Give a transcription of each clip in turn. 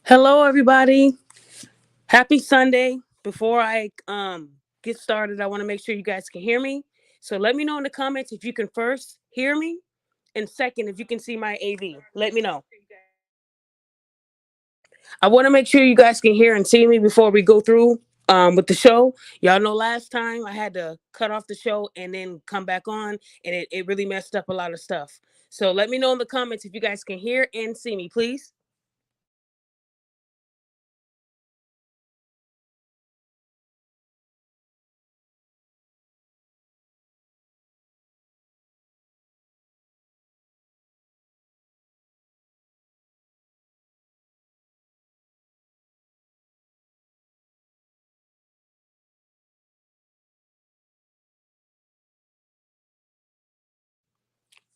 Hello, everybody. Happy Sunday. Before I get started, I want to make sure you guys can hear me. So let me know in the comments if you can first hear me, and second, if you can see my AV. Let me know. I want to make sure you guys can hear and see me before we go through with the show. Y'all know last time I had to cut off the show and then come back on, and it really messed up a lot of stuff. So let me know in the comments if you guys can hear and see me, please.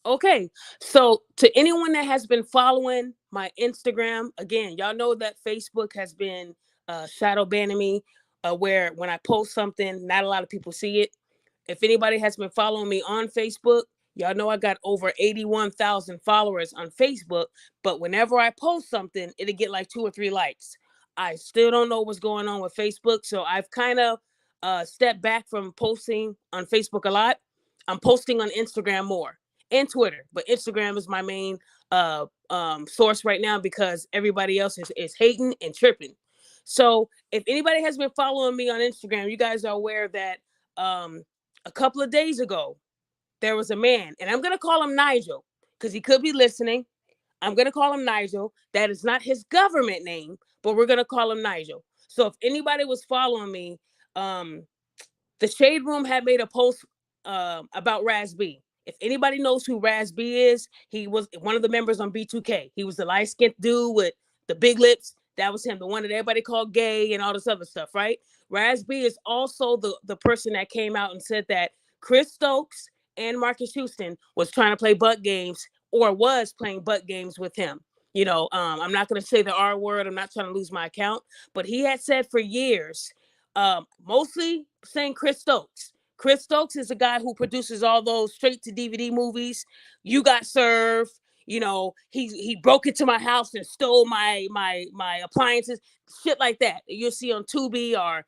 Okay, so to anyone that has been following my Instagram, again, y'all know that Facebook has been shadow banning me, where when I post something, not a lot of people see it. If anybody has been following me on Facebook, y'all know I got over 81,000 followers on Facebook, but whenever I post something, it'll get like 2 or 3 likes. I still don't know what's going on with Facebook, so I've kind of stepped back from posting on Facebook a lot. I'm posting on Instagram more and Twitter, but Instagram is my main source right now because everybody else is hating and tripping. So if anybody has been following me on Instagram, you guys are aware that um, a couple of days ago, there was a man, and I'm going to call him Nigel because he could be listening. I'm going to call him Nigel. That is not his government name, but we're going to call him Nigel. So if anybody was following me, um, the Shade Room had made a post about Raz B. If anybody knows who Raz B is, he was one of the members on B2K. He was the light skinned dude with the big lips. That was him, the one that everybody called gay and all this other stuff, right? Raz B is also the person that came out and said that Chris Stokes and Marcus Houston was trying to play butt games or was playing butt games with him. I'm not going to say the R word. I'm not trying to lose my account, but he had said for years, mostly saying Chris Stokes. Chris Stokes is the guy who produces all those straight to DVD movies. You Got Served. He broke into my house and stole my appliances, shit like that. You'll see on Tubi or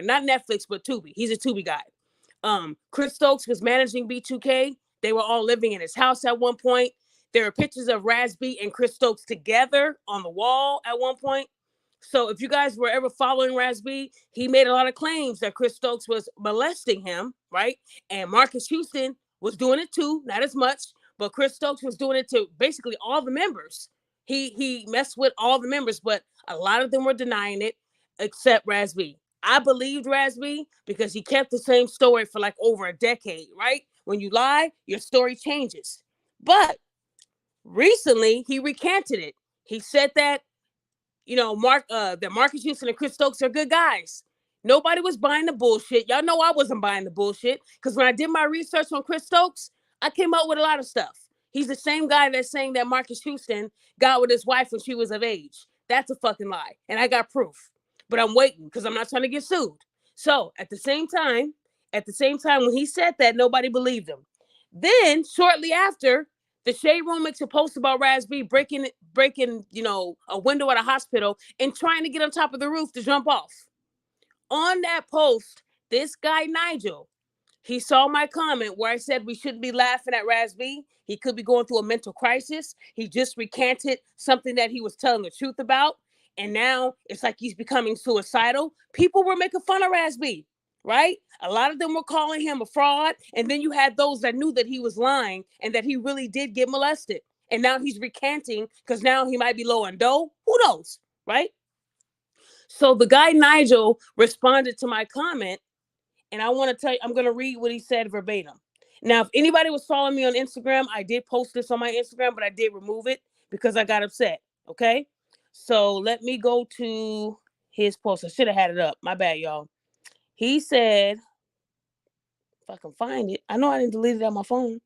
not Netflix, but Tubi. He's a Tubi guy. Chris Stokes was managing B2K. They were all living in his house at one point. There are pictures of Raz B and Chris Stokes together on the wall at one point. So if you guys were ever following Raz B, he made a lot of claims that Chris Stokes was molesting him, right? And Marcus Houston was doing it too, not as much, but Chris Stokes was doing it to basically all the members. He messed with all the members, but a lot of them were denying it, except Raz B. I believed Raz B because he kept the same story for like over a decade, right? When you lie, your story changes. But recently, he recanted it. He said that that Marcus Houston and Chris Stokes are good guys. Nobody was buying the bullshit. Y'all know I wasn't buying the bullshit because when I did my research on Chris Stokes, I came up with a lot of stuff. He's the same guy that's saying that Marcus Houston got with his wife when she was of age. That's a fucking lie. And I got proof. But I'm waiting because I'm not trying to get sued. So at the same time, when he said that, nobody believed him. Then shortly after, the Shade Room makes a post about Raz B breaking, a window at a hospital and trying to get on top of the roof to jump off. On that post, this guy Nigel, he saw my comment where I said we shouldn't be laughing at Raz B. He could be going through a mental crisis. He just recanted something that he was telling the truth about. And now it's like he's becoming suicidal. People were making fun of Raz B, right? A lot of them were calling him a fraud. And then you had those that knew that he was lying and that he really did get molested. And now he's recanting because now he might be low on dough. Who knows, right? So the guy Nigel responded to my comment, and I want to tell you, I'm going to read what he said verbatim. Now, if anybody was following me on Instagram, I did post this on my Instagram, but I did remove it because I got upset. Okay. So let me go to his post. I should have had it up. My bad, y'all. He said, if I can find it, I know I didn't delete it on my phone.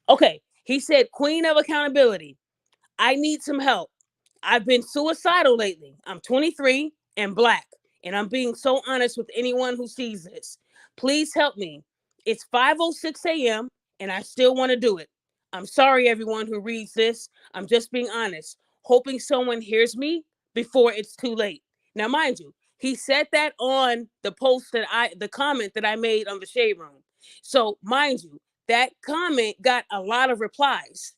Okay. He said, Queen of Accountability, I need some help. I've been suicidal lately. I'm 23 and black, and I'm being so honest with anyone who sees this. Please help me. It's 5:06 a.m. and I still want to do it. I'm sorry, everyone who reads this. I'm just being honest, hoping someone hears me, before it's too late. Now, mind you, he said that on the the comment that I made on the Shade Room. So, mind you, that comment got a lot of replies.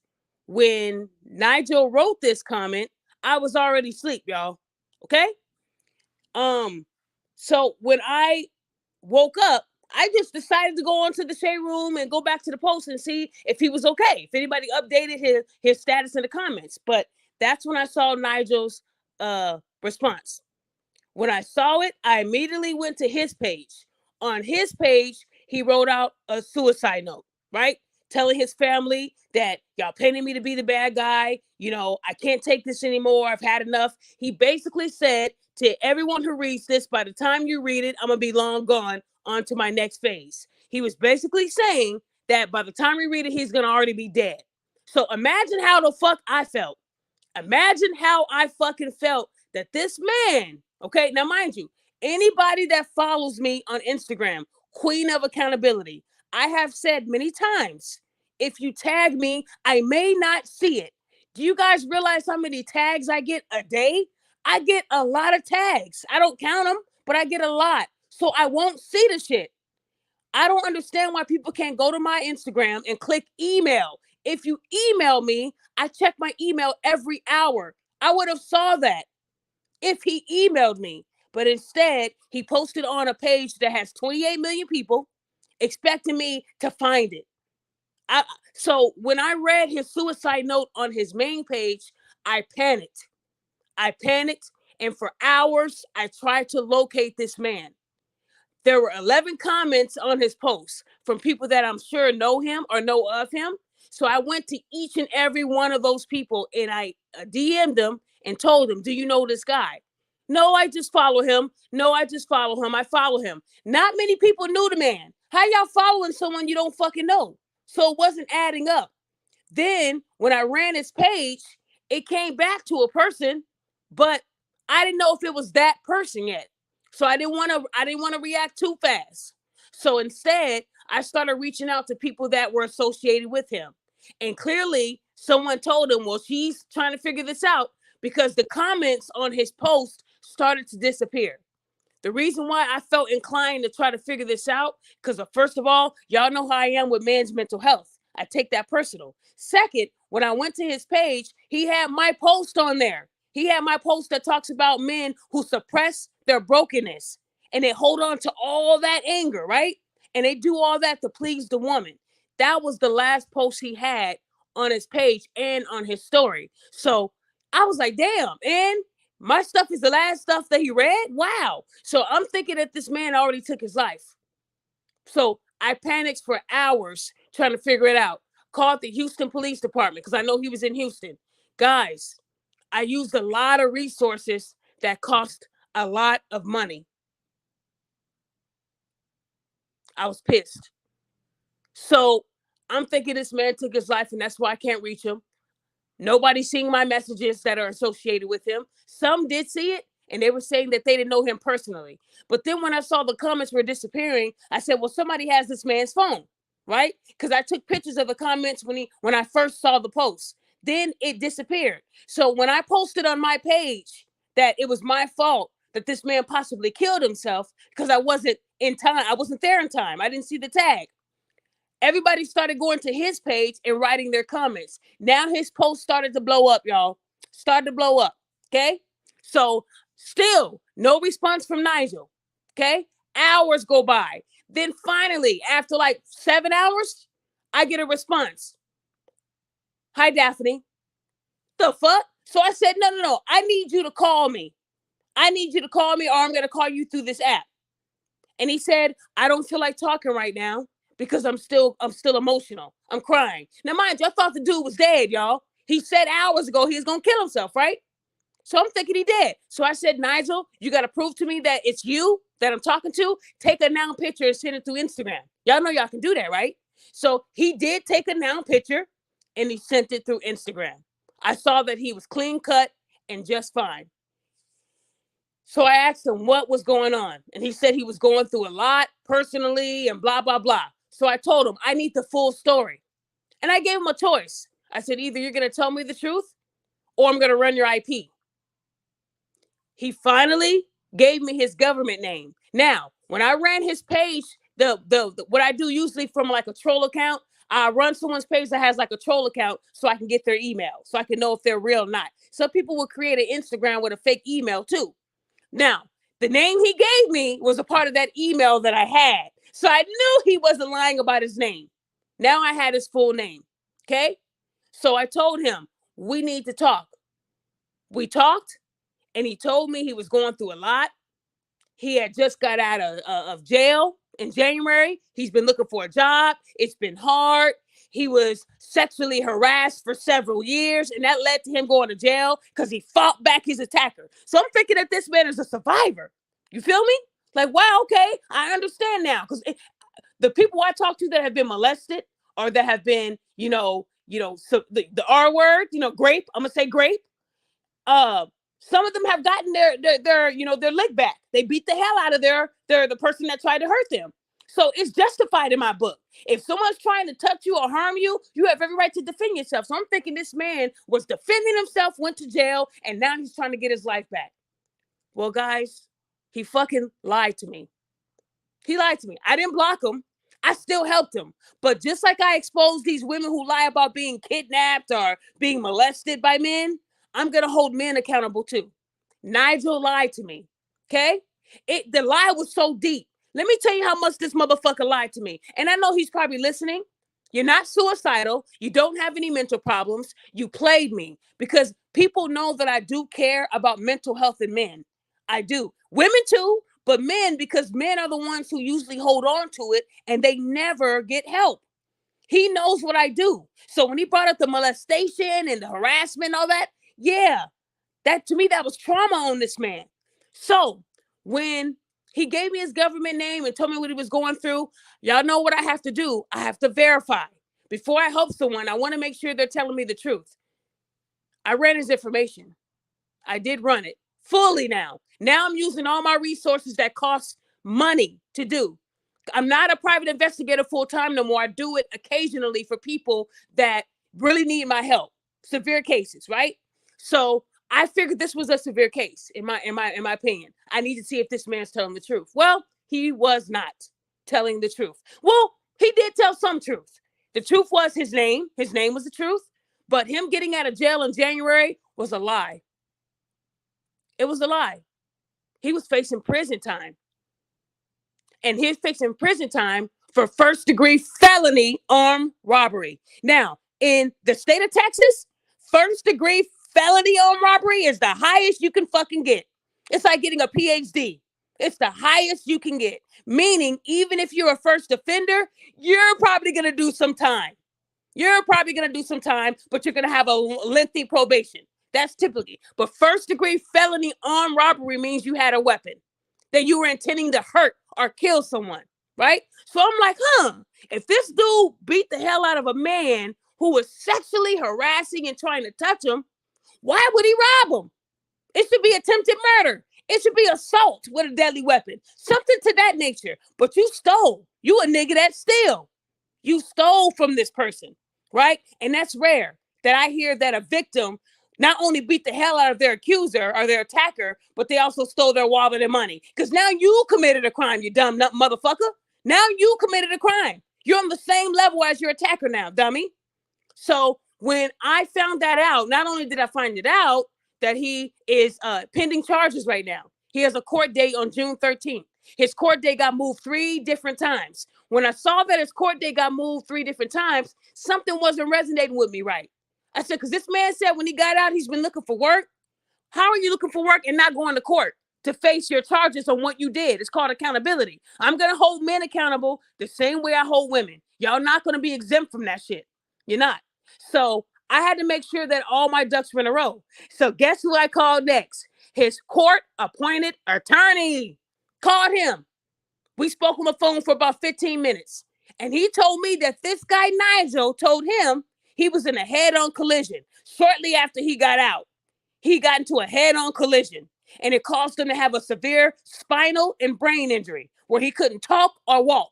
When Nigel wrote this comment, I was already asleep, y'all. Okay? So when I woke up, I just decided to go onto the Shade Room and go back to the post and see if he was okay, if anybody updated his status in the comments. But that's when I saw Nigel's response. When I saw it, I immediately went to his page. On his page, he wrote out a suicide note, right? Telling his family that y'all painting me to be the bad guy. You know, I can't take this anymore. I've had enough. He basically said to everyone who reads this, by the time you read it, I'm going to be long gone on to my next phase. He was basically saying that by the time we read it, he's going to already be dead. So imagine how the fuck I felt. Imagine how I fucking felt that this man, okay, now mind you, anybody that follows me on Instagram, Queen of Accountability, I have said many times, if you tag me, I may not see it. Do you guys realize how many tags I get a day? I get a lot of tags. I don't count them, but I get a lot. So I won't see the shit. I don't understand why people can't go to my Instagram and click email. If you email me, I check my email every hour. I would have saw that if he emailed me. But instead, he posted on a page that has 28 million people, expecting me to find it. So when I read his suicide note on his main page, I panicked. And for hours, I tried to locate this man. There were 11 comments on his post from people that I'm sure know him or know of him. So I went to each and every one of those people and I DM'd them and told them, do you know this guy? No, I just follow him. No, I just follow him. I follow him. Not many people knew the man. How y'all following someone you don't fucking know? So it wasn't adding up. Then when I ran his page, it came back to a person, but I didn't know if it was that person yet. So I didn't want to react too fast. So instead, I started reaching out to people that were associated with him. And clearly, someone told him, well, she's trying to figure this out because the comments on his post started to disappear. The reason why I felt inclined to try to figure this out, because first of all, y'all know how I am with men's mental health. I take that personal. Second, when I went to his page, he had my post on there. He had my post that talks about men who suppress their brokenness and they hold on to all that anger, right? And they do all that to please the woman. That was the last post he had on his page and on his story. So I was like, damn, and my stuff is the last stuff that he read? Wow. So I'm thinking that this man already took his life. So I panicked for hours trying to figure it out. Called the Houston Police Department because I know he was in Houston. Guys, I used a lot of resources that cost a lot of money. I was pissed. So I'm thinking this man took his life and that's why I can't reach him. Nobody's seeing my messages that are associated with him. Some did see it and they were saying that they didn't know him personally. But then when I saw the comments were disappearing, I said, well, somebody has this man's phone, right? Because I took pictures of the comments when I first saw the post. Then it disappeared. So when I posted on my page that it was my fault that this man possibly killed himself because I wasn't in time, I wasn't there in time, I didn't see the tag. Everybody started going to his page and writing their comments. Now his post started to blow up, y'all. Started to blow up, okay? So still no response from Nigel, okay? Hours go by. Then finally, after like 7 hours, I get a response. Hi, Daphne. The fuck? So I said, no. I need you to call me. I need you to call me or I'm going to call you through this app. And he said, I don't feel like talking right now because I'm still emotional. I'm crying. Now, mind you, I thought the dude was dead, y'all. He said hours ago he was going to kill himself, right? So I'm thinking he dead. So I said, Nigel, you got to prove to me that it's you that I'm talking to. Take a now picture and send it through Instagram. Y'all know y'all can do that, right? So he did take a now picture and he sent it through Instagram. I saw that he was clean cut and just fine. So I asked him what was going on. And he said he was going through a lot personally and blah, blah, blah. So I told him, I need the full story. And I gave him a choice. I said, either you're going to tell me the truth or I'm going to run your IP. He finally gave me his government name. Now, when I ran his page, the what I do usually from like a troll account, I run someone's page that has like a troll account so I can get their email, so I can know if they're real or not. Some people will create an Instagram with a fake email too. Now, the name he gave me was a part of that email that I had. So I knew he wasn't lying about his name. Now I had his full name. Okay? So I told him, we need to talk. We talked, and he told me he was going through a lot. He had just got out of jail in January. He's been looking for a job. It's been hard. He was sexually harassed for several years, and that led to him going to jail because he fought back his attacker. So I'm thinking that this man is a survivor. You feel me? Like, wow, okay, I understand now. Because the people I talk to that have been molested or that have been, so the R word, grape. I'm gonna say grape. Some of them have gotten their lick back. They beat the hell out of the person that tried to hurt them. So it's justified in my book. If someone's trying to touch you or harm you, you have every right to defend yourself. So I'm thinking this man was defending himself, went to jail, and now he's trying to get his life back. Well, guys, he fucking lied to me. He lied to me. I didn't block him. I still helped him. But just like I exposed these women who lie about being kidnapped or being molested by men, I'm going to hold men accountable too. Nigel lied to me. Okay? The lie was so deep. Let me tell you how much this motherfucker lied to me. And I know he's probably listening. You're not suicidal. You don't have any mental problems. You played me because people know that I do care about mental health in men. I do. Women too, but men, because men are the ones who usually hold on to it and they never get help. He knows what I do. So when he brought up the molestation and the harassment and all that, yeah, that to me, that was trauma on this man. So when he gave me his government name and told me what he was going through, y'all know what I have to do. I have to verify. Before I help someone, I want to make sure they're telling me the truth. I ran his information. I did run it fully now. Now I'm using all my resources that cost money to do. I'm not a private investigator full time no more. I do it occasionally for people that really need my help. Severe cases, right? So I figured this was a severe case in my opinion. I need to see if this man's telling the truth. Well, he was not telling the truth. Well, he did tell some truth. The truth was his name. His name was the truth. But him getting out of jail in January was a lie. It was a lie. He was facing prison time. And he's facing prison time for first-degree felony armed robbery. Now, in the state of Texas, first-degree felony armed robbery is the highest you can fucking get. It's like getting a PhD. It's the highest you can get. Meaning, even if you're a first offender, you're probably going to do some time. But you're going to have a lengthy probation. That's typically. But first-degree felony armed robbery means you had a weapon, that you were intending to hurt or kill someone, right? So I'm like, if this dude beat the hell out of a man who was sexually harassing and trying to touch him, why would he rob him? It should be attempted murder. It should be assault with a deadly weapon, something to that nature. But you stole. You a nigga that steal. You stole from this person, right? And that's rare that I hear that a victim not only beat the hell out of their accuser or their attacker, but they also stole their wallet and money. Because now you committed a crime, you dumb motherfucker. Now you committed a crime. You're on the same level as your attacker now, dummy. So when I found that out, not only did I find it out that he is pending charges right now. He has a court date on June 13th. His court date got moved 3 different times. When I saw that his court date got moved 3 different times, something wasn't resonating with me right. I said, because this man said when he got out, he's been looking for work. How are you looking for work and not going to court to face your charges on what you did? It's called accountability. I'm going to hold men accountable the same way I hold women. Y'all not going to be exempt from that shit. You're not. So I had to make sure that all my ducks were in a row. So guess who I called next? His court-appointed attorney. Called him. We spoke on the phone for about 15 minutes. And he told me that this guy, Nigel, told him he was in a head-on collision. Shortly after he got out, he got into a head-on collision. And it caused him to have a severe spinal and brain injury where he couldn't talk or walk.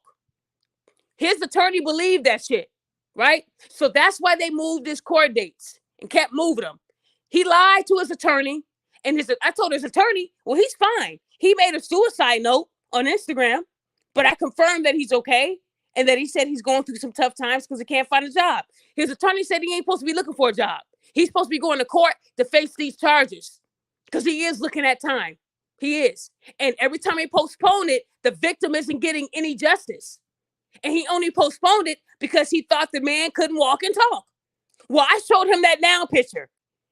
His attorney believed that shit, right? So that's why they moved his court dates and kept moving them. He lied to his attorney And I told his attorney, well, he's fine. He made a suicide note on Instagram, but I confirmed that he's okay and that he said he's going through some tough times because he can't find a job. His attorney said he ain't supposed to be looking for a job. He's supposed to be going to court to face these charges because he is looking at time. He is. And every time they postpone it, the victim isn't getting any justice. And he only postponed it because he thought the man couldn't walk and talk. Well, I showed him that now picture.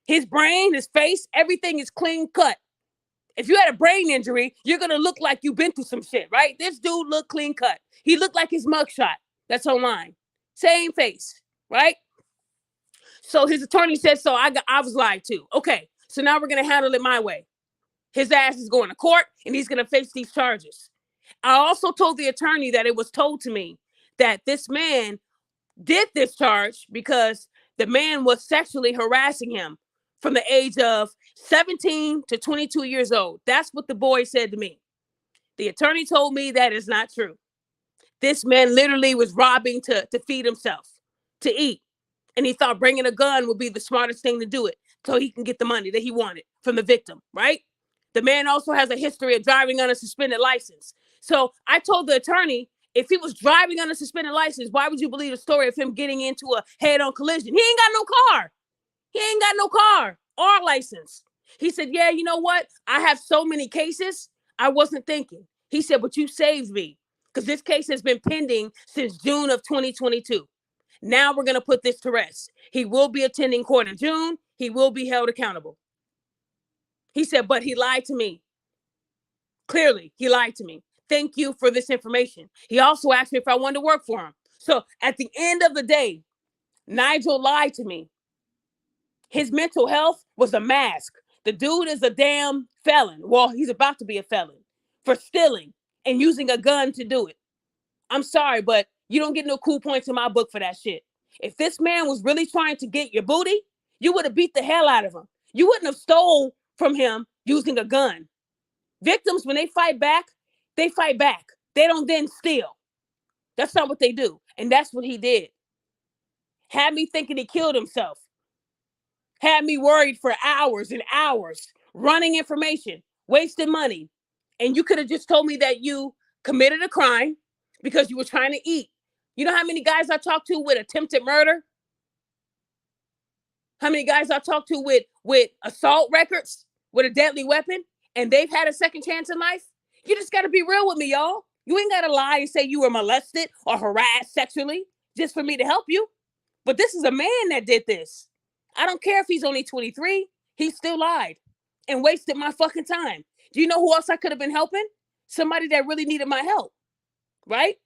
His brain, his face, everything is clean cut. If you had a brain injury, you're going to look like you've been through some shit, right? This dude looked clean cut. He looked like his mugshot. That's online. Same face, right? So his attorney said, so I was lied to. Okay, so now we're going to handle it my way. His ass is going to court and he's going to face these charges. I also told the attorney that it was told to me that this man did this charge because the man was sexually harassing him from the age of 17 to 22 years old. That's what the boy said to me. The attorney told me that is not true. This man literally was robbing to feed himself, to eat. And he thought bringing a gun would be the smartest thing to do it so he can get the money that he wanted from the victim, right? The man also has a history of driving on a suspended license. So I told the attorney, if he was driving on a suspended license, why would you believe the story of him getting into a head-on collision? He ain't got no car. He ain't got no car or license. He said, yeah, you know what? I have so many cases. I wasn't thinking. He said, but you saved me because this case has been pending since June of 2022. Now we're going to put this to rest. He will be attending court in June. He will be held accountable. He said, but he lied to me. Clearly, he lied to me. Thank you for this information. He also asked me if I wanted to work for him. So at the end of the day, Nigel lied to me. His mental health was a mask. The dude is a damn felon. Well, he's about to be a felon for stealing and using a gun to do it. I'm sorry, but you don't get no cool points in my book for that shit. If this man was really trying to get your booty, you would have beat the hell out of him. You wouldn't have stole from him using a gun. Victims, when they fight back, they fight back. They don't then steal. That's not what they do. And that's what he did. Had me thinking he killed himself. Had me worried for hours and hours, running information, wasting money. And you could have just told me that you committed a crime because you were trying to eat. You know how many guys I talked to with attempted murder? How many guys I talked to with assault records, with a deadly weapon, and they've had a second chance in life? You just got to be real with me, y'all. You ain't got to lie and say you were molested or harassed sexually just for me to help you. But this is a man that did this. I don't care if he's only 23. He still lied and wasted my fucking time. Do you know who else I could have been helping? Somebody that really needed my help, right?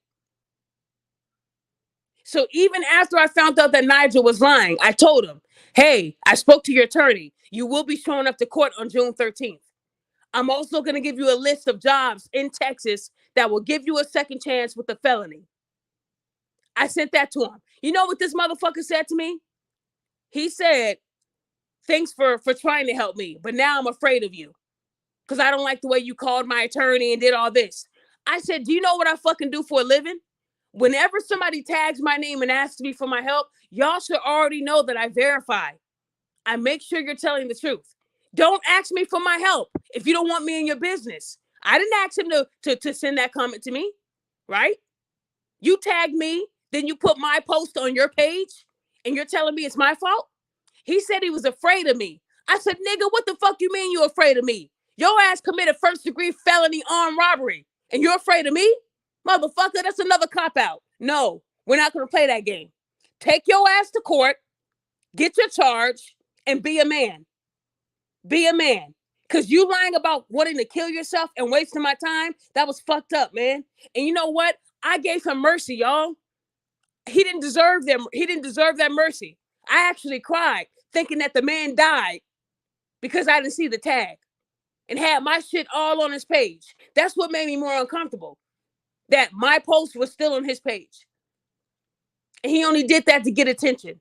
So even after I found out that Nigel was lying, I told him, hey, I spoke to your attorney. You will be showing up to court on June 13th. I'm also going to give you a list of jobs in Texas that will give you a second chance with a felony. I sent that to him. You know what this motherfucker said to me? He said, thanks for trying to help me, but now I'm afraid of you because I don't like the way you called my attorney and did all this. I said, do you know what I fucking do for a living? Whenever somebody tags my name and asks me for my help, y'all should already know that I verify. I make sure you're telling the truth. Don't ask me for my help if you don't want me in your business. I didn't ask him to send that comment to me, right? You tag me, then you put my post on your page, and you're telling me it's my fault? He said he was afraid of me. I said, nigga, what the fuck you mean you afraid of me? Your ass committed first-degree felony armed robbery, and you're afraid of me? Motherfucker, that's another cop-out. No, we're not going to play that game. Take your ass to court, get your charge, and be a man. Be a man. Because you lying about wanting to kill yourself and wasting my time, that was fucked up, man. And you know what? I gave him mercy, y'all. He didn't deserve them. He didn't deserve that mercy. I actually cried thinking that the man died because I didn't see the tag and had my shit all on his page. That's what made me more uncomfortable, that my post was still on his page. And he only did that to get attention.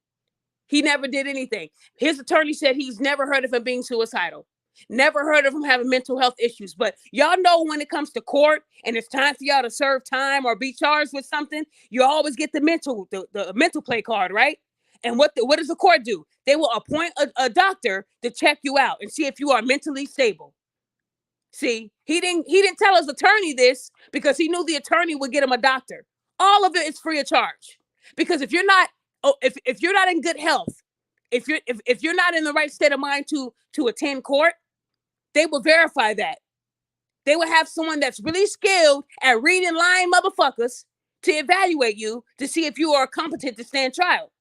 He never did anything. His attorney said he's never heard of him being suicidal. Never heard of him having mental health issues. But y'all know when it comes to court and it's time for y'all to serve time or be charged with something, you always get the mental play card, right? And what does the court do? They will appoint a doctor to check you out and see if you are mentally stable. See, he didn't tell his attorney this because he knew the attorney would get him a doctor. All of it is free of charge. Because if you're not if you're not in good health, if you're not in the right state of mind to attend court, they will verify that. They will have someone that's really skilled at reading lying motherfuckers to evaluate you to see if you are competent to stand trial.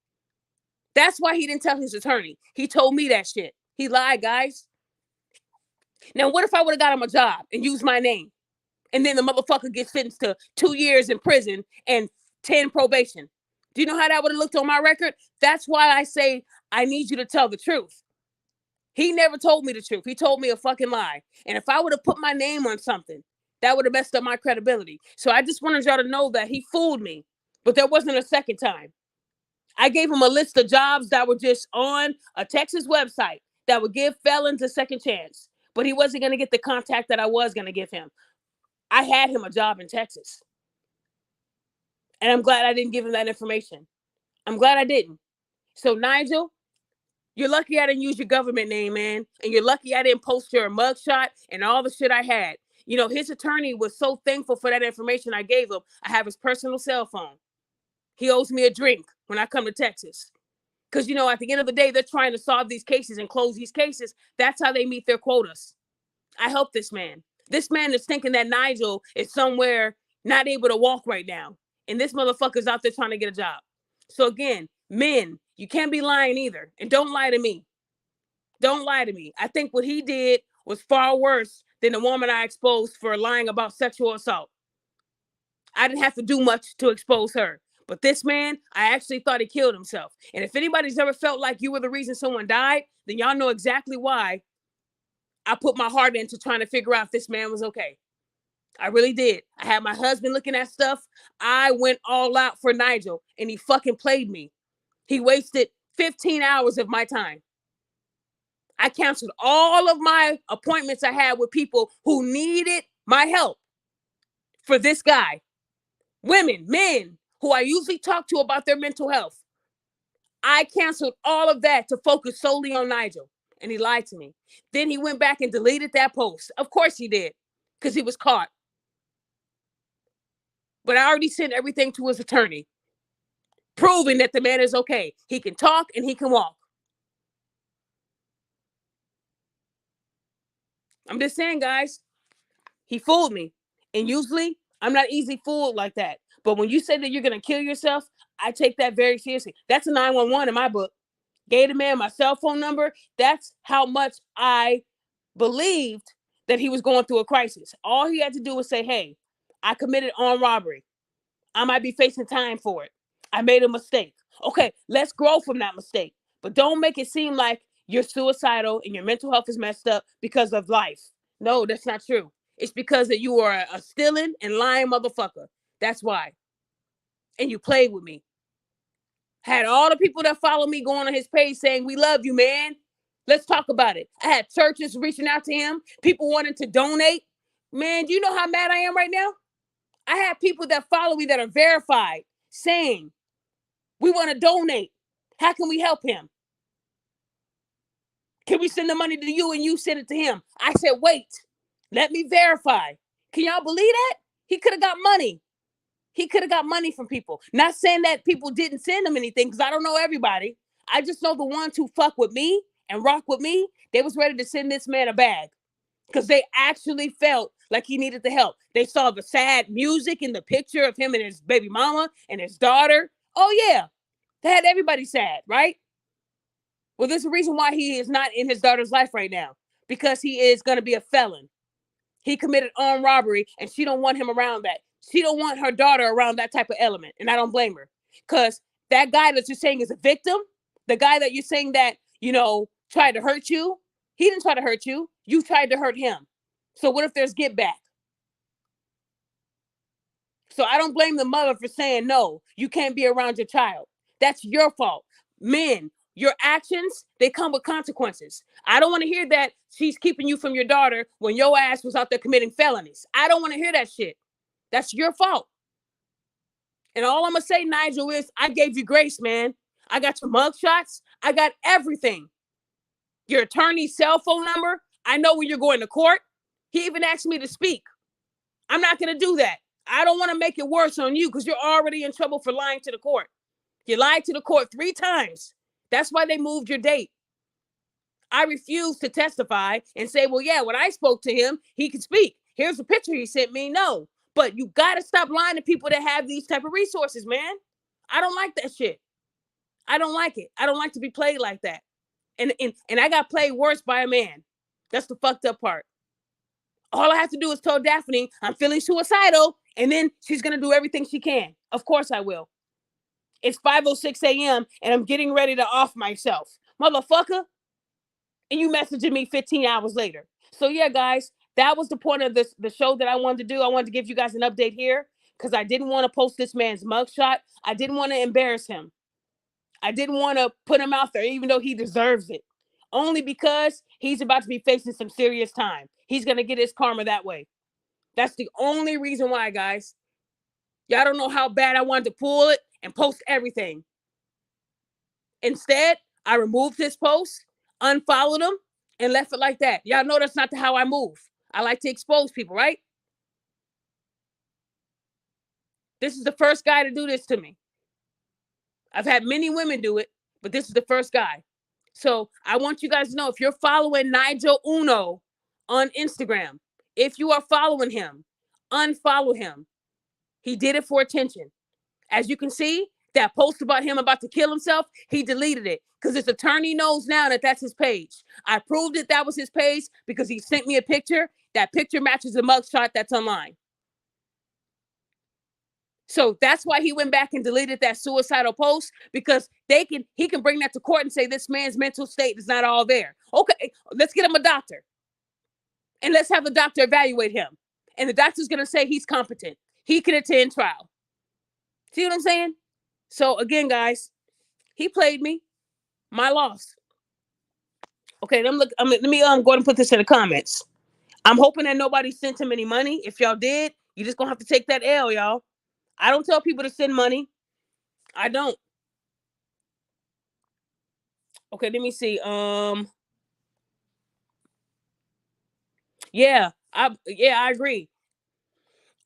That's why he didn't tell his attorney. He told me that shit. He lied, guys. Now, what if I would have got him a job and used my name? And then the motherfucker gets sentenced to 2 years in prison and 10 probation. Do you know how that would have looked on my record? That's why I say I need you to tell the truth. He never told me the truth. He told me a fucking lie. And if I would have put my name on something, that would have messed up my credibility. So I just wanted y'all to know that he fooled me. But there wasn't a second time. I gave him a list of jobs that were just on a Texas website that would give felons a second chance. But he wasn't going to get the contact that I was going to give him. I had him a job in Texas. And I'm glad I didn't give him that information. I'm glad I didn't. So Nigel, you're lucky I didn't use your government name, man. And you're lucky I didn't post your mugshot and all the shit I had. You know, his attorney was so thankful for that information I gave him. I have his personal cell phone. He owes me a drink when I come to Texas. Because, you know, at the end of the day, they're trying to solve these cases and close these cases. That's how they meet their quotas. I help this man. This man is thinking that Nigel is somewhere not able to walk right now. And this motherfucker's out there trying to get a job. So again, men, you can't be lying either. And don't lie to me. Don't lie to me. I think what he did was far worse than the woman I exposed for lying about sexual assault. I didn't have to do much to expose her. But this man, I actually thought he killed himself. And if anybody's ever felt like you were the reason someone died, then y'all know exactly why I put my heart into trying to figure out if this man was okay. I really did. I had my husband looking at stuff. I went all out for Nigel, and he fucking played me. He wasted 15 hours of my time. I canceled all of my appointments I had with people who needed my help for this guy. Women, men who I usually talk to about their mental health. I canceled all of that to focus solely on Nigel, and he lied to me. Then he went back and deleted that post. Of course he did, because he was caught. But I already sent everything to his attorney, proving that the man is okay. He can talk and he can walk. I'm just saying, guys, he fooled me. And usually, I'm not easily fooled like that. But when you say that you're going to kill yourself, I take that very seriously. That's a 911 in my book. Gave the man my cell phone number. That's how much I believed that he was going through a crisis. All he had to do was say, hey, I committed armed robbery. I might be facing time for it. I made a mistake. Okay, let's grow from that mistake. But don't make it seem like you're suicidal and your mental health is messed up because of life. No, that's not true. It's because that you are a stealing and lying motherfucker. That's why. And you played with me. Had all the people that follow me going on his page saying, we love you, man. Let's talk about it. I had churches reaching out to him. People wanting to donate. Man, do you know how mad I am right now? I have people that follow me that are verified saying, we want to donate. How can we help him? Can we send the money to you and you send it to him? I said, wait, let me verify. Can y'all believe that? He could have got money. He could have got money from people. Not saying that people didn't send him anything, because I don't know everybody. I just know the ones who fuck with me and rock with me, they was ready to send this man a bag because they actually felt like he needed the help. They saw the sad music in the picture of him and his baby mama and his daughter. Oh, yeah. They had everybody sad, right? Well, there's a reason why he is not in his daughter's life right now, because he is going to be a felon. He committed armed robbery, and she don't want him around that. She don't want her daughter around that type of element, and I don't blame her. Because that guy that you're saying is a victim, the guy that you're saying that, tried to hurt you, he didn't try to hurt you. You tried to hurt him. So what if there's get back? So I don't blame the mother for saying, no, you can't be around your child. That's your fault. Men, your actions, they come with consequences. I don't want to hear that she's keeping you from your daughter when your ass was out there committing felonies. I don't want to hear that shit. That's your fault. And all I'm going to say, Nigel, is I gave you grace, man. I got your mug shots. I got everything. Your attorney's cell phone number. I know when you're going to court. He even asked me to speak. I'm not going to do that. I don't want to make it worse on you because you're already in trouble for lying to the court. You lied to the court 3 times. That's why they moved your date. I refuse to testify and say, well, yeah, when I spoke to him, he could speak. Here's a picture he sent me. No, but you got to stop lying to people that have these type of resources, man. I don't like that shit. I don't like it. I don't like to be played like that. And I got played worse by a man. That's the fucked up part. All I have to do is tell Daphne I'm feeling suicidal, and then she's going to do everything she can. Of course I will. It's 5:06 a.m. and I'm getting ready to off myself. Motherfucker. And you messaging me 15 hours later. So yeah, guys, that was the point of the show that I wanted to do. I wanted to give you guys an update here because I didn't want to post this man's mugshot. I didn't want to embarrass him. I didn't want to put him out there, even though he deserves it. Only because he's about to be facing some serious time. He's going to get his karma that way. That's the only reason why, guys. Y'all don't know how bad I wanted to pull it and post everything. Instead, I removed his post, unfollowed him, and left it like that. Y'all know that's not how I move. I like to expose people, right? This is the first guy to do this to me. I've had many women do it, but this is the first guy. So I want you guys to know, if you're following Nigel Uno on Instagram, if you are following him, unfollow him. He did it for attention. As you can see, that post about him about to kill himself, he deleted it because his attorney knows now that that's his page. I proved that was his page because he sent me a picture. That picture matches the mugshot that's online. So that's why he went back and deleted that suicidal post, because he can bring that to court and say this man's mental state is not all there. Okay, let's get him a doctor. And let's have the doctor evaluate him. And the doctor's going to say he's competent. He can attend trial. See what I'm saying? So again, guys, he played me. My loss. Okay, let me go and put this in the comments. I'm hoping that nobody sent him any money. If y'all did, you just gonna have to take that L, y'all. I don't tell people to send money. I don't. Okay, let me see. Yeah, I agree.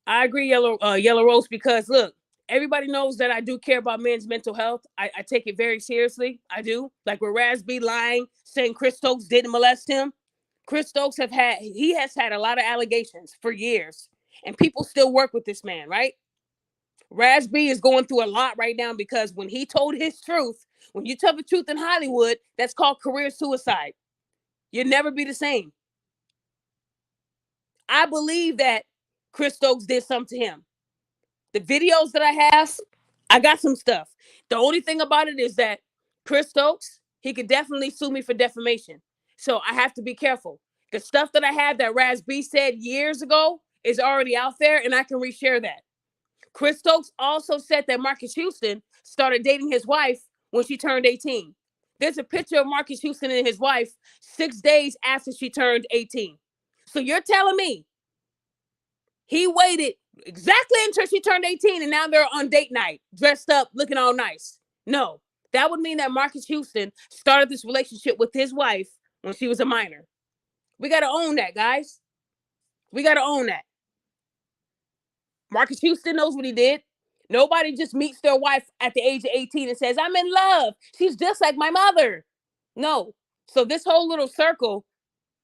I agree, Yellow Rose, because look, everybody knows that I do care about men's mental health. I take it very seriously. I do. Like with Rasby lying, saying Chris Stokes didn't molest him. Chris Stokes has had a lot of allegations for years, and people still work with this man, right? Rasby is going through a lot right now because when he told his truth, when you tell the truth in Hollywood, that's called career suicide. You'll never be the same. I believe that Chris Stokes did something to him. The videos that I have, I got some stuff. The only thing about it is that Chris Stokes, he could definitely sue me for defamation. So I have to be careful. The stuff that I have that Rasby said years ago is already out there, and I can reshare that. Chris Stokes also said that Marcus Houston started dating his wife when she turned 18. There's a picture of Marcus Houston and his wife 6 days after she turned 18. So you're telling me he waited exactly until she turned 18 and now they're on date night, dressed up, looking all nice? No, that would mean that Marcus Houston started this relationship with his wife when she was a minor. We got to own that, guys. We got to own that. Marcus Houston knows what he did. Nobody just meets their wife at the age of 18 and says, I'm in love. She's just like my mother. No. So this whole little circle,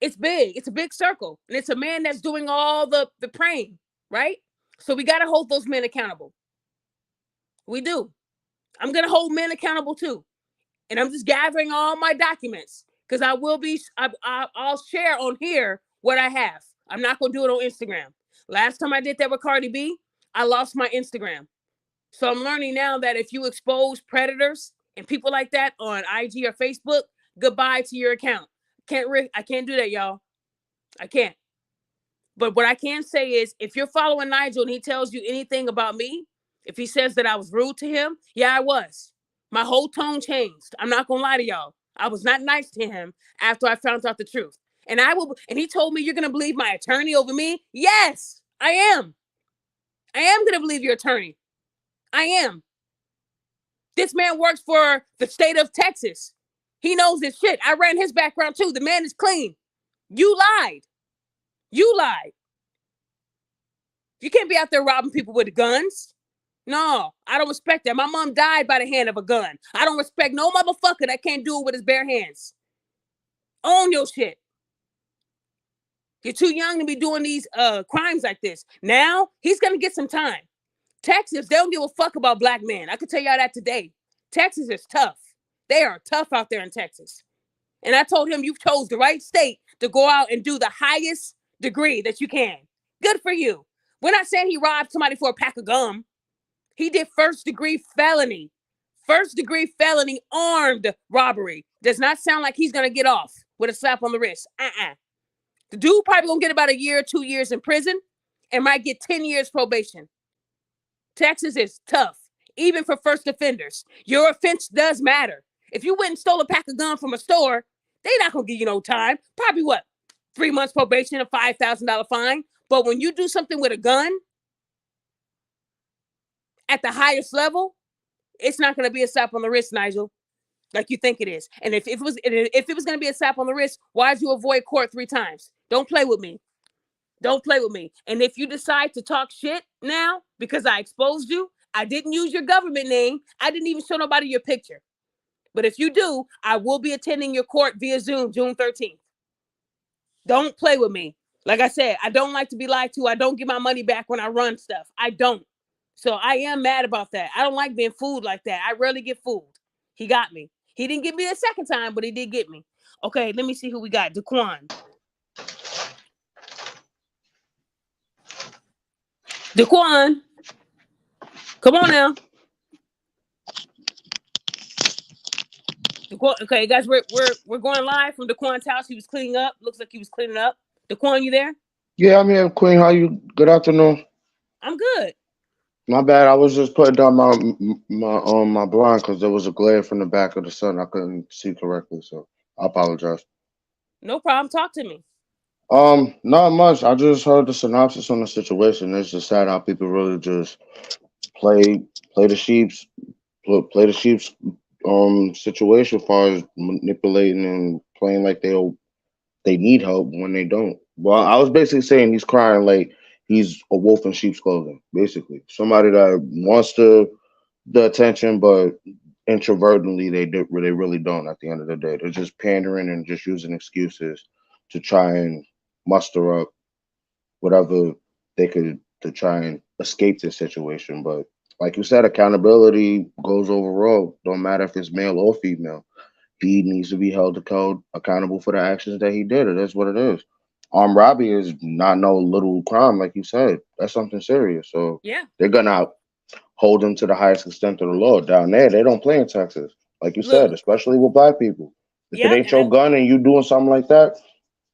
it's big. It's a big circle. And it's a man that's doing all the praying, right? So we got to hold those men accountable. We do. I'm going to hold men accountable too. And I'm just gathering all my documents because I'll share on here what I have. I'm not going to do it on Instagram. Last time I did that with Cardi B, I lost my Instagram. So I'm learning now that if you expose predators and people like that on IG or Facebook, goodbye to your account. I can't do that, y'all. I can't. But what I can say is, if you're following Nigel and he tells you anything about me, if he says that I was rude to him, yeah, I was. My whole tone changed. I'm not gonna lie to y'all. I was not nice to him after I found out the truth. And he told me, you're gonna believe my attorney over me? Yes, I am. I am gonna believe your attorney. I am. This man works for the state of Texas. He knows his shit. I ran his background too. The man is clean. You lied. You lied. You can't be out there robbing people with guns. No, I don't respect that. My mom died by the hand of a gun. I don't respect no motherfucker that can't do it with his bare hands. Own your shit. You're too young to be doing these crimes like this. Now, he's going to get some time. Texas, they don't give a fuck about black men. I can tell y'all that today. Texas is tough. They are tough out there in Texas. And I told him, you chose the right state to go out and do the highest degree that you can. Good for you. We're not saying he robbed somebody for a pack of gum. He did first-degree felony. First-degree felony armed robbery. Does not sound like he's going to get off with a slap on the wrist. The dude probably going to get about a year or 2 years in prison and might get 10 years probation. Texas is tough, even for first offenders. Your offense does matter. If you went and stole a pack of gum from a store, they're not going to give you no time. Probably what? 3 months probation, a $5,000 fine. But when you do something with a gun at the highest level, it's not going to be a slap on the wrist, Nigel, like you think it is. And if it was going to be a slap on the wrist, why'd you avoid court 3 times? Don't play with me. Don't play with me. And if you decide to talk shit now because I exposed you, I didn't use your government name. I didn't even show nobody your picture. But if you do, I will be attending your court via Zoom June 13th. Don't play with me. Like I said, I don't like to be lied to. I don't get my money back when I run stuff. I don't. So I am mad about that. I don't like being fooled like that. I rarely get fooled. He got me. He didn't get me the second time, but he did get me. Okay, let me see who we got. Daquan. Daquan. Come on now. Okay, guys, we're going live from Daquan's house. He was cleaning up. Looks like he was cleaning up. Daquan, you there? Yeah, I'm here, Queen. How you? Good afternoon. I'm good. My bad. I was just putting down my blind because there was a glare from the back of the sun. I couldn't see correctly, so I apologize. No problem. Talk to me. Not much. I just heard the synopsis on the situation. It's just sad how people really just play play the sheep's play the sheep's situation as far as manipulating and playing like they need help when they don't. Well, I was basically saying he's crying like he's a wolf in sheep's clothing. Basically, somebody that wants the attention, but introvertently they really don't. At the end of the day, they're just pandering and just using excuses to try and muster up whatever they could to try and escape this situation. But like you said, accountability goes overall. Don't matter if it's male or female. He needs to be held accountable for the actions that he did. It is what it is. Armed robbery is not no little crime, like you said. That's something serious. So Yeah. they're gonna hold him to the highest extent of the law. Down there, they don't play in Texas, like you said, Look. especially with black people. If it Yep. ain't your gun and you doing something like that,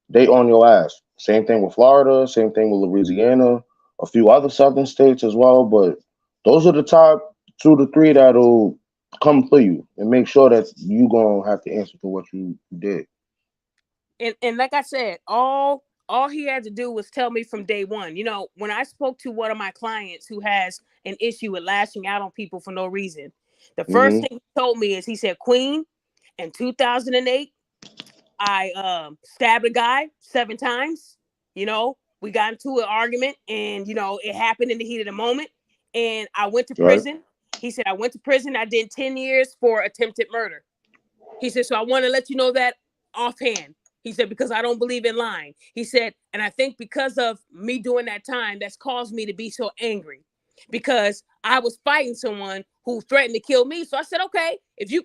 they on your ass. Same thing with Florida. Same thing with Louisiana. A few other southern states as well. But those are the top 2 to 3 that'll come for you and make sure that you gonna have to answer for what you did. And like I said, all he had to do was tell me from day one. You know, when I spoke to one of my clients who has an issue with lashing out on people for no reason, the first Hmm. thing he told me is, he said, Queen, in 2008, I stabbed a guy 7 times. You know, we got into an argument, and it happened in the heat of the moment. And I went to Right. prison. He said, I went to prison. I did 10 years for attempted murder. He said, so I want to let you know that offhand. He said, because I don't believe in lying. He said, and I think because of me doing that time, that's caused me to be so angry, because I was fighting someone who threatened to kill me. So I said, okay, if you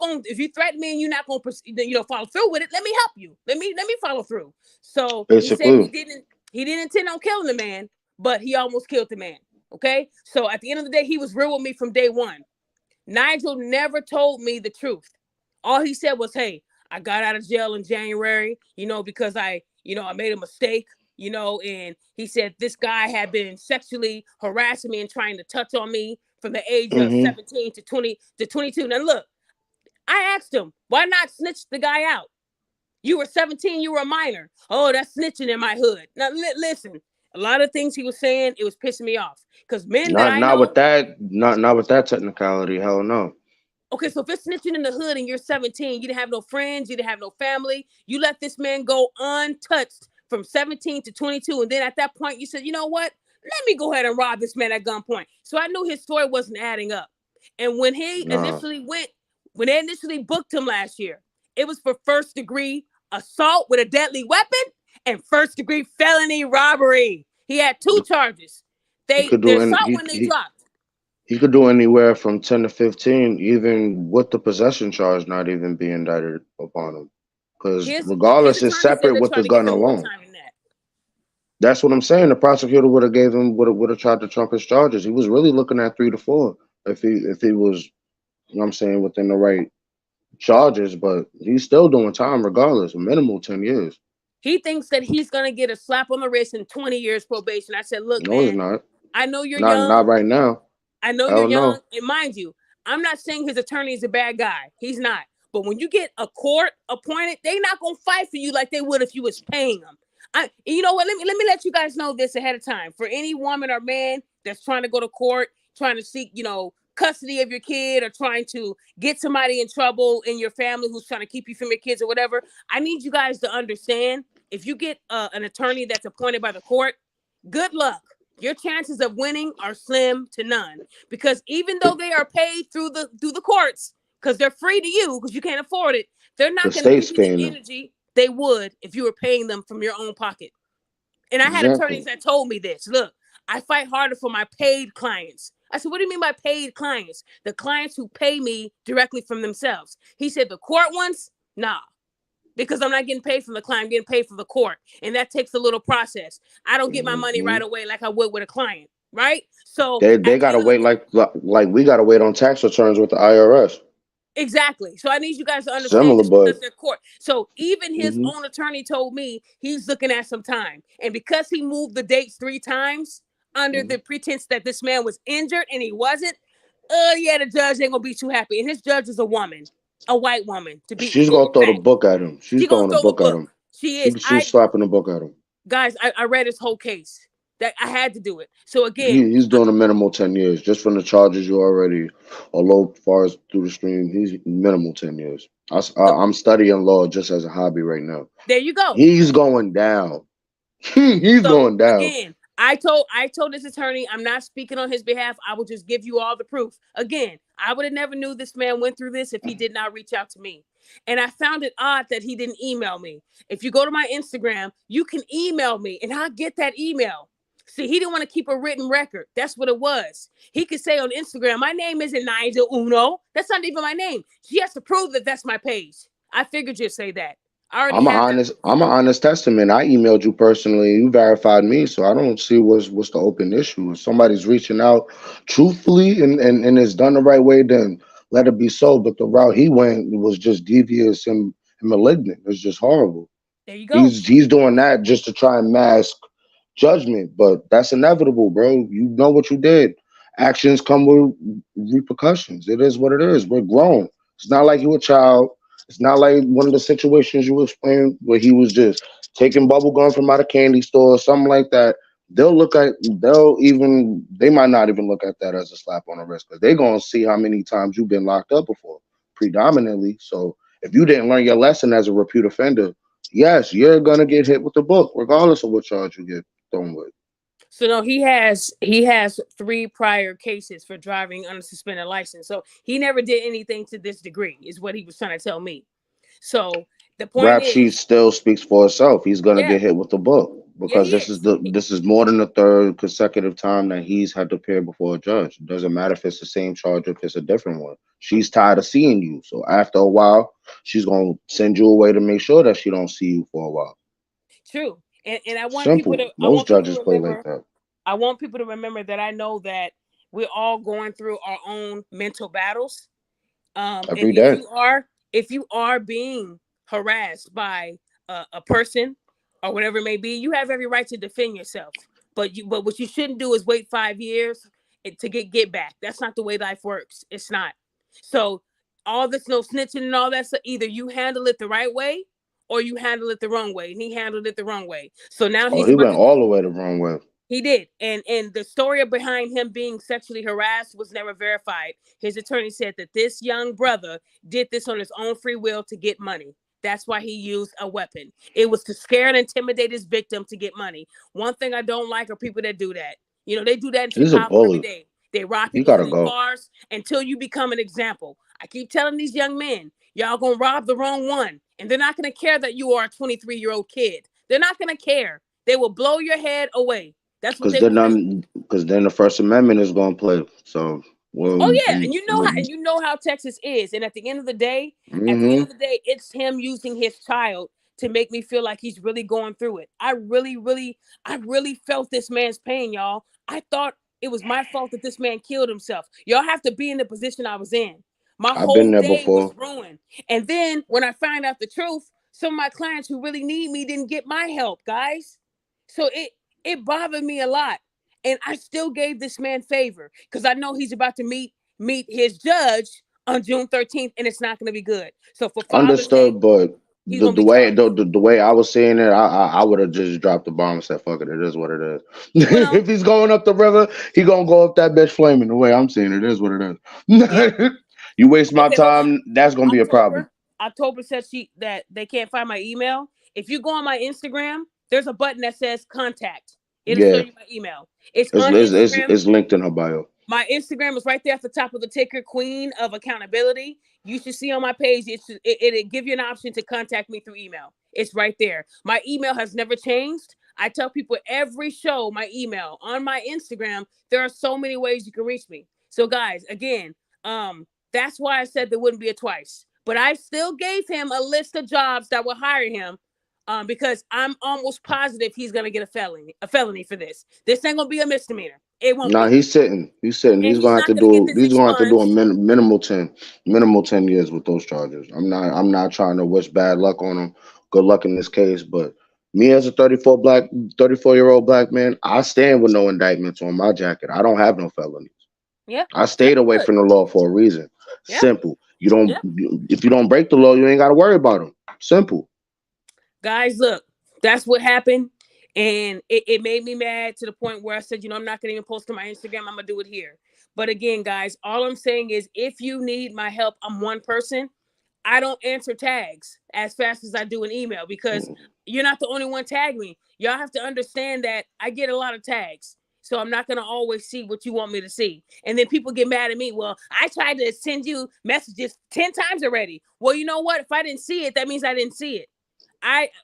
threaten me and you're not going to follow through with it, let me help you. Let me follow through. So he said Basically. he didn't intend on killing the man, but he almost killed the man. Okay. So at the end of the day, he was real with me from day one. Nigel never told me the truth. All he said was, hey, I got out of jail in January, because I made a mistake, and he said this guy had been sexually harassing me and trying to touch on me from the age of Hmm. 17 to 20 to 22. Now, look, I asked him, why not snitch the guy out? You were 17, you were a minor. Oh, that's snitching in my hood. Now, listen, a lot of things he was saying, it was pissing me off, because men that Not I not with know, that not with that technicality. Hell no. Okay, so if it's snitching in the hood and you're 17, you didn't have no friends, you didn't have no family, you let this man go untouched from 17 to 22. And then at that point, you said, you know what? Let me go ahead and rob this man at gunpoint. So I knew his story wasn't adding up. And Nah, when they initially booked him last year, it was for first degree assault with a deadly weapon and first degree felony robbery. He had two charges. he could The do any assault one they dropped. he could do anywhere from 10 to 15, even with the possession charge not even being indicted upon him. Because His regardless, it's attorney said separate they're with the trying to give gun him more alone. time than that. That's what I'm saying. The prosecutor would have tried to trump his charges. He was really looking at 3 to 4 if he was, you know what I'm saying, within the right charges, but he's still doing time regardless, a minimal 10 years. He thinks that he's gonna get a slap on the wrist and 20 years probation. I said, look, No, he's man, not. I know you're Not young. right now. I know you're Hell young. no. And mind you, I'm not saying his attorney is a bad guy. He's not. But when you get a court appointed, they not gonna fight for you like they would if you was paying them. You know what? Let me let you guys know this ahead of time. For any woman or man that's trying to go to court, trying to seek, custody of your kid, or trying to get somebody in trouble in your family who's trying to keep you from your kids or whatever, I need you guys to understand. If you get an attorney that's appointed by the court, good luck. Your chances of winning are slim to none, because even though they are paid through the courts, because they're free to you because you can't afford it, they're The not going to give state's you the paying them. energy they would if you were paying them from your own pocket. And I had attorneys Exactly. that told me this. Look, I fight harder for my paid clients. I said, what do you mean by paid clients? The clients who pay me directly from themselves. He said, the court ones, nah, because I'm not getting paid from the client, I'm getting paid from the court. And that takes a little process. I don't get my money Hmm. right away like I would with a client, right? So They at the gotta end of the wait like we gotta wait on tax returns with the IRS. exactly. So I need you guys to understand Similar, just because but they're court. So even his hmm own attorney told me he's looking at some time. And because he moved the dates 3 times under the pretense that this man was injured and he wasn't, yeah, the judge ain't gonna be too happy. And his judge is a woman, a white woman, to be she's gonna throw the exact. book at him. She's She gonna throwing the throw a book at book. him. She is. She's slapping the book at him. Guys, I read his whole case. That I had to do it. So again, He's doing a minimal 10 years just from the charges you already, although far as through the stream, he's minimal 10 years. so I'm studying law just as a hobby right now. there you go. He's going down. He's So going down. again, I told this attorney I'm not speaking on his behalf. I will just give you all the proof. Again, I would have never knew this man went through this if he did not reach out to me. And I found it odd that he didn't email me. If you go to my Instagram, you can email me and I'll get that email. See, he didn't want to keep a written record. That's what it was. He could say on Instagram, my name isn't Nigel Uno. That's not even my name. She has to prove that that's my page. I figured you'd say that. I already have that proof. I'm an honest testament. I emailed you personally. You verified me, so I don't see what's the open issue. If somebody's reaching out truthfully and it's done the right way, then let it be so. But the route he went was just devious and malignant. It's just horrible. There you go. He's doing that just to try and mask judgment, but that's inevitable, bro. You know what you did. Actions come with repercussions. It is what it is. We're grown. It's not like you a child. It's not like one of the situations you explained where he was just taking bubble gum from out of candy store or something like that. They might not even look at that as a slap on the wrist because they're gonna see how many times you've been locked up before, predominantly. So if you didn't learn your lesson as a repeat offender, yes, you're gonna get hit with the book, regardless of what charge you get thrown with. So no, he has 3 prior cases for driving under suspended license. So he never did anything to this degree, is what he was trying to tell me. So the point Rap sheet is, still speaks for itself. He's gonna yeah, get hit with the book yeah, because he is. this is more than the third consecutive time that he's had to appear before a judge. It doesn't matter if it's the same charge or if it's a different one. She's tired of seeing you, so after a while, she's gonna send you away to make sure that she don't see you for a while. True. And I want people Simple. to I Most want people to judges play like remember that I want people to remember that I know that we're all going through our own mental battles. And every day. if you are being harassed by a person or whatever it may be, you have every right to defend yourself. But what you shouldn't do is wait 5 years to get back. That's not the way life works. It's not. So all this no snitching and all that stuff, either you handle it the right way or you handle it the wrong way. And he handled it the wrong way. So now Oh, he's he about went to all go. the way the wrong way. He did. And the story behind him being sexually harassed was never verified. His attorney said that this young brother did this on his own free will to get money. That's why he used a weapon. It was to scare and intimidate his victim to get money. One thing I don't like are people that do that. You know, they do that in He's a Chicago every bully. day. They rob He people from gotta their go. cars until you become an example. I keep telling these young men, y'all gonna rob the wrong one. And they're not gonna care that you are a 23-year-old kid. They're not gonna care. They will blow your head away. That's what Because they then will do. because then the First Amendment is gonna play. So well, Oh yeah, and you know how Texas is. And at the end of the day, it's him using his child to make me feel like he's really going through it. I really felt this man's pain, y'all. I thought it was my fault that this man killed himself. Y'all have to be in the position I was in. My I've been whole there day was before. ruined. And then when I find out the truth, some of my clients who really need me didn't get my help, guys. So it bothered me a lot. And I still gave this man favor because I know he's about to meet his judge on June 13th, and it's not going to be good. So for Father's Day, Understood, but he's the going to the be way charged. the way I was seeing it, I would have just dropped the bomb and said, "Fuck it, it is what it is." Well, If he's going up the river, he gonna go up that bitch flaming. The way I'm seeing it is what it yeah. is. You waste my Okay, hold on. time, that's gonna be a problem. October says that they can't find my email. If you go on my Instagram, there's a button that says contact. It'll show Yeah, you my email. It's it's on it's it's, Instagram. it's linked in her bio. My Instagram is right there at the top of the ticker, Queen of Accountability. You should see on my page, it'll give you an option to contact me through email. It's right there. My email has never changed. I tell people every show my email on my Instagram. There are so many ways you can reach me. So, guys, again, that's why I said there wouldn't be a twice. But I still gave him a list of jobs that will hire him, because I'm almost positive he's gonna get a felony for this. This ain't gonna be a misdemeanor. It won't Nah, be, he's sitting. He's sitting. and he's not gonna get this He's gonna have to do a expunged. minimal 10 years with those charges. I'm not trying to wish bad luck on him. Good luck in this case, but me as a 34-year-old black man, I stand with no indictments on my jacket. I don't have no felonies. Yeah, I that's stayed away good. from the law for a reason. Yeah, Simple. yeah. If you don't break the law, you ain't got to worry about them. Simple. Guys, look, that's what happened. And it made me mad to the point where I said, I'm not gonna even post to my Instagram. I'm gonna do it here. But again, guys, all I'm saying is if you need my help, I'm one person. I don't answer tags as fast as I do an email because you're not the only one tagging me. Y'all have to understand that I get a lot of tags. So I'm not going to always see what you want me to see. And then people get mad at me. Well, I tried to send you messages 10 times already. Well, you know what? If I didn't see it, that means I didn't see it.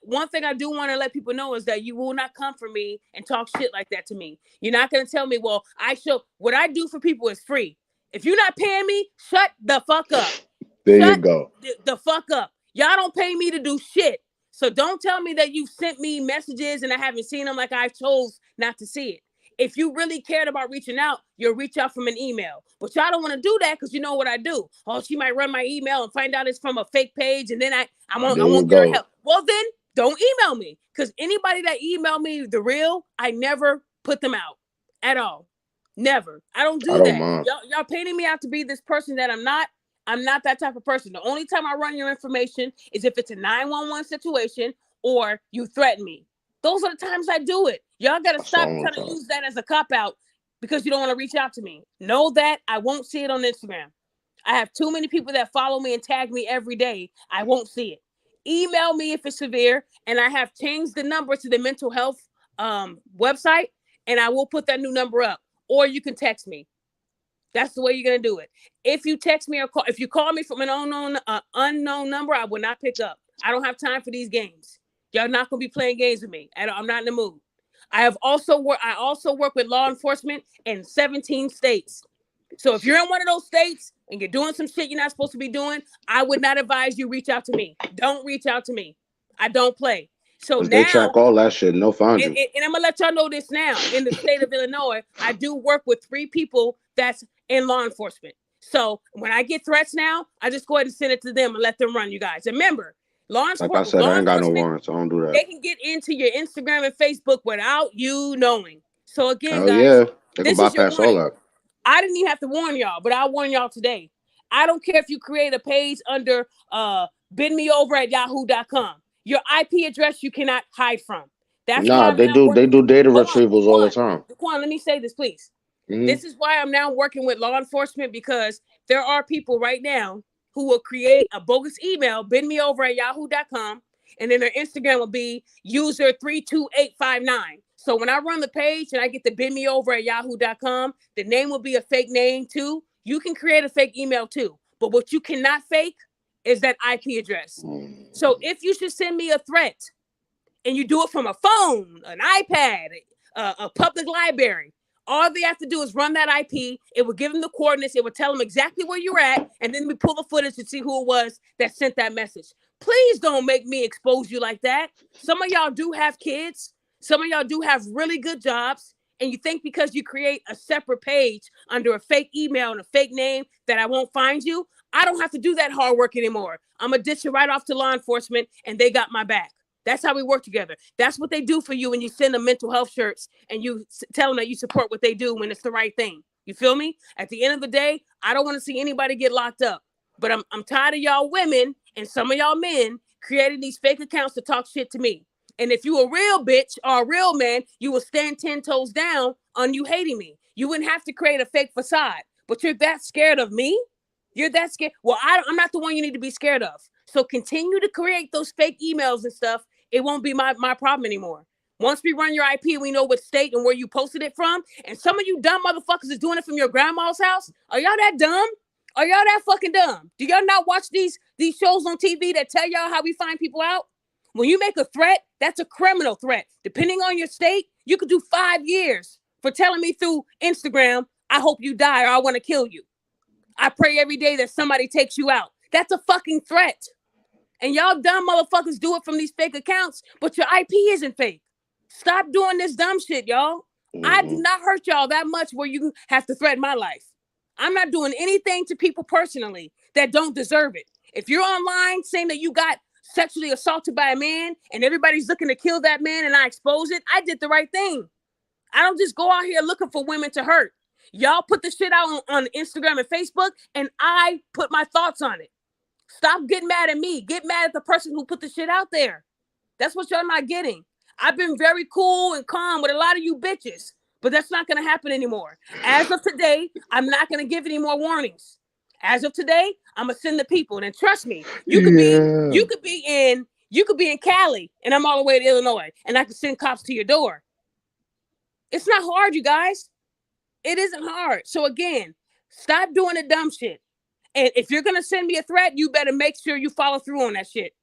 One thing I do want to let people know is that you will not come for me and talk shit like that to me. You're not going to tell me, well, what I do for people is free. If you're not paying me, shut the fuck up. There you Shut go. the fuck up. Y'all don't pay me to do shit. So don't tell me that you sent me messages and I haven't seen them, like I chose not to see it. If you really cared about reaching out, you'll reach out from an email. But y'all don't want to do that because you know what I do. Oh, she might run my email and find out it's from a fake page, and then I There you won't get her go. help. Well, then don't email me, because anybody that emailed me the real, I never put them out at all. Never. I don't I do don't that. mind. Y'all painting me out to be this person that I'm not. I'm not that type of person. The only time I run your information is if it's a 911 situation or you threaten me. Those are the times I do it. Y'all got to That's the stop only trying to time. use that as a cop out because you don't want to reach out to me. Know that I won't see it on Instagram. I have too many people that follow me and tag me every day. I won't see it. Email me if it's severe, and I have changed the number to the mental health website, and I will put that new number up. Or you can text me. That's the way you're gonna do it. If you text me or if you call me from an unknown number, I will not pick up. I don't have time for these games. Y'all not gonna be playing games with me. I'm not in the mood. I also work with law enforcement in 17 states. So if you're in one of those states and you're doing some shit you're not supposed to be doing, I would not advise you reach out to me. Don't reach out to me. I don't play. So Because they now, track all that shit and they'll find and, you. and I'm gonna let y'all know this now. In the state of Illinois, I do work with 3 people that's in law enforcement. So when I get threats now, I just go ahead and send it to them and let them run. You guys remember, Like I said, law I ain't got no enforcement, warrants. I don't do that. they can get into your Instagram and Facebook without you knowing. So again, Hell guys, yeah. They can this is your bypass all warning. that. I didn't even have to warn y'all, but I'll warn y'all today. I don't care if you create a page under bendmeover at yahoo.com. Your IP address you cannot hide from. That's why Nah, I'm now they working do with. data Hold on, retrievals all the time. Daquan, let me say this, please. Hmm. This is why I'm now working with law enforcement, because there are people right now who will create a bogus email, bend me over at yahoo.com, and then their Instagram will be user 32859. So when I run the page and I get the bend me over at yahoo.com, the name will be a fake name too. You can create a fake email too. But what you cannot fake is that IP address. So if you should send me a threat and you do it from a phone, an iPad, a public library, all they have to do is run that IP. It will give them the coordinates. It will tell them exactly where you're at. And then we pull the footage to see who it was that sent that message. Please don't make me expose you like that. Some of y'all do have kids. Some of y'all do have really good jobs. And you think because you create a separate page under a fake email and a fake name that I won't find you, I don't have to do that hard work anymore. I'm going to ditch it right off to law enforcement and they got my back. That's how we work together. That's what they do for you when you send them mental health shirts and you tell them that you support what they do when it's the right thing. You feel me? At the end of the day, I don't want to see anybody get locked up. But I'm tired of y'all women and some of y'all men creating these fake accounts to talk shit to me. And if you a real bitch or a real man, you will stand 10 toes down on you hating me. You wouldn't have to create a fake facade. But you're that scared of me? You're that scared? Well, I'm not the one you need to be scared of. So continue to create those fake emails and stuff. It won't be my problem anymore. Once we run your IP, we know what state and where you posted it from. And some of you dumb motherfuckers is doing it from your grandma's house. Are y'all that dumb? Are y'all that fucking dumb? Do y'all not watch these shows on TV that tell y'all how we find people out? When you make a threat, that's a criminal threat. Depending on your state, you could do 5 years for telling me through Instagram, I hope you die or I want to kill you. I pray every day that somebody takes you out. That's a fucking threat. And y'all dumb motherfuckers do it from these fake accounts, but your IP isn't fake. Stop doing this dumb shit, y'all. I do not hurt y'all that much where you have to threaten my life. I'm not doing anything to people personally that don't deserve it. If you're online saying that you got sexually assaulted by a man and everybody's looking to kill that man and I expose it, I did the right thing. I don't just go out here looking for women to hurt. Y'all put the shit out on Instagram and Facebook, and I put my thoughts on it. Stop getting mad at me. Get mad at the person who put the shit out there. That's what y'all not getting. I've been very cool and calm with a lot of you bitches, but that's not going to happen anymore. As of today, I'm not going to give any more warnings. As of today, I'm going to send the people. And trust me, you could be in Cali and I'm all the way to Illinois and I can send cops to your door. It's not hard, you guys. It isn't hard. So again, stop doing the dumb shit. And if you're going to send me a threat, you better make sure you follow through on that shit.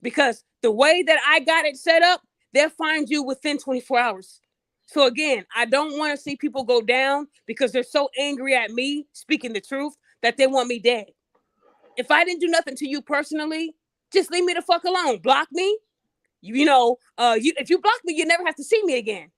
Because the way that I got it set up, they'll find you within 24 hours. So again, I don't want to see people go down because they're so angry at me speaking the truth that they want me dead. If I didn't do nothing to you personally, just leave me the fuck alone. Block me. If you block me, you never have to see me again.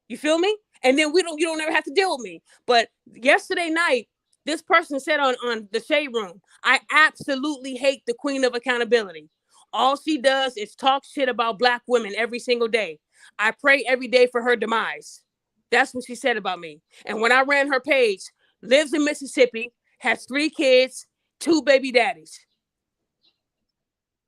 You feel me? And then you don't ever have to deal with me. But yesterday night, this person said on the Shade Room, I absolutely hate the queen of accountability. All she does is talk shit about Black women every single day. I pray every day for her demise. That's what she said about me. And when I ran her page, lives in Mississippi, has 3 kids, 2 baby daddies.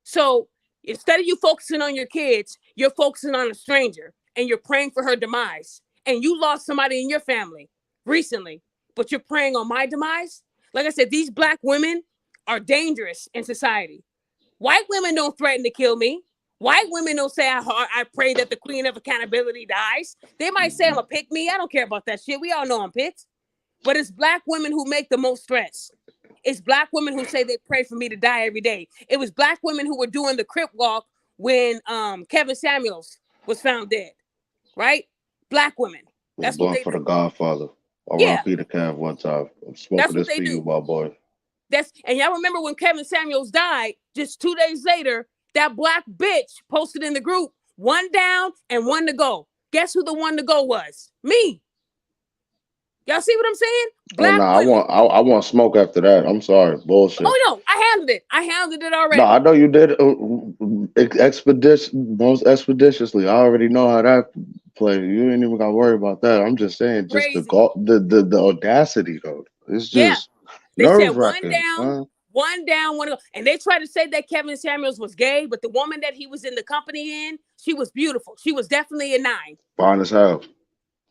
So instead of you focusing on your kids, you're focusing on a stranger and you're praying for her demise. And you lost somebody in your family recently, but you're praying on my demise. Like I said, these Black women are dangerous in society. White women don't threaten to kill me. White women don't say, I pray that the queen of accountability dies. They might say I'm a pick me. I don't care about that shit. We all know I'm picked. But it's Black women who make the most threats. It's Black women who say they pray for me to die every day. It was Black women who were doing the Crip walk when Kevin Samuels was found dead, right? Black women. That's what they for do. the Godfather. Yeah. R.I.P. the Cav one time. I'm smoking this for you, my boy. And y'all remember when Kevin Samuels died, just 2 days later, that Black bitch posted in the group, 1 down and 1 to go. Guess who the 1 to go was? Me. Y'all see what I'm saying? Black women. I want smoke after that. I'm sorry. Bullshit. Oh, no. I handled it already. No, I know you did most expeditiously. I already know how that plays. You ain't even got to worry about that. I'm just saying, just Crazy. the audacity, though. It's just They said nerve 1 wracking. down, One down, one to go. And they tried to say that Kevin Samuels was gay, but the woman that he was in the company in, she was beautiful. She was definitely a 9. Fine as hell.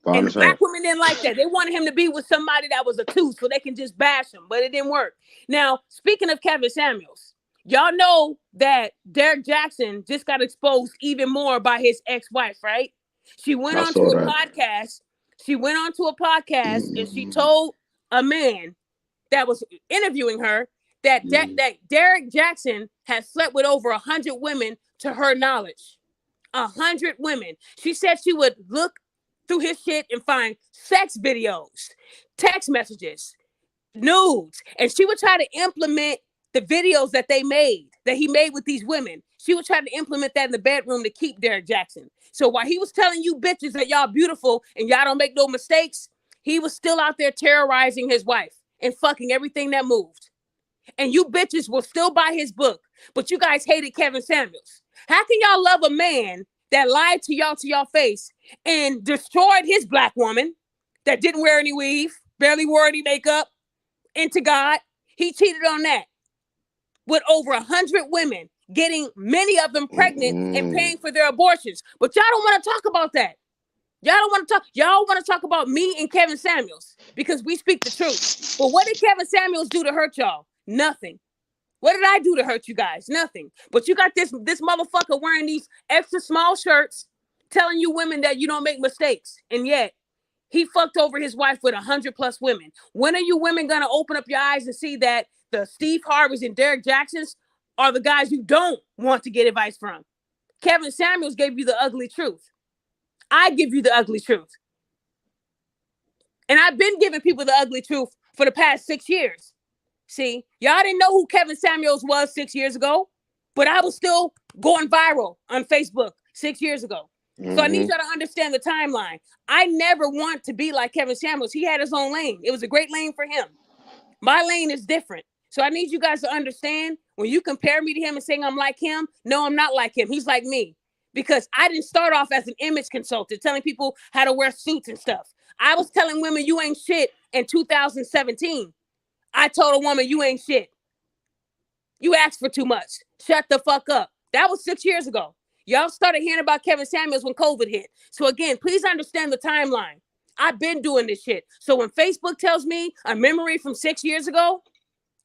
Fine And the as hell. black women didn't like that. They wanted him to be with somebody that was a 2 so they can just bash him, but it didn't work. Now, speaking of Kevin Samuels, y'all know that Derek Jackson just got exposed even more by his ex-wife, right? She went I on to saw a that. podcast. She went on to a podcast and she Mm-hmm. told a man that was interviewing her that that Derek Jackson has slept with over 100 women to her knowledge. 100 women. She said she would look through his shit and find sex videos, text messages, nudes, and she would try to implement the videos that he made with these women. She would try to implement that in the bedroom to keep Derek Jackson. So while he was telling you bitches that y'all beautiful and y'all don't make no mistakes, he was still out there terrorizing his wife and fucking everything that moved. And you bitches will still buy his book, but you guys hated Kevin Samuels. How can y'all love a man that lied to y'all face and destroyed his black woman that didn't wear any weave, barely wore any makeup, into God? He cheated on that with over 100 women, getting many of them pregnant and Mm-hmm. paying for their abortions. But y'all don't want to talk about that. Y'all don't want to talk. Y'all want to talk about me and Kevin Samuels because we speak the truth. But what did Kevin Samuels do to hurt y'all? Nothing. What did I do to hurt you guys? Nothing. But you got this motherfucker wearing these extra small shirts, telling you women that you don't make mistakes, and yet he fucked over his wife with 100+ women. When are you women gonna open up your eyes and see that the Steve Harveys and Derek Jacksons are the guys you don't want to get advice from? Kevin Samuels gave you the ugly truth. I give you the ugly truth. And I've been giving people the ugly truth for the past 6 years. See, y'all didn't know who Kevin Samuels was 6 years ago, but I was still going viral on Facebook 6 years ago. So I need Mm-hmm. y'all to understand the timeline. I never want to be like Kevin Samuels. He had his own lane. It was a great lane for him. My lane is different. So I need you guys to understand when you compare me to him and saying I'm like him, no, I'm not like him. He's like me. Because I didn't start off as an image consultant telling people how to wear suits and stuff. I was telling women you ain't shit in 2017. I told a woman you ain't shit. You asked for too much. Shut the fuck up. That was 6 years ago. Y'all started hearing about Kevin Samuels when COVID hit. So again, please understand the timeline. I've been doing this shit. So when Facebook tells me a memory from 6 years ago,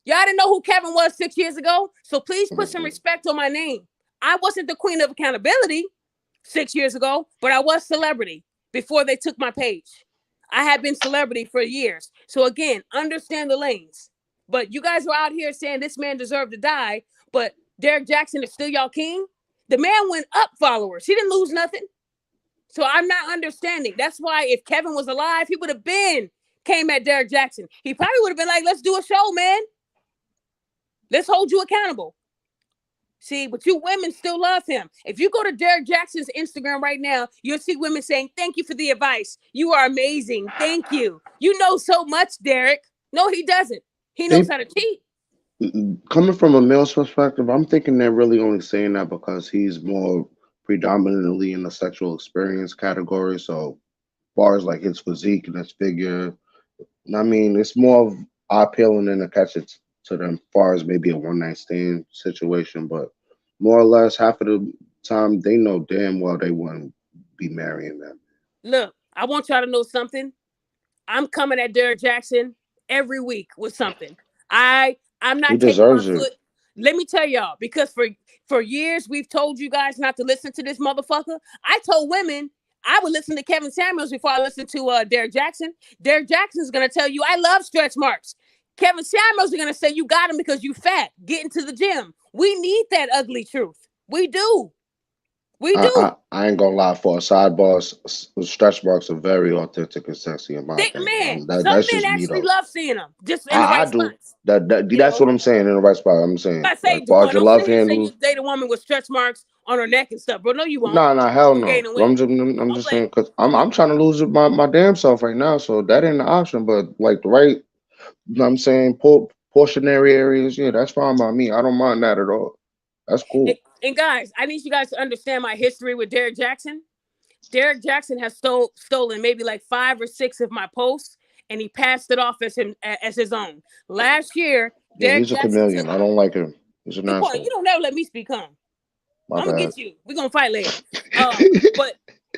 y'all didn't know who Kevin was 6 years ago. So please put some respect on my name. I wasn't the queen of accountability 6 years ago, but I was CelebriD before they took my page. I had been CelebriD for years. So again, understand the lanes. But you guys are out here saying this man deserved to die, but Derek Jackson is still y'all king. The man went up followers. He didn't lose nothing. So I'm not understanding. That's why if Kevin was alive, he would have been came at Derek Jackson. He probably would have been like, let's do a show, man. Let's hold you accountable. See, but you women still love him. If you go to Derek Jackson's Instagram right now, you'll see women saying, thank you for the advice. You are amazing. Thank you. You know so much, Derek. No, he doesn't. He knows They how to cheat. coming from a male's perspective, I'm thinking they're really only saying that because he's more predominantly in the sexual experience category. So, far as like his physique and his figure, I mean, it's more of eye peeling than to catch it to them, far as maybe a one night stand situation. But more or less, half of the time, they know damn well they wouldn't be marrying them. Look, I want y'all to know something. I'm coming at Derek Jackson every week with something. I'm He not taking my deserves it. foot. Let me tell y'all, because for years we've told you guys not to listen to this motherfucker. I told women I would listen to Kevin Samuels before I listened to Derek Jackson. Derek Jackson's gonna tell you I love stretch marks. Kevin Samuels is gonna say you got him because you fat. Get into the gym. We need that ugly truth. We do. We do. I ain't gonna lie. For a sidebar, stretch marks are very authentic and sexy in my opinion. Man, some That's men just me actually though. love seeing them just in the I right do. spots. That You that's know, what I'm saying in the right spot. I'm saying I say, like far as Devon, your don't love sit here and say you handles. date a woman with stretch marks on her neck and stuff, bro. No, you won't. Nah, hell You gonna no. gain a But weight. I'm Don't just play. saying because I'm trying to lose my damn self right now. So that ain't the option. But like the right, you know what I'm saying, portionary areas, yeah, that's fine by me. I don't mind that at all. That's And, cool. and guys, I need you guys to understand my history with Derek Jackson. Derek Jackson has stolen maybe like 5 or 6 of my posts, and he passed it off as his own. Last year, Yeah, Derek he's a Jackson took chameleon. I don't like him. He's an good point. You asshole. don't never let me speak, huh? My I'm gonna bad. get you. We're gonna fight later. But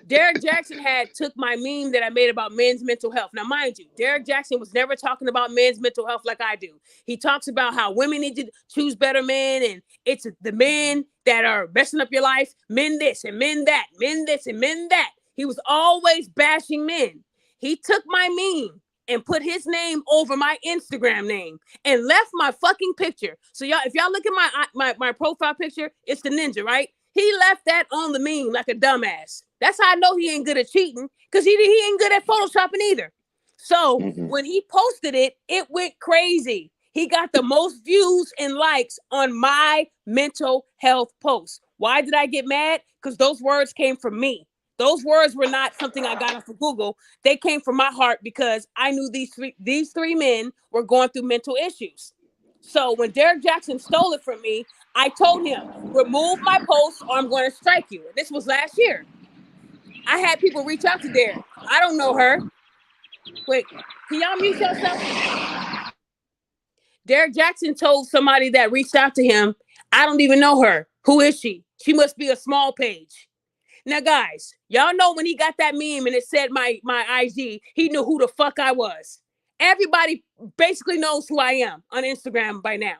Derek Jackson had took my meme that I made about men's mental health. Now, mind you, Derek Jackson was never talking about men's mental health like I do. He talks about how women need to choose better men, and it's the men that are messing up your life, men this and men that, men this and men that. He was always bashing men. He took my meme and put his name over my Instagram name and left my fucking picture. So y'all, if y'all look at my profile picture, it's the ninja, right? He left that on the meme like a dumbass. That's how I know he ain't good at cheating, because he ain't good at photoshopping either. So Mm-mm. when he posted it, it went crazy. He got the most views and likes on my mental health post. Why did I get mad? Because those words came from me. Those words were not something I got off of Google. They came from my heart because I knew these three men were going through mental issues. So when Derek Jackson stole it from me, I told him, remove my post or I'm going to strike you. This was last year. I had people reach out to Derek. I don't know her. Wait, can y'all mute yourself? Derek Jackson told somebody that reached out to him, I don't even know her. Who is she? She must be a small page. Now, guys, y'all know when he got that meme and it said my IG, he knew who the fuck I was. Everybody basically knows who I am on Instagram by now.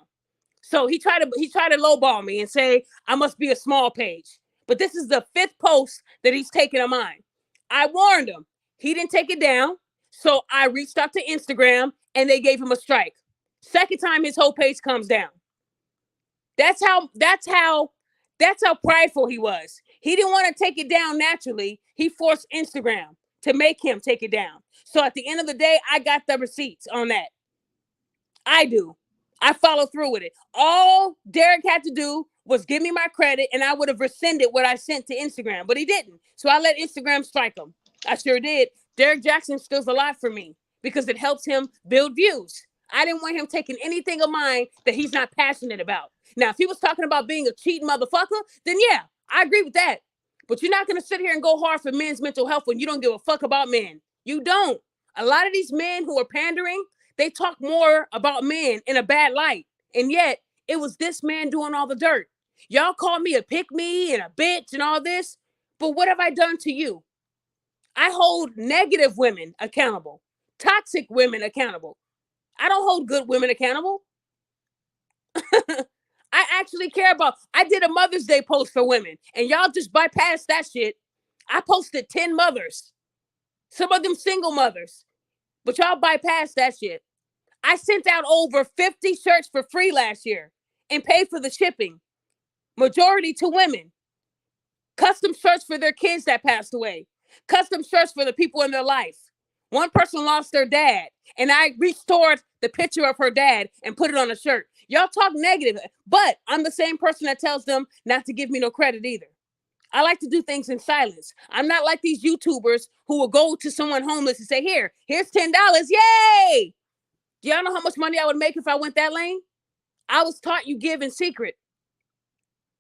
So he tried to lowball me and say I must be a small page. But this is the fifth post that he's taken of mine. I warned him. He didn't take it down. So I reached out to Instagram and they gave him a strike. Second time his whole page comes down. That's how prideful he was. He didn't want to take it down naturally. He forced Instagram to make him take it down. So at the end of the day, I got the receipts on that. I do. I follow through with it. All Derek had to do was give me my credit and I would have rescinded what I sent to Instagram, but he didn't. So I let Instagram strike him. I sure did. Derek Jackson steals a lot for me because it helps him build views. I didn't want him taking anything of mine that he's not passionate about. Now, if he was talking about being a cheating motherfucker, then yeah, I agree with that. But you're not going to sit here and go hard for men's mental health when you don't give a fuck about men. You don't. A lot of these men who are pandering, they talk more about men in a bad light. And yet, it was this man doing all the dirt. Y'all call me a pick me and a bitch and all this. But what have I done to you? I hold negative women accountable, toxic women accountable. I don't hold good women accountable. I actually care about. I did a Mother's Day post for women, and y'all just bypassed that shit. I posted 10 mothers, some of them single mothers, but y'all bypassed that shit. I sent out over 50 shirts for free last year and paid for the shipping, majority to women. Custom shirts for their kids that passed away, custom shirts for the people in their life. One person lost their dad, and I restored the picture of her dad and put it on a shirt. Y'all talk negative, but I'm the same person that tells them not to give me no credit either. I like to do things in silence. I'm not like these YouTubers who will go to someone homeless and say, here's $10. Yay! Do y'all know how much money I would make if I went that lane? I was taught you give in secret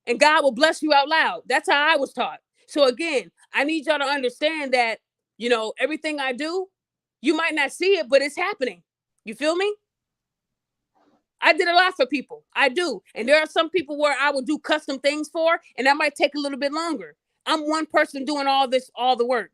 and God will bless you out loud. That's how I was taught. So again, I need y'all to understand that, everything I do, you might not see it, but it's happening. You feel me? I did a lot for people. I do. And there are some people where I will do custom things for, and that might take a little bit longer. I'm one person doing all the work.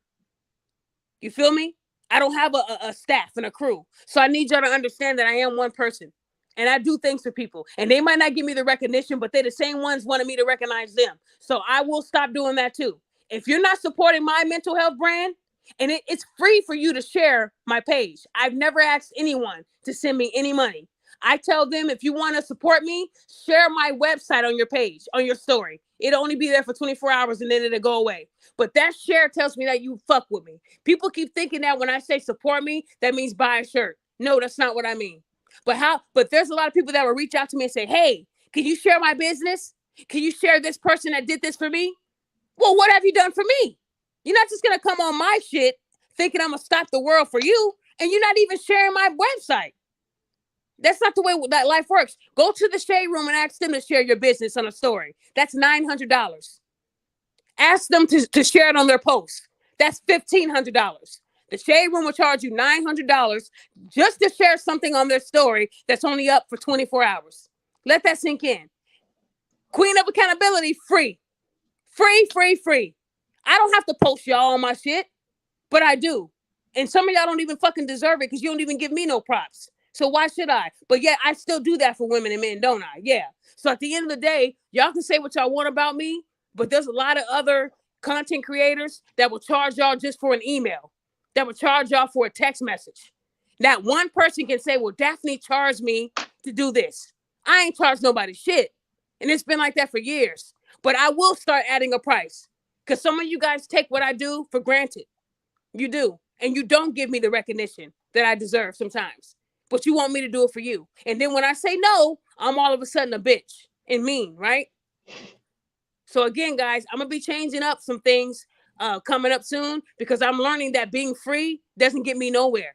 You feel me? I don't have a staff and a crew. So I need y'all to understand that I am one person. And I do things for people. And they might not give me the recognition, but they're the same ones wanting me to recognize them. So I will stop doing that too. If you're not supporting my mental health brand, and it's free for you to share my page. I've never asked anyone to send me any money. I tell them, if you want to support me, share my website on your page, on your story. It'll only be there for 24 hours and then it'll go away. But that share tells me that you fuck with me. People keep thinking that when I say support me, that means buy a shirt. No, that's not what I mean. But there's a lot of people that will reach out to me and say, hey, can you share my business? Can you share this person that did this for me? Well, what have you done for me? You're not just going to come on my shit thinking I'm going to stop the world for you, and you're not even sharing my website. That's not the way that life works. Go to the shade room and ask them to share your business on a story. That's $900. Ask them to share it on their post. That's $1,500. The Shade Room will charge you $900 just to share something on their story that's only up for 24 hours. Let that sink in. Queen of Accountability, free. Free, free, free. I don't have to post y'all on my shit, but I do. And some of y'all don't even fucking deserve it because you don't even give me no props. So why should I? But yet I still do that for women and men, don't I? Yeah. So at the end of the day, y'all can say what y'all want about me, but there's a lot of other content creators that will charge y'all just for an email, that will charge y'all for a text message. Not one person can say, well, Daphne charged me to do this. I ain't charged nobody shit. And it's been like that for years. But I will start adding a price because some of you guys take what I do for granted. You do. And you don't give me the recognition that I deserve sometimes. But you want me to do it for you. And then when I say no, I'm all of a sudden a bitch and mean, right? So again, guys, I'm going to be changing up some things coming up soon because I'm learning that being free doesn't get me nowhere.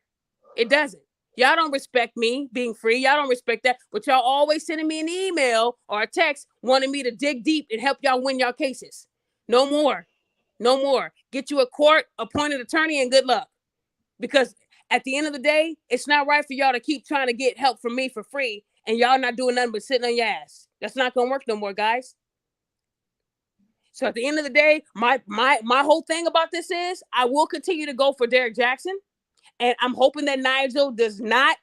It doesn't. Y'all don't respect me being free. Y'all don't respect that. But y'all always sending me an email or a text wanting me to dig deep and help y'all win y'all cases. No more. No more. Get you a court-appointed attorney and good luck. Because at the end of the day, it's not right for y'all to keep trying to get help from me for free and y'all not doing nothing but sitting on your ass. That's not going to work no more, guys. So at the end of the day, my whole thing about this is I will continue to go for Derek Jackson. And I'm hoping that Nigel does not,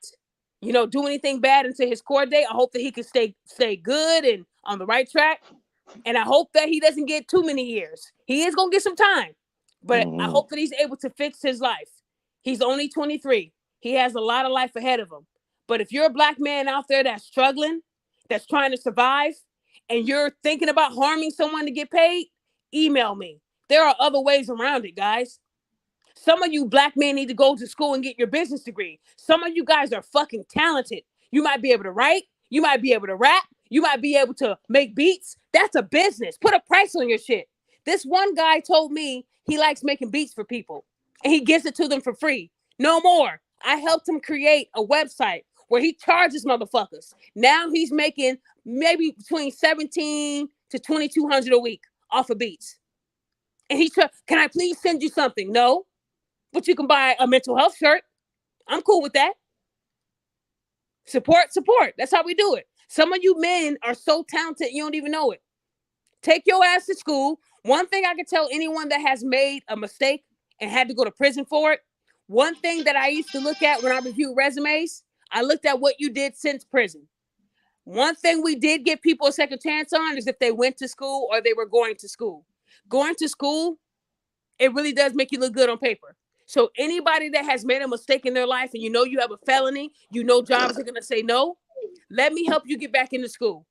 do anything bad into his court date. I hope that he can stay good and on the right track. And I hope that he doesn't get too many years. He is going to get some time. But I hope that he's able to fix his life. He's only 23. He has a lot of life ahead of him. But if you're a black man out there that's struggling, that's trying to survive, and you're thinking about harming someone to get paid, email me. There are other ways around it, guys. Some of you black men need to go to school and get your business degree. Some of you guys are fucking talented. You might be able to write. You might be able to rap. You might be able to make beats. That's a business. Put a price on your shit. This one guy told me he likes making beats for people and he gives it to them for free. No more. I helped him create a website where he charges motherfuckers. Now he's making maybe between 17 to 2,200 a week off of beats. And he said, can I please send you something? No. But you can buy a mental health shirt. I'm cool with that. Support. That's how we do it. Some of you men are so talented, you don't even know it. Take your ass to school. One thing I can tell anyone that has made a mistake and had to go to prison for it, one thing that I used to look at when I reviewed resumes, I looked at what you did since prison. One thing we did give people a second chance on is if they went to school or they were going to school. Going to school, it really does make you look good on paper. So anybody that has made a mistake in their life and you have a felony, jobs are going to say no, let me help you get back into school.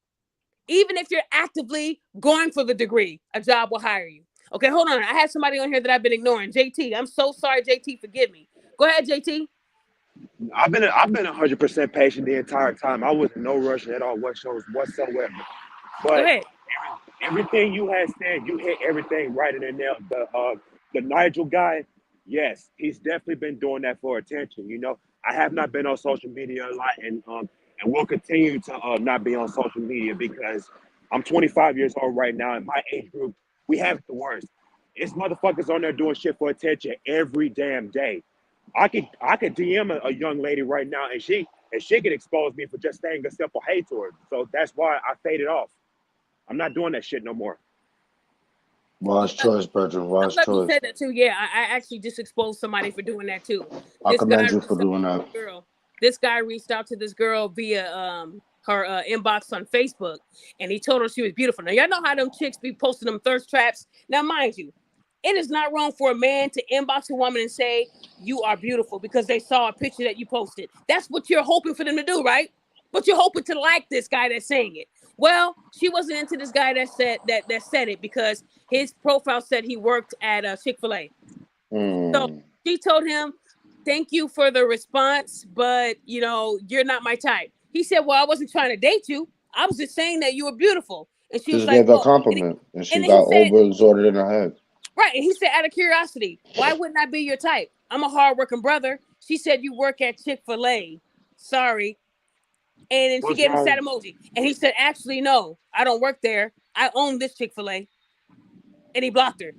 Even if you're actively going for the degree, a job will hire you. Okay, hold on. I have somebody on here that I've been ignoring. JT, I'm so sorry, JT. Forgive me. Go ahead, JT. I've been 100% patient the entire time. I was in no rush at all whatsoever. Go But ahead. everything you had said, you hit everything right in the nail. The Nigel guy, yes, he's definitely been doing that for attention. I have not been on social media a lot, and will continue to not be on social media because I'm 25 years old right now. In my age group, we have it the worst. It's motherfuckers on there doing shit for attention every damn day. I could DM a young lady right now, and she could expose me for just saying a simple hate to her. So that's why I faded off. I'm not doing that shit no more. Wise choice, Brethren. I'm Wise glad you choice. said that too. Yeah, I actually just exposed somebody for doing that too. I This guy commend you for reached out doing to that. this girl. This guy reached out to this girl via her inbox on Facebook, and he told her she was beautiful. Now y'all know how them chicks be posting them thirst traps. Now, mind you, it is not wrong for a man to inbox a woman and say you are beautiful because they saw a picture that you posted. That's what you're hoping for them to do, right? But you're hoping to like this guy that's saying it. Well, she wasn't into this guy that said it because his profile said he worked at Chick-fil-A. So Mm. she told him, "Thank you for the response, but you're not my type." He said, "Well, I wasn't trying to date you. I was just saying that you were beautiful." And she was Just like, gave her a "Oh," compliment, and and she then he got said, over exhorted in her head. right. And he said, out of curiosity, why wouldn't I be your type? I'm a hardworking brother. She said, you work at Chick-fil-A. Sorry. And then she What's gave him a sad wrong? emoji. And he said, actually, no, I don't work there. I own this Chick-fil-A. And he blocked her.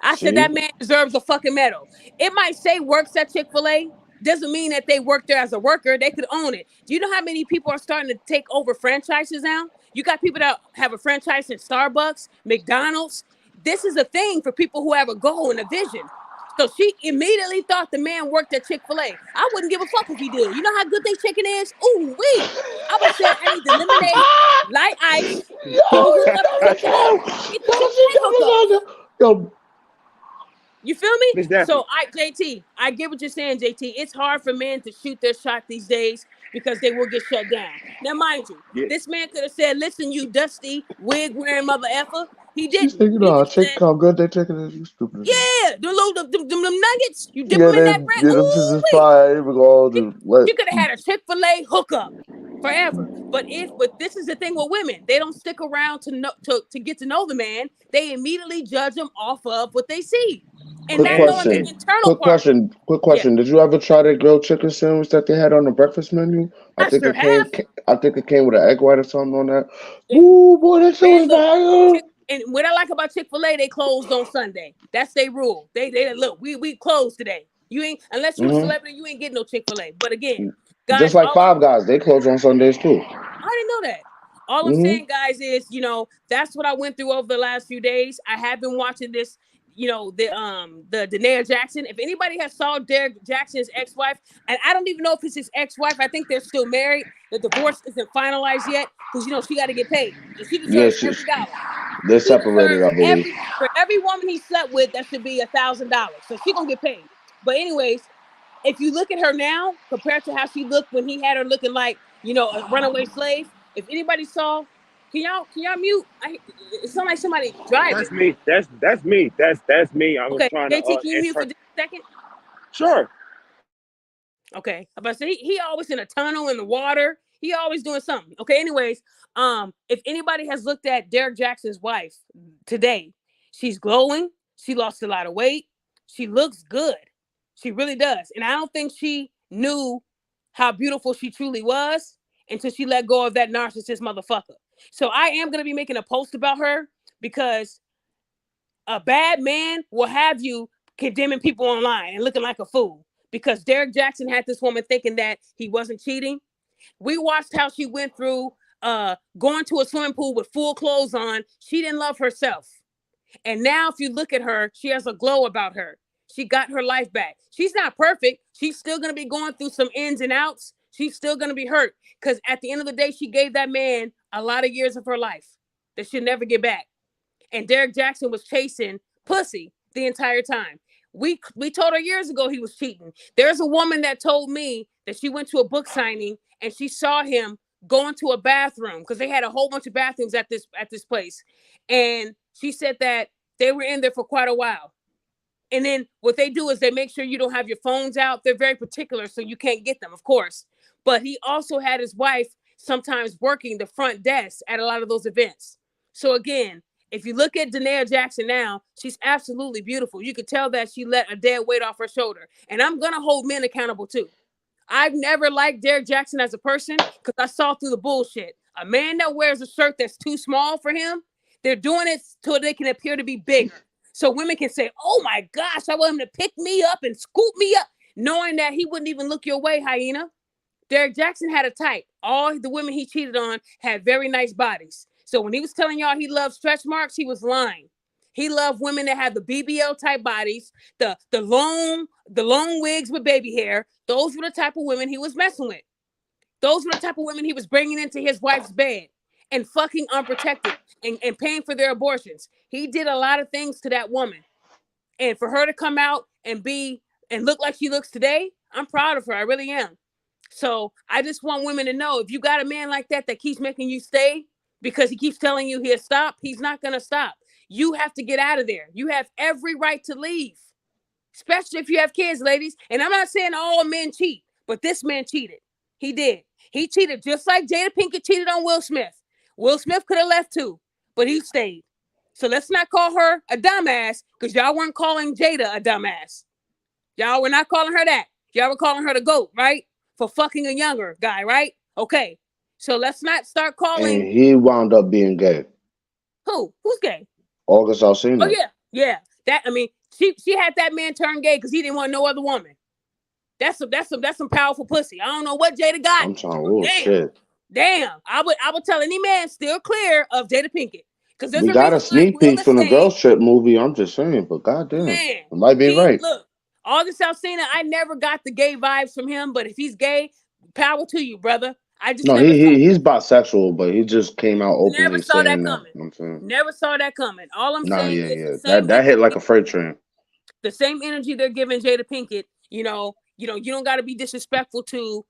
I said See, that man deserves a fucking medal. It might say works at Chick-fil-A. Doesn't mean that they work there as a worker. They could own it. Do you know how many people are starting to take over franchises now? You got people that have a franchise in Starbucks, McDonald's. This is a thing for people who have a goal and a vision. So she immediately thought the man worked at Chick-fil-A. I wouldn't give a fuck if he did. You know how good they chicken is? Ooh, wee. I would say I need the lemonade, light ice, the yo, hookup, cook it up. Get the Chick-fil-A hookup. yo, You feel me? Miss So Daphne. JT, I get what you're saying, JT. It's hard for men to shoot their shot these days because they will get shut down. Now, mind you, Yeah. this man could have said, "Listen, you dusty wig wearing mother effer." He she didn't. said, you He know, how just chicken said, how good they chicken is. You stupid as hell. "Yeah, them nuggets. You dip Yeah, them in they that bread. yeah, them just Ooh is wee." fire. Even all She, the what? she could have had a Chick-fil-A hookup forever. But this is the thing with women. They don't stick around to know to get to know the man. They immediately judge him off of what they see. And Quick not knowing the And question. internal Quick part. question. Quick Yeah, question. Did you ever try that grilled chicken sandwich that they had on the breakfast menu? I I think sure it have. came. I think it came with an egg white or something on that. And Woo, boy, that shit man, was look, fire. And what I like about Chick-fil-A, they closed on Sunday. That's their rule. They look, we closed today. You ain't unless you a Hmm. celebrity, you ain't getting no Chick-fil-A. But again, guys, Just like Five Guys, they close on Sundays too. I didn't know that. All I'm Hmm. saying, guys, is that's what I went through over the last few days. I have been watching this. The Danae Jackson. If anybody has saw Derek Jackson's ex-wife, and I don't even know if it's his ex-wife. I think they're still married. The divorce isn't finalized yet because she got to get paid and she deserves Yes, every dollar. they're He separated, deserves I believe. every woman he slept with. That should be $1,000. So she gonna get paid. But anyways, if you look at her now compared to how she looked when he had her looking like a runaway slave. If anybody saw, can y'all mute? It sounds like somebody that's driving. me. That's me. That's me. I was Okay, trying to JT, can you mute for enter. just a second? Sure. Okay, I'm about to say he always in a tunnel in the water. He always doing something. Okay, anyways, if anybody has looked at Derek Jackson's wife today, she's glowing. She lost a lot of weight. She looks good. She really does. And I don't think she knew how beautiful she truly was until she let go of that narcissist motherfucker. So I am gonna be making a post about her because a bad man will have you condemning people online and looking like a fool because Derek Jackson had this woman thinking that he wasn't cheating. We watched how she went through going to a swimming pool with full clothes on. She didn't love herself. And now if you look at her, she has a glow about her. She got her life back. She's not perfect. She's still going to be going through some ins and outs. She's still going to be hurt because at the end of the day, she gave that man a lot of years of her life that she'll never get back. And Derek Jackson was chasing pussy the entire time. We told her years ago he was cheating. There's a woman that told me that she went to a book signing and she saw him go into a bathroom because they had a whole bunch of bathrooms at this place, and she said that they were in there for quite a while. And then what they do is they make sure you don't have your phones out. They're very particular, so you can't get them, of course. But he also had his wife sometimes working the front desk at a lot of those events. So again, if you look at Danae Jackson now, she's absolutely beautiful. You could tell that she let a dead weight off her shoulder. And I'm gonna hold men accountable too. I've never liked Derek Jackson as a person because I saw through the bullshit. A man that wears a shirt that's too small for him, they're doing it so they can appear to be bigger. So women can say, "Oh my gosh, I want him to pick me up and scoop me up," knowing that he wouldn't even look your way, hyena. Derek Jackson had a type. All the women he cheated on had very nice bodies. So when he was telling y'all he loved stretch marks, he was lying. He loved women that had the BBL type bodies, the long wigs with baby hair. Those were the type of women he was messing with. Those were the type of women he was bringing into his wife's bed and fucking unprotected and paying for their abortions. He did a lot of things to that woman. And for her to come out and look like she looks today, I'm proud of her. I really am. So I just want women to know if you got a man like that keeps making you stay because he keeps telling you he'll stop, he's not going to stop. You have to get out of there. You have every right to leave, especially if you have kids, ladies. And I'm not saying all men cheat, but this man cheated. He did. He cheated just like Jada Pinkett cheated on Will Smith. Will Smith could have left too, but he stayed. So let's not call her a dumbass because y'all weren't calling Jada a dumbass. Y'all were not calling her that. Y'all were calling her the GOAT, right? For fucking a younger guy, right? Okay. So let's not start And calling he wound up being gay. who? Who's gay? August Oh Alsina. yeah, yeah. That I mean, she had that man turn gay because he didn't want no other woman. That's some powerful pussy. I don't know what Jada got, I'm trying. but Oh shit. damn. I would tell any man still clear of Jada Pinkett because there's We a got a reason why sneak Will peek is from the saying, Girls Trip movie. I'm just saying, but goddamn, man, it might be he right. look August Alsina. I never got the gay vibes from him, but if he's gay, power to you, brother. I just No, never saw he's bisexual, but he just came out never openly saw that saying that. coming. You know what I'm saying, Never saw that coming. All I'm nah, saying yeah, is yeah, that hit like a freight train. the same energy they're giving Jada Pinkett. You don't got to be disrespectful to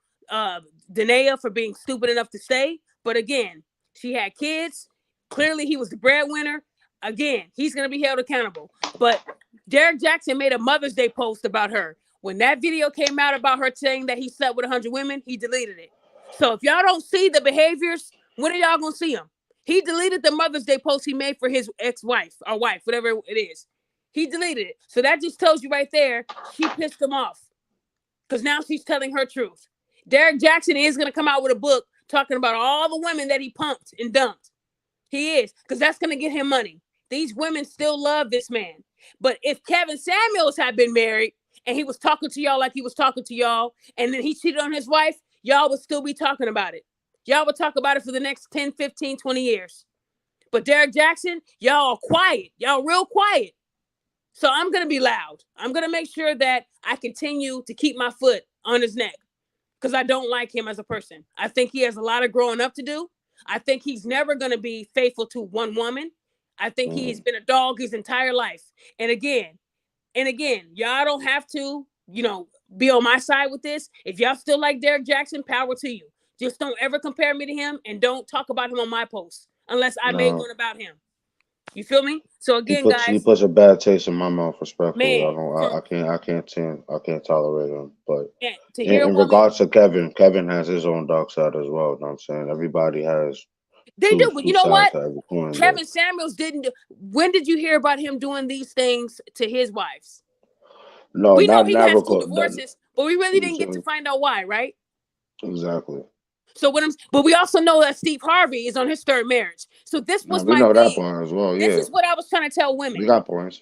Danae for being stupid enough to stay. But again, she had kids. Clearly, he was the breadwinner. Again, he's going to be held accountable. But Derek Jackson made a Mother's Day post about her. When that video came out about her saying that he slept with 100 women, he deleted it. So if y'all don't see the behaviors, when are y'all going to see them? He deleted the Mother's Day post he made for his ex-wife or wife, whatever it is. He deleted it. So that just tells you right there, she pissed him off. Because now she's telling her truth. Derek Jackson is going to come out with a book talking about all the women that he pumped and dumped. He is, because that's going to get him money. These women still love this man. But if Kevin Samuels had been married and he was talking to y'all like he was talking to y'all, and then he cheated on his wife, y'all would still be talking about it. Y'all would talk about it for the next 10, 15, 20 years. But Derek Jackson, y'all are quiet. Y'all real quiet. So I'm going to be loud. I'm going to make sure that I continue to keep my foot on his neck because I don't like him as a person. I think he has a lot of growing up to do. I think he's never going to be faithful to one woman. I think he's been a dog his entire life. And again, y'all don't have to, be on my side with this. If y'all still like Derek Jackson, power to you. Just don't ever compare me to him and don't talk about him on my post unless I made No, one about him. You feel me? So he again, puts he guys, puts a bad taste in my mouth. Respectfully, man, I can't tolerate him. But to hear a in woman, regards to Kevin has his own dark side as well. You know what I'm saying, everybody has they two do. But two you know sides what? to every coin. But Kevin Samuels didn't do. When did you hear about him doing these things to his wives? no, We know not he has two record that. divorces, but we really You didn't get to saying find out why, right? exactly. So but we also know that Steve Harvey is on his third marriage. So this No, was we my know that thing. part as well. This Yeah, is what I was trying to tell women. we got points.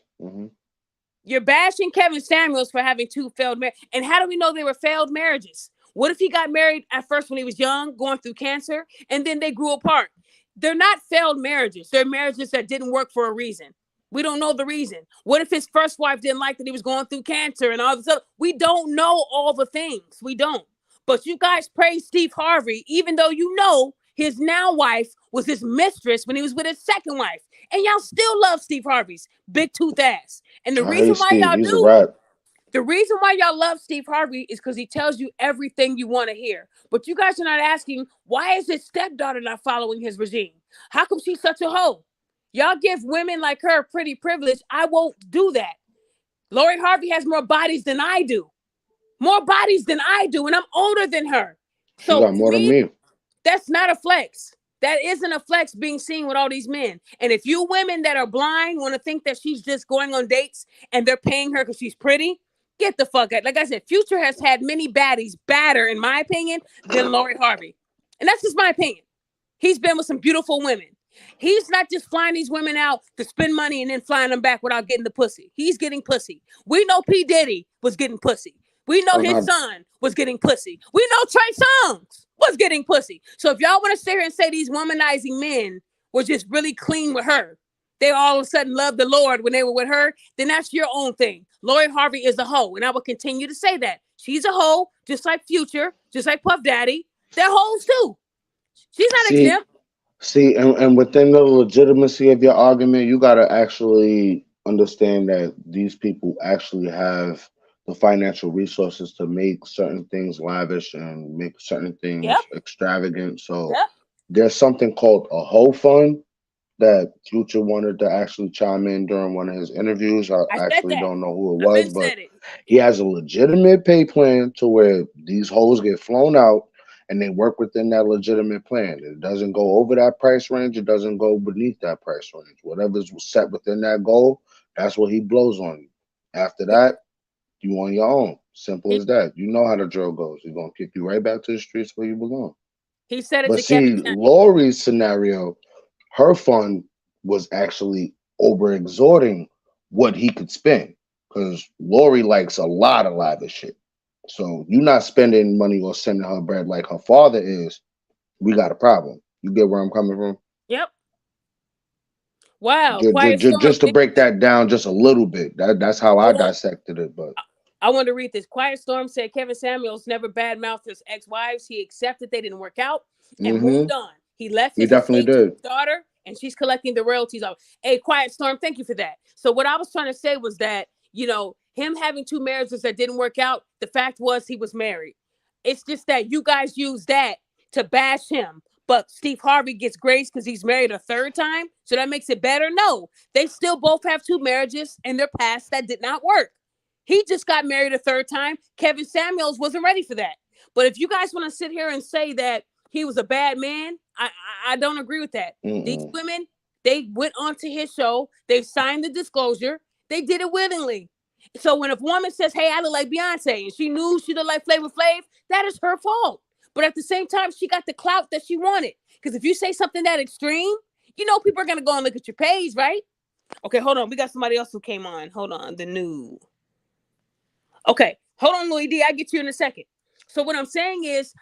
You're bashing Kevin Samuels for having two failed marriages. And how do we know they were failed marriages? What if he got married at first when he was young, going through cancer, and then they grew apart? They're not failed marriages. They're marriages that didn't work for a reason. We don't know the reason. What if his first wife didn't like that he was going through cancer and all this other? We don't know all the things. We don't. But you guys praise Steve Harvey, even though you know his now wife was his mistress when he was with his second wife. And y'all still love Steve Harvey's big tooth ass. And I hate Steve. He's a rat. the reason why y'all love Steve Harvey is because he tells you everything you want to hear. But you guys are not asking, why is his stepdaughter not following his regime? How come she's such a hoe? Y'all give women like her pretty privilege. I won't do that. Lori Harvey has more bodies than I do. More bodies than I do, and I'm older than her. She So got to more than me, me. that's not a flex. That isn't a flex being seen with all these men. And if you women that are blind want to think that she's just going on dates and they're paying her because she's pretty, get the fuck out. Like I said, Future has had many baddies badder, in my opinion, than Lori Harvey. And that's just my opinion. He's been with some beautiful women. He's not just flying these women out to spend money and then flying them back without getting the pussy. He's getting pussy. We know P. Diddy was getting pussy. We know Oh, his not son was getting pussy. We know Trey Songz was getting pussy. So if y'all want to sit here and say these womanizing men were just really clean with her, they all of a sudden loved the Lord when they were with her, then that's your own thing. Lori Harvey is a hoe, and I will continue to say that. She's a hoe, just like Future, just like Puff Daddy. They're hoes too. She's not see. exempt. And within the legitimacy of your argument, you got to actually understand that these people actually have the financial resources to make certain things lavish and make certain Yep, things extravagant. So yep. there's something called a whole fund that Future wanted to actually chime in during one of his interviews. I I said actually that. don't know who it I've was, been but said it. he has a legitimate pay plan to where these hoes get flown out and they work within that legitimate plan. It doesn't go over that price range. It doesn't go beneath that price range. Whatever's set within that goal, that's what he blows on you. After He, that, you on your own. Simple he, as that. You know how the drill goes. He's gonna kick you right back to the streets where you belong. he said it But to Kevin see, Samuels. Lori's scenario, her fund was actually over exhorting what he could spend. Because Lori likes a lot of lavish shit. So you not spending money or sending her bread like her father is, we got a problem. You get where I'm coming from? Yep. Wow. Quiet Storm. Just to break that down just a little bit. That's how I Hold on. dissected it. But I want to read this. Quiet Storm said Kevin Samuels never badmouthed his ex-wives. He accepted they didn't work out and moved on. He left he his definitely estate to did. his daughter, and she's collecting the royalties of. Hey, Quiet Storm, thank you for that. So what I was trying to say was that, him having 2 marriages that didn't work out, the fact was he was married. It's just that you guys use that to bash him. But Steve Harvey gets grace because he's married a 3rd time. So that makes it better? No. They still both have 2 marriages in their past that did not work. He just got married a 3rd time. Kevin Samuels wasn't ready for that. But if you guys want to sit here and say that he was a bad man, I don't agree with that. These women, they went onto his show. They signed the disclosure. They did it willingly. So when a woman says, hey, I look like Beyonce, and she knew she looked like Flavor Flav, that is her fault. But at the same time, she got the clout that she wanted. Because if you say something that extreme, people are going to go and look at your page, right? Okay, hold on. We got somebody else who came on. Hold on. The new. Okay, hold on, Louis D. I'll get you in a second. So what I'm saying is,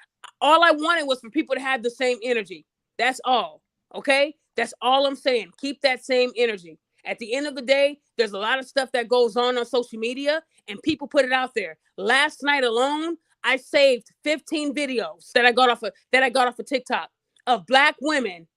all I wanted was for people to have the same energy. That's all. Okay? That's all I'm saying. Keep that same energy. At the end of the day, there's a lot of stuff that goes on social media, and people put it out there. Last night alone, I saved 15 videos that I got off of TikTok of Black women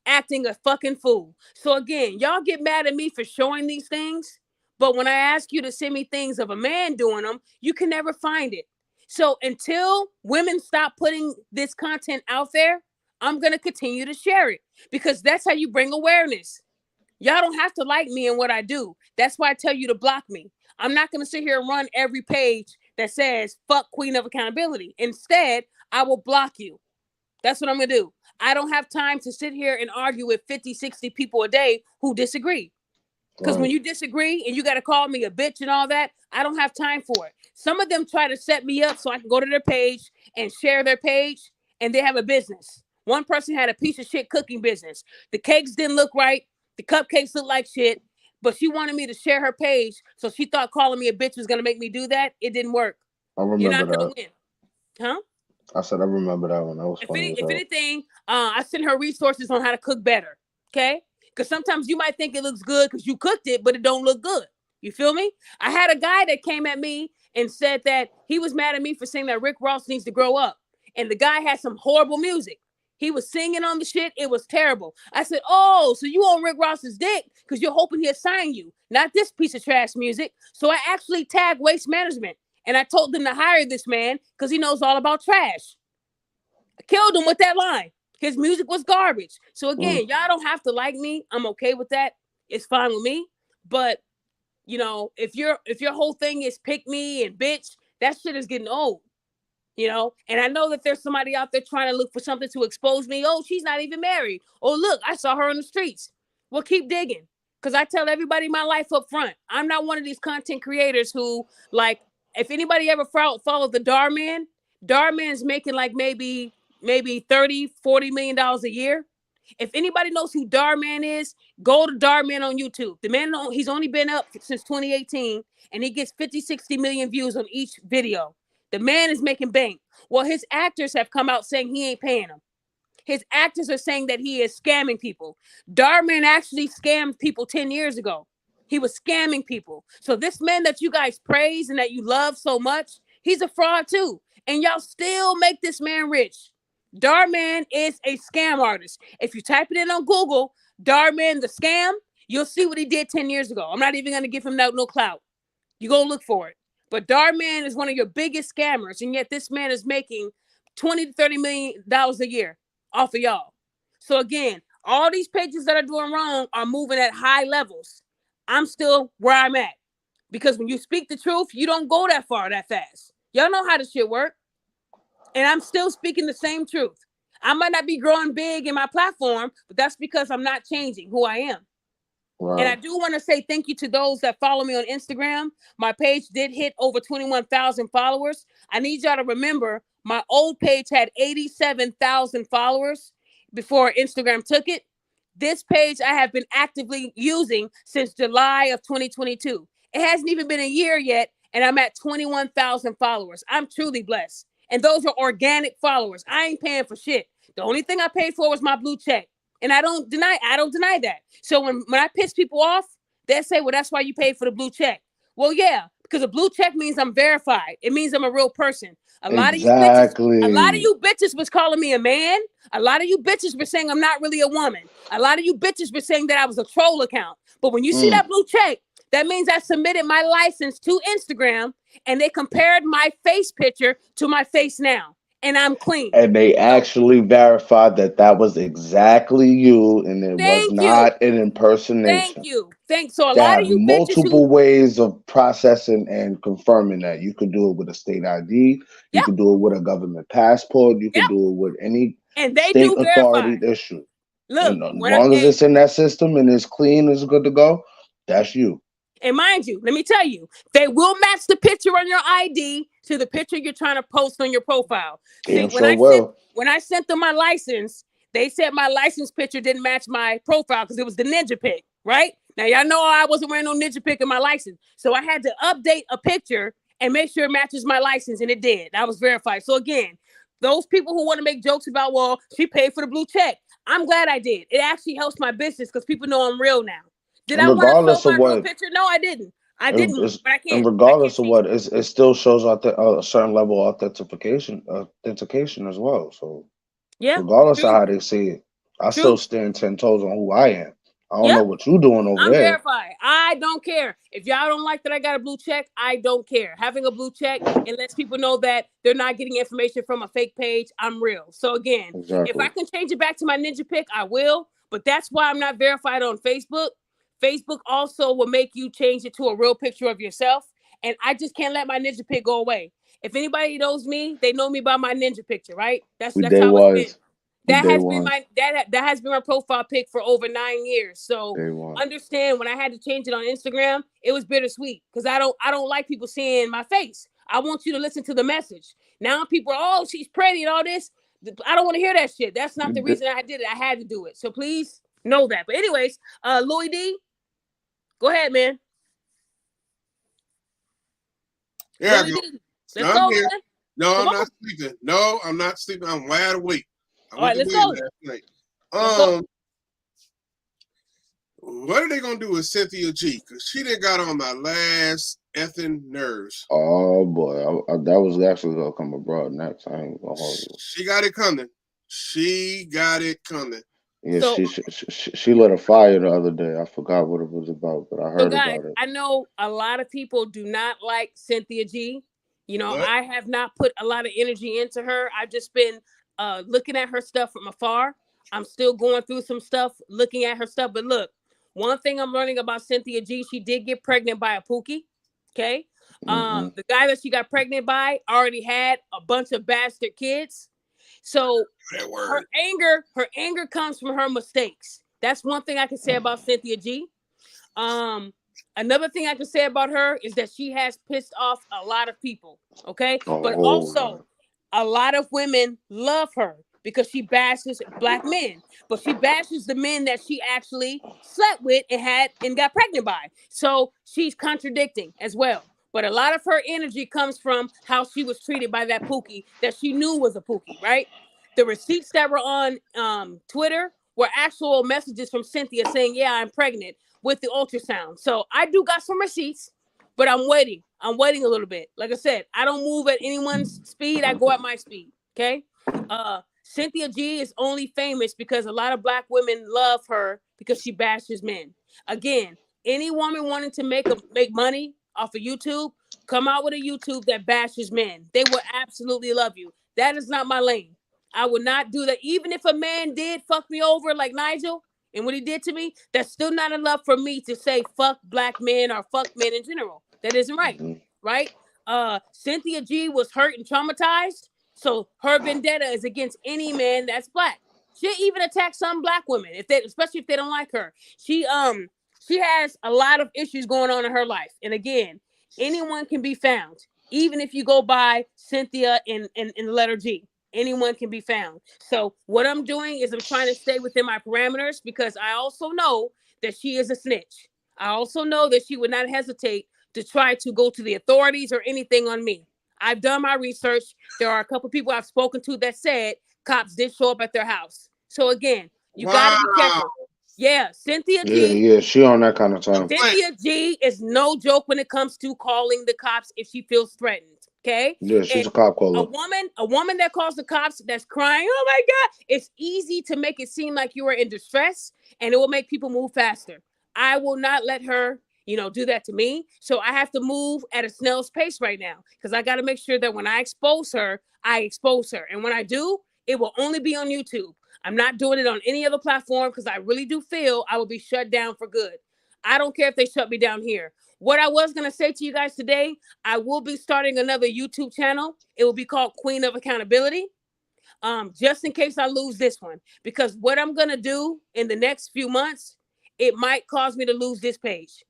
acting a fucking fool. So again, y'all get mad at me for showing these things, but when I ask you to send me things of a man doing them, you can never find it. So until women stop putting this content out there, I'm going to continue to share it because that's how you bring awareness. Y'all don't have to like me and what I do. That's why I tell you to block me. I'm not going to sit here and run every page that says fuck Queen of Accountability. Instead, I will block you. That's what I'm going to do. I don't have time to sit here and argue with 50, 60 people a day who disagree. Because when you disagree and you got to call me a bitch and all that, I don't have time for it. Some of them try to set me up so I can go to their page and share their page, and they have a business. One person had a piece of shit cooking business. The cakes didn't look right. The cupcakes looked like shit, but she wanted me to share her page, so she thought calling me a bitch was going to make me do that. It didn't work. I remember You're not going to win. Huh? I said I remember that one. That was funny. If anything, I sent her resources on how to cook better, okay? Because sometimes you might think it looks good because you cooked it, but it don't look good. You feel me? I had a guy that came at me and said that he was mad at me for saying that Rick Ross needs to grow up. And the guy had some horrible music. He was singing on the shit. It was terrible. I said, oh, so you on Rick Ross's dick because you're hoping he'll sign you, not this piece of trash music. So I actually tagged Waste Management, and I told them to hire this man because he knows all about trash. I killed him with that line. His music was garbage. So again, y'all don't have to like me. I'm okay with that. It's fine with me. But if your whole thing is pick me and bitch, that shit is getting old. And I know that there's somebody out there trying to look for something to expose me. Oh, she's not even married. Oh, look, I saw her on the streets. Well, keep digging. Because I tell everybody my life up front. I'm not one of these content creators who, like, if anybody ever followed the Dar Man's making like maybe 30, $40 million a year. If anybody knows who Dar Man is, go to Dar Man on YouTube. The man, he's only been up since 2018, and he gets 50, 60 million views on each video. The man is making bank. Well, his actors have come out saying he ain't paying them. His actors are saying that he is scamming people. Dar Man actually scammed people 10 years ago. He was scamming people. So this man that you guys praise and that you love so much, he's a fraud too. And y'all still make this man rich. Dar Man is a scam artist. If you type it in on Google, Dar Man the scam, you'll see what he did 10 years ago. I'm not even going to give him no clout. You go look for it. But Dar Man is one of your biggest scammers, and yet this man is making $20 to $30 million a year off of y'all. So again, all these pages that are doing wrong are moving at high levels. I'm still where I'm at. Because when you speak the truth, you don't go that far that fast. Y'all know how this shit work. And I'm still speaking the same truth. I might not be growing big in my platform, but that's because I'm not changing who I am. Wow. And I do want to say thank you to those that follow me on Instagram. My page did hit over 21,000 followers. I need y'all to remember my old page had 87,000 followers before Instagram took it. This page I have been actively using since July of 2022. It hasn't even been a year yet, and I'm at 21,000 followers. I'm truly blessed. And those are organic followers. I ain't paying for shit. The only thing I paid for was my blue check. And I don't deny that. So when I piss people off, they say, well, that's why you paid for the blue check. Well, yeah, because a blue check means I'm verified. It means I'm a real person. A lot of Exactly. you bitches was calling me a man. A lot of you bitches were saying I'm not really a woman. A lot of you bitches were saying that I was a troll account. But when you see that blue check, that means I submitted my license to Instagram and they compared my face picture to my face now. And I'm clean. And they So actually verified that that was exactly you and it was thank you. not an Thank impersonation. you. So a They lot of have you bitches who, multiple ways of processing and confirming that. You could do it with a state ID, you yep, could do it with a government passport, you could yep. do it with any And they state do verify. authority issue. Look, And as when long as and it's in that system and it's clean, it's good to go, that's you. And mind you, let me tell you, they will match the picture on your ID to the picture you're trying to post on your profile. See, Damn sure will. when I sent them my license, they said my license picture didn't match my profile because it was the ninja pic, right? Now y'all know I wasn't wearing no ninja pic in my license. So I had to update a picture and make sure it matches my license, and it did. I was verified. So again, those people who want to make jokes about, well, she paid for the blue check. I'm glad I did. It actually helps my business because people know I'm real now. Did And I want to show regardless of my real what, picture? No, I didn't. I and, didn't, but I and can't. I can't regardless of change what, it. it still shows out a certain level of authentication as well. So Yeah, regardless of true, how they see it, I still true. stand 10 toes on who I am. I don't Yeah, know what you doing over I'm there. verified. I don't care. If y'all don't like that I got a blue check, I don't care. Having a blue check, it lets people know that they're not getting information from a fake page. I'm real. So again, if I Exactly. can change it back to my ninja pic, I will. But that's why I'm not verified on Facebook. Facebook also will make you change it to a real picture of yourself. And I just can't let my ninja pic go away. If anybody knows me, they know me by my ninja picture, right? We That's day how it's been. ones. We That day has been ones. my that has been my profile pic for over 9 years. So Day one. understand when I had to change it on Instagram, it was bittersweet because I don't like people seeing my face. I want you to listen to the message. Now people are, oh, she's pretty and all this. I don't want to hear that shit. That's not the reason I did it. I had to do it. So please know that. But anyways, Louis D, go ahead, man. There I Louis go. D, let's No, I'm go, here. man. No, Come I'm on. not sleeping. No, I'm not sleeping. I'm wide awake. I All went right, to let's bed go. last night. Let's go. What are they gonna do with Cynthia G? Because she done got on my last effing nerves. Oh boy, that was actually gonna come abroad next. I ain't gonna hold you. She got it coming. She got it coming. Yeah, So she lit a fire the other day. I forgot what it was about, but I So, heard guys, about it. I know a lot of people do not like Cynthia G. What? I have not put a lot of energy into her. I've just been looking at her stuff from afar. I'm still going through some stuff, looking at her stuff. But look, one thing I'm learning about Cynthia G, she did get pregnant by a Pookie. Okay. Hmm. The guy that she got pregnant by already had a bunch of bastard kids. So That word. her anger comes from her mistakes. That's one thing I can say about Cynthia G. Um, Another thing I can say about her is that she has pissed off a lot of people. Okay, A but whole also lot. a lot of women love her because she bashes black men, but she bashes the men that she actually slept with and got pregnant by. So she's contradicting as well. But a lot of her energy comes from how she was treated by that Pookie that she knew was a Pookie, right? The receipts that were on Twitter were actual messages from Cynthia saying, "Yeah, I'm pregnant," with the ultrasound. So I do got some receipts, but I'm waiting. I'm waiting a little bit. Like I said, I don't move at anyone's speed. I go at my speed. Okay. Cynthia G is only famous because a lot of black women love her because she bashes men. Again, any woman wanting to make money off of YouTube, come out with a YouTube that bashes men. They will absolutely love you. That is not my lane. I would not do that. Even if a man did fuck me over like Nigel, and what he did to me, that's still not enough for me to say fuck black men or fuck men in general. That isn't right. Hmm. Right? Cynthia G was hurt and traumatized. So her vendetta is against any man that's black. She even attack some black women, especially if they don't like her. She has a lot of issues going on in her life. And again, anyone can be found, even if you go by Cynthia in the letter G. anyone can be found. So what I'm doing is I'm trying to stay within my parameters because I also know that she is a snitch. I also know that she would not hesitate to try to go to the authorities or anything on me. I've done my research. There are a couple people I've spoken to that said cops did show up at their house. So again, you got to be Wow. careful. Yeah, Cynthia Yeah, G. yeah, she on that kind of Good time. point. Cynthia G is no joke when it comes to calling the cops if she feels threatened. Okay. Yeah, she's a And cop caller. a woman that calls the cops that's crying, oh my God, it's easy to make it seem like you are in distress and it will make people move faster. I will not let her, do that to me. So I have to move at a snail's pace right now because I got to make sure that when I expose her, I expose her. And when I do, it will only be on YouTube. I'm not doing it on any other platform because I really do feel I will be shut down for good. I don't care if they shut me down here. What I was going to say to you guys today, I will be starting another YouTube channel. It will be called Queen of Accountability. Just in case I lose this one, because what I'm going to do in the next few months, it might cause me to lose this page.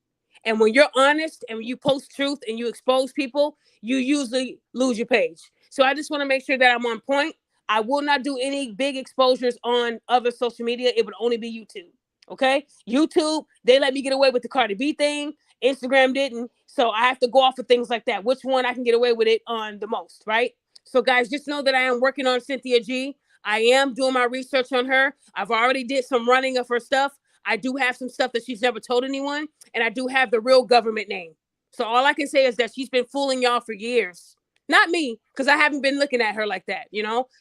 And when you're honest and when you post truth and you expose people, you usually lose your page. So I just want to make sure that I'm on point. I will not do any big exposures on other social media. It would only be YouTube. Okay. YouTube, they let me get away with the Cardi B thing. Instagram didn't. So I have to go off of things like that. Which one I can get away with it on the most, right? So guys, just know that I am working on Cynthia G. I am doing my research on her. I've already did some running of her stuff. I do have some stuff that she's never told anyone, and I do have the real government name. So all I can say is that she's been fooling y'all for years. Not me, because I haven't been looking at her like that.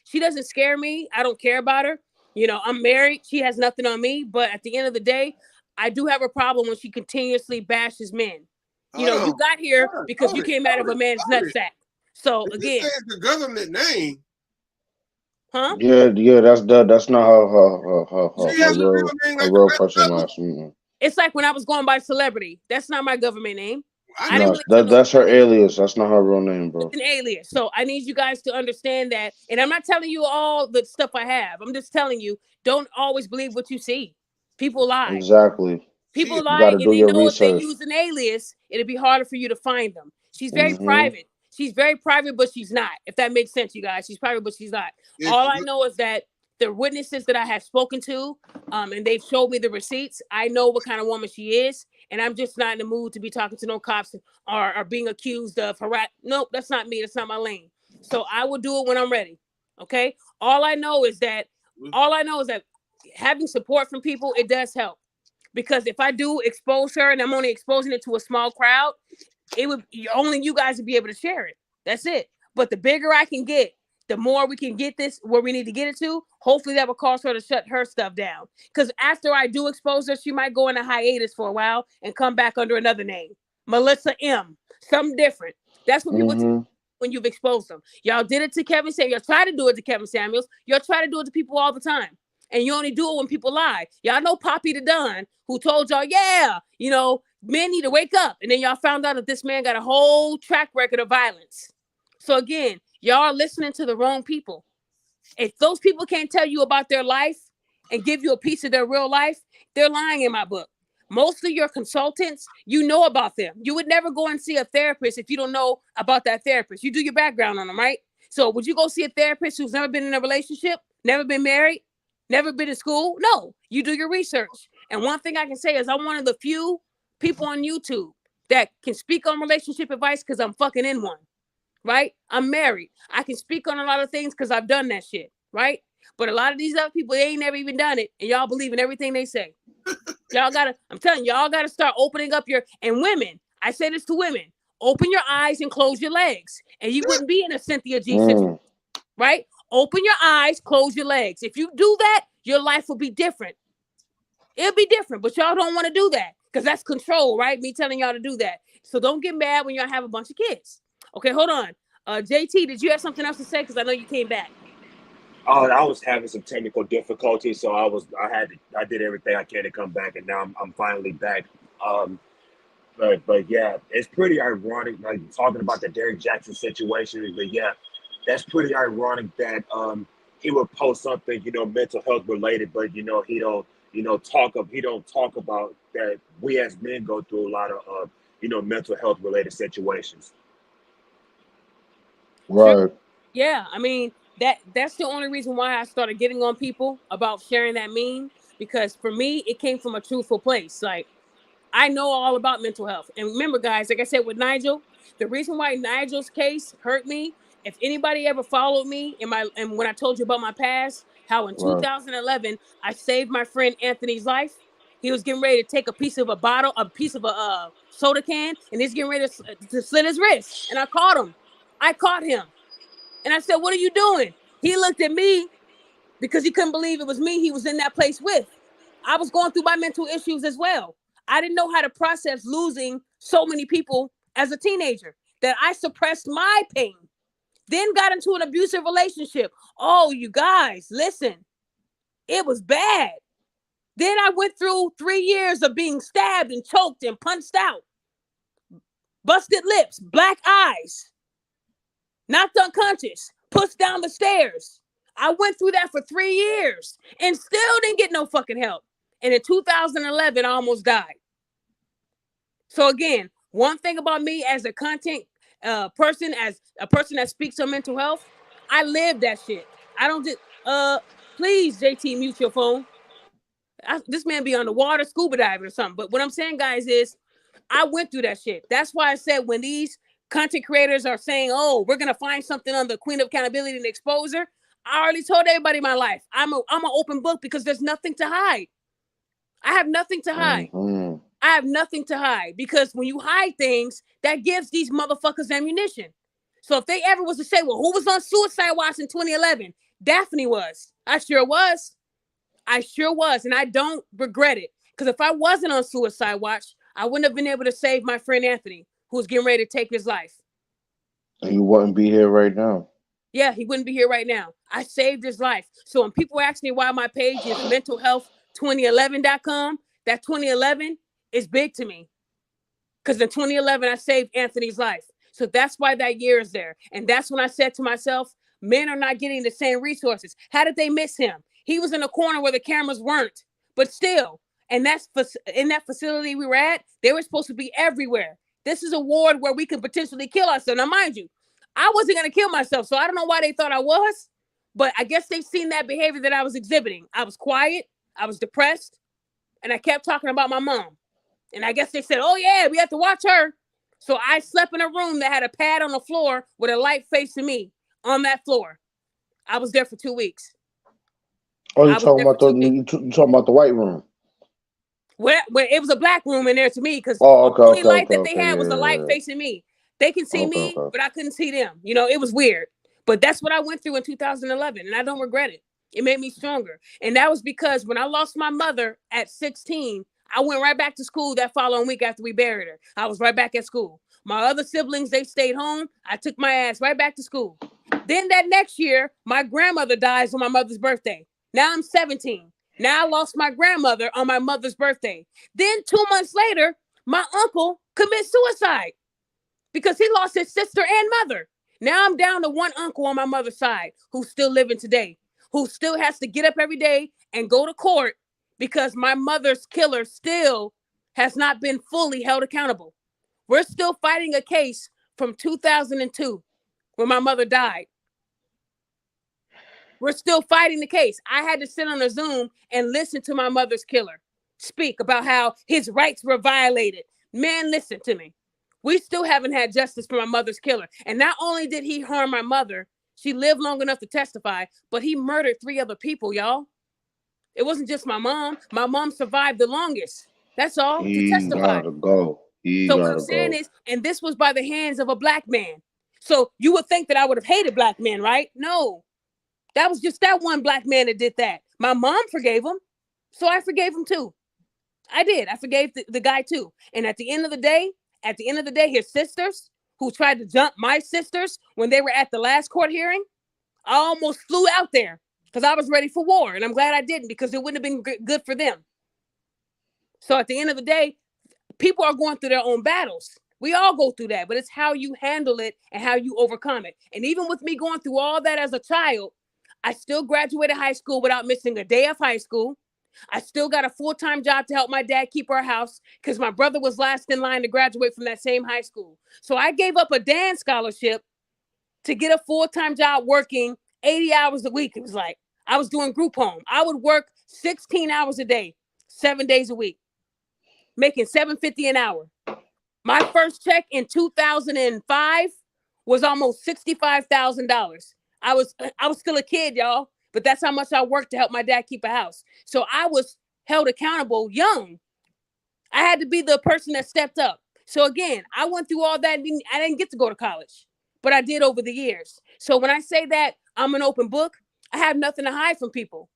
She doesn't scare me. I don't care about her. I'm married. She has nothing on me. But at the end of the day, I do have a problem when she continuously bashes men. Hold You on. got here because you Hold it. came out of a man's Hold it. nutsack. So If you again, said the government name, huh? Yeah, that's not she has a real name her like the real rest person of them. last. Mm-mm. It's like when I was going by CelebriD. That's not my government name. I I know didn't No, really put no that's her celebrity. alias. That's not her real name, It's bro. an alias. So I need you guys to understand that. And I'm not telling you all the stuff I have. I'm just telling you, don't always believe what you see. People lie. Exactly. she is People You lie, got to and do they your know if they research. use an alias, it'll be harder for you to find them. She's very Hmm. private. She's very private, but she's not. If that makes sense, you guys. She's private, but she's not. it's All I know is that the witnesses that I have spoken to, and they've showed me the receipts. I know what kind of woman she is, and I'm just not in the mood to be talking to no cops or being accused of harass. Nope, that's not me. That's not my lane. So I will do it when I'm ready. Okay. All I know is that having support from people, it does help. Because if I do expose her and I'm only exposing it to a small crowd, it would only you guys would be able to share it. That's it. But the bigger I can get, the more we can get this where we need to get it to. Hopefully that will cause her to shut her stuff down. Because after I do expose her, she might go in a hiatus for a while and come back under another name. Melissa M. Something different. That's what people Hmm. when you've exposed them. Y'all did it to Kevin Samuels. Y'all try to do it to Kevin Samuels. Y'all try to do it to people all the time. And you only do it when people lie. Y'all know Poppy the Don, who told y'all, yeah, men need to wake up. And then y'all found out that this man got a whole track record of violence. So again, y'all are listening to the wrong people. If those people can't tell you about their life and give you a piece of their real life, they're lying in my book. Most of your consultants, you know about them. You would never go and see a therapist if you don't know about that therapist. You do your background on them, right? So would you go see a therapist who's never been in a relationship, never been married, never been to school? No, you do your research. And one thing I can say is I'm one of the few people on YouTube that can speak on relationship advice because I'm fucking in one, right? I'm married. I can speak on a lot of things because I've done that shit, right? But a lot of these other people, they ain't never even done it. And y'all believe in everything they say. I'm telling y'all gotta start opening up and women, I say this to women, open your eyes and close your legs. And you wouldn't be in a Cynthia G situation, Mm. right? Open your eyes, close your legs. If you do that, your life will be different. It'll be different, but y'all don't want to do that because that's control, right? Me telling y'all to do that. So don't get mad when y'all have a bunch of kids. Okay, hold on. JT, did you have something else to say? Because I know you came back. I was having some technical difficulties, so I did everything I can to come back, and now I'm finally back. Um, but yeah, it's pretty ironic, like talking about the Derrick Jackson situation. But yeah, that's pretty ironic that he would post something, mental health related, but he don't talk about that we as men go through a lot of mental health related situations. True. Right. Yeah, I mean, that's the only reason why I started getting on people about sharing that meme, because for me it came from a truthful place. Like, I know all about mental health. And remember, guys, like I said with Nigel, the reason why Nigel's case hurt me, if anybody ever followed me and when I told you about my past, how in Right. 2011 I saved my friend Anthony's life. He was getting ready to take a piece of a soda can, and he's getting ready to slit his wrist. And I caught him. I caught him. And I said, "What are you doing?" He looked at me because he couldn't believe it was me he was in that place with. I was going through my mental issues as well. I didn't know how to process losing so many people as a teenager, that I suppressed my pain. Then got into an abusive relationship. Oh, you guys, listen, it was bad. Then I went through 3 years of being stabbed and choked and punched out, busted lips, black eyes, knocked unconscious, pushed down the stairs. I went through that for 3 years and still didn't get no fucking help. And in 2011, I almost died. So again, one thing about me as a content person, as a person that speaks on mental health, I live that shit. I don't just, please, JT, mute your phone. This man be on the water scuba diving or something. But what I'm saying, guys, is I went through that shit. That's why I said when these content creators are saying, oh, we're going to find something on the Queen of Accountability and Exposure, I already told everybody my life. I'm an open book because there's nothing to hide. I have nothing to hide. Mm-hmm. I have nothing to hide, because when you hide things, that gives these motherfuckers ammunition. So if they ever was to say, well, who was on suicide watch in 2011? Daphne was. I sure was. I sure was. And I don't regret it. Because if I wasn't on suicide watch, I wouldn't have been able to save my friend Anthony, who was getting ready to take his life. And you wouldn't be here right now. Yeah, he wouldn't be here right now. I saved his life. So when people ask me why my page is mentalhealth2011.com, that 2011 is big to me. Because in 2011, I saved Anthony's life. So that's why that year is there. And that's when I said to myself, men are not getting the same resources. How did they miss him? He was in a corner where the cameras weren't. But still, and that's in that facility we were at, they were supposed to be everywhere. This is a ward where we can potentially kill ourselves. Now, mind you, I wasn't going to kill myself, so I don't know why they thought I was. But I guess they've seen that behavior that I was exhibiting. I was quiet. I was depressed. And I kept talking about my mom. And I guess they said, oh, yeah, we have to watch her. So I slept in a room that had a pad on the floor with a light facing me on that floor. I was there for 2 weeks. Oh, you talking about the white room? Where it was a black room in there to me, because the only light that they had was the light facing me. They can see me, but I couldn't see them. You know, it was weird. But that's what I went through in 2011, and I don't regret it. It made me stronger. And that was because when I lost my mother at 16, I went right back to school that following week after we buried her. I was right back at school. My other siblings, they stayed home. I took my ass right back to school. Then that next year, my grandmother dies on my mother's birthday. Now I'm 17. Now I lost my grandmother on my mother's birthday. Then 2 months later, my uncle commits suicide because he lost his sister and mother. Now I'm down to one uncle on my mother's side who's still living today, who still has to get up every day and go to court because my mother's killer still has not been fully held accountable. We're still fighting a case from 2002 when my mother died. We're still fighting the case. I had to sit on a Zoom and listen to my mother's killer speak about how his rights were violated. Man, listen to me. We still haven't had justice for my mother's killer. And not only did he harm my mother, she lived long enough to testify, but he murdered 3 other people, y'all. It wasn't just my mom. My mom survived the longest. That's all, to testify. Gotta go. So what I'm saying is, and this was by the hands of a black man. So you would think that I would have hated black men, right? No. That was just that one black man that did that. My mom forgave him. So I forgave him too. I did. I forgave the guy too. And at the end of the day, his sisters, who tried to jump my sisters when they were at the last court hearing, I almost flew out there because I was ready for war. And I'm glad I didn't, because it wouldn't have been good for them. So at the end of the day, people are going through their own battles. We all go through that, but it's how you handle it and how you overcome it. And even with me going through all that as a child, I still graduated high school without missing a day of high school. I still got a full-time job to help my dad keep our house because my brother was last in line to graduate from that same high school. So I gave up a dance scholarship to get a full-time job working 80 hours a week. It was like I was doing group home. I would work 16 hours a day, 7 days a week, making $7.50 an hour. My first check in 2005 was almost $65,000. I was still a kid, y'all, but that's how much I worked to help my dad keep a house. So I was held accountable young. I had to be the person that stepped up. So again, I went through all that. I didn't get to go to college, but I did over the years. So when I say that I'm an open book, I have nothing to hide from people.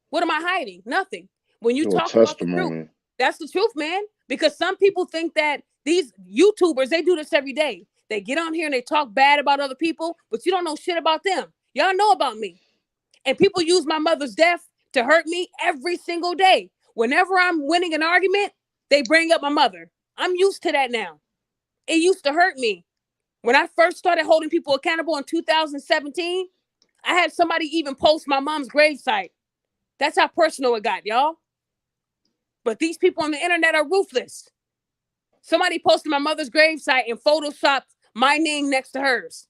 What am I hiding? Nothing. When you Your talk about the truth, testimony. that's the truth, man. Because some people think that these YouTubers, they do this every day. They get on here and they talk bad about other people, but you don't know shit about them. Y'all know about me. And people use my mother's death to hurt me every single day. Whenever I'm winning an argument, they bring up my mother. I'm used to that now. It used to hurt me. When I first started holding people accountable in 2017, I had somebody even post my mom's gravesite. That's how personal it got, y'all. But these people on the internet are ruthless. Somebody posted my mother's gravesite and photoshopped my name next to hers.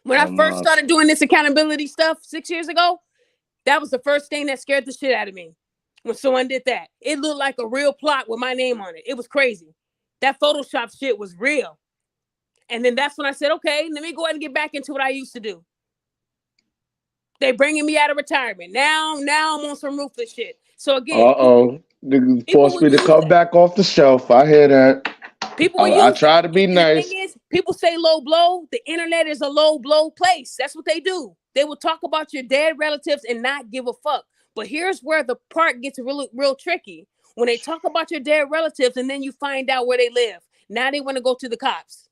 When I first started doing this accountability stuff 6 years ago, that was the first thing that scared the shit out of me. When someone did that, it looked like a real plot with my name on it. It was crazy. That Photoshop shit was real. And then that's when I said, okay, let me go ahead and get back into what I used to do. They bringing me out of retirement. Now I'm on some ruthless shit. So again, They forced me to come back off the shelf. I hear that. People will I use try to be nice. The thing is, people say low blow. The internet is a low blow place. That's what they do. They will talk about your dead relatives and not give a fuck. But here's where the part gets real tricky. When they talk about your dead relatives and then you find out where they live. Now they want to go to the cops.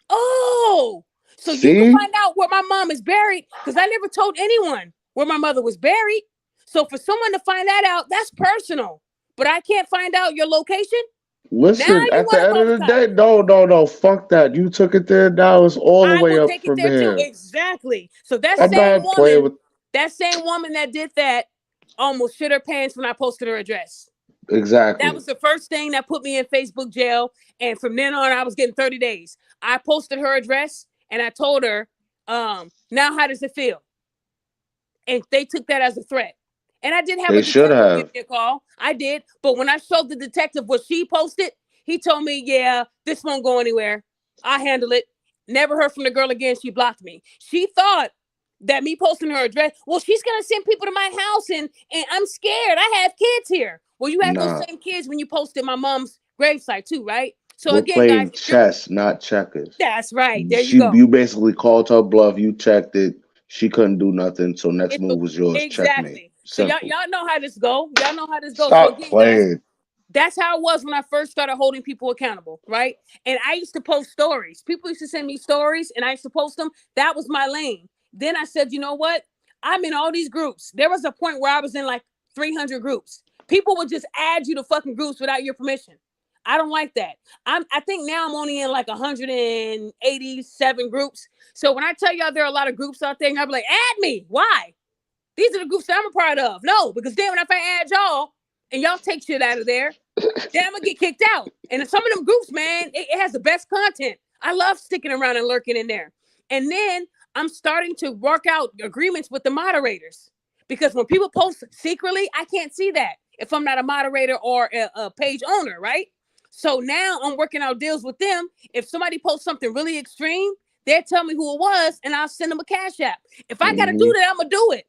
Oh, so you can find out where my mom is buried because I never told anyone where my mother was buried. So for someone to find that out, that's personal. But I can't find out your location. Listen, at the end of the day, no, fuck that. You took it there. Now it's all the way up from here. Exactly. So that same woman that did that almost shit her pants when I posted her address. Exactly. That was the first thing that put me in Facebook jail. And from then on, I was getting 30 days. I posted her address and I told her, now how does it feel? And they took that as a threat. And I did have a detective give me a call. I did. But when I showed the detective what she posted, he told me, yeah, this won't go anywhere. I'll handle it. Never heard from the girl again. She blocked me. She thought that me posting her address, well, she's going to send people to my house and I'm scared. I have kids here. Well, you had those same kids when you posted my mom's gravesite too, right? So we're again, playing guys, chess, not checkers. That's right. There you go. You basically called her bluff. You checked it. She couldn't do nothing. So next move was yours. Exactly. Checkmate. So y'all know how this go. Y'all know how this goes. Stop so again, playing. Guys, that's how it was when I first started holding people accountable, right? And I used to post stories. People used to send me stories and I used to post them. That was my lane. Then I said, you know what? I'm in all these groups. There was a point where I was in like 300 groups. People would just add you to fucking groups without your permission. I don't like that. I think now I'm only in like 187 groups. So when I tell y'all there are a lot of groups out there, and I'll be like, add me. Why? These are the groups that I'm a part of. No, because then when if I add y'all and y'all take shit out of there, then I'm gonna get kicked out. And some of them groups, man, it has the best content. I love sticking around and lurking in there. And then I'm starting to work out agreements with the moderators. Because when people post secretly, I can't see that if I'm not a moderator or a page owner, right? So now I'm working out deals with them. If somebody posts something really extreme, they'll tell me who it was and I'll send them a cash app. If I got to do that, I'm going to do it.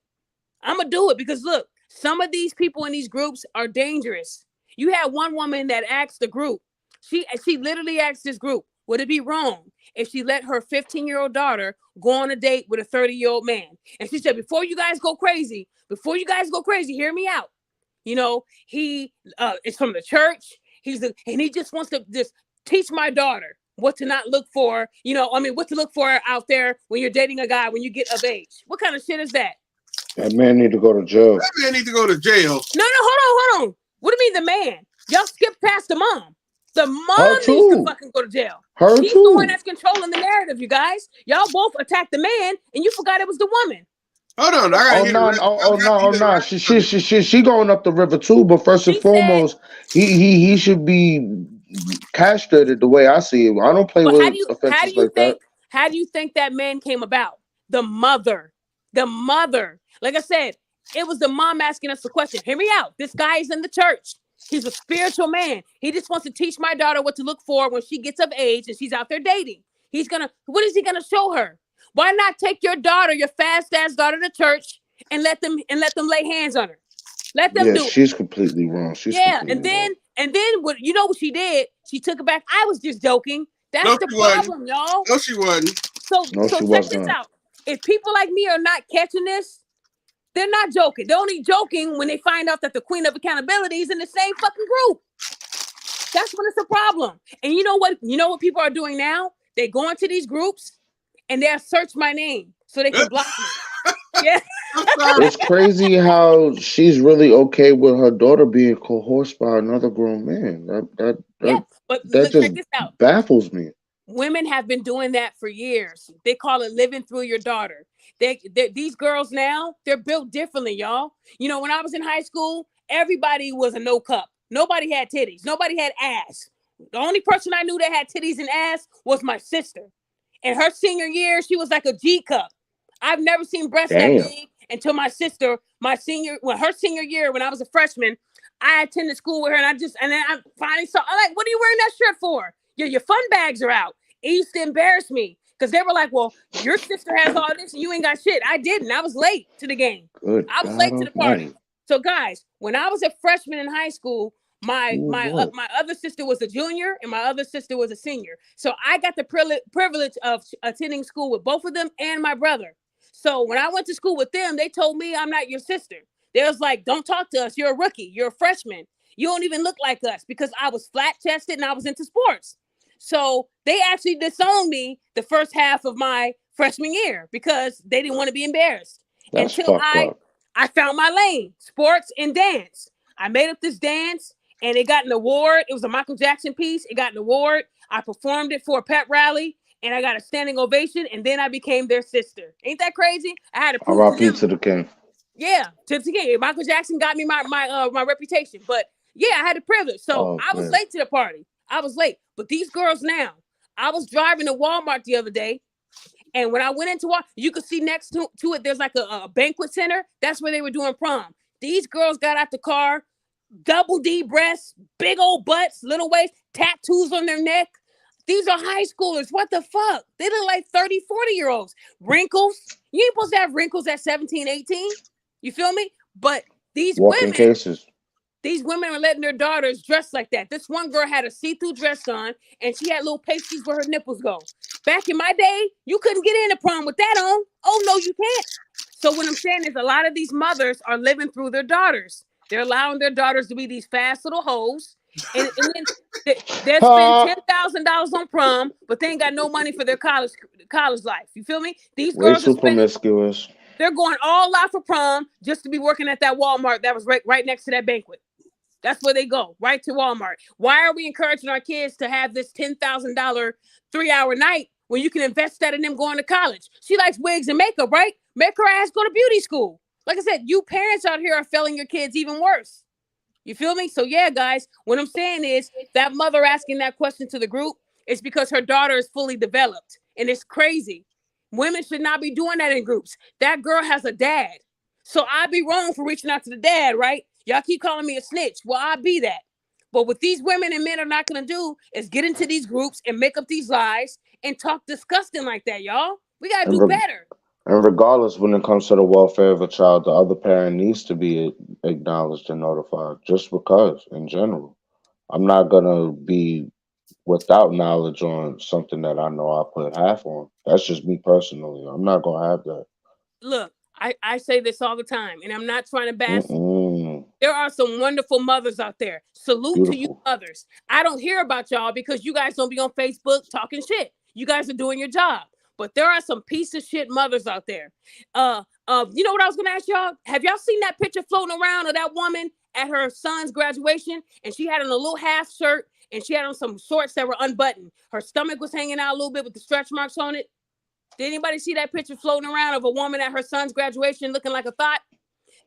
I'm going to do it because look, some of these people in these groups are dangerous. You had one woman that asked the group. She literally asked this group, would it be wrong if she let her 15-year-old daughter go on a date with a 30-year-old man? And she said, before you guys go crazy, hear me out. You know, he is from the church. And he just wants to just teach my daughter what to not look for, what to look for out there when you're dating a guy when you get of age. What kind of shit is that? That man need to go to jail. That man need to go to jail. No, hold on. What do you mean the man? Y'all skipped past the mom. The mom needs to fucking go to jail. She's the one that's controlling the narrative, you guys. Y'all both attacked the man and you forgot it was the woman. Hold on, I gotta no. She going up the river too. But first and foremost, he should be castrated the way I see it. I don't play with offenses like that. How do you think that man came about? The mother. The mother. Like I said, it was the mom asking us the question. Hear me out. This guy is in the church. He's a spiritual man. He just wants to teach my daughter what to look for when she gets of age and she's out there dating. What is he gonna show her? Why not take your daughter, your fast ass daughter, to church and let them lay hands on her? Let them Yeah, do it. she's completely wrong. She's Yeah, completely wrong. and then what what she did? She took it back. I was just joking. That's No, the she wasn't. problem, y'all. No, she wasn't. No, So she check was this not. out. If people like me are not catching this, they're not joking. They're only joking when they find out that the queen of accountability is in the same fucking group. That's when it's a problem. And you know what? You know what people are doing now? They go into these groups and they'll search my name so they can block me. Yeah. I'm sorry. It's crazy how she's really okay with her daughter being coerced by another grown man. Yeah. But That look, check just this out. baffles me. Women have been doing that for years. They call it living through your daughter. These girls now, they're built differently, y'all. You know, when I was in high school, everybody was a no cup. Nobody had titties. Nobody had ass. The only person I knew that had titties and ass was my sister. In her senior year, she was like a G cup. I've never seen breasts that Damn. big until her senior year, when I was a freshman, I attended school with her, and then I finally saw. I'm like, "What are you wearing that shirt for? Your fun bags are out." It used to embarrass me because they were like, "Well, your sister has all this and you ain't got shit." I didn't. I was late to the game. Good I was God late to the party. Almighty. So, guys, when I was a freshman in high school, my Oh my boy. my other sister was a junior and my other sister was a senior. So I got the privilege of attending school with both of them and my brother. So when I went to school with them, they told me I'm not your sister. They was like, "Don't talk to us. You're a rookie. You're a freshman. You don't even look like us," because I was flat chested and I was into sports. So they actually disowned me the first half of my freshman year because they didn't want to be embarrassed. That's Until fucked up. I found my lane, sports and dance. I made up this dance and it got an award. It was a Michael Jackson piece. It got an award. I performed it for a pep rally and I got a standing ovation. And then I became their sister. Ain't that crazy? I had to prove to R.I.P. them. to the king. Yeah, to get Michael Jackson got me my reputation. But yeah, I had the privilege. So Oh I was man. late to the party. I was late. But these girls now, I was driving to Walmart the other day. And when I went into Walmart, you could see next to it, there's like a banquet center. That's where they were doing prom. These girls got out the car, double D breasts, big old butts, little waist, tattoos on their neck. These are high schoolers. What the fuck? They look like 30, 40-year-olds. Wrinkles. You ain't supposed to have wrinkles at 17, 18. You feel me? But these Walking women, cases. these women are letting their daughters dress like that. This one girl had a see-through dress on, and she had little pasties where her nipples go. Back in my day, you couldn't get into prom with that on. Oh, no, you can't. So what I'm saying is a lot of these mothers are living through their daughters. They're allowing their daughters to be these fast little hoes. And then they'll spend $10,000 on prom, but they ain't got no money for their college life. You feel me? These Way girls are too spending, promiscuous. they're going all out for prom just to be working at that Walmart that was right next to that banquet. That's where they go, right to Walmart. Why are we encouraging our kids to have this $10,000 3-hour night when you can invest that in them going to college? She likes wigs and makeup, right? Make her ass go to beauty school. Like I said, you parents out here are failing your kids even worse. You feel me? So yeah, guys, what I'm saying is that mother asking that question to the group is because her daughter is fully developed. And it's crazy. Women should not be doing that in groups. That girl has a dad. So I'd be wrong for reaching out to the dad, right? Y'all keep calling me a snitch. Well, I'll be that. But what these women and men are not going to do is get into these groups and make up these lies and talk disgusting like that, y'all. We got to And do better. And regardless, when it comes to the welfare of a child, the other parent needs to be acknowledged and notified just because, in general. I'm not going to be without knowledge on something that I know I put half on. That's just me personally. I'm not going to have that. Look, I say this all the time, and I'm not trying to bash. Mm-mm. There are some wonderful mothers out there. Salute to you Beautiful. mothers. I don't hear about y'all because you guys don't be on Facebook talking shit. You guys are doing your job. But there are some piece of shit mothers out there. You know what I was gonna ask y'all? Have y'all seen that picture floating around of that woman at her son's graduation? And she had on a little half shirt and she had on some shorts that were unbuttoned. Her stomach was hanging out a little bit with the stretch marks on it. Did anybody see that picture floating around of a woman at her son's graduation looking like a thought?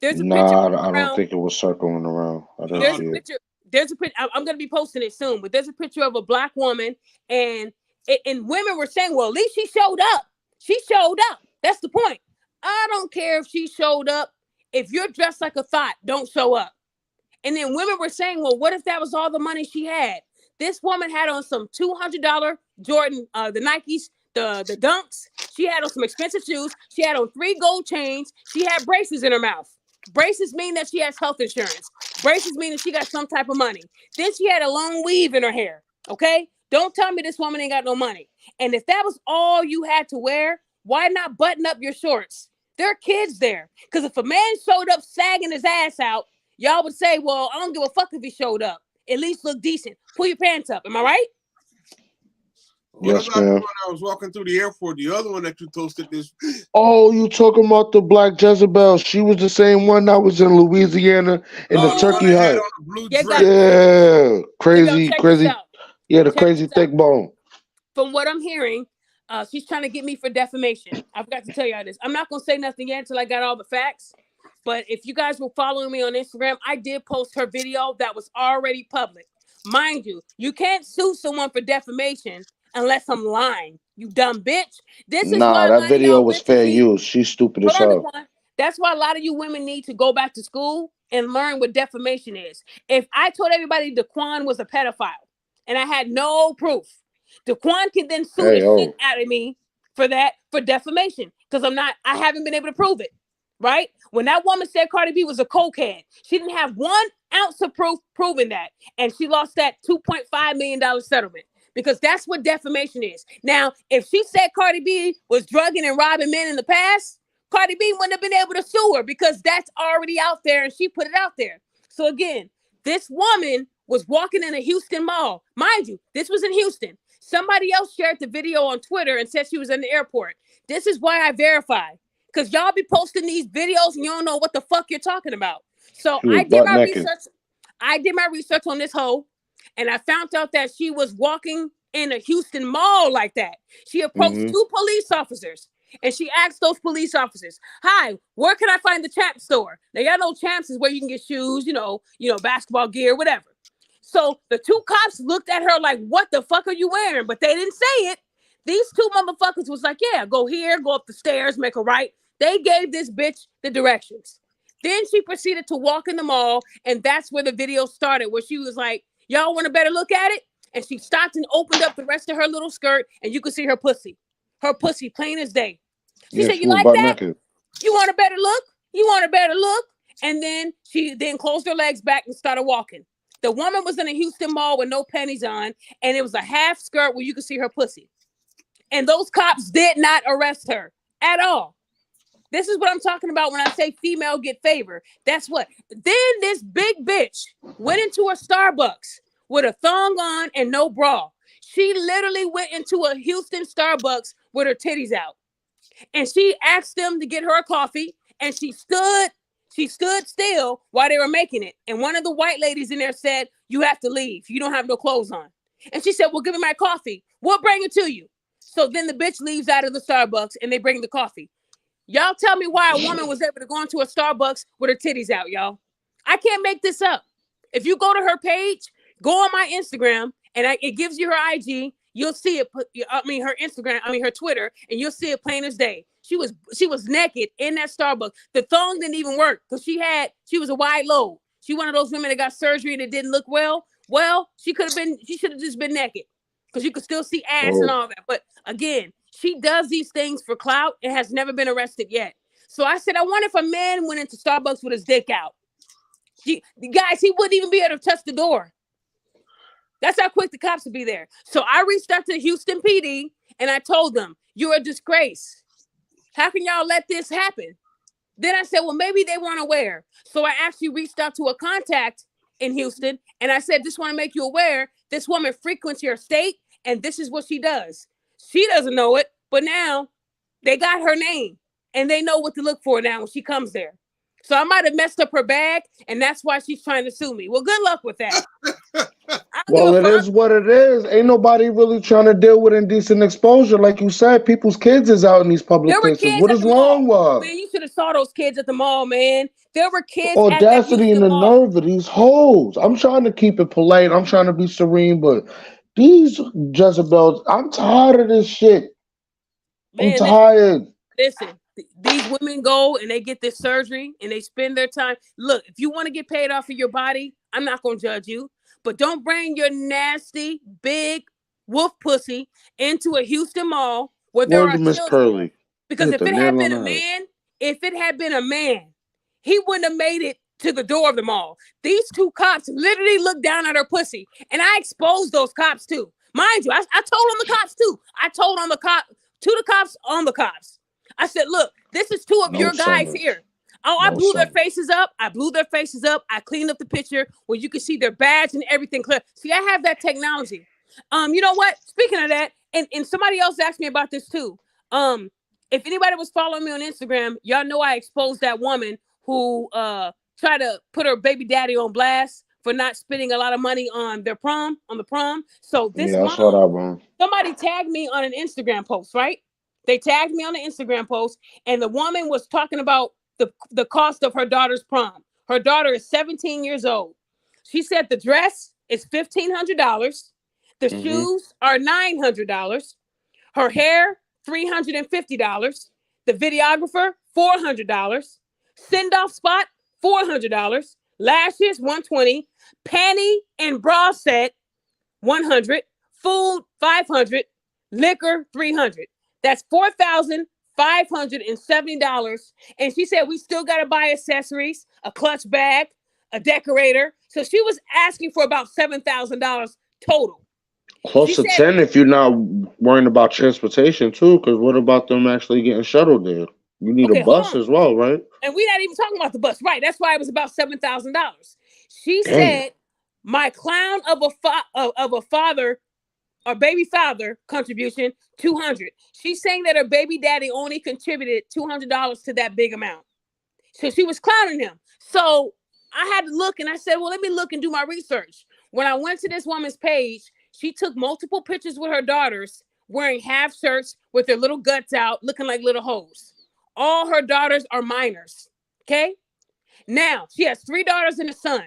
There's a picture Nah, floating I don't around. think it was circling around. I didn't There's No. a see it. picture. There's a picture. I'm going to be posting it soon, but there's a picture of a black woman, and women were saying, "Well, at least she showed up. She showed up." That's the point. I don't care if she showed up. If you're dressed like a thought, don't show up. And then women were saying, well, what if that was all the money she had? This woman had on some $200 Jordan, the Nikes, the Dunks. She had on some expensive shoes. She had on 3 gold chains. She had braces in her mouth. Braces mean that she has health insurance. Braces mean that she got some type of money. Then she had a long weave in her hair. Okay? Don't tell me this woman ain't got no money. And if that was all you had to wear, why not button up your shorts? There are kids there. Because if a man showed up sagging his ass out, y'all would say, well, I don't give a fuck if he showed up. At least look decent. Pull your pants up. Am I right? What Yes, about the ma'am. one I was walking through the airport? The other one that you posted this. Oh, you talking about the Black Jezebel? She was the same one that was in Louisiana in the The one turkey that had hut. on the blue Yeah, dress. Yeah, So y'all crazy, check this crazy. out. Yeah, the Check crazy this out. thick bone. From what I'm hearing, she's trying to get me for defamation. I forgot to tell y'all this. I'm not going to say nothing yet until I got all the facts. But if you guys were following me on Instagram, I did post her video that was already public. Mind you, you can't sue someone for defamation unless I'm lying. You dumb bitch. This is Nah, why a that lot of video y'all was went to fair see. use. She's stupid Hold as on, hell. Daquan. That's why a lot of you women need to go back to school and learn what defamation is. If I told everybody Daquan was a pedophile and I had no proof, Daquan can then sue the Hey, shit oh, out of me for defamation because I haven't been able to prove it. Right? When that woman said Cardi B was a cokehead, she didn't have 1 ounce of proof proving that. And she lost that $2.5 million settlement because that's what defamation is. Now, if she said Cardi B was drugging and robbing men in the past, Cardi B wouldn't have been able to sue her because that's already out there and she put it out there. So again, this woman was walking in a Houston mall. Mind you, this was in Houston. Somebody else shared the video on Twitter and said she was in the airport. This is why I verify. Because y'all be posting these videos and you don't know what the fuck you're talking about. So she was I did butt my naked. research. I did my research on this hoe, and I found out that she was walking in a Houston mall like that. She approached Mm-hmm. 2 police officers, and she asked those police officers, "Hi, where can I find the Champs store?" Now y'all know Champs is where you can get shoes, basketball gear, whatever. So the 2 cops looked at her like, "What the fuck are you wearing?" But they didn't say it. These 2 motherfuckers was like, "Yeah, go here, go up the stairs, make a right." They gave this bitch the directions. Then she proceeded to walk in the mall, and that's where the video started, where she was like, "Y'all want a better look at it?" And she stopped and opened up the rest of her little skirt, and you could see her pussy. Her pussy, plain as day. She Yeah, said, she "You was like butt that? naked. You want a better look? You want a better look?" And then she then closed her legs back and started walking. The woman was in a Houston mall with no panties on, and it was a half skirt where you could see her pussy. And those cops did not arrest her at all. This is what I'm talking about when I say female get favor. That's what. Then this big bitch went into a Starbucks with a thong on and no bra. She literally went into a Houston Starbucks with her titties out. And she asked them to get her a coffee, and she stood still while they were making it. And one of the white ladies in there said, "You have to leave. You don't have no clothes on." And she said, "Well, give me my coffee. We'll bring it to you." So then the bitch leaves out of the Starbucks and they bring the coffee. Y'all tell me why a woman was able to go into a Starbucks with her titties out, y'all. I can't make this up. If you go to her page, go on my Instagram, and it gives you her IG. You'll see it. Her Instagram. Her Twitter, and you'll see it plain as day. She was naked in that Starbucks. The thong didn't even work because she was a wide load. She one of those women that got surgery and it didn't look well. Well, she should have just been naked because you could still see ass and Oh, all that. But again, she does these things for clout and has never been arrested yet. So I said, I wonder if a man went into Starbucks with his dick out. Guys, he wouldn't even be able to touch the door. That's how quick the cops would be there. So I reached out to Houston PD and I told them, "You're a disgrace. How can y'all let this happen?" Then I said, well, maybe they weren't aware. So I actually reached out to a contact in Houston and I said, "Just want to make you aware, this woman frequents your state and this is what she does." She doesn't know it, but now they got her name and they know what to look for now when she comes there. So I might have messed up her bag and that's why she's trying to sue me. Well, good luck with that. I don't well, give a it fuck. is what it is. Ain't nobody really trying to deal with indecent exposure. Like you said, people's kids is out in these public There were places. kids What at is the wrong mall. with her? Man, you should have saw those kids at the mall, man. There were The kids at that audacity and Houston the mall. nerve of these hoes. I'm trying to keep it polite. I'm trying to be serene, but these Jezebels, I'm tired of this shit. I'm Man, tired. listen. These women go and they get this surgery and they spend their time. Look, if you want to get paid off of your body, I'm not going to judge you, but don't bring your nasty, big wolf pussy into a Houston mall where there Word are to Miss children. Pearly. Because Hit if the it had nail on been the a head. man, he wouldn't have made it to the door of the mall. These two cops literally looked down at her pussy, and I exposed those cops too. Mind you, I told on the cops too. I told on the cop to the cops on the cops. I said, look, this is two of No your guys summers. here. Oh, I No blew their summers. faces up. I cleaned up the picture where you can see their badge and everything clear. See, I have that technology. You know what? Speaking of that, and somebody else asked me about this too. If anybody was following me on Instagram, y'all know I exposed that woman who tried to put her baby daddy on blast for not spending a lot of money on the prom. So this Yeah, I saw mom, that one. somebody tagged me on an Instagram post, right? They tagged me on the Instagram post, and the woman was talking about the cost of her daughter's prom. Her daughter is 17 years old. She said the dress is $1,500. The Mm-hmm. shoes are $900. Her hair, $350. The videographer, $400. Send-off spot, $400. Lashes, $120. Panty and bra set, $100. Food, $500. Liquor, $300. That's $4,570. And she said we still got to buy accessories, a clutch bag, a decorator. So she was asking for about $7,000 total. Close She to said, 10 if you're not worrying about transportation too. Because what about them actually getting shuttled there? You need a okay, hold bus on. as well, right? And we're not even talking about the bus. Right. That's why it was about $7,000. She Damn. said, my clown of a father or baby father contribution, $200. She's saying that her baby daddy only contributed $200 to that big amount. So she was clowning him. So I had to look and I said, well, let me look and do my research. When I went to this woman's page, she took multiple pictures with her daughters wearing half shirts with their little guts out, looking like little hoes. All her daughters are minors. Okay. Now she has 3 daughters and a son.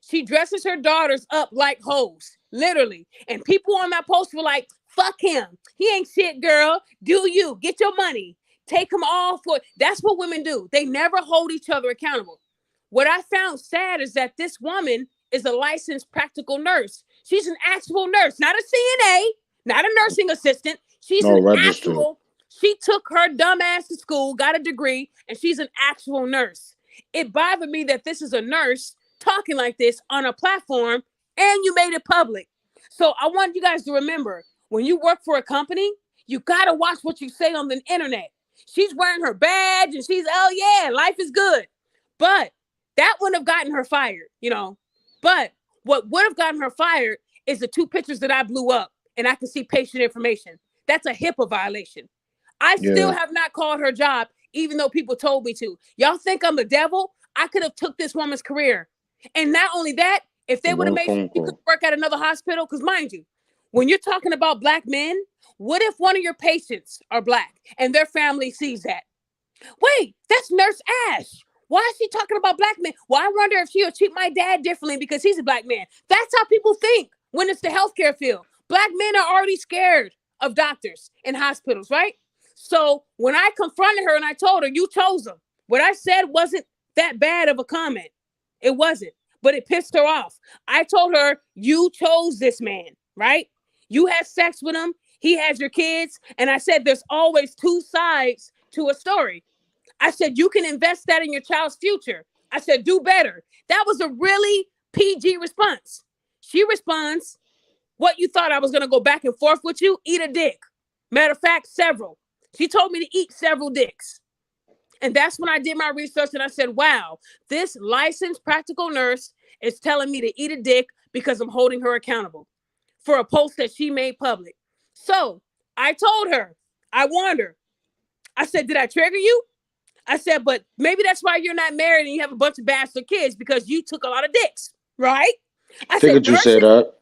She dresses her daughters up like hoes, literally. And people on that post were like, fuck him. He ain't shit, girl. Do you. Get your money. Take them all for it. That's what women do. They never hold each other accountable. What I found sad is that this woman is a licensed practical nurse. She's an actual nurse, not a CNA, not a nursing assistant. She's No an registered. actual, she took her dumb ass to school, got a degree, and she's an actual nurse. It bothered me that this is a nurse talking like this on a platform and you made it public. So I want you guys to remember, when you work for a company, you got to watch what you say on the internet. She's wearing her badge and she's, oh yeah, life is good. But that wouldn't have gotten her fired, you know. But what would have gotten her fired is the 2 pictures that I blew up and I can see patient information. That's a HIPAA violation. I still Yeah. have not called her job, even though people told me to. Y'all think I'm the devil? I could have took this woman's career. And not only that, if they would have One made sure phone she could call. work at another hospital, because mind you, when you're talking about Black men, what if one of your patients are Black and their family sees that? Wait, that's Nurse Ash. Why is she talking about Black men? Well, I wonder if she'll treat my dad differently because he's a Black man. That's how people think when it's the healthcare field. Black men are already scared of doctors in hospitals, right? So when I confronted her and I told her, you chose him. What I said wasn't that bad of a comment. It wasn't, but it pissed her off. I told her, you chose this man, right? You had sex with him. He has your kids. And I said, there's always 2 sides to a story. I said, you can invest that in your child's future. I said, do better. That was a really PG response. She responds, what, you thought I was going to go back and forth with you? Eat a dick. Matter of fact, several. She told me to eat several dicks. And that's when I did my research and I said, wow, this licensed practical nurse is telling me to eat a dick because I'm holding her accountable for a post that she made public. So I told her, I warned her. I said, did I trigger you? I said, but maybe that's why you're not married and you have a bunch of bastard kids because you took a lot of dicks, right? I said, Figured you say that.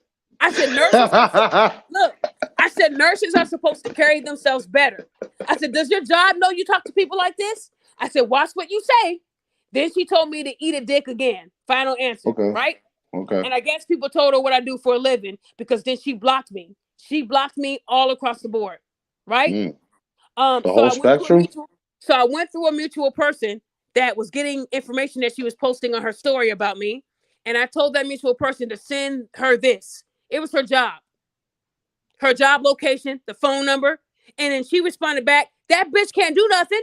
nurses, look, I said, nurses are supposed to carry themselves better. I said, does your job know you talk to people like this? I said, watch what you say. Then she told me to eat a dick again. Final answer, Okay. right? Okay. And I guess people told her what I do for a living because then she blocked me. She blocked me all across the board, right? Mm. The So whole I went to a spectrum? mutual. So I went through a mutual person that was getting information that she was posting on her story about me. And I told that mutual person to send her this. It was her job location, the phone number. And then she responded back, that bitch can't do nothing.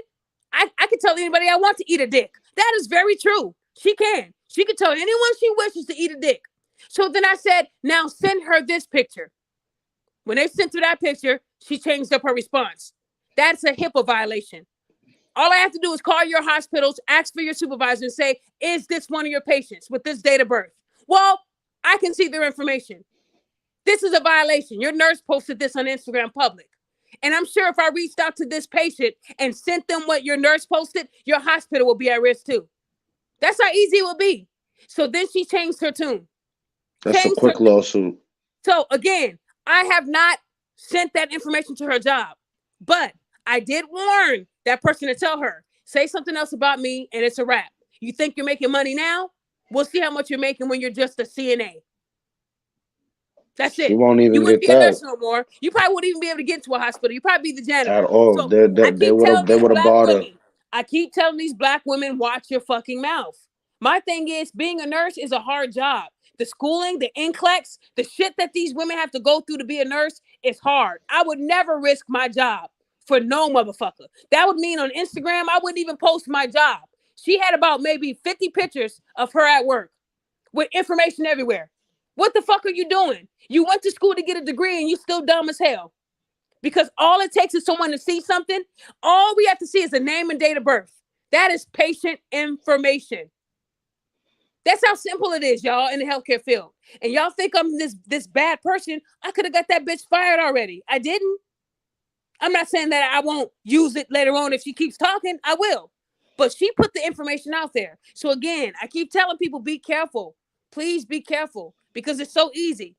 I can tell anybody I want to eat a dick. That is very true. She can. She can tell anyone she wishes to eat a dick. So then I said, now send her this picture. When they sent her that picture, she changed up her response. That's a HIPAA violation. All I have to do is call your hospitals, ask for your supervisor, and say, is this one of your patients with this date of birth? Well, I can see their information. This is a violation. Your nurse posted this on Instagram public. And I'm sure if I reached out to this patient and sent them what your nurse posted, your hospital will be at risk too. That's how easy it will be. So then she changed her tune. That's a quick lawsuit. So again, I have not sent that information to her job, but I did warn that person to tell her, say something else about me and it's a wrap. You think you're making money now? We'll see how much you're making when you're just a CNA. That's it. You won't even you wouldn't get be a that nurse no more. You probably wouldn't even be able to get into a hospital. You probably be the janitor. at all. So They would have bought her. I keep telling these black women, watch your fucking mouth. My thing is, being a nurse is a hard job. The schooling, the NCLEX, the shit that these women have to go through to be a nurse is hard. I would never risk my job for no motherfucker. That would mean on Instagram, I wouldn't even post my job. She had about maybe 50 pictures of her at work with information everywhere. What the fuck are you doing? You went to school to get a degree and you still dumb as hell. Because all it takes is someone to see something. All we have to see is a name and date of birth. That is patient information. That's how simple it is, y'all, in the healthcare field. And y'all think I'm this bad person. I could have got that bitch fired already. I didn't. I'm not saying that I won't use it later on if she keeps talking. I will. But she put the information out there. So again, I keep telling people, be careful. Please be careful because it's so easy.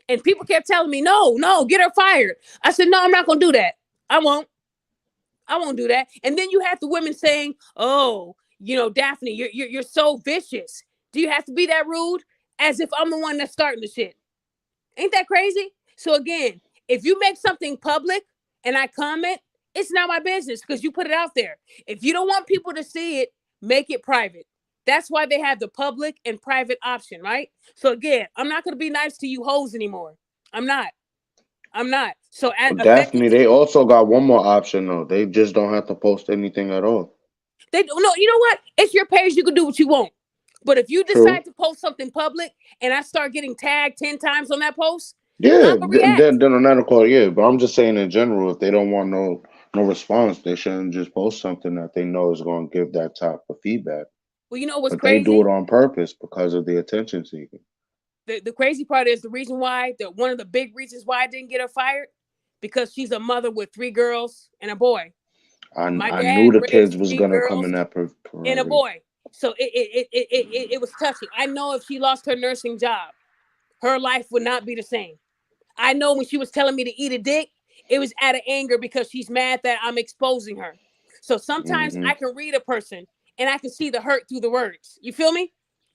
And people kept telling me, no, get her fired. I said, no, I'm not going to do that. I won't do that. And then you have the women saying, oh, Daphne, you're so vicious. Do you have to be that rude? As if I'm the one that's starting the shit. Ain't that crazy? So again, if you make something public and I comment, it's not my business because you put it out there. If you don't want people to see it, make it private. That's why they have the public and private option, right? So again, I'm not going to be nice to you hoes anymore. I'm not. So Daphne, they also got one more option though. They just don't have to post anything at all. They don't know. You know what? It's your page. You can do what you want. But if you decide to post something public and I start getting tagged 10 times on that post, yeah, then on that call, yeah. But I'm just saying in general, if they don't want no response, they shouldn't just post something that they know is going to give that type of feedback. Well, you know what's but crazy? They do it on purpose because of the attention seeking. The crazy part is the reason why, one of the big reasons why I didn't get her fired, because she's a mother with 3 girls and a boy. I knew the kids was going to come in that parade. And a boy. So it was touching. I know if she lost her nursing job, her life would not be the same. I know when she was telling me to eat a dick, it was out of anger because she's mad that I'm exposing her. So sometimes I can read a person and I can see the hurt through the words. You feel me?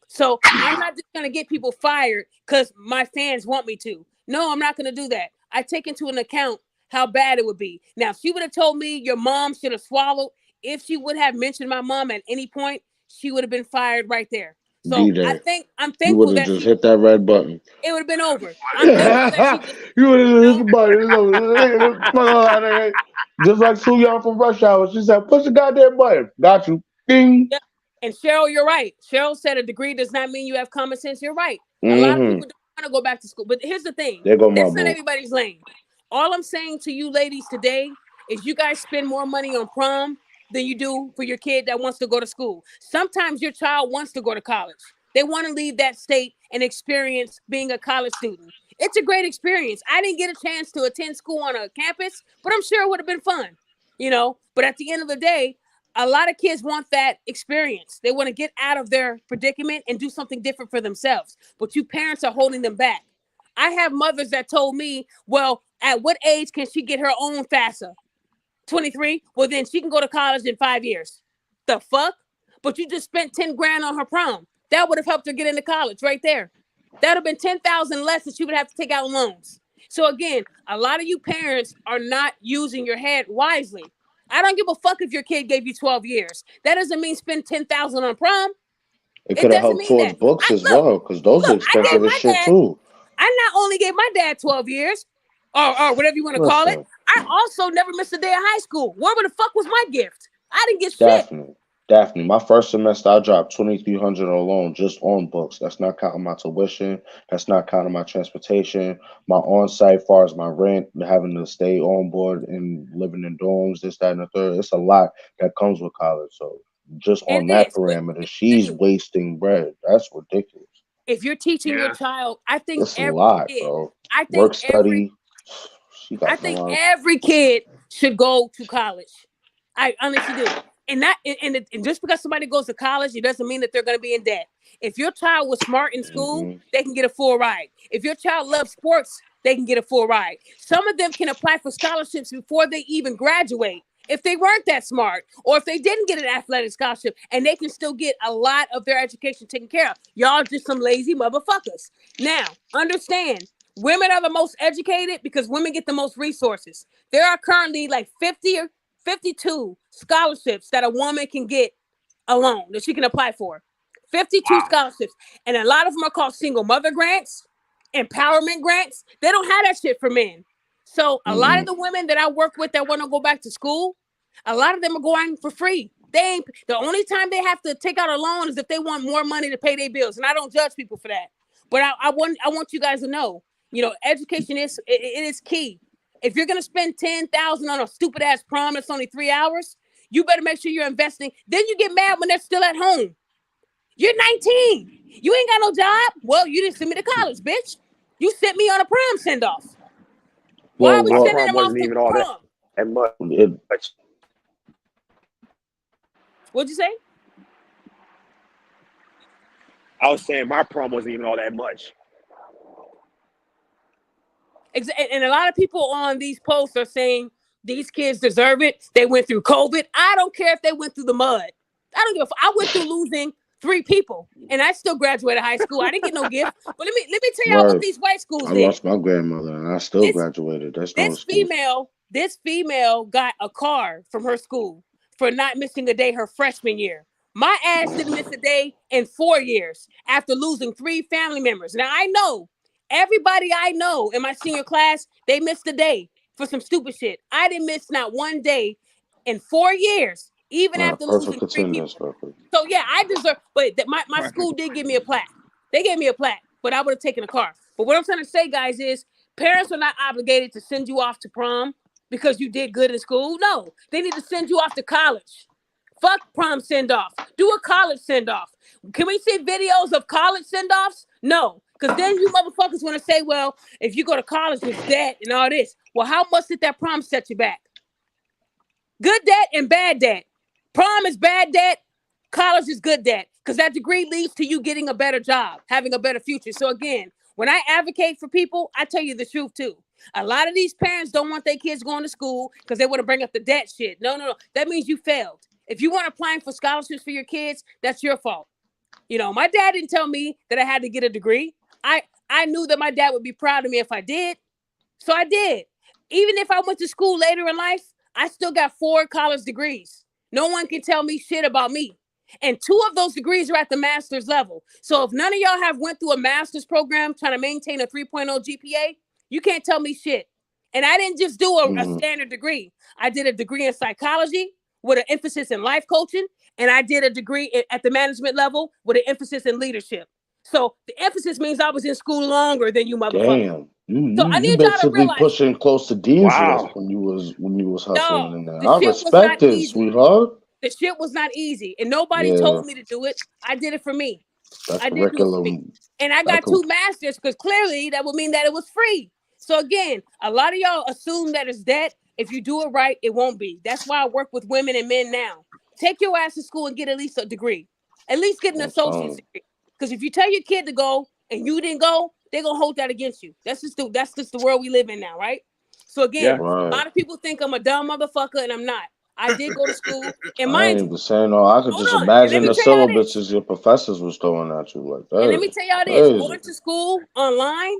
So I'm not just going to get people fired because my fans want me to. No, I'm not going to do that. I take into an account how bad it would be. Now, if she would have told me your mom should have swallowed, if she would have mentioned my mom at any point, she would have been fired right there. So I'm thankful you would have just hit that red button. It would have been over. I'm thankful that you would have hit the button. Just like Sue Young from Rush Hour. She said, push the goddamn button. Got you. Ding. Yeah. And Cheryl, you're right. Cheryl said a degree does not mean you have common sense. You're right. A lot of people don't want to go back to school. But here's the thing. That's not everybody's lane. All I'm saying to you ladies today is you guys spend more money on prom than you do for your kid that wants to go to school. Sometimes your child wants to go to college. They want to leave that state and experience being a college student. It's a great experience. I didn't get a chance to attend school on a campus, but I'm sure it would have been fun, But at the end of the day, a lot of kids want that experience. They want to get out of their predicament and do something different for themselves. But you parents are holding them back. I have mothers that told me, well, at what age can she get her own FAFSA? 23? Well, then she can go to college in 5 years. The fuck? But you just spent 10 grand on her prom. That would have helped her get into college right there. That would have been 10,000 less that she would have to take out loans. So again, a lot of you parents are not using your head wisely. I don't give a fuck if your kid gave you 12 years. That doesn't mean spend 10,000 on prom. It It could have doesn't helped mean towards that. books as Look, well, because those are I gave expensive as my shit dad. too. I not only gave my dad 12 years, or whatever you want to call it. Listen, I also never missed a day of high school. Where the fuck was my gift? I didn't get shit. definitely. My first semester, I dropped 2,300 alone just on books. That's not counting my tuition. That's not counting my transportation, my on-site, as far as my rent, having to stay on board and living in dorms, this, that, and the third. It's a lot that comes with college. So just And on it that is. But parameter, she's wasting bread. That's ridiculous. if you're teaching your Yeah. child, I think It's a every lot, kid, bro. I Work think every study. She got a lot. every kid should go to college. I honestly do. And that and just because somebody goes to college, it doesn't mean that they're going to be in debt. If your child was smart in school, Mhm. they can get a full ride. If your child loves sports, they can get a full ride. Some of them can apply for scholarships before they even graduate. If they weren't that smart, or if they didn't get an athletic scholarship, and they can still get a lot of their education taken care of. Y'all just some lazy motherfuckers. Now, understand, women are the most educated because women get the most resources. There are currently like 50 or 52 scholarships that a woman can get alone that she can apply for. 52 Wow. scholarships. And a lot of them are called single mother grants, empowerment grants. They don't have that shit for men. So a lot of the women that I work with that want to go back to school, a lot of them are going for free. They ain't, the only time they have to take out a loan is if they want more money to pay their bills. And I don't judge people for that. But I want you guys to know, education is it is key. If you're gonna spend 10,000 on a stupid ass prom that's only 3 hours, you better make sure you're investing. Then you get mad when they're still at home. You're 19. You ain't got no job. Well, you didn't send me to college, bitch. You sent me on a prom send off. Why are we My sending prom them off wasn't to even all prom? that much. What'd you say? I was saying my prom wasn't even all that much. And a lot of people on these posts are saying these kids deserve it. They went through COVID. I don't care if they went through the mud. I don't give a fuck. I went through losing 3 people, and I still graduated high school. I didn't get no gift. But let me tell y'all what Right. these white schools I did. lost my grandmother and I still graduated. That's no excuse. This female got a car from her school for not missing a day her freshman year. My ass didn't miss a day in 4 years after losing 3 family members. Now I know everybody I know in my senior class, they missed a day for some stupid shit. I didn't miss not one day in 4 years, even after losing 3 people. So yeah, I deserve. But my school did give me a plaque. They gave me a plaque, but I would have taken a car. But what I'm trying to say, guys, is parents are not obligated to send you off to prom because you did good in school. No, they need to send you off to college. Fuck prom send-off. Do a college send-off. Can we see videos of college send-offs? No, because then you motherfuckers want to say, well, if you go to college, it's debt and all this. Well, how much did that prom set you back? Good debt and bad debt. Prom is bad debt. College is good debt because that degree leads to you getting a better job, having a better future. So again, when I advocate for people, I tell you the truth too. A lot of these parents don't want their kids going to school because they want to bring up the debt shit. No. That means you failed. If you weren't applying for scholarships for your kids, that's your fault. My dad didn't tell me that I had to get a degree. I knew that my dad would be proud of me if I did. So I did. Even if I went to school later in life, I still got 4 college degrees. No one can tell me shit about me. And 2 of those degrees are at the master's level. So if none of y'all have went through a master's program trying to maintain a 3.0 GPA, you can't tell me shit. And I didn't just do a standard degree. I did a degree in psychology with an emphasis in life coaching. And I did a degree at the management level with an emphasis in leadership. So the emphasis means I was in school longer than you motherfuckers. Damn. So I You need y'all to basically realize pushing close to Dean's Wow. list when you was hustling in there. the I shit was respect not it, easy. sweetheart. The shit was not easy. And nobody told me to do it. I did it for me. That I did do it for me. curriculum. And I got 2 masters because clearly that would mean that it was free. So again, a lot of y'all assume that it's debt. If you do it right, it won't be. That's why I work with women and men now. Take your ass to school and get at least a degree. At least get an associate's degree. Because if you tell your kid to go and you didn't go, they're gonna hold that against you. That's just the world we live in now, right? So again, a lot of people think I'm a dumb motherfucker, and I'm not. I did go to school, and I mind ain't you, even saying no. I could just imagine the syllabuses your professors was throwing at you like that. And let me tell y'all this: going to school online,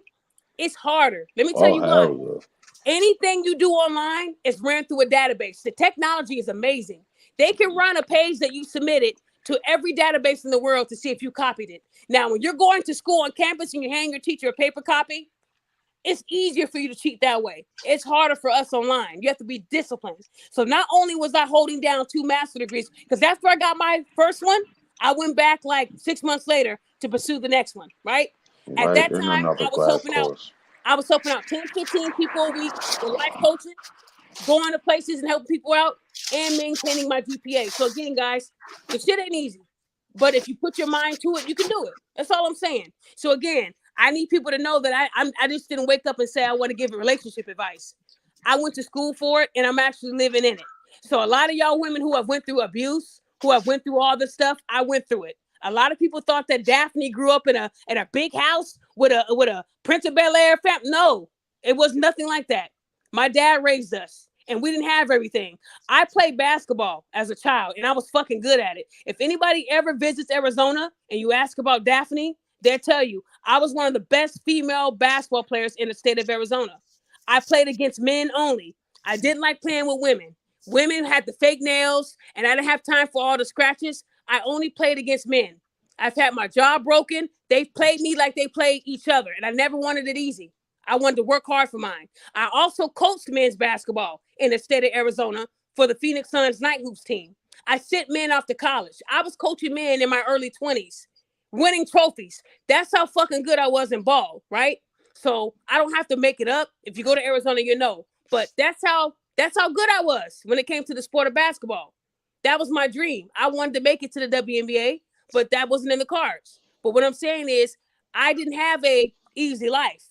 it's harder. Let me tell you why. Anything you do online is ran through a database. The technology is amazing. They can run a page that you submitted to every database in the world to see if you copied it. Now, when you're going to school on campus and you hand your teacher a paper copy, it's easier for you to cheat that way. It's harder for us online. You have to be disciplined. So not only was I holding down 2 master's degrees, because after I got my first one, I went back like 6 months later to pursue the next one, right? At Right that in time, another crash course. I was helping out 10, 15 people a week with life coaching, going to places and helping people out, and maintaining my GPA. So again, guys, the shit ain't easy. But if you put your mind to it, you can do it. That's all I'm saying. So again, I need people to know that I just didn't wake up and say I want to give relationship advice. I went to school for it, and I'm actually living in it. So a lot of y'all women who have went through abuse, who have went through all this stuff, I went through it. A lot of people thought that Daphne grew up in a big house with a Prince of Bel-Air family. No, it was nothing like that. My dad raised us, and we didn't have everything. I played basketball as a child, and I was fucking good at it. If anybody ever visits Arizona and you ask about Daphne, they'll tell you I was one of the best female basketball players in the state of Arizona. I played against men only. I didn't like playing with women. Women had the fake nails, and I didn't have time for all the scratches. I only played against men. I've had my jaw broken. They played me like they played each other, and I never wanted it easy. I wanted to work hard for mine. I also coached men's basketball in the state of Arizona for the Phoenix Suns night hoops team. I sent men off to college. I was coaching men in my early 20s, winning trophies. That's how fucking good I was in ball, right? So I don't have to make it up. If you go to Arizona, you know. But that's how good I was when it came to the sport of basketball. That was my dream. I wanted to make it to the WNBA, but that wasn't in the cards. But what I'm saying is I didn't have a easy life.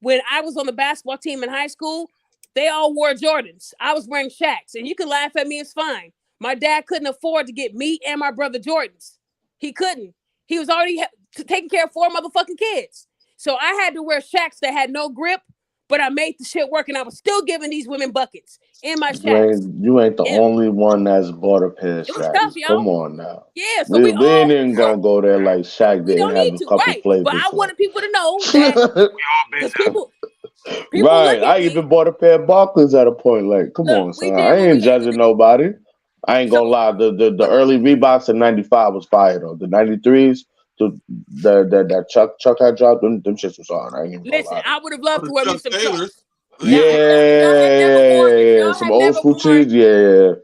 When I was on the basketball team in high school, they all wore Jordans. I was wearing Shaqs, and you can laugh at me, it's fine. My dad couldn't afford to get me and my brother Jordans. He couldn't. He was already taking care of 4 motherfucking kids. So I had to wear Shaqs that had no grip, but I made the shit work, and I was still giving these women buckets in my Shaqs. You ain't the And only one that's bought a pair of it was tough, Shaqs. y'all. Come on now. Yeah, so We we ain't all, even gonna go there like Shaq we didn't don't have need a to, couple right? But flavors I for. wanted people to know that, because people Right. look at I me. even bought a pair of Barclays at a point. Like, come Look, on, we son. did I what we ain't had to judging do. nobody. I ain't gonna So lie. The early Reeboks in '95 was fire though. The '93s, that Chuck had dropped them shits was on. I ain't even gonna listen, lie to I you. would have Oh, loved the to wear me Chuck some Taylors. Chucks. I ain't Now, gonna lie. Yeah, if some y'all old school cheese. Yeah,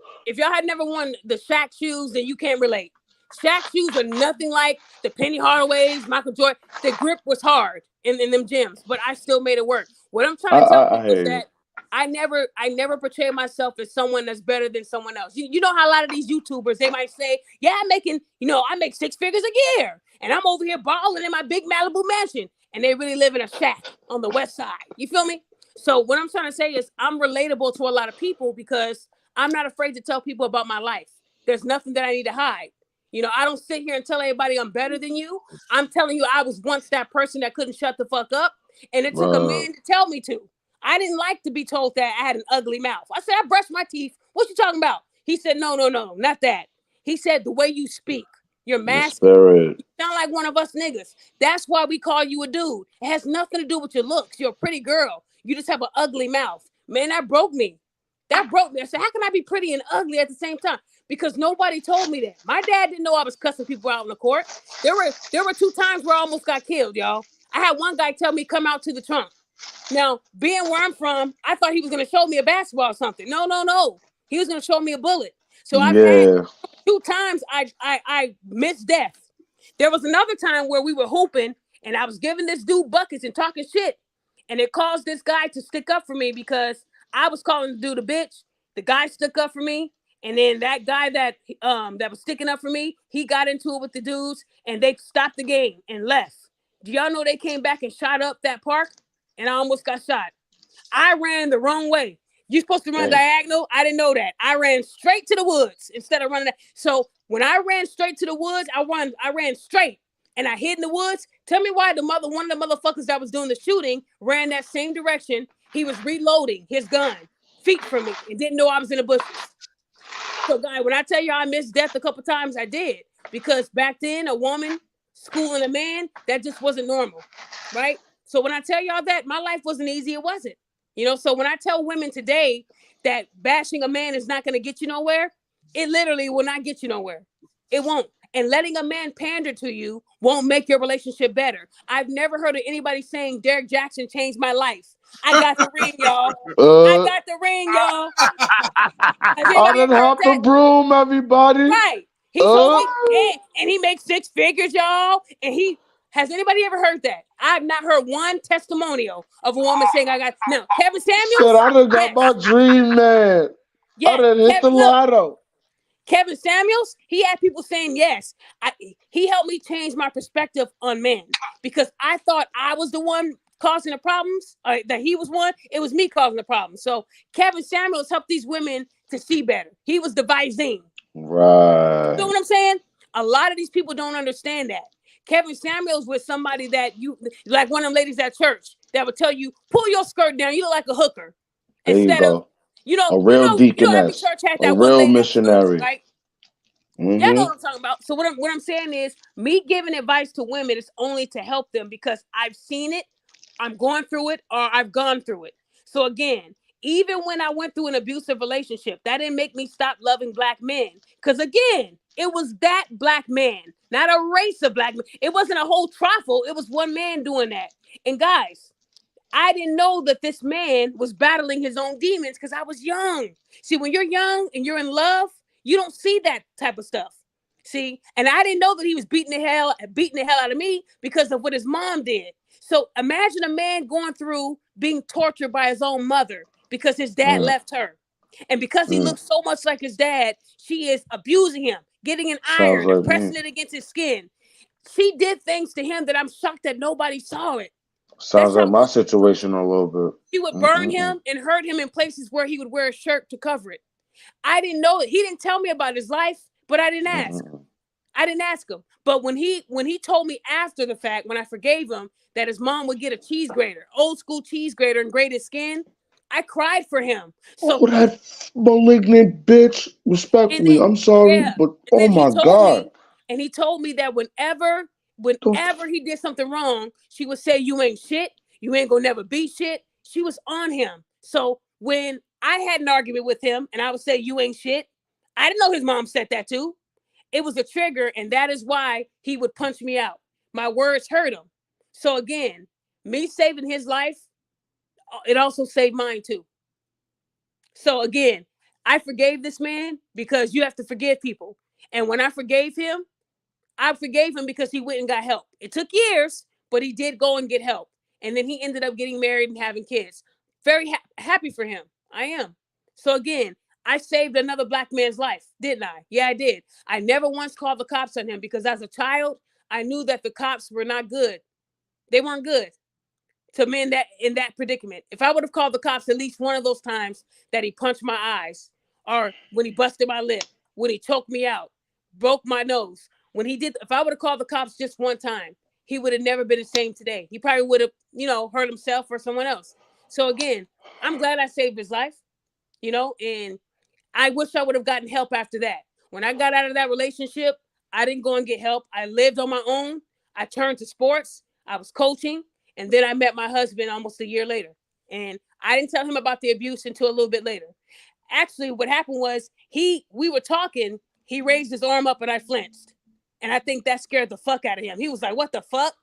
had never worn the Shaq shoes, then you can't relate. Shaq shoes are nothing like the Penny Hardaways, Michael Jordan. The grip was hard in them gyms, but I still made it work. What I'm trying to tell I people is hear you. that I never portray myself as someone that's better than someone else. You know how a lot of these YouTubers, they might say, yeah, I make 6 figures a year, and I'm over here balling in my big Malibu mansion, and they really live in a shack on the west side. You feel me? So what I'm trying to say is I'm relatable to a lot of people because I'm not afraid to tell people about my life. There's nothing that I need to hide. I don't sit here and tell everybody I'm better than you. I'm telling you, I was once that person that couldn't shut the fuck up, and it took a man to tell me to. I didn't like to be told that I had an ugly mouth. I said, I brushed my teeth. What you talking about? He said, no, not that. He said, the way you speak, you're The masculine. spirit. You sound like one of us niggas. That's why we call you a dude. It has nothing to do with your looks. You're a pretty girl. You just have an ugly mouth. Man, that broke me. That broke me. I said, how can I be pretty and ugly at the same time? Because nobody told me that. My dad didn't know I was cussing people out in the court. There were 2 times where I almost got killed, y'all. I had one guy tell me, come out to the trunk. Now, being where I'm from, I thought he was going to show me a basketball or something. No. He was going to show me a bullet. So I've had Yeah. 2 times I missed death. There was another time where we were hooping, and I was giving this dude buckets and talking shit. And it caused this guy to stick up for me because I was calling the dude a bitch. The guy stuck up for me. And then that guy that was sticking up for me, he got into it with the dudes, and they stopped the game and left. Do y'all know they came back and shot up that park? And I almost got shot. I ran the wrong way. You're supposed to run Dang. diagonal. I didn't know that. I ran straight to the woods instead of running that. So when I ran straight to the woods, I ran straight and I hid in the woods. Tell me why one of the motherfuckers that was doing the shooting ran that same direction. He was reloading his gun feet from me and didn't know I was in the bushes. So, guy, when I tell you I missed death a couple times, I did. Because back then, a woman schooling a man, that just wasn't normal, right? So when I tell y'all that, my life wasn't easy. It wasn't. You know, so when I tell women today that bashing a man is not going to get you nowhere, it literally will not get you nowhere. It won't. And letting a man pander to you won't make your relationship better. I've never heard of anybody saying Derek Jackson changed my life. I got the ring, y'all. I Uh, got the ring, y'all. Has I anybody done ever heard hopped the that? broom, everybody. Right. He told Uh, me, and he makes 6 figures, y'all. And he has anybody ever heard that? I've not heard one testimonial of a woman saying I got no. Kevin said Samuels? I done got Yes. my dream man. I Yes. done hit the Look, lotto. Kevin Samuels, he had people saying yes. He helped me change my perspective on men because I thought I was the one causing the problems, that he was one. It was me causing the problem. So Kevin Samuels helped these women to see better. He was the Visine. You know Right. what I'm saying? A lot of these people don't understand that. Kevin Samuels was somebody that you, like one of them ladies at church that would tell you, pull your skirt down, you look like a hooker. There you Instead of, go. A real every deaconess. church had A that one real lady that was ugly, missionary. right? Y'all know Mm-hmm. what I'm talking about. So what I'm saying is me giving advice to women is only to help them because I've seen it, I'm going through it, or I've gone through it. So again, even when I went through an abusive relationship, that didn't make me stop loving black men. Because again, it was that black man, not a race of black men. It wasn't a whole truffle. It was one man doing that. And guys, I didn't know that this man was battling his own demons because I was young. See, when you're young and you're in love, you don't see that type of stuff. See, and I didn't know that he was beating the hell out of me because of what his mom did. So imagine a man going through being tortured by his own mother because his dad Mm, left her. And because he mm. looks so much like his dad, she is abusing him, getting an Sounds iron and like me. pressing it against his skin. She did things to him that I'm shocked that nobody saw it. That's Sounds like how my good she was. situation a little bit. She would burn Mm-mm-mm. him and hurt him in places where he would wear a shirt to cover it. I didn't know it. He didn't tell me about his life, but I didn't ask. Mm-mm. I didn't ask him. But when he told me after the fact, when I forgave him, that his mom would get a cheese grater, old school cheese grater, and grate his skin, I cried for him. So Oh, that malignant bitch. and Respectfully, then I'm sorry, yeah, but and oh then my God. he told me that Don't. whenever he did something wrong, she would say, "You ain't shit. You ain't gonna never be shit." She was on him. So when I had an argument with him and I would say, "You ain't shit," I didn't know his mom said that too. It was a trigger, and that is why he would punch me out. My words hurt him. So again, me saving his life, it also saved mine too. So again, I forgave this man because you have to forgive people. And when I forgave him because he went and got help. It took years, but he did go and get help. And then he ended up getting married and having kids. Very happy for him. I am. So again, I saved another black man's life, didn't I? Yeah, I did. I never once called the cops on him because as a child, I knew that the cops were not good. They weren't good to men that in that predicament. If I would have called the cops at least one of those times that he punched my eyes, or when he busted my lip, when he choked me out, broke my nose, when he did, if I would have called the cops just one time, he would have never been the same today. He probably would have, hurt himself or someone else. So again, I'm glad I saved his life, and I wish I would have gotten help after that. When I got out of that relationship, I didn't go and get help. I lived on my own. I turned to sports. I was coaching. And then I met my husband almost a year later. And I didn't tell him about the abuse until a little bit later. Actually, what happened was we were talking, he raised his arm up and I flinched. And I think that scared the fuck out of him. He was like, "What the fuck?"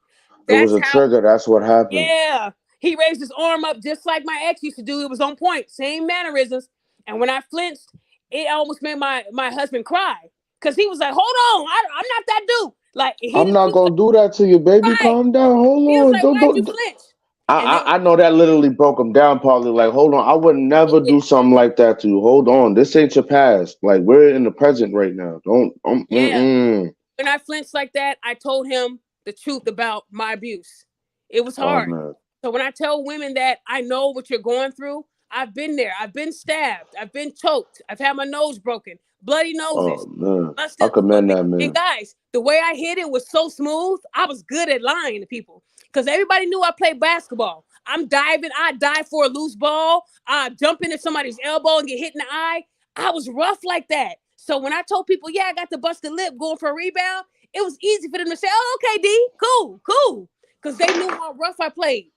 It was That's a how, trigger. That's what happened. yeah. He raised his arm up just like my ex used to do. It was on point, same mannerisms. And when I flinched, it almost made my husband cry. Cause he was like, "Hold on, I'm not that dude." Like I'm not he was like, gonna do that to you, baby. "Right." Calm down. Hold He was on. like, Don't "Why'd you don't. flinch?" I, And then I know that literally broke him down. Probably like, hold on. I would never yeah, do something like that to you. Hold on. This ain't your past. Like we're in the present right now. Don't. yeah. Mm-mm. When I flinched like that, I told him the truth about my abuse. It was Oh hard. man. So when I tell women that I know what you're going through, I've been there. I've been stabbed. I've been choked. I've had my nose broken, bloody noses. Oh man. I Busted. commend that And man. guys, the way I hit it was so smooth. I was good at lying to people because everybody knew I played basketball. I'm diving. I dive for a loose ball. I jump into somebody's elbow and get hit in the eye. I was rough like that. So when I told people, "Yeah, I got the busted lip going for a rebound," it was easy for them to say, "Oh, okay, D, cool, cool," because they knew how rough I played.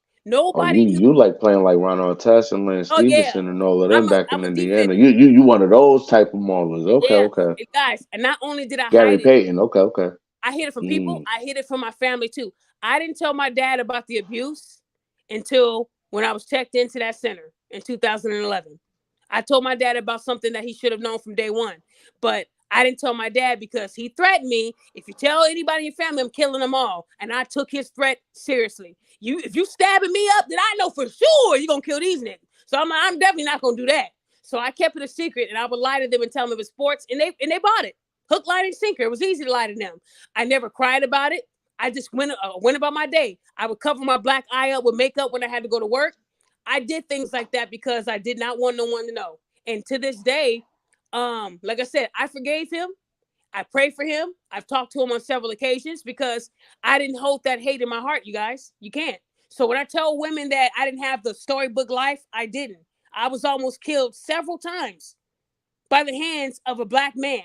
Oh, Nobody knew. you like playing like Ronald Test and Lance Oh yeah, Stevenson and all of them back I'm in a defense. Indiana. You one of those type of maulers. Okay, Yeah, okay. and guys, and not only did I Gary hide it, Payton. Okay, okay. I hid it from people. Mm. I hid it from my family too. I didn't tell my dad about the abuse until when I was checked into that center in 2011. I told my dad about something that he should have known from day one, but I didn't tell my dad because he threatened me. If you tell anybody in your family, I'm killing them all. And I took his threat seriously. If you stabbing me up, then I know for sure you're gonna kill these niggas. So I'm definitely not gonna do that. So I kept it a secret, and I would lie to them and tell them it was sports, and they bought it. Hook, line, and sinker. It was easy to lie to them. I never cried about it. I just went about my day. I would cover my black eye up with makeup when I had to go to work. I did things like that because I did not want no one to know. And to this day, like I said, I forgave him. I pray for him. I've talked to him on several occasions because I didn't hold that hate in my heart, you guys. You can't. So when I tell women that I didn't have the storybook life, I didn't. I was almost killed several times by the hands of a black man.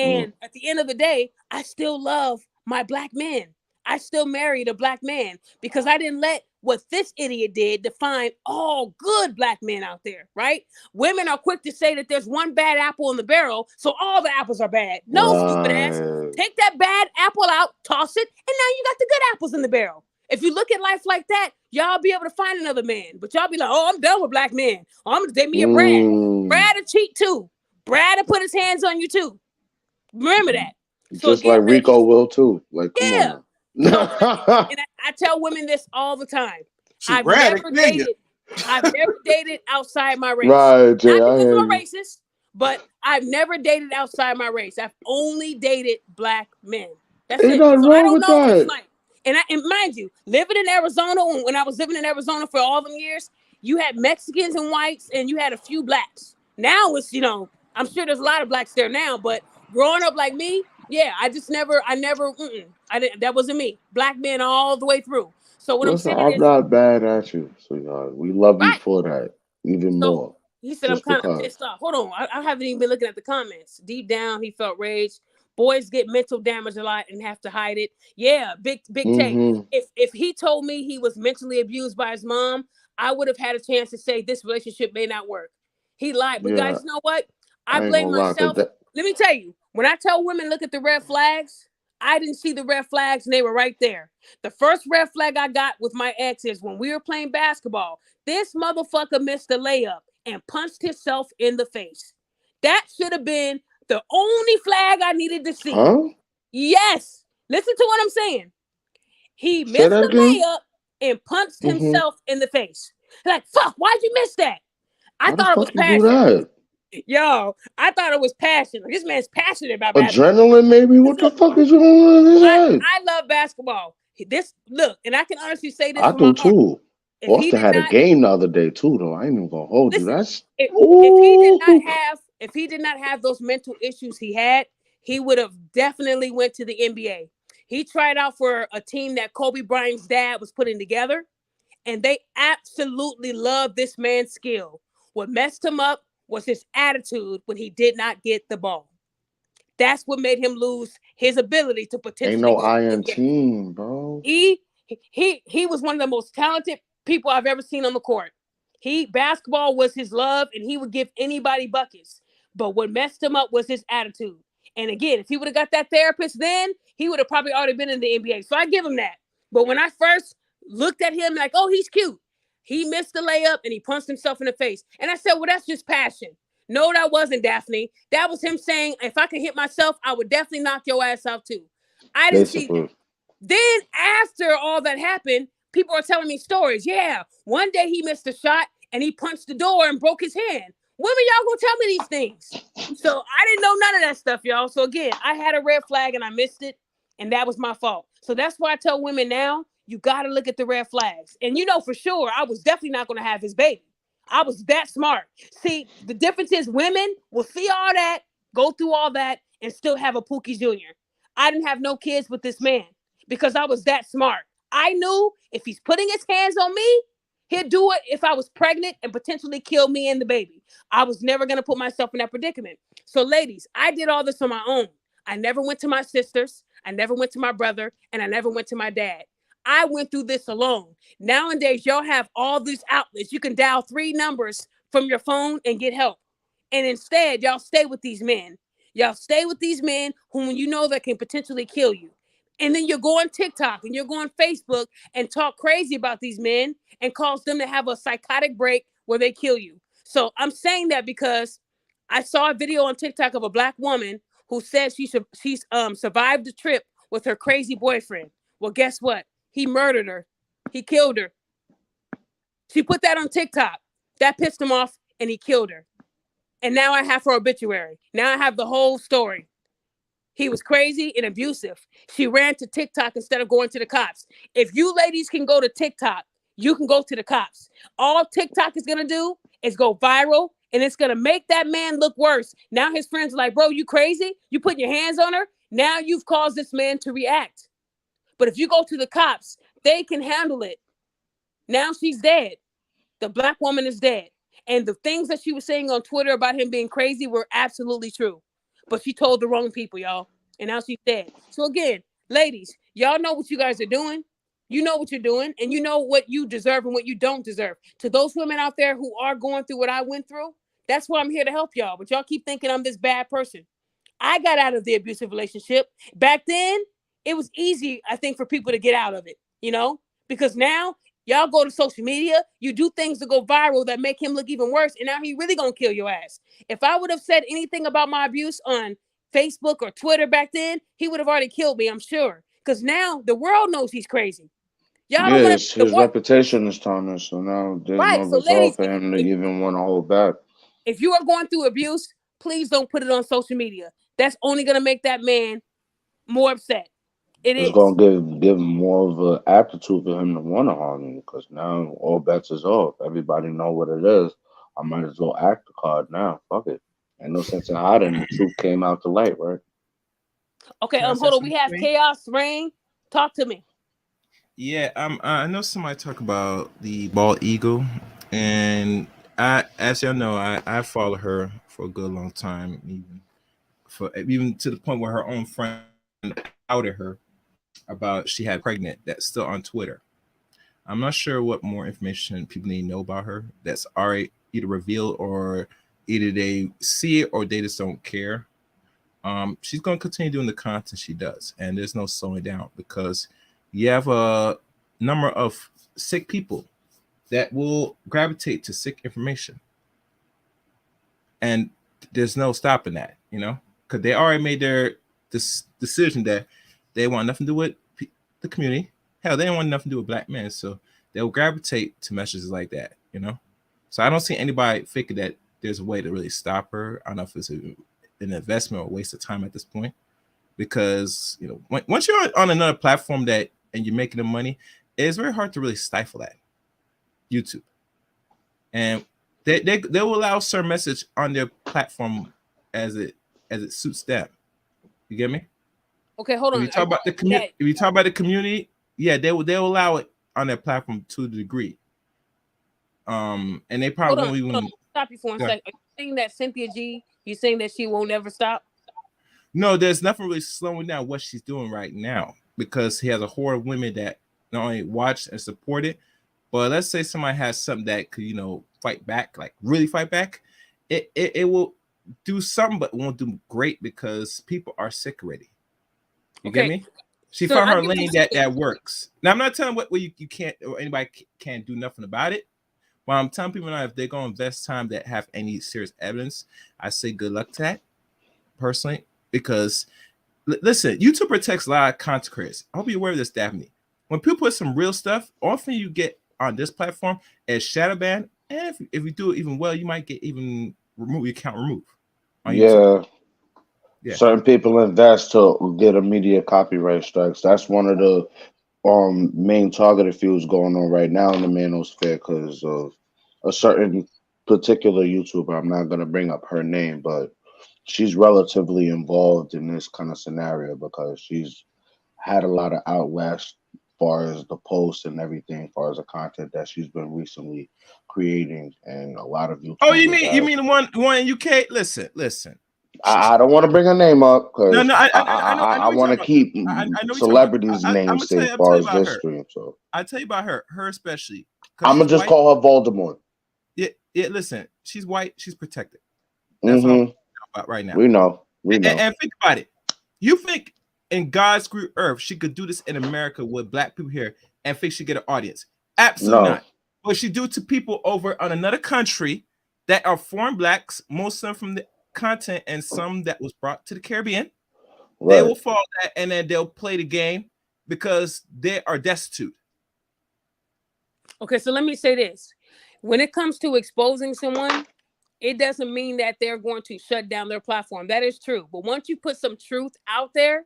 Mm. And at the end of the day, I still love my black men. I still married a black man because I didn't let what this idiot did define all good black men out there, right? Women are quick to say that there's one bad apple in the barrel, so all the apples are bad. No, stupid ass. Right. Take that bad apple out, toss it, and now you got the good apples in the barrel. If you look at life like that, y'all be able to find another man. But y'all be like, oh, I'm done with black men. Oh, I'm gonna date me a Brad. Mm. Brad will cheat too. Brad will put his hands on you too. Remember that. So Just again, like Rico ladies, will too. Like, come yeah. on So now. and I tell women this all the time. Shoot, I've Brad, never kill you. dated. I've never dated outside my race. Right, Jay, Not I because hear I'm a you. racist, but I've never dated outside my race. I've only dated black men. That's Ain't it. nothing So I wrong don't with know what it's that. like. And mind you, living in Arizona, when I was living in Arizona for all them years, you had Mexicans and whites, and you had a few blacks. Now it's, I'm sure there's a lot of blacks there now, but growing up like me, yeah, I never, I didn't, that wasn't me. Black men all the way through. So what I'm Listen, saying I'm is, not bad at you, sweetheart. We love you right. for that, even So more. he said, I'm Just kind of because. pissed off. Hold on. I haven't even been looking at the comments. Deep down, he felt rage. Boys get mental damage a lot and have to hide it. Yeah, big Tay. Mm-hmm. If he told me he was mentally abused by his mom, I would have had a chance to say this relationship may not work. He lied. But Yeah, guys, you know what? I I ain't blame gonna lie, cause myself. that. Let me tell you, when I tell women look at the red flags, I didn't see the red flags and they were right there. The first red flag I got with my ex is when we were playing basketball. This motherfucker missed a layup and punched himself in the face. That should have been the only flag I needed to see. Huh? Yes. Listen to what I'm saying. He Say missed that the again. layup and punched Mm-hmm. himself in the face. Like, fuck, why'd you miss that? I How the thought it was fuck you do passion. that? Yo, I thought it was passion. Like, this man's passionate about basketball. Adrenaline, maybe? What the So fuck is going on in his head? I love basketball. This look, and I can honestly say this I from my do heart. too. If he Boston did had a not game the other day too, though. I ain't even gonna hold you. listen, That's if he did ooh. not have those mental issues he had, he would have definitely went to the NBA. He tried out for a team that Kobe Bryant's dad was putting together, and they absolutely loved this man's skill. What messed him up was his attitude when he did not get the ball. That's what made him lose his ability to Ain't potentially no go to the iron NBA. team, bro. He he was one of the most talented people I've ever seen on the court. Basketball was his love, and he would give anybody buckets. But what messed him up was his attitude. And again, if he would have got that therapist then, he would have probably already been in the NBA. So I give him that. But when I first looked at him like, oh, he's cute, he missed the layup and he punched himself in the face. And I said, well, that's just passion. No, that wasn't, Daphne. That was him saying, if I could hit myself, I would definitely knock your ass out too. I didn't see that. Basically. Then after all that happened, people are telling me stories. Yeah, one day he missed a shot and he punched the door and broke his hand. When are y'all gonna tell me these things? So I didn't know none of that stuff, y'all. So again, I had a red flag and I missed it, and that was my fault. So that's why I tell women now, you gotta look at the red flags. And you know for sure, I was definitely not gonna have his baby. I was that smart. See, the difference is women will see all that, go through all that, and still have a Pookie Jr. I didn't have no kids with this man because I was that smart. I knew if he's putting his hands on me, he'd do it if I was pregnant and potentially kill me and the baby. I was never going to put myself in that predicament. So, ladies, I did all this on my own. I never went to my sisters. I never went to my brother, and I never went to my dad. I went through this alone. Nowadays, y'all have all these outlets. You can dial 3 numbers from your phone and get help. And instead, y'all stay with these men. Y'all stay with these men whom you know that can potentially kill you. And then you go on TikTok and you're going Facebook and talk crazy about these men and cause them to have a psychotic break where they kill you. So I'm saying that because I saw a video on TikTok of a black woman who says she's survived the trip with her crazy boyfriend. Well, guess what? He murdered her. He killed her. She put that on TikTok. That pissed him off and he killed her. And now I have her obituary. Now I have the whole story. He was crazy and abusive. She ran to TikTok instead of going to the cops. If you ladies can go to TikTok, you can go to the cops. All TikTok is going to do is go viral, and it's going to make that man look worse. Now his friends are like, bro, you crazy? You putting your hands on her? Now you've caused this man to react. But if you go to the cops, they can handle it. Now she's dead. The black woman is dead. And the things that she was saying on Twitter about him being crazy were absolutely true. But she told the wrong people, y'all. And now she's dead. So again, ladies, y'all know what you guys are doing. You know what you're doing. And you know what you deserve and what you don't deserve. To those women out there who are going through what I went through, that's why I'm here to help y'all. But y'all keep thinking I'm this bad person. I got out of the abusive relationship. Back then, it was easy, I think, for people to get out of it, because now y'all go to social media, you do things to go viral that make him look even worse, and now he really gonna kill your ass. If I would have said anything about my abuse on Facebook or Twitter back then, he would have already killed me, I'm sure. Because now the world knows he's crazy. Y'all don't want Yes, to his work. reputation is tarnished, so now there's no Right. So resolve ladies, for him to even want to hold back. if you are going through abuse, please don't put it on social media. That's only gonna make that man more upset. It It's is. gonna give more of an aptitude for him to want to harm you, because now all bets is off. Everybody know what it is. I might as well act the card now. Fuck it. Ain't no sense in hiding. The truth came out to light, right? Okay, Can I say hold on. We something, have Queen? chaos reign. Talk to me. Yeah, I know somebody talk about the bald eagle, and as y'all know, I follow her for a good long time, even to the point where her own friend outed her about she had pregnant. That's still on Twitter. I'm not sure what more information people need to know about her. That's already either revealed, or either they see it or they just don't care. She's going to continue doing the content she does, and there's no slowing down, because you have a number of sick people that will gravitate to sick information, and there's no stopping that, because they already made their this decision that they want nothing to do with the community. Hell, they don't want nothing to do with black men, so they'll gravitate to messages like that. So I don't see anybody thinking that there's a way to really stop her. I don't know if it's an investment or a waste of time at this point, because once you're on another platform and you're making the money, it's very hard to really stifle that. YouTube, and they will allow certain message on their platform as it suits them. You get me? Okay, hold If on. you Are talk you about the saying community, that? if you talk about the community, yeah, they'll allow it on their platform to a degree. And they Hold probably on. won't Hold on. even. Stop you for one Yeah. second. Are you saying that Cynthia G? You saying that she won't ever stop? No, there's nothing really slowing down what she's doing right now, because he has a horde of women that not only watch and support it, but let's say somebody has something that could, fight back, like really fight back. It will do something, but it won't do great because people are sick already. You get Okay. me? She So found I her get what lane you're saying. that works. Now I'm not telling what you can't, or anybody can't do nothing about it. Well, I'm telling people now, if they're going to invest time that have any serious evidence, I say good luck to that personally, because listen, YouTube protects a lot of content creators. I hope you're aware of this, Daphne. When people put some real stuff, often you get on this platform as shadow ban, and if you do it even well, you might get even your account removed on YouTube. Yeah, Yeah. certain people invest to get immediate copyright strikes. That's one of the main targeted feuds going on right now in the manosphere because of a certain particular YouTuber. I'm not gonna bring up her name, but she's relatively involved in this kind of scenario because she's had a lot of outlash as far as the posts and everything, as far as the content that she's been recently creating, and a lot of Oh, you YouTubers mean you have. mean the one in UK? Listen. I don't want to bring her name up No, because no, I know I what you're want to talking keep about. I know what you're talking celebrities' about. I'm names gonna tell safe you. as I'm far tell you as about this her. stream. So I tell you about her especially because I'm gonna she's just white. call her Voldemort. Yeah. Listen, she's white. She's protected. That's all I'm Mm-hmm. talking about right now. We know. And think about it. You think in God's green earth she could do this in America with black people here and think she get an audience? Absolutely No. not. What she do to people over on another country that are foreign blacks, most of them from the continent and some that was brought to the Caribbean, they Right. will follow that and then they'll play the game because they are destitute. Okay, so let me say this. When it comes to exposing someone, it doesn't mean that they're going to shut down their platform. That is true. But once you put some truth out there,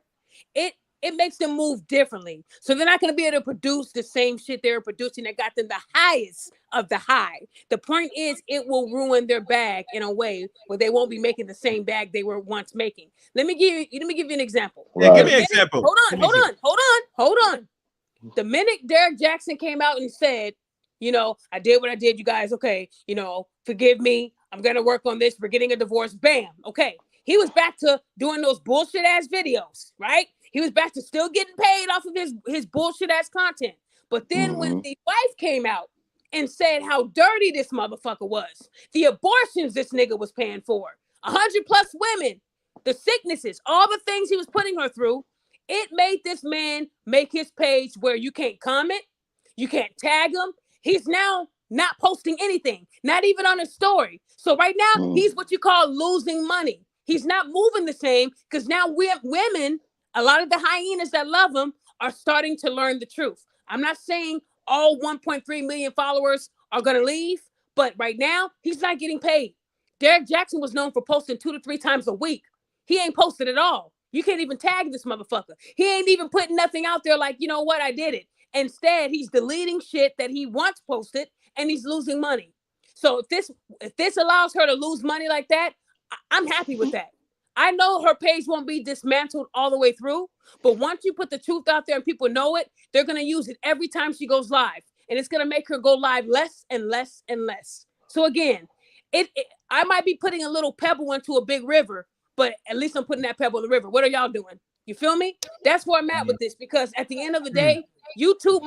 it it makes them move differently. So they're not going to be able to produce the same shit they were producing that got them the highest of the high. The point is, it will ruin their bag in a way where they won't be making the same bag they were once making. Let me give you an example. Yeah, give The Right. me an minute, example. hold on, Give me an hold example. on, hold on. The minute Derek Jackson came out and said, I did what I did, you guys, okay, forgive me. I'm going to work on this. We're getting a divorce. Bam. Okay. He was back to doing those bullshit ass videos, right? He was back to still getting paid off of his bullshit ass content. But then when Mm-hmm. the wife came out and said how dirty this motherfucker was, the abortions this nigga was paying for, 100 plus women, the sicknesses, all the things he was putting her through, it made this man make his page where you can't comment, you can't tag him. He's now not posting anything, not even on his story. So right now, Mm-hmm. he's what you call losing money. He's not moving the same because now women, a lot of the hyenas that love him, are starting to learn the truth. I'm not saying all 1.3 million followers are going to leave, but right now, he's not getting paid. Derek Jackson was known for posting 2 to 3 times a week. He ain't posted at all. You can't even tag this motherfucker. He ain't even putting nothing out there like, you know what, I did it. Instead, he's deleting shit that he once posted and he's losing money. So if this allows her to lose money like that, I'm happy with that. I know her page won't be dismantled all the way through, but once you put the truth out there and people know it, they're going to use it every time she goes live. And it's going to make her go live less and less and less. So again, I might be putting a little pebble into a big river, but at least I'm putting that pebble in the river. What are y'all doing? You feel me? That's where I'm at with this, because at the end of the day, YouTube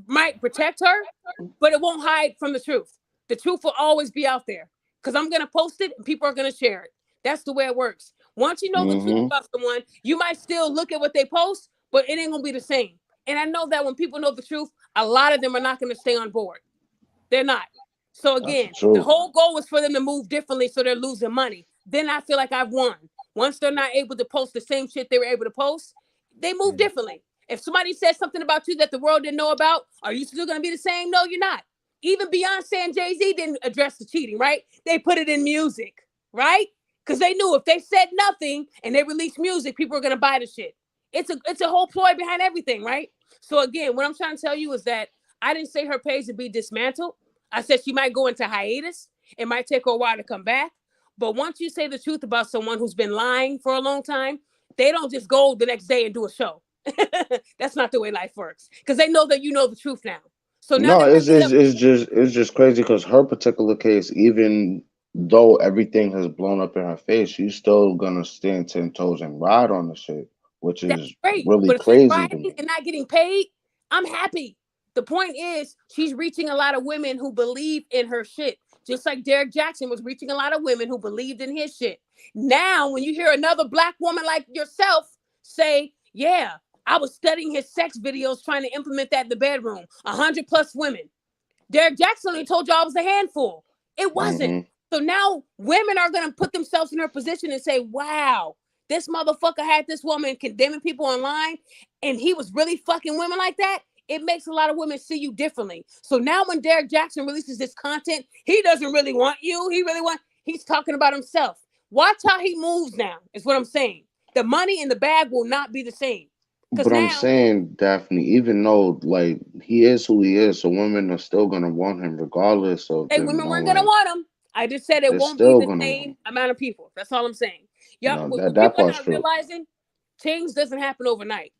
might protect her, but it won't hide from the truth. The truth will always be out there because I'm gonna post it and people are gonna share it. That's the way it works. Once you know the truth Mm-hmm. about someone, you might still look at what they post, but it ain't gonna be the same. And I know that when people know the truth, a lot of them are not gonna stay on board. They're not. So That's the again, the truth. whole goal was for them to move differently so they're losing money. Then I feel like I've won. Once they're not able to post the same shit they were able to post, they move differently. If somebody says something about you that the world didn't know about, are you still going to be the same? No, you're not. Even Beyonce and Jay-Z didn't address the cheating, right? They put it in music, right? Because they knew if they said nothing and they released music, people are going to buy the shit. It's a whole ploy behind everything, right? So again, what I'm trying to tell you is that I didn't say her page would be dismantled. I said she might go into hiatus. It might take her a while to come back. But once you say the truth about someone who's been lying for a long time, they don't just go the next day and do a show. That's not the way life works. Because they know that you know the truth now. So now No, they might end up. it's just crazy because her particular case, even though everything has blown up in her face, she's still gonna stand 10 toes and ride on the shit, which That's is great. really But if she's crazy to riding me. and not getting paid, I'm happy. The point is, she's reaching a lot of women who believe in her shit. Just like Derek Jackson was reaching a lot of women who believed in his shit. Now, when you hear another black woman like yourself say, yeah, I was studying his sex videos trying to implement that in the bedroom, 100 plus women. Derek Jackson only told you I was a handful. It wasn't. Mm-hmm. So now women are going to put themselves in her position and say, wow, this motherfucker had this woman condemning people online and he was really fucking women like that. It makes a lot of women see you differently. So now when Derek Jackson releases this content, he doesn't really want you. He's talking about himself. Watch how he moves now, is what I'm saying. The money in the bag will not be the same. Because But I'm now, saying, Daphne, even though like he is who he is, so women are still gonna want him regardless of hey, them women weren't gonna knowing want him. I just said it they're won't be still the gonna want same him. amount of people. That's all I'm saying. Y'all, No, what that people are part's not true. realizing, change doesn't happen overnight.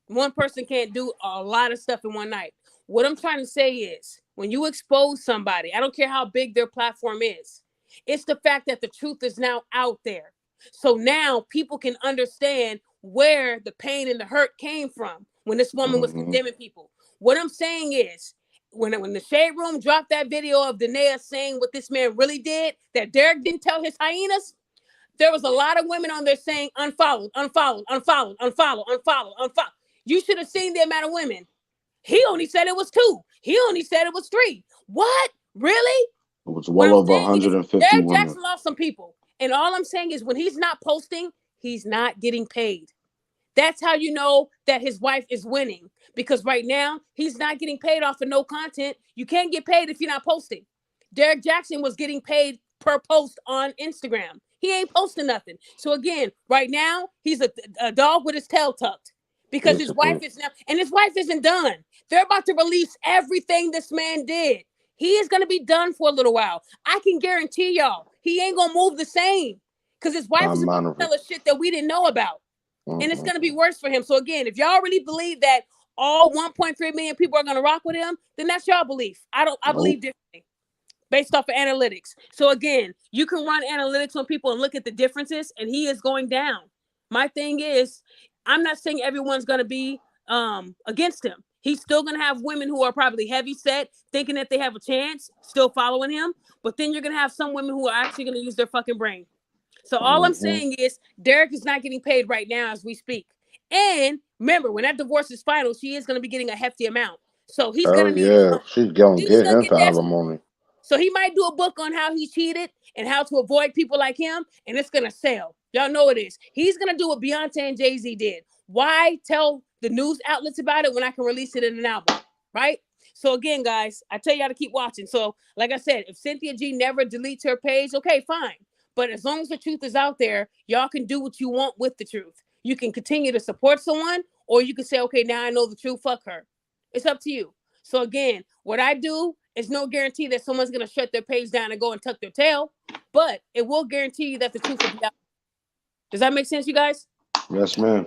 One person can't do a lot of stuff in one night. What I'm trying to say is, when you expose somebody, I don't care how big their platform is, it's the fact that the truth is now out there. So now people can understand where the pain and the hurt came from when this woman was condemning people. What I'm saying is, when the Shade Room dropped that video of Danae saying what this man really did, that Derek didn't tell his hyenas, there was a lot of women on there saying unfollowed, unfollowed, unfollowed, unfollowed, unfollowed, unfollowed. You should have seen the amount of women. He only said it was 2. He only said it was 3. What? Really? It was well over 150 Derek women. Jackson lost some people. And all I'm saying is when he's not posting, he's not getting paid. That's how you know that his wife is winning. Because right now, he's not getting paid off of no content. You can't get paid if you're not posting. Derek Jackson was getting paid per post on Instagram. He ain't posting nothing. So again, right now, he's a dog with his tail tucked. Because his wife is now, and his wife isn't done. They're about to release everything this man did. He is going to be done for a little while. I can guarantee y'all, he ain't going to move the same. Because his wife is going to tell us shit that we didn't know about. And it's going to be worse for him. So again, if y'all really believe that all 1.3 million people are going to rock with him, then that's y'all belief. I believe differently based off of analytics. So again, you can run analytics on people and look at the differences, and he is going down. My thing is, I'm not saying everyone's going to be against him. He's still going to have women who are probably heavy set, thinking that they have a chance, still following him. But then you're going to have some women who are actually going to use their fucking brain. So all I'm saying is Derek is not getting paid right now as we speak. And remember, when that divorce is final, she is going to be getting a hefty amount. So he's going to need she's going to get him for alimony. So he might do a book on how he cheated and how to avoid people like him, and it's going to sell. Y'all know it is. He's going to do what Beyonce and Jay-Z did. Why tell the news outlets about it when I can release it in an album, right? So again, guys, I tell y'all to keep watching. So like I said, if Cynthia G never deletes her page, okay, fine. But as long as the truth is out there, y'all can do what you want with the truth. You can continue to support someone, or you can say, okay, now I know the truth, fuck her. It's up to you. So again, what I do is no guarantee that someone's going to shut their page down and go and tuck their tail, but it will guarantee you that the truth will be out. Does that make sense, you guys? Yes, ma'am.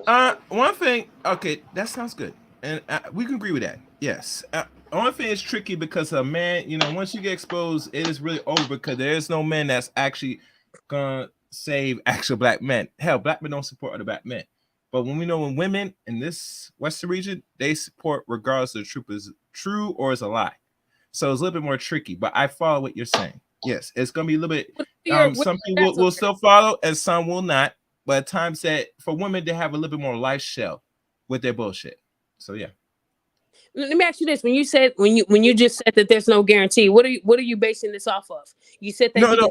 One thing, okay, that sounds good. And we can agree with that. Yes. One thing is tricky because a man, once you get exposed, it is really over because there is no man that's actually gonna save actual black men. Hell, black men don't support other black men. But when women in this Western region, they support regardless of the truth is true or is a lie. So it's a little bit more tricky. But I follow what you're saying. Yes, it's gonna be a little bit. Some people will still follow, and some will not. But at times that for women, they have a little bit more life shell with their bullshit. So yeah. Let me ask you this: when you just said that there's no guarantee, what are you basing this off of? You said that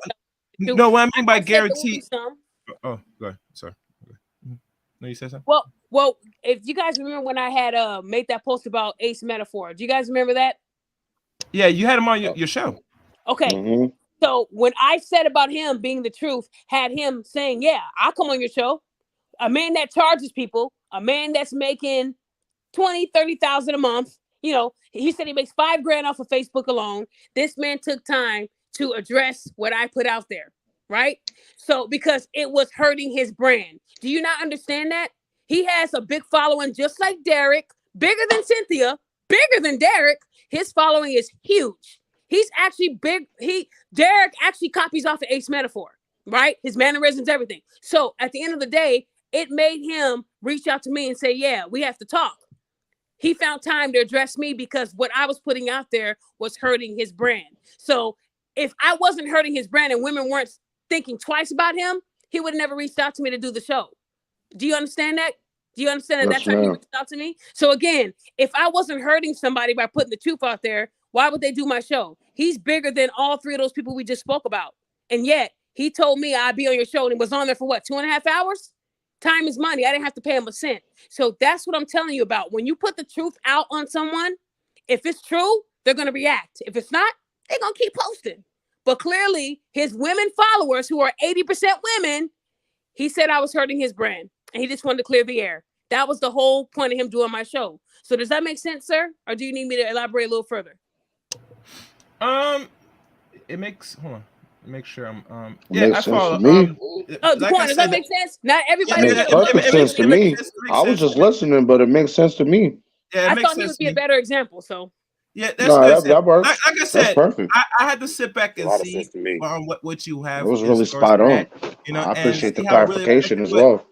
no. What I mean by guarantee. Oh, go ahead. Sorry. No, you said something. Well, if you guys remember when I had made that post about Ace Metaphor, do you guys remember that? Yeah, you had him on your show. Okay. Mm-hmm. So when I said about him being the truth, had him saying, "Yeah, I'll come on your show." A man that charges people, a man that's making 20, 30,000 a month. He said he makes $5,000 off of Facebook alone. This man took time to address what I put out there, right? So because it was hurting his brand. Do you not understand that? He has a big following just like Derek, bigger than Cynthia, bigger than Derek. His following is huge. He's actually big. Derek actually copies off of Ace Metaphor, right? His mannerisms, everything. So at the end of the day, it made him reach out to me and say, yeah, we have to talk. He found time to address me because what I was putting out there was hurting his brand. So if I wasn't hurting his brand and women weren't thinking twice about him, he would have never reached out to me to do the show. Do you understand that? Do you understand that that's how he reached out to me? So again, if I wasn't hurting somebody by putting the truth out there, why would they do my show? He's bigger than all 3 of those people we just spoke about. And yet he told me I'd be on your show and was on there for what, 2.5 hours? Time is money. I didn't have to pay him a cent. So that's what I'm telling you about. When you put the truth out on someone, if it's true, they're going to react. If it's not, they're going to keep posting. But clearly, his women followers, who are 80% women, he said I was hurting his brand. And he just wanted to clear the air. That was the whole point of him doing my show. So does that make sense, sir? Or do you need me to elaborate a little further? It makes, hold on. Make sure I'm I follow me. Does that make sense? Not everybody. It makes perfect sense to me. I was just listening, but it makes sense to me. Yeah, I thought he would be a better example. So Yeah, that's No, good. that Like, works. like I That's said, perfect. I had to sit back A and lot of sense see to me. what you It have was as really far as spot on. that, you know, I and appreciate the see how it really clarification affected. as But well.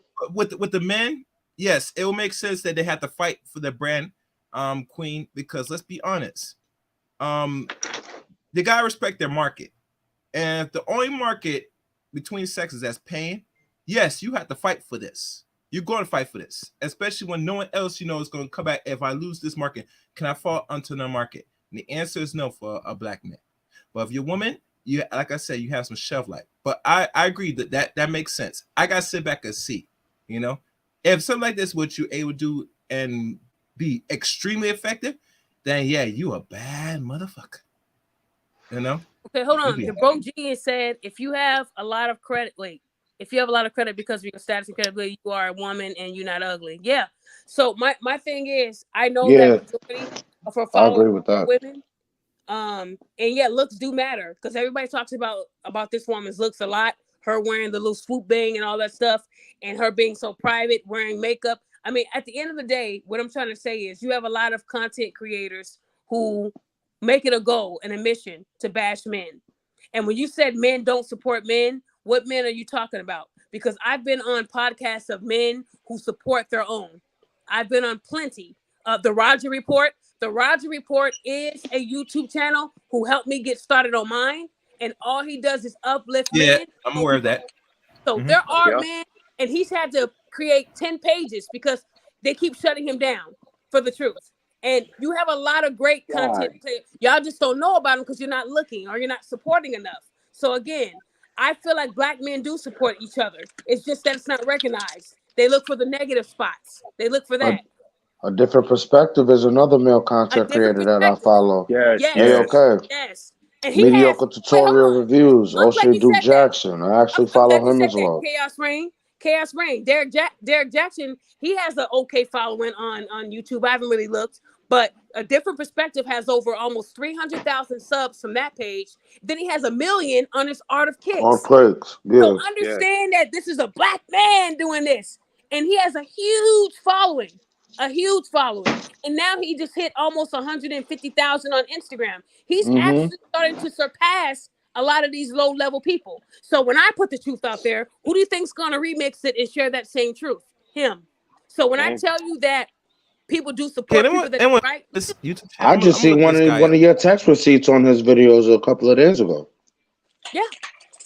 with the men, yes, it will make sense that they have to fight for the brand, queen, because let's be honest, um, they gotta respect their market, and if the only market between sexes that's paying, yes, you have to fight for this. You're going to fight for this, especially when no one else you know is going to come back. If I lose this market, can I fall onto another market? And the answer is no for a black man. But if you're a woman, you like I said, you have some shelf life. But I agree that makes sense. I gotta sit back and see, you know, if something like this, what you able to do and be extremely effective, then yeah, you a bad motherfucker. You know? Okay, hold You on. be The bro G said if you have a lot of credit, if you have a lot of credit because of your status and credibility, you are a woman and you're not ugly. Yeah. So my thing is, I know that Yeah, majority of her I followers agree with are that. women. And yeah, looks do matter because everybody talks about this woman's looks a lot. Her wearing the little swoop bang and all that stuff, and her being so private, wearing makeup. I mean, at the end of the day, what I'm trying to say is you have a lot of content creators who make it a goal and a mission to bash men. And when you said men don't support men, what men are you talking about? Because I've been on podcasts of men who support their own. I've been on plenty. The Roger Report. The Roger Report is a YouTube channel who helped me get started on mine. And all he does is uplift yeah, men. I'm aware of that. So Mhm. there are Yeah. men, and he's had to create 10 pages because they keep shutting him down for the truth. And you have a lot of great content. God. Y'all just don't know about them because you're not looking or you're not supporting enough. So again, I feel like black men do support each other. It's just that it's not recognized. They look for the negative spots. They look for A, that. a different perspective is another male A content different creator that I perspective. follow. Yes, Yes. yes. Okay. Yes. And he has, Mediocre wait, hold tutorial on. reviews. I'm glad O'Shea you Duke said that. Jackson. I actually I'm glad follow you him said as that. well. Chaos Rain. Derek Jackson. He has an okay following on YouTube. I haven't really looked, but a different perspective has over almost 300,000 subs from that page. Then he has 1 million on his Art of On Kicks. clicks. So Yeah. Yes. understand that this is a black man doing this, and he has a huge following. And now he just hit almost 150,000 on Instagram. He's Mm-hmm. actually starting to surpass a lot of these low level people. So when I put the truth out there, who do you think's gonna remix it and share that same truth? Him. So when I Man. tell you that people do Okay, support people that anyone right, this YouTube channel, I just I'm gonna see look this guy one up. of your text receipts on his videos a couple of days ago. yeah,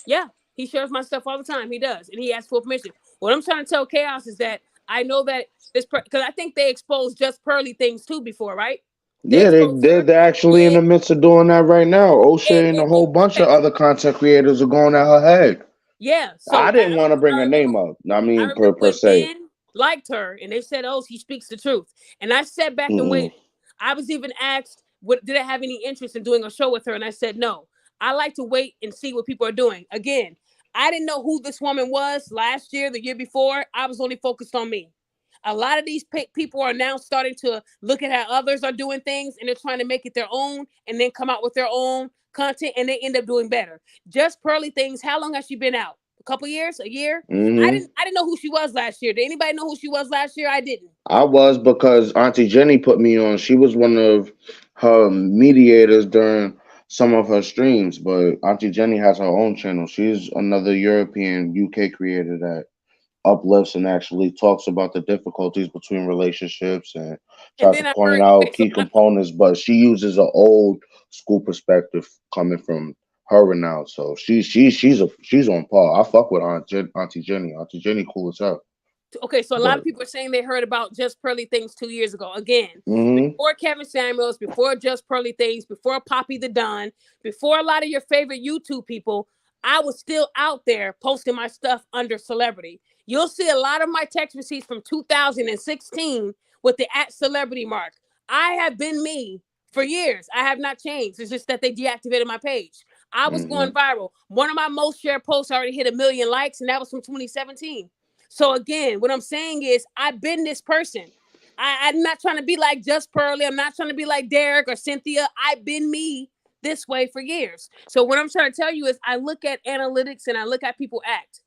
yeah, he shares my stuff all the time. He does, and he asks for permission. What I'm trying to tell Chaos is that I know that this because I think they exposed Just Pearly things too before, right? They Yeah, exposed her. they're actually in Yeah, the midst of doing that right now. O'Shea and a and whole bunch of yeah, other content creators are going at her head. yeah. I So didn't want to bring her name up. I I mean, remember per when se. men liked her and they said, "Oh, she speaks the truth," and I sat back and Mm-mm. waited. I was even asked, "What did I have any interest in doing a show with her?" And I said, "No. I like to wait and see what people are doing." Again, I didn't know who this woman was last year, the year before. I was only focused on me. A lot of these people are now starting to look at how others are doing things and they're trying to make it their own and then come out with their own content and they end up doing better. Just Pearly Things, how long has she been out? A couple years? A year? Mm-hmm. I didn't know who she was last year. Did anybody know who she was last year? I didn't. I was because Auntie Jenny put me on. She was one of her mediators during some of her streams, but Auntie Jenny has her own channel. She's another European UK creator that uplifts and actually talks about the difficulties between relationships and And tries to then I point heard, out okay, so key components, but she uses an old school perspective coming from her renown. So she's on par. I fuck with Auntie Jenny. Auntie Jenny cool as hell. okay, so a lot of But people are saying they heard about Just Pearly Things 2 years ago. Again, mm-hmm, before Kevin Samuels, before Just Pearly Things, before Poppy the Don, before a lot of your favorite YouTube people, I was still out there posting my stuff under CelebriD. You'll see a lot of my text receipts from 2016 with the @CelebriD mark. I have been me for years. I have not changed. It's just that they deactivated my page. I was mm-hmm. going viral. One of my most shared posts already hit 1 million likes, and that was from 2017. So again, what I'm saying is I've been this person. I'm not trying to be like Just Pearly. I'm not trying to be like Derek or Cynthia. I've been me this way for years. So what I'm trying to tell you is I look at analytics and I look at people act.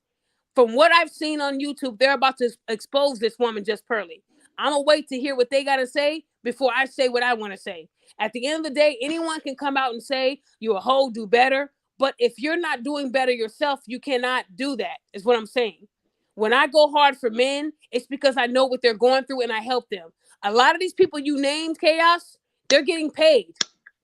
From what I've seen on YouTube, they're about to expose this woman, Just Pearly. I'm gonna wait to hear what they gotta say before I say what I want to say. At the end of the day, anyone can come out and say you're a hoe, do better. But if you're not doing better yourself, you cannot do that, is what I'm saying. When I go hard for men, it's because I know what they're going through and I help them. A lot of these people you named, Chaos, they're getting paid.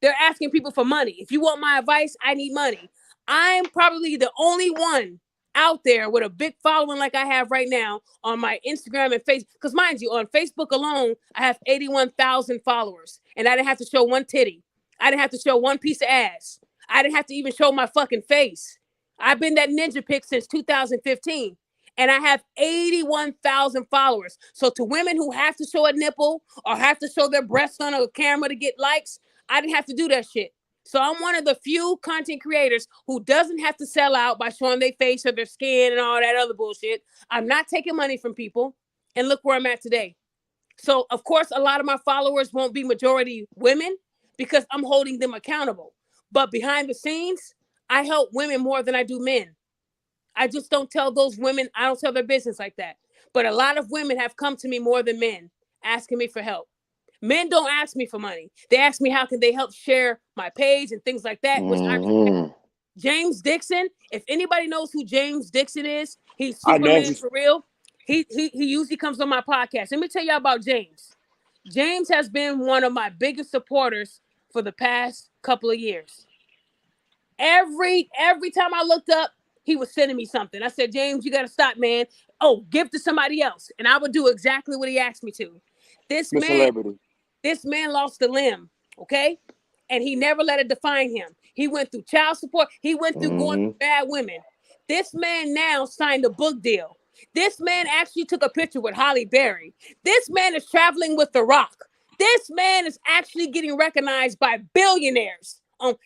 They're asking people for money. If you want my advice, I need money. I'm probably the only one out there with a big following like I have right now on my Instagram and Facebook. Because mind you, on Facebook alone, I have 81,000 followers. And I didn't have to show one titty. I didn't have to show one piece of ass. I didn't have to even show my fucking face. I've been that ninja pic since 2015. And I have 81,000 followers. So to women who have to show a nipple or have to show their breasts on a camera to get likes, I didn't have to do that shit. So I'm one of the few content creators who doesn't have to sell out by showing their face or their skin and all that other bullshit. I'm not taking money from people. And look where I'm at today. So, of course, a lot of my followers won't be majority women because I'm holding them accountable. But behind the scenes, I help women more than I do men. I just don't tell those women, I don't tell their business like that. But a lot of women have come to me more than men, asking me for help. Men don't ask me for money. They ask me how can they help share my page and things like that, which I respect. James Dixon, if anybody knows who James Dixon is, he's Superman for real. He usually comes on my podcast. Let me tell y'all about James. James has been one of my biggest supporters for the past couple of years. Every time I looked up, he was sending me something. I said, James, you got to stop, man. Oh, give to somebody else. And I would do exactly what he asked me to. This man lost a limb, okay? And he never let it define him. He went through child support. He went through going through bad women. This man now signed a book deal. This man actually took a picture with Halle Berry. This man is traveling with The Rock. This man is actually getting recognized by billionaires.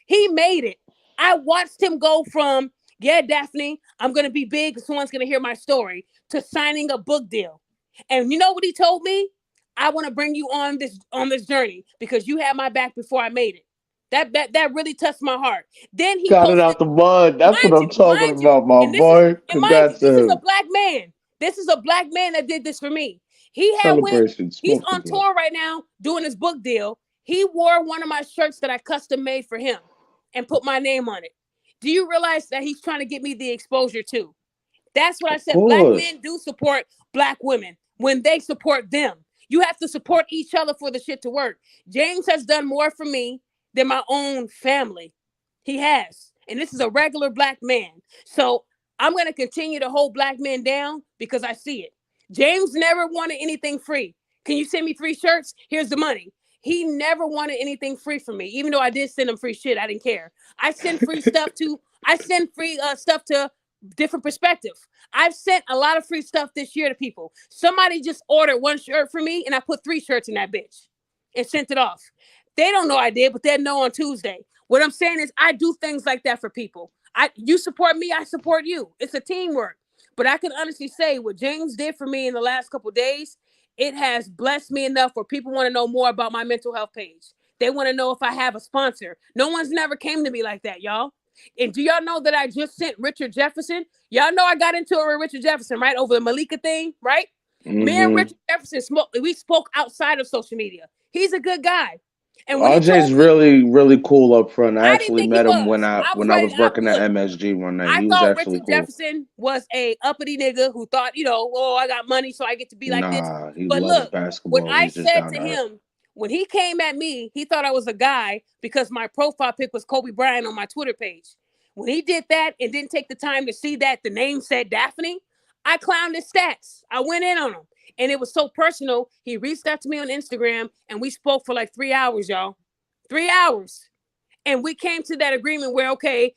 He made it. I watched him go from, yeah, Daphne, I'm going to be big. Someone's going to hear my story, to signing a book deal. And you know what he told me? I want to bring you on this journey because you had my back before I made it. That really touched my heart. Then he got it out the mud. That's what I'm talking about, my boy. Congrats to him. This is a black man. This is a black man that did this for me. He's on tour right now doing his book deal. He wore one of my shirts that I custom made for him and put my name on it. Do you realize that he's trying to get me the exposure too? That's what I said. Black men do support black women when they support them. You have to support each other for the shit to work. James has done more for me than my own family. He has. And this is a regular black man. So I'm going to continue to hold black men down because I see it. James never wanted anything free. Can you send me 3 shirts? Here's the money. He never wanted anything free from me, even though I did send him free shit. I didn't care. I send free stuff to different perspective. I've sent a lot of free stuff this year to people. Somebody just ordered 1 shirt for me and I put 3 shirts in that bitch and sent it off. They don't know I did, but they'll know on Tuesday. What I'm saying is I do things like that for people. You support me, I support you. It's a teamwork. But I can honestly say what James did for me in the last couple of days, it has blessed me enough where people want to know more about my mental health page. They want to know if I have a sponsor. No one's never came to me like that, y'all. And do y'all know that I just sent Richard Jefferson? Y'all know I got into it with Richard Jefferson, right? Over the Malika thing, right? Me and Richard Jefferson we spoke outside of social media. He's a good guy. And RJ's really, really cool up front. I actually met him when I was working at MSG one night. He was actually Richard Jefferson was a uppity nigga who thought, I got money, so I get to be like this. But look, basketball. What I said to him, when he came at me, he thought I was a guy because my profile pic was Kobe Bryant on my Twitter page. When he did that and didn't take the time to see that the name said Daphne, I clowned his stats. I went in on him. And it was so personal. He reached out to me on Instagram and we spoke for like 3 hours, y'all. 3 hours. And we came to that agreement where, okay,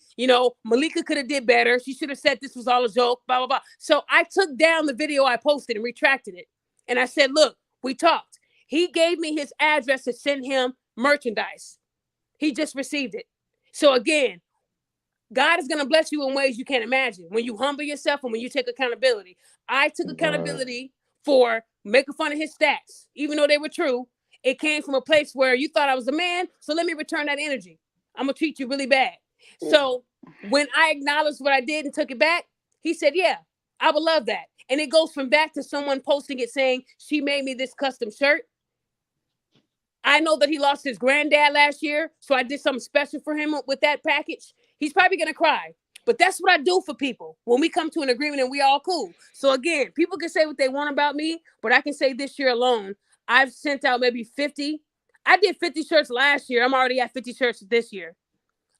Malika could have did better. She should have said this was all a joke, blah, blah, blah. So I took down the video I posted and retracted it. And I said, look, we talked. He gave me his address to send him merchandise. He just received it. So again, God is going to bless you in ways you can't imagine. When you humble yourself and when you take accountability. I took accountability for making fun of his stats, even though they were true. It came from a place where you thought I was a man, so let me return that energy. I'm gonna treat you really bad. So when I acknowledged what I did and took it back, he said, yeah, I would love that. And it goes from that to someone posting it saying, she made me this custom shirt. I know that he lost his granddad last year, so I did something special for him with that package. He's probably going to cry. But that's what I do for people when we come to an agreement and we all cool. So again, people can say what they want about me, but I can say this year alone, I've sent out maybe 50. I did 50 shirts last year. I'm already at 50 shirts this year.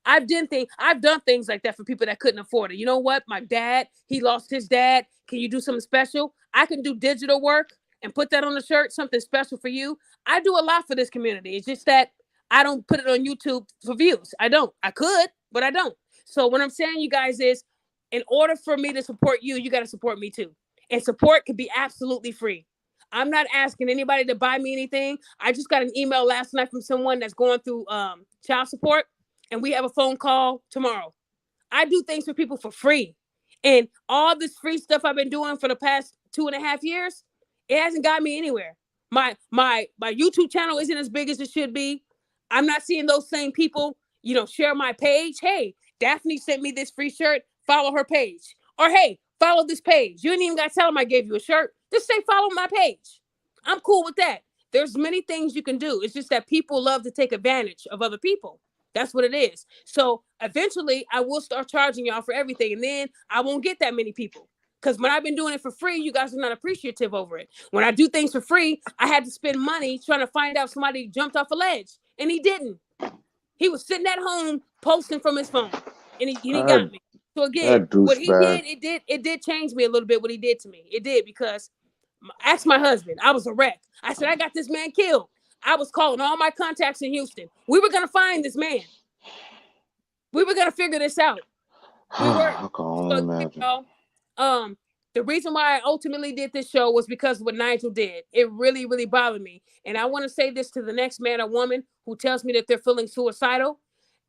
I've done things like that for people that couldn't afford it. You know what? My dad, he lost his dad. Can you do something special? I can do digital work and put that on the shirt, something special for you. I do a lot for this community. It's just that I don't put it on YouTube for views. I don't. I could, but I don't. So what I'm saying, you guys, is in order for me to support you, you got to support me too. And support could be absolutely free. I'm not asking anybody to buy me anything. I just got an email last night from someone that's going through child support, and we have a phone call tomorrow. I do things for people for free. And all this free stuff I've been doing for the past 2.5 years, it hasn't got me anywhere. My YouTube channel isn't as big as it should be. I'm not seeing those same people, share my page. Hey, Daphne sent me this free shirt. Follow her page. Or hey, follow this page. You ain't even got to tell them I gave you a shirt. Just say follow my page. I'm cool with that. There's many things you can do. It's just that people love to take advantage of other people. That's what it is. So eventually I will start charging y'all for everything. And then I won't get that many people. Because when I've been doing it for free, you guys are not appreciative over it. When I do things for free, I had to spend money trying to find out somebody jumped off a ledge. And he didn't. He was sitting at home posting from his phone. And he got me. So again, what he did, it did change me a little bit, what he did to me. It did, because ask my husband. I was a wreck. I said, I got this man killed. I was calling all my contacts in Houston. We were going to find this man. We were going to figure this out. We were. So, the reason why I ultimately did this show was because of what Nigel did. It really, really bothered me. And I want to say this to the next man or woman who tells me that they're feeling suicidal.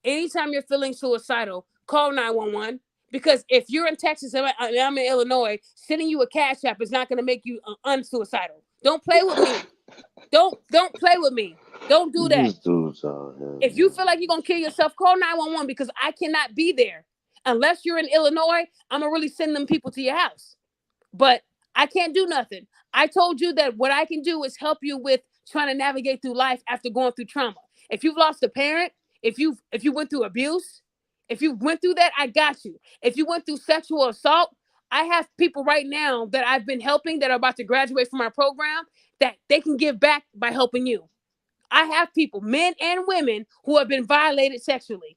Anytime you're feeling suicidal, call 911. Because if you're in Texas and I'm in Illinois, sending you a cash app is not going to make you unsuicidal. Don't play with me. Don't play with me. Don't do that. If you feel like you're going to kill yourself, call 911, because I cannot be there. Unless you're in Illinois, I'm going to really send them people to your house. But I can't do nothing. I told you that what I can do is help you with trying to navigate through life after going through trauma. If you've lost a parent, if you went through abuse, if you went through that, I got you. If you went through sexual assault, I have people right now that I've been helping that are about to graduate from our program that they can give back by helping you. I have people, men and women, who have been violated sexually.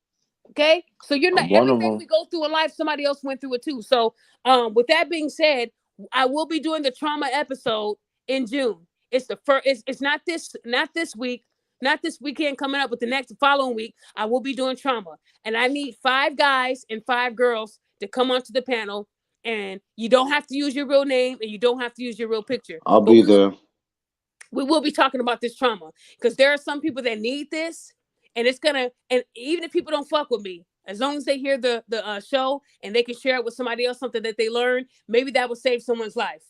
Okay, so you're not everything we go through in life. Somebody else went through it too. So, with that being said, I will be doing the trauma episode in June. It's the first. It's not this week, not this weekend coming up, but the following week. I will be doing trauma, and I need 5 guys and 5 girls to come onto the panel. And you don't have to use your real name, and you don't have to use your real picture. I'll be there. We will be talking about this trauma, because there are some people that need this. And it's gonna, and even if people don't fuck with me, as long as they hear the show and they can share it with somebody else, something that they learned, maybe that will save someone's life.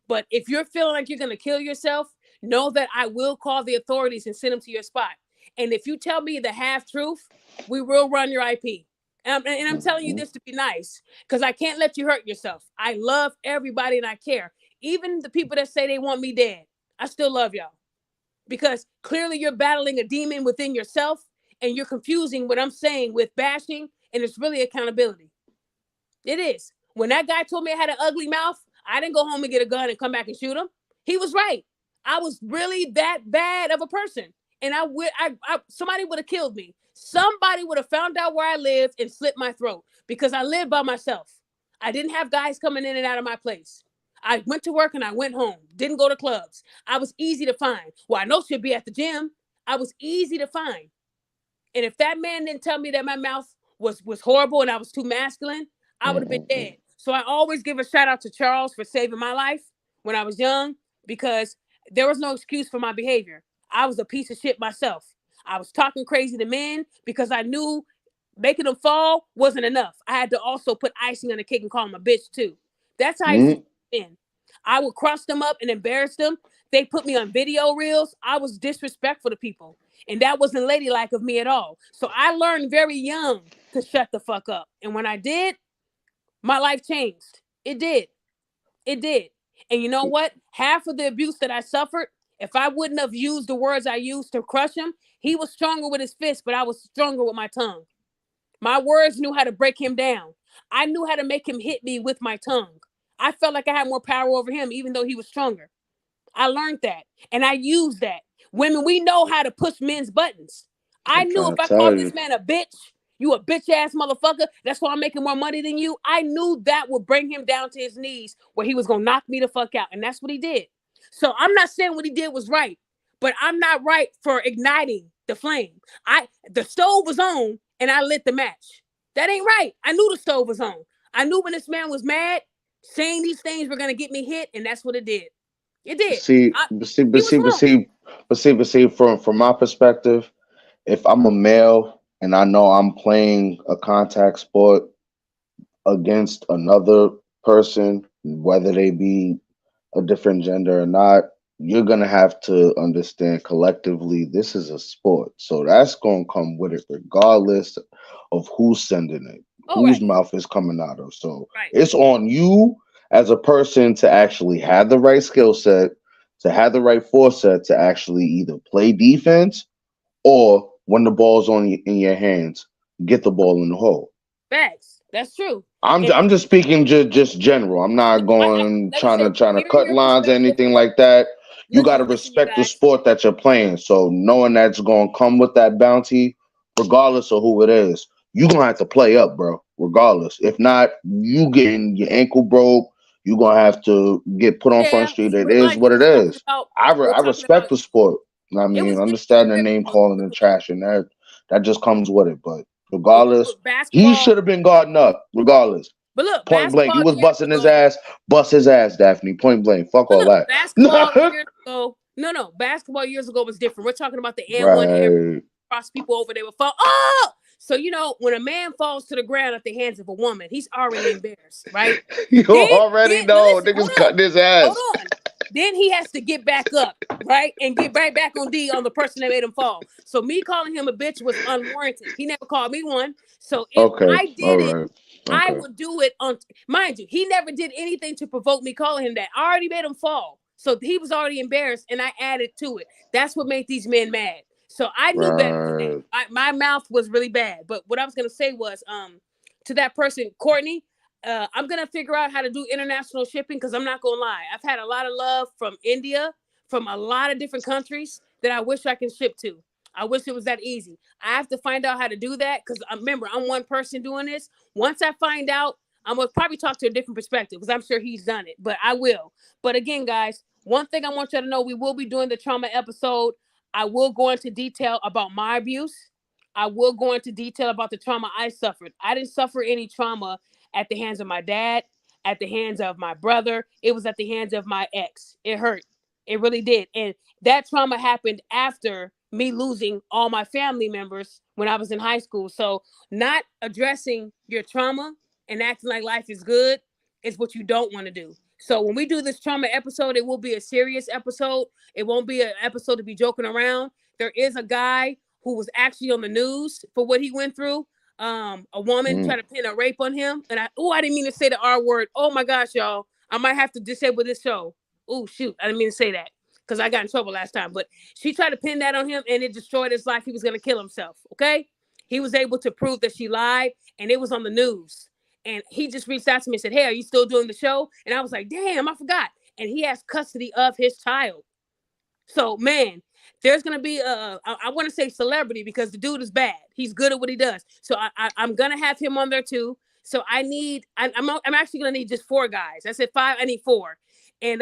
But if you're feeling like you're gonna kill yourself, know that I will call the authorities and send them to your spot. And if you tell me the half truth, we will run your IP. And I'm telling you this to be nice, because I can't let you hurt yourself. I love everybody and I care. Even the people that say they want me dead, I still love y'all. Because clearly you're battling a demon within yourself, and you're confusing what I'm saying with bashing, and it's really accountability. It is. When that guy told me I had an ugly mouth, I didn't go home and get a gun and come back and shoot him. He was right. I was really that bad of a person. And somebody would have killed me. Somebody would have found out where I lived and slit my throat, because I lived by myself. I didn't have guys coming in and out of my place. I went to work and I went home. Didn't go to clubs. I was easy to find. Well, I know she'd be at the gym. I was easy to find. And if that man didn't tell me that my mouth was horrible and I was too masculine, I would have been dead. So I always give a shout out to Charles for saving my life when I was young, because there was no excuse for my behavior. I was a piece of shit myself. I was talking crazy to men because I knew making them fall wasn't enough. I had to also put icing on the cake and call them a bitch too. That's how I used to men. I would cross them up and embarrass them. They put me on video reels. I was disrespectful to people. And that wasn't ladylike of me at all. So I learned very young to shut the fuck up. And when I did, my life changed. It did. It did. And you know what? Half of the abuse that I suffered, if I wouldn't have used the words I used to crush him, he was stronger with his fist, but I was stronger with my tongue. My words knew how to break him down. I knew how to make him hit me with my tongue. I felt like I had more power over him, even though he was stronger. I learned that, and I used that. Women, we know how to push men's buttons. I I'm knew trying if to I tell called this you. man a bitch, you a bitch ass motherfucker, that's why I'm making more money than you. I knew that would bring him down to his knees where he was going to knock me the fuck out. And that's what he did. So I'm not saying what he did was right, but I'm not right for igniting the flame. The stove was on and I lit the match. That ain't right. I knew the stove was on. I knew when this man was mad, saying these things were going to get me hit. And that's what it did. It did. See, but see, He but was see, but wrong. see, but see, from my perspective, if I'm a male and I know I'm playing a contact sport against another person, whether they be a different gender or not, you're gonna have to understand collectively this is a sport. So that's gonna come with it regardless of who's sending it, All whose right. mouth is coming out of. So Right. it's on you as a person to actually have the right skill set, to have the right foresight to actually either play defense or when the ball's in your hands, get the ball in the hole. Facts. That's true. I'm And I'm just speaking just general. I'm not going like I said, trying to hearing cut your lines or perspective. anything like that. You got to Listen, you respect the guys. sport that you're playing. So knowing that's going to come with that bounty, regardless of who it is, you gonna have to play up, bro. Regardless, if not, you getting your ankle broke. You gonna have to get put on Front Yeah, Street. It but is mind you, what it is. we're I talking respect about the sport. I it mean, was understand the different name for calling and trash and that just comes with it. But look, regardless, he basketball. should have been guarding up. Regardless. But look, Point blank. You basketball was years busting his ago. ass. Bust his ass, Daphne. Point blank. Fuck But all look, that. basketball years ago. No, basketball years ago was different. We're talking about the and one era. Right. Cross people over, they would fall. Oh, so you know when a man falls to the ground at the hands of a woman, he's already embarrassed, right? You Then, already but know listen, niggas cutting his hold ass. on. Then he has to get back up, right? And get right back on D on the person that made him fall. So me calling him a bitch was unwarranted. He never called me one. So if Okay. I All did it, right. I Okay. would do it on, mind you, he never did anything to provoke me calling him that. I already made him fall. So he was already embarrassed and I added to it. That's what made these men mad. So I knew better than that. Right. My mouth was really bad. But what I was gonna say was, to that person, Courtney, I'm gonna figure out how to do international shipping because I'm not gonna lie. I've had a lot of love from India, from a lot of different countries that I wish I can ship to. I wish it was that easy. I have to find out how to do that because remember, I'm one person doing this. Once I find out, I'm gonna probably talk to a different perspective because I'm sure he's done it, but I will. But again, guys, one thing I want you to know, we will be doing the trauma episode. I will go into detail about my abuse. I will go into detail about the trauma I suffered. I didn't suffer any trauma at the hands of my dad, at the hands of my brother. It was at the hands of my ex. It hurt. It really did. And that trauma happened after me losing all my family members when I was in high school. So not addressing your trauma and acting like life is good is what you don't want to do. So when we do this trauma episode, it will be a serious episode. It won't be an episode to be joking around. There is a guy who was actually on the news for what he went through. A woman tried to pin a rape on him. And I didn't mean to say the R word. Oh my gosh, y'all. I might have to disable this show. Oh, shoot. I didn't mean to say that because I got in trouble last time. But she tried to pin that on him and it destroyed his life. He was going to kill himself. Okay. He was able to prove that she lied and it was on the news. And he just reached out to me and said, "Hey, are you still doing the show?" And I was like, "Damn, I forgot." And he has custody of his child. So, man, there's gonna be I want to say celebrity because the dude is bad. He's good at what he does. So I'm gonna have him on there too. So I'm actually gonna need just 4 guys. I said 5. I need 4, and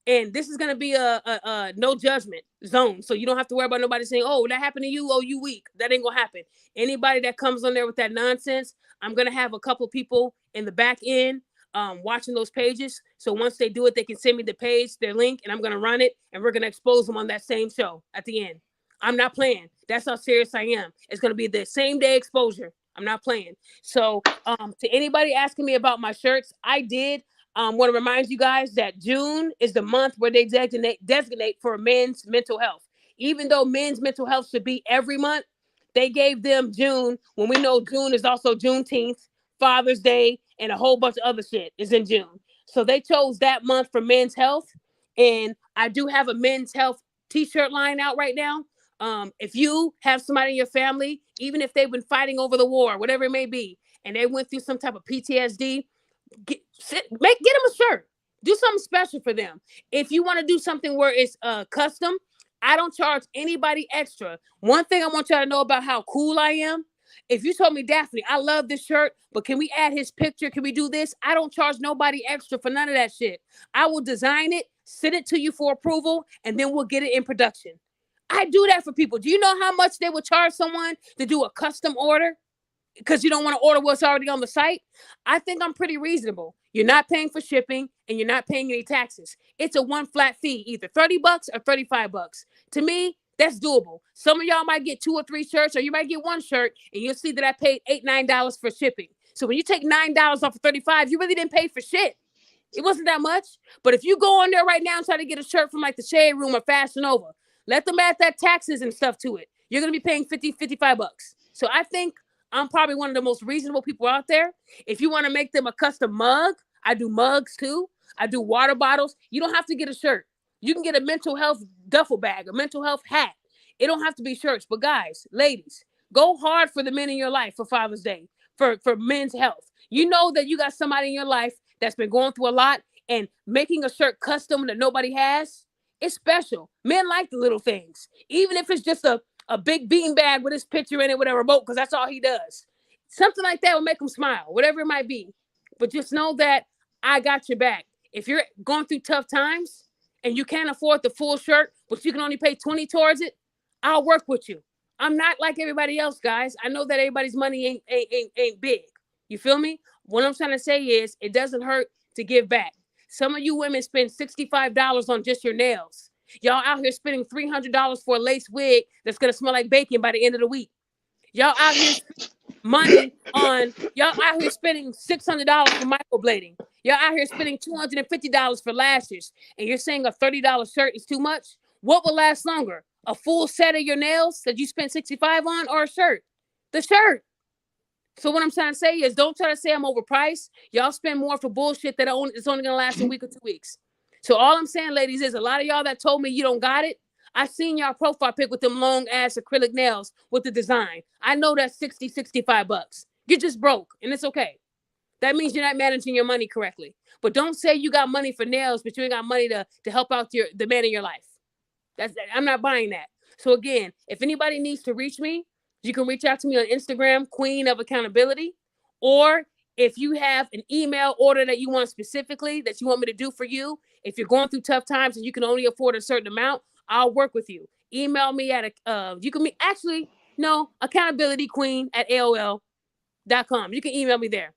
this is gonna be a no judgment zone. So you don't have to worry about nobody saying, "Oh, that happened to you. Oh, you weak." That ain't gonna happen. Anybody that comes on there with that nonsense, I'm gonna have a couple people in the back end watching those pages. So once they do it, they can send me the page, their link, and I'm going to run it and we're going to expose them on that same show at the end. I'm not playing. That's how serious I am. It's going to be the same day exposure. I'm not playing. So to anybody asking me about my shirts, I did want to remind you guys that June is the month where they designate for men's mental health. Even though men's mental health should be every month, they gave them June when we know June is also Juneteenth, Father's Day, and a whole bunch of other shit is in June. So they chose that month for men's health. And I do have a men's health t-shirt line out right now. If you have somebody in your family, even if they've been fighting over the war, whatever it may be, and they went through some type of PTSD, get them a shirt. Do something special for them. If you want to do something where it's custom, I don't charge anybody extra. One thing I want y'all to know about how cool I am. If you told me, Daphne, I love this shirt, but can we add his picture? Can we do this? I don't charge nobody extra for none of that shit. I will design it, send it to you for approval, and then we'll get it in production. I do that for people. Do you know how much they would charge someone to do a custom order? Because you don't want to order what's already on the site. I think I'm pretty reasonable. You're not paying for shipping and you're not paying any taxes. It's a one flat fee, either $30 or $35. To me, that's doable. Some of y'all might get 2 or 3 shirts, or you might get 1 shirt, and you'll see that I paid $8, $9 for shipping. So when you take $9 off of $35, you really didn't pay for shit. It wasn't that much. But if you go on there right now and try to get a shirt from like the Shade Room or Fashion Nova, let them add that taxes and stuff to it. You're going to be paying $55. So I think I'm probably one of the most reasonable people out there. If you want to make them a custom mug, I do mugs too. I do water bottles. You don't have to get a shirt. You can get a mental health duffel bag, a mental health hat. It don't have to be shirts. But guys, ladies, go hard for the men in your life for Father's Day, for men's health. You know that you got somebody in your life that's been going through a lot, and making a shirt custom that nobody has, it's special. Men like the little things. Even if it's just a big bean bag with his picture in it with a remote, because that's all he does. Something like that will make him smile, whatever it might be. But just know that I got your back. If you're going through tough times and you can't afford the full shirt, but you can only pay $20 towards it, I'll work with you. I'm not like everybody else, guys. I know that everybody's money ain't big. You feel me? What I'm trying to say is it doesn't hurt to give back. Some of you women spend $65 on just your nails. Y'all out here spending $300 for a lace wig that's going to smell like bacon by the end of the week. Y'all out here spending $600 for microblading. Y'all out here spending $250 for lashes. And you're saying a $30 shirt is too much? What will last longer? A full set of your nails that you spent $65 on, or a shirt? The shirt. So what I'm trying to say is, don't try to say I'm overpriced. Y'all spend more for bullshit that it's only going to last a week or 2 weeks. So all I'm saying, ladies, is a lot of y'all that told me you don't got it, I seen y'all profile pic with them long ass acrylic nails with the design. I know that's $60, $65. You're just broke, and it's okay. That means you're not managing your money correctly. But don't say you got money for nails, but you ain't got money to help out the man in your life. I'm not buying that. So again, if anybody needs to reach me, you can reach out to me on Instagram, Queen of Accountability. Or if you have an email order that you want specifically, that you want me to do for you, if you're going through tough times and you can only afford a certain amount, I'll work with you. Email me at accountabilityqueen@AOL.com. You can email me there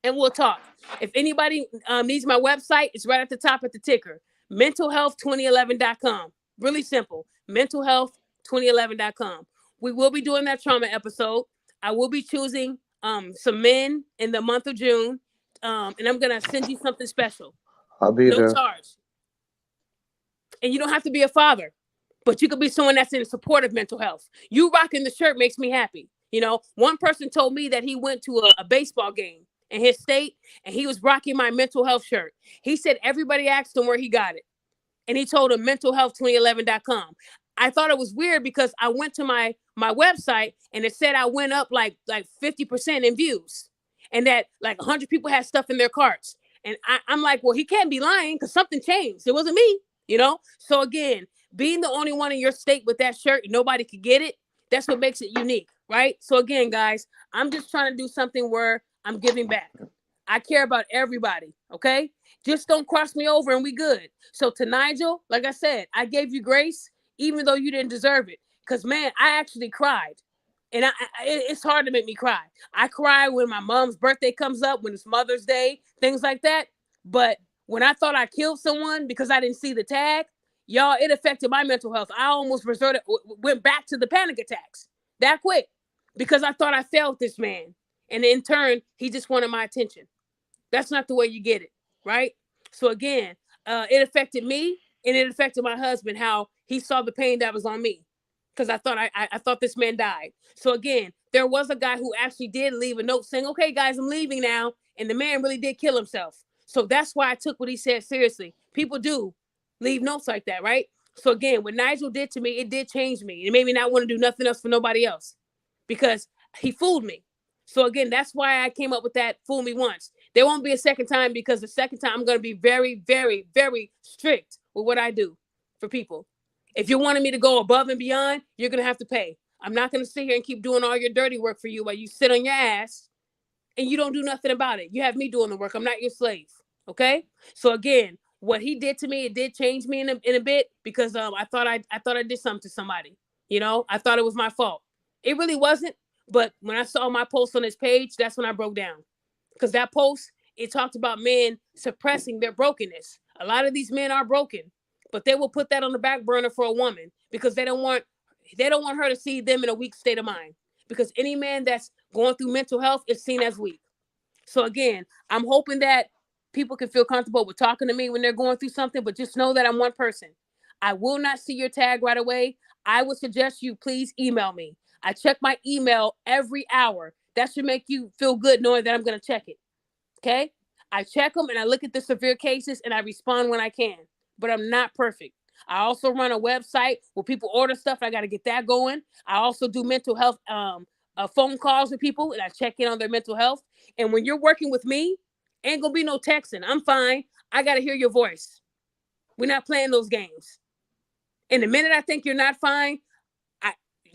and we'll talk. If anybody needs my website, it's right at the top at the ticker, mentalhealth2011.com. Really simple, mentalhealth2011.com. We will be doing that trauma episode. I will be choosing some men in the month of June, and I'm going to send you something special. I'll be there. No charge. And you don't have to be a father, but you could be someone that's in support of mental health. You rocking the shirt makes me happy. You know, one person told me that he went to a baseball game in his state, and he was rocking my mental health shirt. He said everybody asked him where he got it, and he told him mentalhealth2011.com. I thought it was weird because I went to my website and it said I went up like 50% in views, and that like 100 people had stuff in their carts. And I'm like, well, he can't be lying because something changed. It wasn't me, you know? So again, being the only one in your state with that shirt and nobody could get it, that's what makes it unique, right? So again, guys, I'm just trying to do something where I'm giving back. I care about everybody, okay? Just don't cross me over and we good. So to Nigel, like I said, I gave you grace even though you didn't deserve it. Because, man, I actually cried. And it's hard to make me cry. I cry when my mom's birthday comes up, when it's Mother's Day, things like that. But when I thought I killed someone because I didn't see the tag, y'all, it affected my mental health. I almost went back to the panic attacks that quick because I thought I failed this man. And in turn, he just wanted my attention. That's not the way you get it, right? So again, it affected me, and it affected my husband, how he saw the pain that was on me. Because I thought this man died. So again, there was a guy who actually did leave a note saying, okay, guys, I'm leaving now. And the man really did kill himself. So that's why I took what he said seriously. People do leave notes like that, right? So again, what Nigel did to me, it did change me. It made me not want to do nothing else for nobody else because he fooled me. So again, that's why I came up with that fool me once. There won't be a second time because the second time I'm going to be very, very, very strict with what I do for people. If you wanted me to go above and beyond, you're going to have to pay. I'm not going to sit here and keep doing all your dirty work for you while you sit on your ass and you don't do nothing about it. You have me doing the work. I'm not your slave. Okay? So again, what he did to me, it did change me in a bit because I thought I did something to somebody. You know, I thought it was my fault. It really wasn't. But when I saw my post on his page, that's when I broke down. Because that post, it talked about men suppressing their brokenness. A lot of these men are broken, but they will put that on the back burner for a woman because they don't want her to see them in a weak state of mind. Because any man that's going through mental health is seen as weak. So again, I'm hoping that people can feel comfortable with talking to me when they're going through something, but just know that I'm one person. I will not see your tag right away. I would suggest you please email me. I check my email every hour. That should make you feel good knowing that I'm going to check it. Okay? I check them and I look at the severe cases and I respond when I can. But I'm not perfect. I also run a website where people order stuff. I got to get that going. I also do mental health phone calls with people and I check in on their mental health. And when you're working with me, ain't going to be no texting. I'm fine. I got to hear your voice. We're not playing those games. And the minute I think you're not fine,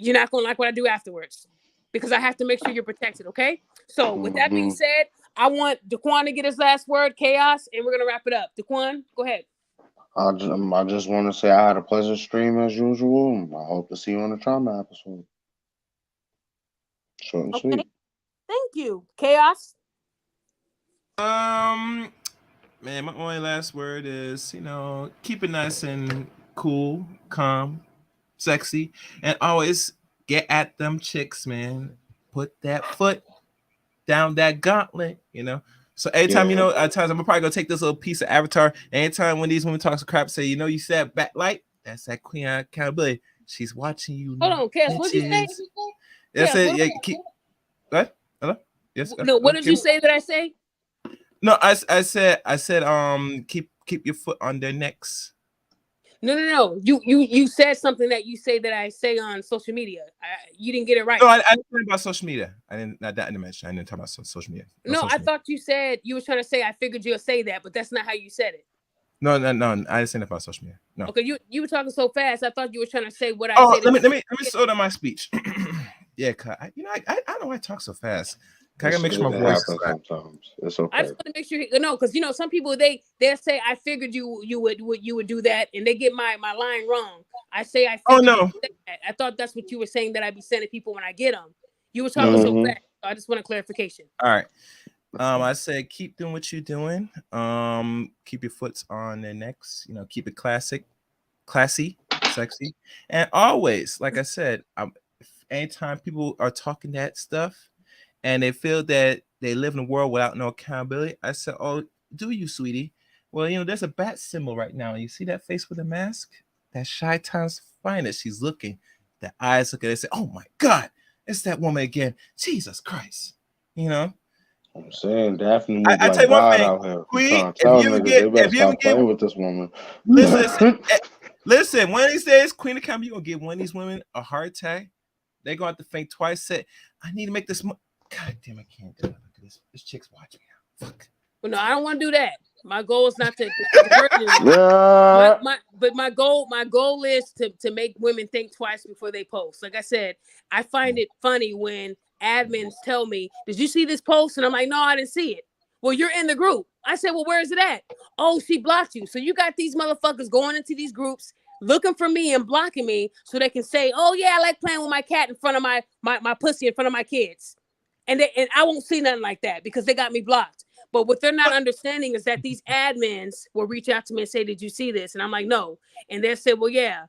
you're not going to like what I do afterwards because I have to make sure you're protected, okay? So with that being said, I want Daquan to get his last word, Chaos, and we're going to wrap it up. Daquan, go ahead. I just want to say I had a pleasant stream as usual. I hope to see you on the trauma episode. Short and sweet. Thank you. Chaos? Man, my only last word is, keep it nice and cool, calm, sexy, and always get at them chicks, man. Put that foot down that gauntlet, So anytime, at times I'm probably gonna take this little piece of avatar. Anytime when these women talk some crap, say, you said backlight, that's that queen of accountability. She's watching you. Hold on, Chaos. What did you say? That's it. Yeah, what? Hello? Yes. No, what did you say that I say? No, I said keep your foot on their necks. No. You said something that you say that I say on social media. You didn't get it right. No, I didn't talk about social media. I didn't mention. I didn't talk about social media. I thought you said you were trying to say. I figured you'll say that, but that's not how you said it. No. I didn't say that about social media. No. Okay, you were talking so fast. I thought you were trying to say what I said. Let me slow down my speech. Yeah, I know why I talk so fast. I gotta make sure my voice is sometimes. It's okay. I just want to make sure because some people they'll say I figured you would do that, and they get my line wrong. I say I figured no. I thought that's what you were saying that I be sending people when I get them. You were talking so fast. So I just want a clarification. All right. I said keep doing what you're doing. Keep your foots on their necks. Keep it classy, sexy, and always, like I said, anytime people are talking that stuff. And they feel that they live in a world without no accountability. I said, oh, do you, sweetie? Well, there's a bat symbol right now. You see that face with a mask? That's Chi-Town's finest. She's looking. The eyes look at it and say, oh, my God, it's that woman again. Jesus Christ. I'm saying Daphne I tell you one thing, out here. Queen, if you get playing with this woman. Listen, one of these days, Queen of Comedy, you're going to give one of these women a heart attack. They're going to have to think twice. Say, I need to make this God damn, I can't do it. Look at this. This chick's watching me now. Fuck. Well, no, I don't want to do that. My goal is not to my goal is to make women think twice before they post. Like I said, I find it funny when admins tell me, "Did you see this post?" And I'm like, "No, I didn't see it." Well, you're in the group. I said, "Well, where is it at?" "Oh, she blocked you." So you got these motherfuckers going into these groups looking for me and blocking me so they can say, "Oh yeah, I like playing with my cat in front of my pussy in front of my kids." And I won't see nothing like that because they got me blocked. But what they're not understanding is that these admins will reach out to me and say, "Did you see this?" And I'm like, "No." And they say, "Well, yeah,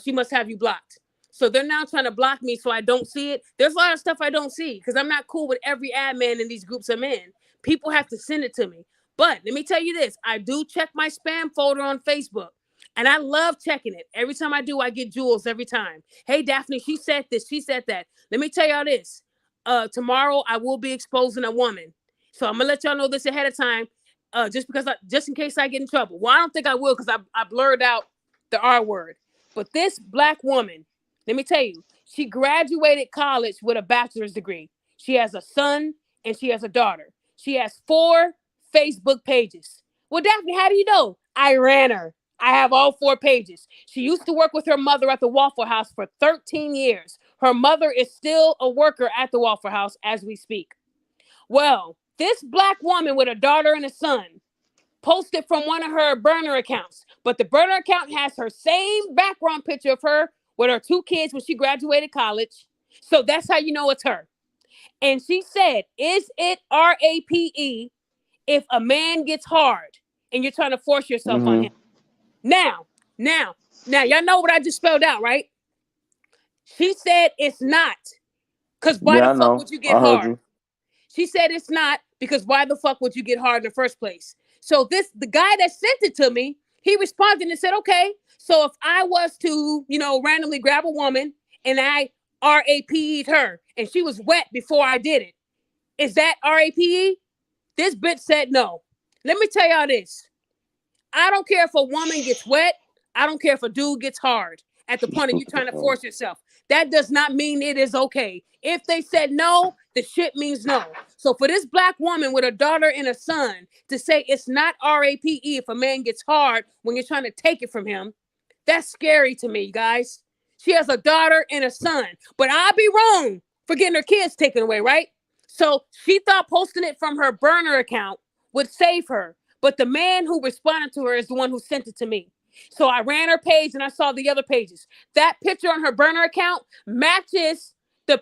she must have you blocked." So they're now trying to block me so I don't see it. There's a lot of stuff I don't see because I'm not cool with every admin in these groups I'm in. People have to send it to me. But let me tell you this. I do check my spam folder on Facebook. And I love checking it. Every time I do, I get jewels every time. "Hey, Daphne, she said this. She said that." Let me tell y'all this. Tomorrow I will be exposing a woman. So I'm gonna let y'all know this ahead of time. just in case I get in trouble. Well, I don't think I will because I blurred out the R word. But this black woman, let me tell you, she graduated college with a bachelor's degree. She has a son and she has a daughter. She has 4 Facebook pages. Well, Daphne, how do you know? I ran her. I have all 4 pages. She used to work with her mother at the Waffle House for 13 years. Her mother is still a worker at the Waffle House as we speak. Well, this black woman with a daughter and a son posted from one of her burner accounts, but the burner account has her same background picture of her with her 2 kids when she graduated college. So that's how you know it's her. And she said, is it RAPE if a man gets hard and you're trying to force yourself on him? Now, y'all know what I just spelled out, right? She said it's not. Because why Yeah, the I fuck know. would you I get heard hard? you. She said it's not because why the fuck would you get hard in the first place? So the guy that sent it to me, he responded and said, okay, so if I was to, randomly grab a woman and I RAPE'd her and she was wet before I did it, is that RAPE? This bitch said no. Let me tell y'all this. I don't care if a woman gets wet. I don't care if a dude gets hard at the She's point of you stupid trying as to hell. force yourself. That does not mean it is okay. If they said no, the shit means no. So for this black woman with a daughter and a son to say it's not RAPE if a man gets hard when you're trying to take it from him, that's scary to me, guys. She has a daughter and a son, but I'll be wrong for getting her kids taken away, right? So she thought posting it from her burner account would save her. But the man who responded to her is the one who sent it to me. So I ran her page and I saw the other pages. That picture on her burner account matches the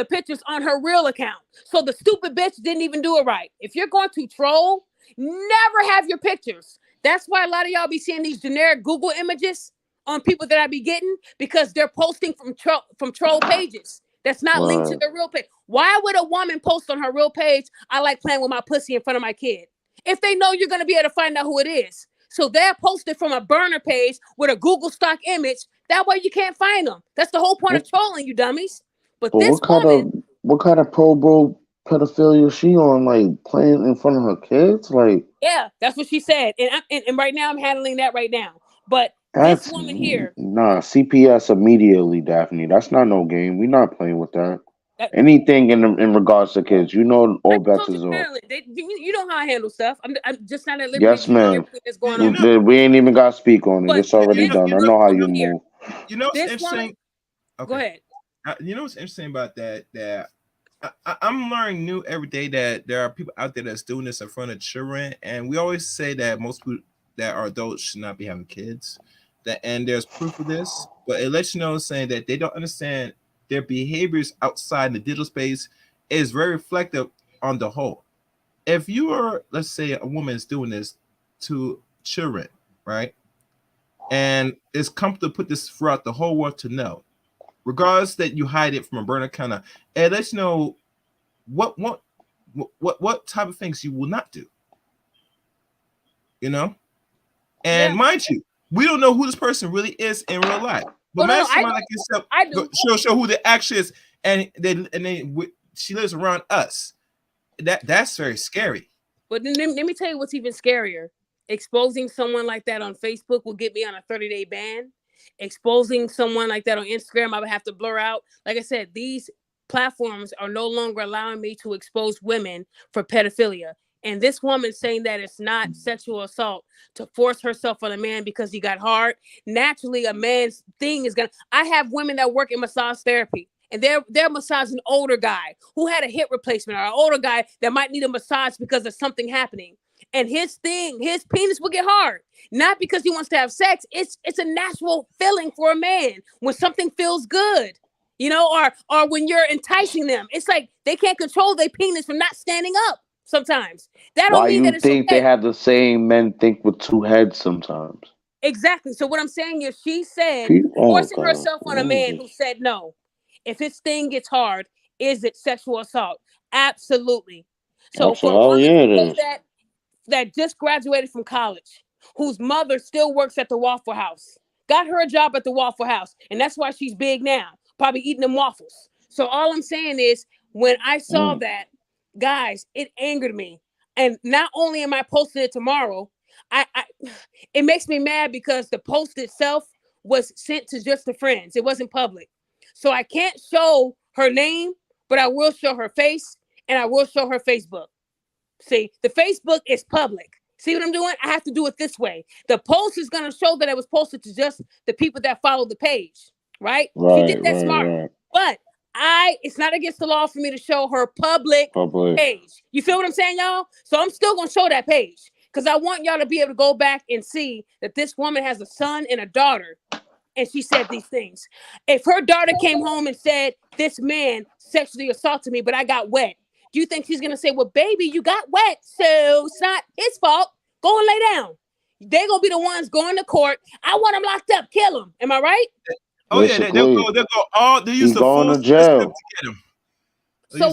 pictures on her real account. So the stupid bitch didn't even do it right. If you're going to troll, never have your pictures. That's why a lot of y'all be seeing these generic Google images on people that I be getting because they're posting from troll pages. That's not linked to Right. their real page. Why would a woman post on her real page, I like playing with my pussy in front of my kid? If they know you're going to be able to find out who it is. So they're posted from a burner page with a Google stock image. That way you can't find them. That's the whole point of trolling, you dummies. But But this woman, what kind of pro bro pedophilia is she on? Like playing in front of her kids? Like yeah, that's what she said. And right now I'm handling that right now. But this that's woman here, nah. CPS immediately, Daphne. That's not no game. We not playing with that. that, Anything in regards to kids, all I bets told you is off. Maryland, you know how I handle stuff. I'm just not at liberty Yes, to tell you ma'am. everything that's going You on. know, We ain't even got to speak on it. But It's already you know, this done. you I know, know how woman you here, move. what's this woman, interesting? go Okay, ahead. you know what's interesting about that I'm learning new every day that there are people out there that's doing this in front of children, and we always say that most people that are adults should not be having kids. That and there's proof of this, but it lets you know saying that they don't understand their behaviors outside the digital space is very reflective on the whole. If you are, let's say, a woman is doing this to children, right, and it's comfortable to put this throughout the whole world to know, regardless that you hide it from a burner counter, it lets you know what what what type of things you will not do, you know. Yeah. And mind you, we don't know who this person really is in real life. But Oh, no, imagine I somebody do. like yourself I do. show who the actually is, and she lives around us. That's very scary. But then let me tell you what's even scarier. Exposing someone like that on Facebook will get me on a 30-day ban. Exposing someone like that on Instagram, I would have to blur out. Like I said, these platforms are no longer allowing me to expose women for pedophilia. And this woman saying that it's not sexual assault to force herself on a man because he got hard. Naturally, a man's thing is gonna. I have women that work in massage therapy, and they're massaging an older guy who had a hip replacement or an older guy that might need a massage because of something happening. And his penis will get hard. Not because he wants to have sex. It's a natural feeling for a man when something feels good. Or when you're enticing them. It's like they can't control their penis from not standing up sometimes. That don't Why mean you that it's think they okay. have the same men think with 2 heads sometimes? Exactly. So what I'm saying is she said Oh forcing God, herself on a let me man who just. said no. If his thing gets hard, is it sexual assault? Absolutely. So for a Hell woman yeah, to it say is. that just graduated from college, whose mother still works at the Waffle House, got her a job at the Waffle House, and that's why she's big now, probably eating them waffles. So all I'm saying is when I saw Mm. that, guys, it angered me. And not only am I posting it tomorrow, I it makes me mad because the post itself was sent to just the friends. It wasn't public. So I can't show her name, but I will show her face and I will show her Facebook. See, the Facebook is public. See what I'm doing? I have to do it this way. The post is going to show that it was posted to just the people that follow the page, right? She did that smart. Right. But it's not against the law for me to show her public page. You feel what I'm saying, y'all? So I'm still going to show that page because I want y'all to be able to go back and see that this woman has a son and a daughter. And she said these things. If her daughter came home and said, this man sexually assaulted me, but I got wet, do you think she's going to say, well, baby, you got wet, so it's not his fault. Go and lay down. They're going to be the ones going to court. I want him locked up. Kill him. Am I right? Oh, yeah. They'll go. They use the full to jail to get him. So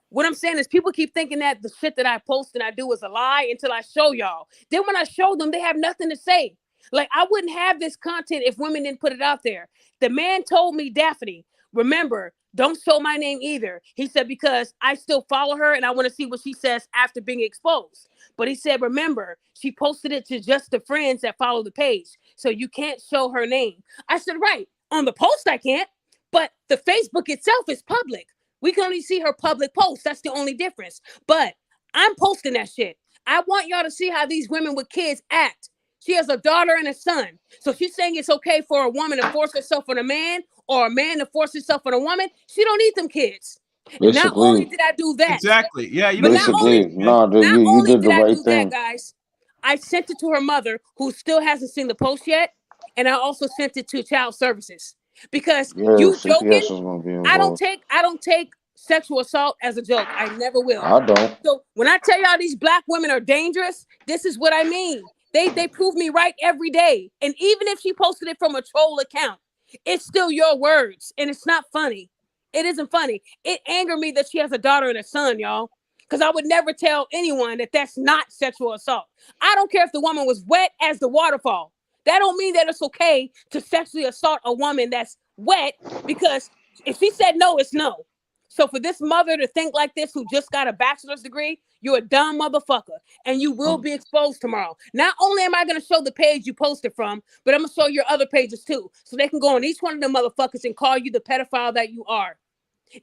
what I'm saying is people keep thinking that the shit that I post and I do is a lie until I show y'all. Then when I show them, they have nothing to say. Like, I wouldn't have this content if women didn't put it out there. The man told me, Daphne, remember, don't show my name either. He said, because I still follow her and I want to see what she says after being exposed. But he said, remember, she posted it to just the friends that follow the page. So you can't show her name. I said, right. On the post, I can't. But the Facebook itself is public. We can only see her public posts. That's the only difference. But I'm posting that shit. I want y'all to see how these women with kids act. She has a daughter and a son. So she's saying it's okay for a woman to force herself on a man or a man to force himself on a woman. She don't need them kids. Basically, not only did I do that. Exactly. Yeah. You basically, you did the right thing. That, guys, I sent it to her mother, who still hasn't seen the post yet. And I also sent it to child services. Because you joking, I don't take sexual assault as a joke. I never will. I don't. So when I tell y'all these black women are dangerous, this is what I mean. They prove me right every day. And even if she posted it from a troll account, it's still your words. And it's not funny. It isn't funny. It angered me that she has a daughter and a son, y'all. Because I would never tell anyone that that's not sexual assault. I don't care if the woman was wet as the waterfall. That don't mean that it's okay to sexually assault a woman that's wet, because if she said no, it's no. So for this mother to think like this, who just got a bachelor's degree, you're a dumb motherfucker, and you will be exposed tomorrow. Not only am I going to show the page you posted from, but I'm going to show your other pages too, so they can go on each one of them motherfuckers and call you the pedophile that you are.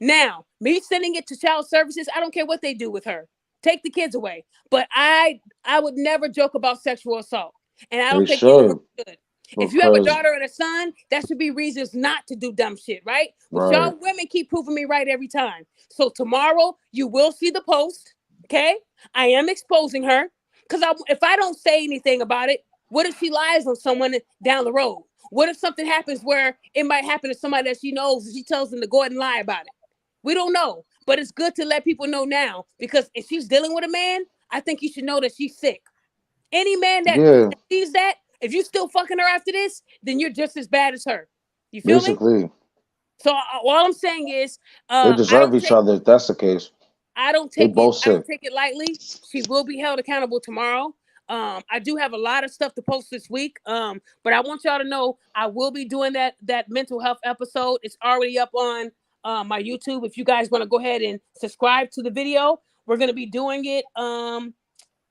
Now, me sending it to child services, I don't care what they do with her. Take the kids away. But I would never joke about sexual assault, and I don't think anyone should. If you have a daughter and a son, that should be reasons not to do dumb shit, right? But y'all women keep proving me right every time. So tomorrow, you will see the post, okay? I am exposing her, because if I don't say anything about it, what if she lies on someone down the road? What if something happens where it might happen to somebody that she knows and she tells them to go ahead and lie about it? We don't know, but it's good to let people know now, because if she's dealing with a man, I think you should know that she's sick. Any man that sees that, if you still fucking her after this, then you're just as bad as her. You feel me? So all I'm saying is, they deserve each other. If that's the case, I don't take it lightly. She will be held accountable tomorrow. I do have a lot of stuff to post this week. But I want y'all to know I will be doing that mental health episode. It's already up on my YouTube. If you guys want to go ahead and subscribe to the video, we're going to be doing it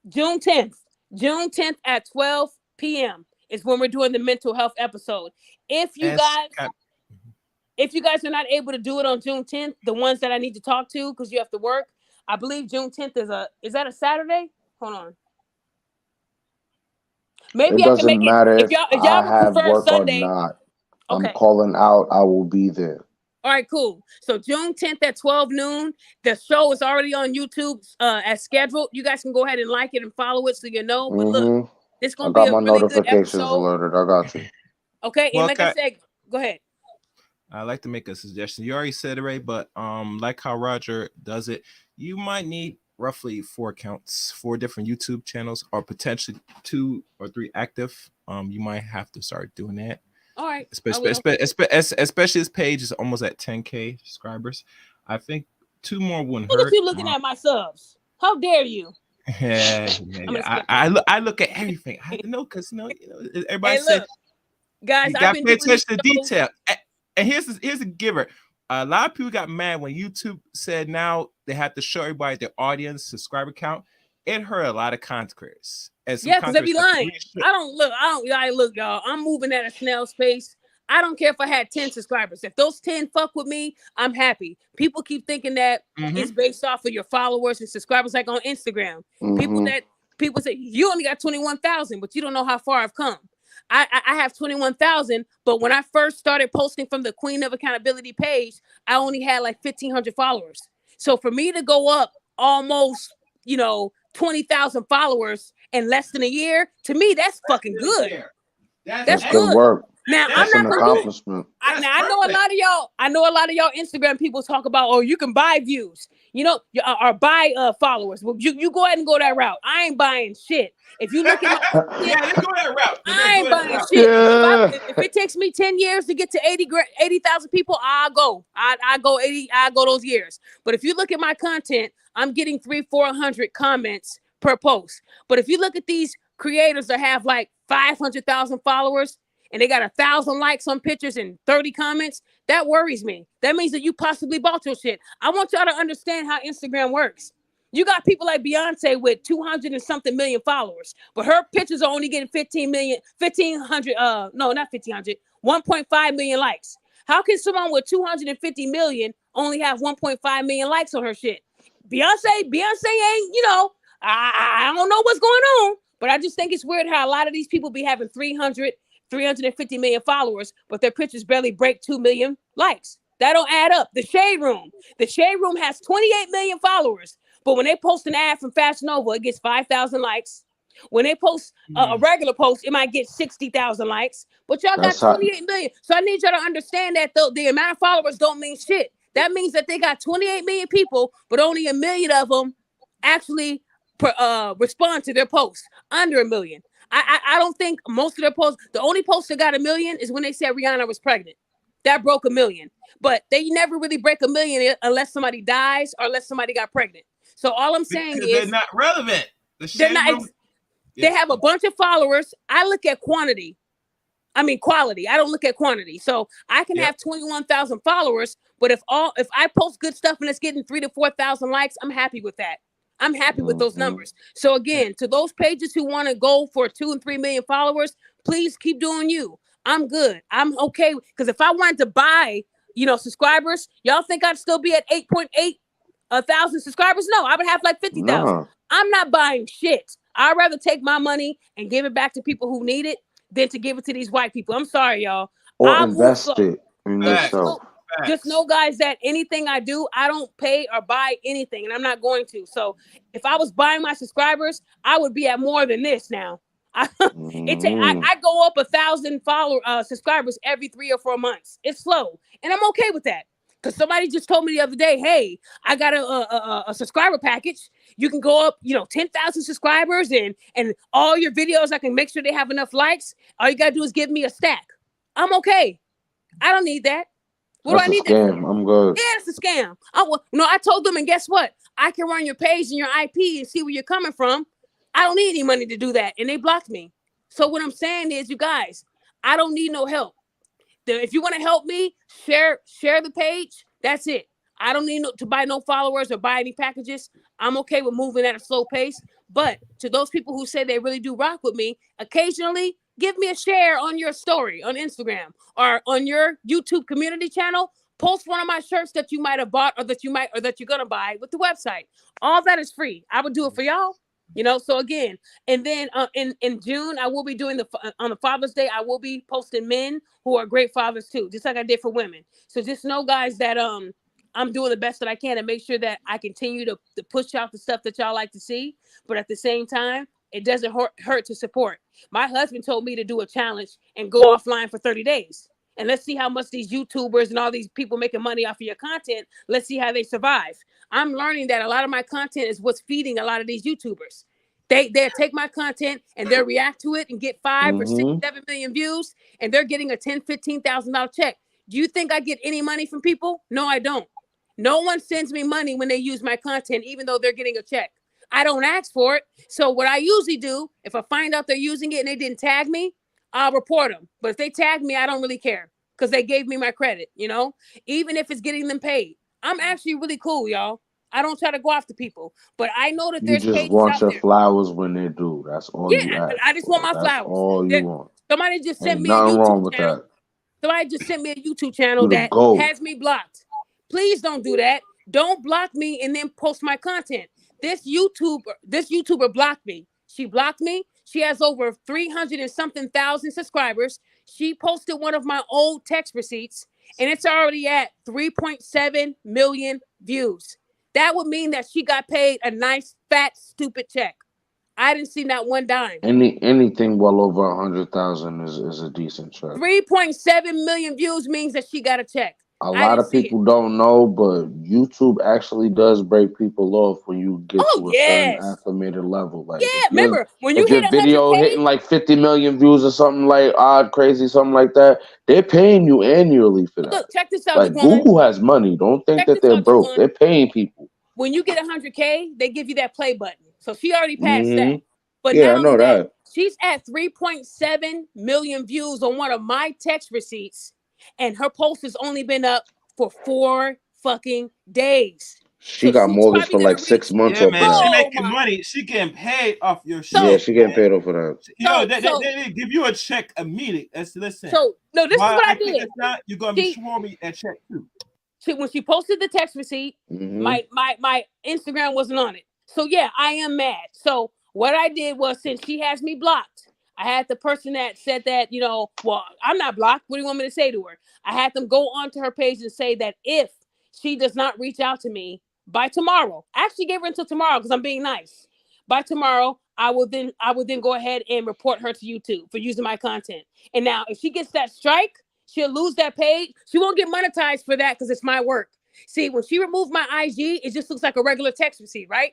June 10th. June 10th at 12 p.m. is when we're doing the mental health episode. If you guys are not able to do it on June 10th, the ones that I need to talk to because you have to work, I believe June 10th is that a Saturday? Hold on. Maybe it doesn't matter if y'all have work Sunday, or not. Okay. I'm calling out. I will be there. All right, cool. So June 10th at 12 noon, the show is already on YouTube as scheduled. You guys can go ahead and like it and follow it so you know. But look, it's going to be a really good episode. Alerted. I got you. Okay, and like I said, go ahead. I'd like to make a suggestion. You already said it, right? But like how Roger does it, you might need roughly 4 accounts, 4 different YouTube channels, or potentially 2 or 3 active. You might have to start doing that. All right. Especially this page is almost at 10K subscribers. I think 2 more wouldn't hurt. Look at you looking at my subs. How dare you? Yeah. I look at everything. I know because everybody said, guys, you got to pay attention to detail. And here's a giver. A lot of people got mad when YouTube said now they have to show everybody their audience, subscriber count. It hurt a lot of content creators. Yeah, because they be lying. I don't look, y'all. I'm moving at a snail's pace. I don't care if I had 10 subscribers. If those 10 fuck with me, I'm happy. People keep thinking that it's based off of your followers and subscribers, like on Instagram. People say you only got 21,000, but you don't know how far I've come. I have 21,000, but when I first started posting from the Queen of Accountability page, I only had like 1,500 followers. So for me to go up almost, 20,000 followers in less than a year, to me, that's fucking good. That's good work. Now That's I'm an not accomplishment. I know a lot of y'all Instagram people talk about, oh, you can buy views, or buy followers. Well, you go ahead and go that route. I ain't buying shit. If you look at my let's go that route. I ain't buying shit. Yeah. If it takes me 10 years to get to 80,000 people, I'll go. I go 80. I go those years. But if you look at my content, I'm getting 300-400 comments per post. But if you look at these creators that have like 500,000 followers and they got 1,000 likes on pictures and 30 comments, that worries me. That means that you possibly bought your shit. I want y'all to understand how Instagram works. You got people like Beyonce with 200 and something million followers, but her pictures are only getting 1.5 million likes. How can someone with 250 million only have 1.5 million likes on her shit? Beyonce ain't, I don't know what's going on, but I just think it's weird how a lot of these people be having 350 million followers, but their pictures barely break 2 million likes. That don't add up. The Shade Room has 28 million followers, but when they post an ad from Fashion Nova, it gets 5,000 likes. When they post a regular post, it might get 60,000 likes, but y'all got 28 million. So I need y'all to understand that the amount of followers don't mean shit. That means that they got 28 million people, but only 1 million of them actually respond to their posts. Under 1 million. I don't think most of their posts, the only post that got 1 million is when they said Rihanna was pregnant. That broke 1 million. But they never really break 1 million unless somebody dies or unless somebody got pregnant. So all I'm saying is they're not relevant. They have a bunch of followers. I look at quality. I don't look at quantity. So I can have 21,000 followers, but if I post good stuff and it's getting 3,000 to 4,000 likes, I'm happy with that. I'm happy with those numbers. So again, to those pages who want to go for 2 and 3 million followers, please keep doing you. I'm good. I'm okay. Because if I wanted to buy, subscribers, y'all think I'd still be at 8.8 thousand subscribers? No, I would have like 50,000. No. I'm not buying shit. I'd rather take my money and give it back to people who need it than to give it to these white people. I'm sorry, y'all. Or invest it in yourself. Just know, guys, that anything I do, I don't pay or buy anything, and I'm not going to. So if I was buying my subscribers, I would be at more than this now. I go up 1,000 subscribers every 3 or 4 months. It's slow, and I'm okay with that. Because somebody just told me the other day, hey, I got a subscriber package. You can go up, 10,000 subscribers and all your videos, I can make sure they have enough likes. All you got to do is give me a stack. I'm okay. I don't need that. What That's do I need a scam. that? I'm good. Yeah, it's a scam. I told them, and guess what? I can run your page and your IP and see where you're coming from. I don't need any money to do that. And they blocked me. So what I'm saying is, you guys, I don't need no help. If you want to help me, share the page. That's it. I don't need to buy no followers or buy any packages. I'm okay with moving at a slow pace. But to those people who say they really do rock with me, occasionally give me a share on your story on Instagram or on your YouTube community channel. Post one of my shirts that you might have bought or that you're gonna buy with the website. All that is free. I would do it for y'all. So again, and then in June, I will be doing on the Father's Day, I will be posting men who are great fathers too, just like I did for women. So just know, guys, that I'm doing the best that I can to make sure that I continue to push out the stuff that y'all like to see. But at the same time, it doesn't hurt to support. My husband told me to do a challenge and go offline for 30 days. And let's see how much these YouTubers and all these people making money off of your content, let's see how they survive. I'm learning that a lot of my content is what's feeding a lot of these YouTubers. They'll take my content and they'll react to it and get 5 or 6, 7 million views, and they're getting a $10,000, $15,000 check. Do you think I get any money from people? No, I don't. No one sends me money when they use my content, even though they're getting a check. I don't ask for it. So what I usually do, if I find out they're using it and they didn't tag me, I'll report them. But if they tag me, I don't really care. because they gave me my credit, even if it's getting them paid. I'm actually really cool, y'all. I don't try to go after people, but I know that You there's just pages want out your there. flowers when they do. That's all you Yeah, ask I just want for. my That's flowers. all you There, want. somebody just sent Ain't me a nothing YouTube wrong with channel. that. Somebody just sent me a YouTube channel You the that GOAT. has me blocked. Please don't do that. Don't block me and then post my content. This YouTuber blocked me. She blocked me. She has over 300 and something thousand subscribers. She posted one of my old text receipts, and it's already at 3.7 million views. That would mean that she got paid a nice, fat, stupid check. I didn't see not one dime. Anything well over 100,000 is a decent check. 3.7 million views means that she got a check. A I lot didn't of see it. people don't know, but YouTube actually does break people off when you get Oh, to a certain yes. acclimated level. Like Yeah, remember when you if your hit video 100K? hitting like 50 million views or something like odd, crazy, something like that, they're paying you annually for that. Look, check this out, Like Daquan. Google has money. Don't think Check that this they're out, broke. Daquan. They're paying people. When you get 100K, they give you that play button. So she already passed that. Hmm. But Yeah, not I know only that, that. she's at 3.7 million views on one of my text receipts, and her post has only been up for 4 fucking days. She So got she's mortgage probably for gonna like reach. 6 months Yeah, off of man. She that. Oh making my! money. She getting paid off your Yeah, So shit, she getting man. paid off of that. Yo, so they, they, so they give you a check immediately. Let's listen. so no, this is While what I I kick did. us out, you're gonna be She showing me that check too. when she posted the text receipt, Hmm. my Instagram wasn't on it. So yeah, I am mad. So what I did was, since she has me blocked, I had the person that said that, well, I'm not blocked. What do you want me to say to her? I had them go onto her page and say that if she does not reach out to me by tomorrow, I actually gave her until tomorrow because I'm being nice. By tomorrow, I would then go ahead and report her to YouTube for using my content. And now if she gets that strike, she'll lose that page. She won't get monetized for that because it's my work. See, when she removed my IG, it just looks like a regular text receipt, right?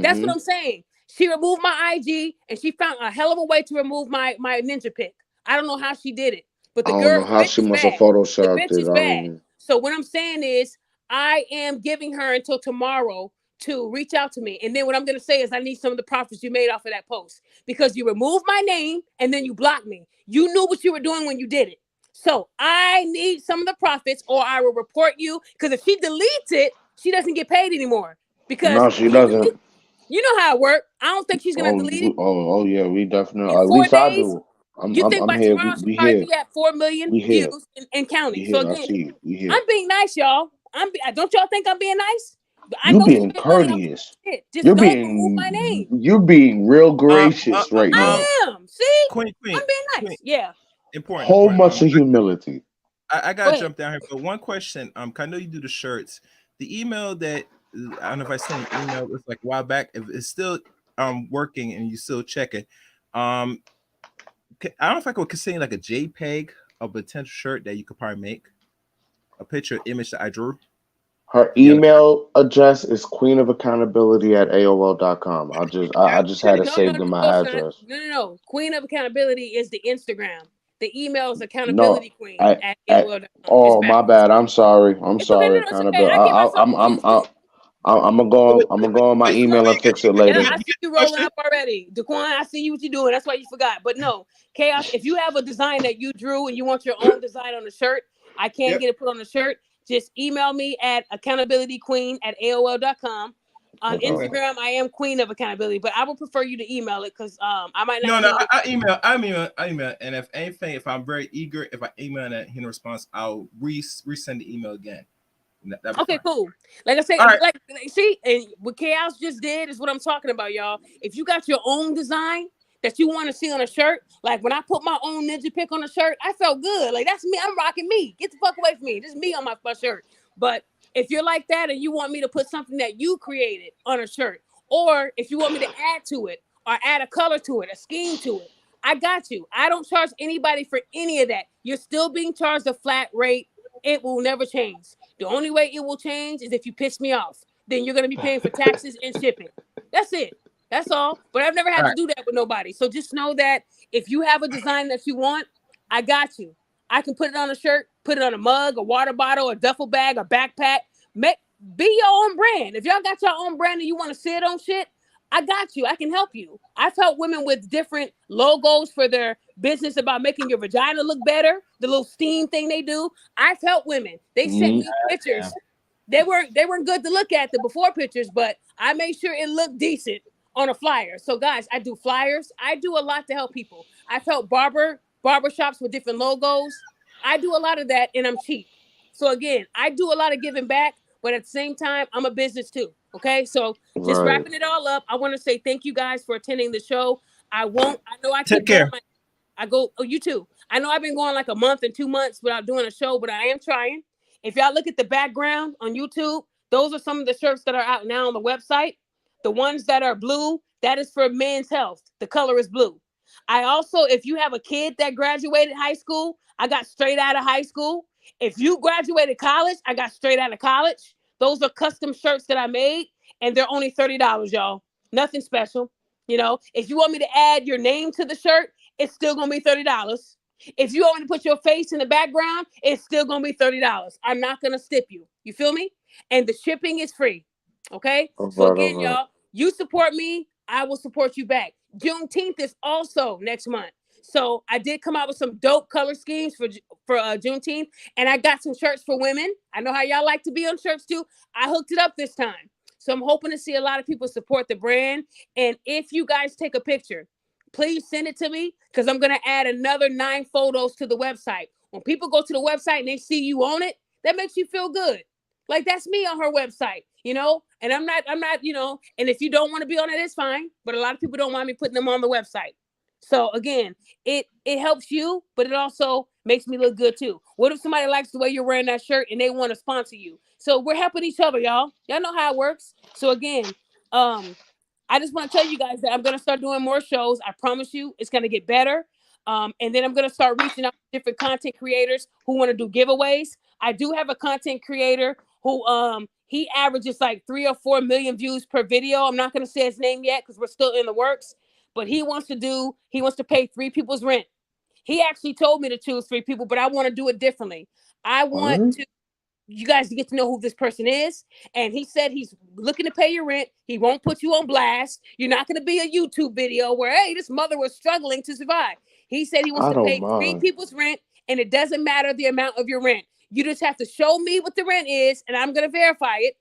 That's what Hmm. I'm saying. She removed my IG and she found a hell of a way to remove my ninja pic. I don't know how she did it, but I don't know the how bitch she is must have bad. The photoshopped bitch it. is I bad. don't. So what I'm saying is, I am giving her until tomorrow to reach out to me. And then what I'm going to say is, I need some of the profits you made off of that post, because you removed my name and then you blocked me. You knew what you were doing when you did it. So I need some of the profits, or I will report you. Because if she deletes it, she doesn't get paid anymore. Because No, she you delete, doesn't. you know how it works. I don't think she's gonna delete it Oh, yeah. We definitely. in At four least I days. do. I'm You I'm think I'm by here. tomorrow she'll We probably here. be at 4 million We views here. and We counting. So here. I again, see you. We here. I'm being nice, y'all. Don't y'all think I'm being nice? But I You know she being made money off of courteous. my shit. Just You're don't remove my name. being real Um, uh, gracious uh, right um, now. I am. See, Queen, I'm being Queen, nice. Yeah. important, Whole important. bunch of humility. I Go gotta ahead. jump down here, but one question. 'Cause I know you do the shirts. The email that I don't know if I sent an email. It's like a while back. If it's still working and you still check it, um, I don't know if I could consider like a JPEG of a potential shirt that you could probably make a picture image that I drew. Her You know, email address is queenofaccountability@aol.com. I just had it No, no, saved no, in my no, son. address. No, no, no. Queen of Accountability is the Instagram. The email is No, accountability queen I, at I AOL.com. It's oh my backwards. bad. I'm sorry. I'm It's okay. No, sorry. no, it's okay. Accountability. I give myself I'm kudos too. I'm gonna wait, go. wait, I'm gonna wait, go on my wait, email before and you get fix you it Yeah, later. get I you see get you the rolling question. up already. Daquan, I see you what you're doing. That's why you forgot. But no, Chaos, if you have a design that you drew and you want your own design on the shirt, I can't Yep. get it put on the shirt. Just email me at accountabilityqueen at AOL.com. On Okay. Okay. Instagram, I am Queen of Accountability, but I would prefer you to email it because I might not No, no, see it. I email, and if anything, if I'm very eager, if I email and in response, I'll resend the email again. That'll be Okay, fine. cool. Like I say, All right. like see, and what Chaos just did is what I'm talking about, y'all. If you got your own design that you want to see on a shirt, like when I put my own ninja pick on a shirt, I felt good. Like that's me. I'm rocking me. Get the fuck away from me. This is me on my shirt. But if you're like that and you want me to put something that you created on a shirt, or if you want me to add to it or add a color to it, a scheme to it, I got you. I don't charge anybody for any of that. You're still being charged a flat rate. It will never change. The only way it will change is if you piss me off. Then you're going to be paying for taxes and shipping. That's it. That's all. But I've never All had to right. do that with nobody. So just know that if you have a design that you want, I got you. I can put it on a shirt, put it on a mug, a water bottle, a duffel bag, a backpack. Be your own brand. If y'all got your own brand and you want to see it on shit, I got you. I can help you. I've helped women with different logos for their business about making your vagina look better, the little steam thing they do. I've helped women. They sent Mm-hmm. me pictures. They weren't good to look at, the before pictures, but I made sure it looked decent on a flyer. So guys, I do flyers. I do a lot to help people. I've helped barber shops with different logos. I do a lot of that, and I'm cheap. So again, I do a lot of giving back, but at the same time, I'm a business too. Okay, so just Right. wrapping it all up, I want to say thank you guys for attending the show. I know I Take keep going. care. I go, oh, you too. I know I've been going like a month and 2 months without doing a show, but I am trying. If y'all look at the background on YouTube, those are some of the shirts that are out now on the website. The ones that are blue, that is for men's health. The color is blue. I also, if you have a kid that graduated high school, I got straight out of high school. If you graduated college, I got straight out of college. Those are custom shirts that I made, and they're only $30, y'all. Nothing special. If you want me to add your name to the shirt, it's still gonna be $30. If you want me to put your face in the background, it's still gonna be $30. I'm not gonna stip you. You feel me? And the shipping is free. Okay. All So right. All again, right. y'all, you support me, I will support you back. Juneteenth is also next month. So I did come out with some dope color schemes for Juneteenth, and I got some shirts for women. I know how y'all like to be on shirts too. I hooked it up this time. So I'm hoping to see a lot of people support the brand. And if you guys take a picture, please send it to me, because I'm going to add another 9 photos to the website. When people go to the website and they see you on it, that makes you feel good. Like, that's me on her website, and I'm not, and if you don't want to be on it, it's fine. But a lot of people don't want me putting them on the website. So again, it helps you, but it also makes me look good too. What if somebody likes the way you're wearing that shirt and they want to sponsor you? So we're helping each other, y'all. Y'all know how it works. So again, I just want to tell you guys that I'm going to start doing more shows. I promise you it's going to get better. And then I'm going to start reaching out to different content creators who want to do giveaways. I do have a content creator who he averages like 3 or 4 million views per video. I'm not going to say his name yet because we're still in the works, but he wants to pay 3 people's rent. He actually told me to choose 3 people, but I want to do it differently. I want What? you guys to get to know who this person is. And he said he's looking to pay your rent. He won't put you on blast. You're not going to be a YouTube video where, hey, this mother was struggling to survive. He said he wants I to don't pay 3 mind. people's rent, and it doesn't matter the amount of your rent. You just have to show me what the rent is, and I'm going to verify it.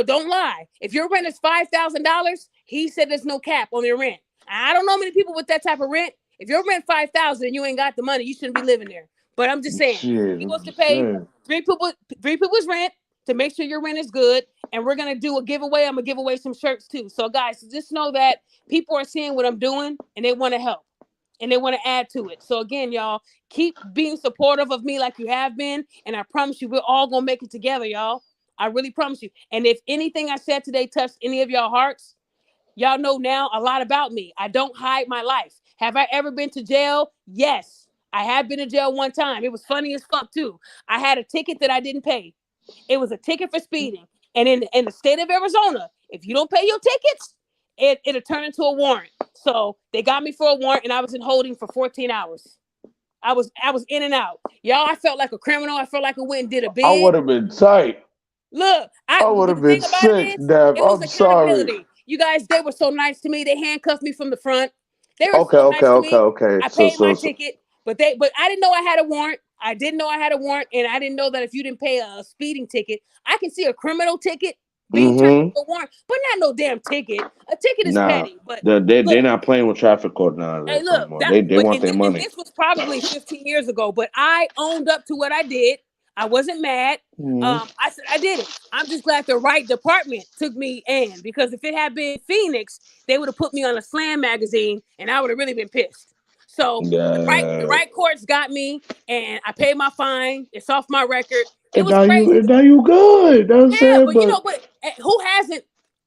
Don't lie. If your rent is $5,000, he said there's no cap on your rent. I don't know many people with that type of rent. If your rent $5,000 and you ain't got the money, you shouldn't be living there. But I'm just saying, Shit. he wants to I'm pay saying. 3 people's rent to make sure your rent is good. And we're gonna do a giveaway. I'm gonna give away some shirts too. So guys, just know that people are seeing what I'm doing and they want to help and they want to add to it. So again, y'all, keep being supportive of me like you have been. And I promise you, we're all gonna make it together, y'all. I really promise you. And if anything I said today touched any of y'all hearts, y'all know now a lot about me. I don't hide my life. Have I ever been to jail? Yes. I have been to jail one time. It was funny as fuck too. I had a ticket that I didn't pay. It was a ticket for speeding. And in the state of Arizona, if you don't pay your tickets, it'll turn into a warrant. So they got me for a warrant, and I was in holding for 14 hours. I was in and out. Y'all, I felt like a criminal. I felt like I went and did a I bid. would have been tight. Look, I would but have the been thing about it sick, is, Dev. it was I'm sorry. accountability. You guys, they were so nice to me. They handcuffed me from the front. They were Okay, so okay, nice to okay, me. okay. I So, paid so, my so. ticket, but I didn't know I had a warrant. I didn't know I had a warrant, and I didn't know that if you didn't pay a speeding ticket, I can see a criminal ticket being turned Mm-hmm. into a warrant, but not no damn ticket. A ticket is Nah, petty, but they're look, not playing with traffic court hey, nowadays no look, more. They want their and money. this was probably 15 years ago, but I owned up to what I did. I wasn't mad. Mm-hmm. I said I did it. I'm just glad the right department took me in, because if it had been Phoenix, they would have put me on a Slam magazine, and I would have really been pissed. So the Yeah. right courts got me, and I paid my fine. It's off my record. It And was now crazy. you good. Know what I'm Yeah, saying? but But who hasn't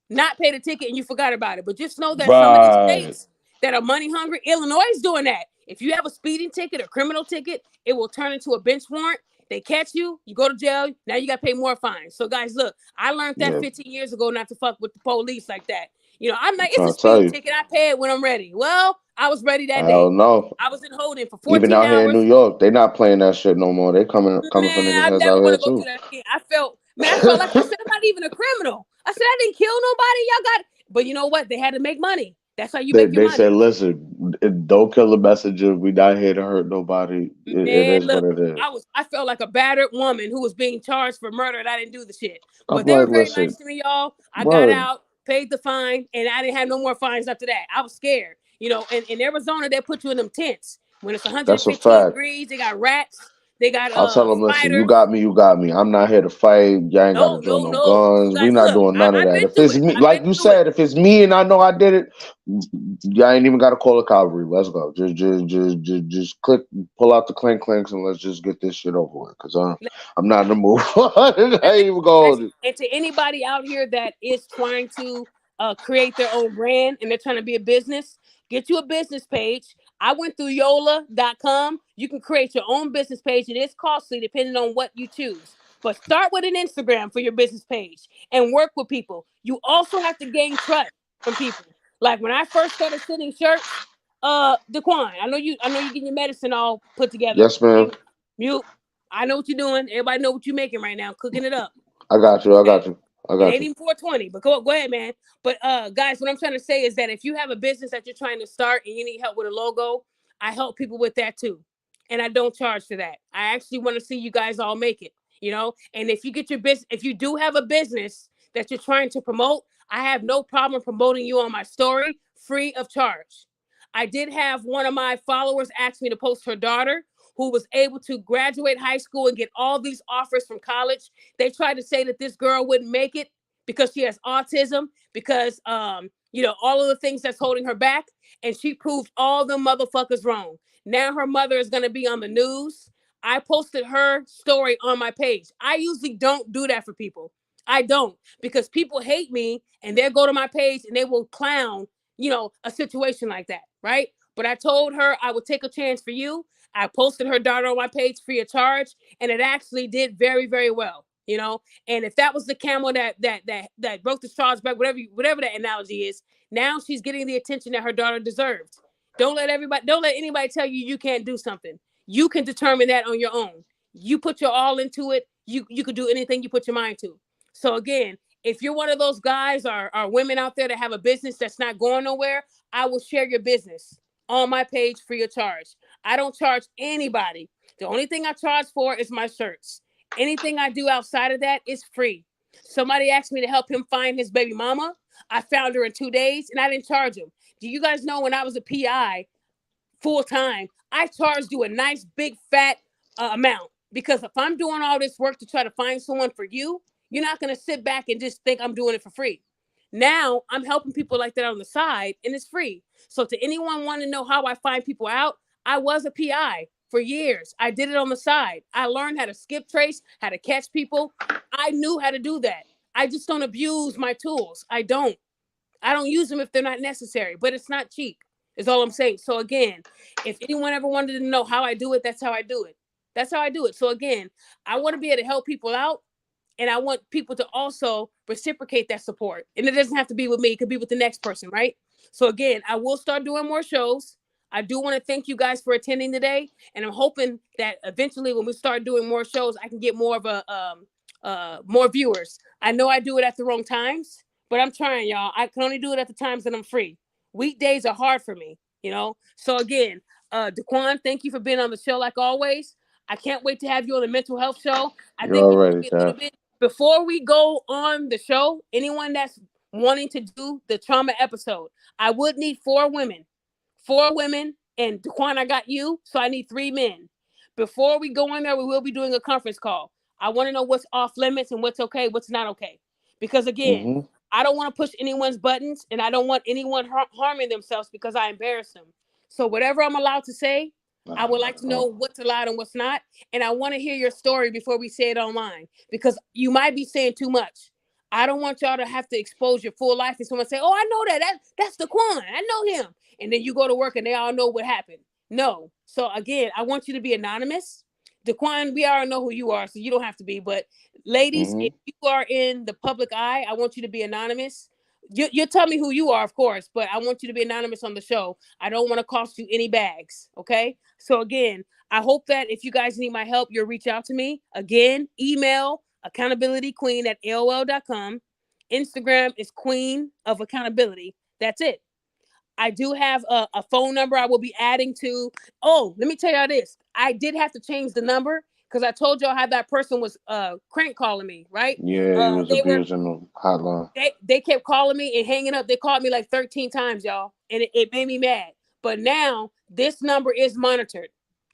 not paid a ticket and you forgot about it? But just know that some of these right. states that are money hungry, Illinois is doing that. If you have a speeding ticket or criminal ticket, it will turn into a bench warrant. They catch you, you go to jail. Now you got to pay more fines. So guys, look, I learned that Yeah. 15 years ago not to fuck with the police like that. I'm I'm like, it's a trying to tell speeding you. ticket. I pay it when I'm ready. Well, I was ready that I day. don't know. I was in holding for Even 14 out here in New hours. York, they not playing that shit no more. They coming for Man, niggas' I heads never out want here to go through too. that again. I felt like I said, I'm not even a criminal. I said, I didn't kill nobody. Y'all got But you know what? They had to make money. That's how you They make your they money. said, listen, don't kill the messenger. We not here to hurt nobody. It Man, is what look, it is. I felt like a battered woman who was being charged for murder and I didn't do the shit. I'm But they were like, very nice listen, to me, y'all. I got word. out, paid the fine, and I didn't have no more fines after that. I was scared. You know, in Arizona, they put you in them tents. When it's That's a 115 fact. degrees, they got rats, they got I'll tell them, listen, you spiders. got me, you got me. I'm not here to fight. Y'all ain't got to No, draw no, no no. You guns. We guys, not look, doing none of I've that. been If through it's it. me, I've been like you through it. said, if it's me and I know I did it, y'all ain't even got to call a cavalry. Let's go. Just click, pull out the clink clinks, and let's just get this shit over with. Cause I'm not in the mood. I Let me ain't even going guys, to. and to anybody out here that is trying to create their own brand and they're trying to be a business, get you a business page. I went through yola.com. You can create your own business page. It is costly depending on what you choose. But start with an Instagram for your business page and work with people. You also have to gain trust from people. Like when I first started sending shirts, Daquan, I know you getting your medicine all put together. Yes, ma'am. Mute. I know what you're doing. Everybody know what you're making right now, cooking it up. I got you. I Okay. got you. I It got ain't you. even 420, but go ahead, man. But guys, what I'm trying to say is that if you have a business that you're trying to start and you need help with a logo, I help people with that too. And I don't charge for that. I actually want to see you guys all make it, you know? And if you get your business, if you do have a business that you're trying to promote, I have no problem promoting you on my story free of charge. I did have one of my followers ask me to post her daughter who was able to graduate high school and get all these offers from college. They tried to say that this girl wouldn't make it because she has autism, because all of the things that's holding her back, and she proved all the motherfuckers wrong. Now her mother is going to be on the news. I posted her story on my page. I usually don't do that for people. I don't, because people hate me and they'll go to my page and they will clown, a situation like that, right? But I told her I would take a chance for you. I posted her daughter on my page free of charge, and it actually did very, very well. And if that was the camel that broke the straw's back, whatever that analogy is, now she's getting the attention that her daughter deserved. Don't let anybody tell you can't do something. You can determine that on your own. You put your all into it. You could do anything you put your mind to. So again, if you're one of those guys or women out there that have a business that's not going nowhere, I will share your business on my page free of charge. I don't charge anybody. The only thing I charge for is my shirts. Anything I do outside of that is free. Somebody asked me to help him find his baby mama. I found her in 2 days and I didn't charge him. Do you guys know when I was a PI full time, I charged you a nice big fat amount? Because if I'm doing all this work to try to find someone for you, you're not going to sit back and just think I'm doing it for free. Now I'm helping people like that on the side and it's free. So to anyone wanting to know how I find people out, I was a PI for years. I did it on the side. I learned how to skip trace, how to catch people. I knew how to do that. I just don't abuse my tools. I don't use them if they're not necessary, but it's not cheap, is all I'm saying. So again, if anyone ever wanted to know how I do it, that's how I do it. That's how I do it. So again, I want to be able to help people out. And I want people to also reciprocate that support. And it doesn't have to be with me. It could be with the next person, right? So again, I will start doing more shows. I do want to thank you guys for attending today. And I'm hoping that eventually when we start doing more shows, I can get more of more viewers. I know I do it at the wrong times, but I'm trying, y'all. I can only do it at the times that I'm free. Weekdays are hard for me, So again, Daquan, thank you for being on the show like always. I can't wait to have you on the mental health show. I You think it's going to already, be a little Cap. bit before we go on the show. Anyone that's wanting to do the trauma episode, I would need 4 women, and Daquan, I got you, so I need 3 men. Before we go in there, we will be doing a conference call. I want to know what's off limits and what's okay, what's not okay. Because again, Mm-hmm. I don't want to push anyone's buttons, and I don't want anyone harming themselves because I embarrass them. So whatever I'm allowed to say, I would like to know what's allowed and what's not. And I want to hear your story before we say it online, because you might be saying too much. I don't want y'all to have to expose your full life and someone say, oh, I know that's the Quan. I know him. And then you go to work and they all know what happened. No. So again, I want you to be anonymous. Daquan, we already know who you are, so you don't have to be. But ladies, Mm-hmm. if you are in the public eye, I want you to be anonymous. You'll tell me who you are, of course, but I want you to be anonymous on the show. I don't want to cost you any bags. Okay. So again, I hope that if you guys need my help, you'll reach out to me. Again, email accountabilityqueen@aol.com. Instagram is queen of accountability. That's it. I do have a phone number I will be adding to. Oh, let me tell y'all this. I did have to change the number because I told y'all how that person was crank calling me, right? Yeah, he was They were abusing the hotline. they kept calling me and hanging up. They called me like 13 times, y'all, and it made me mad. But now this number is monitored.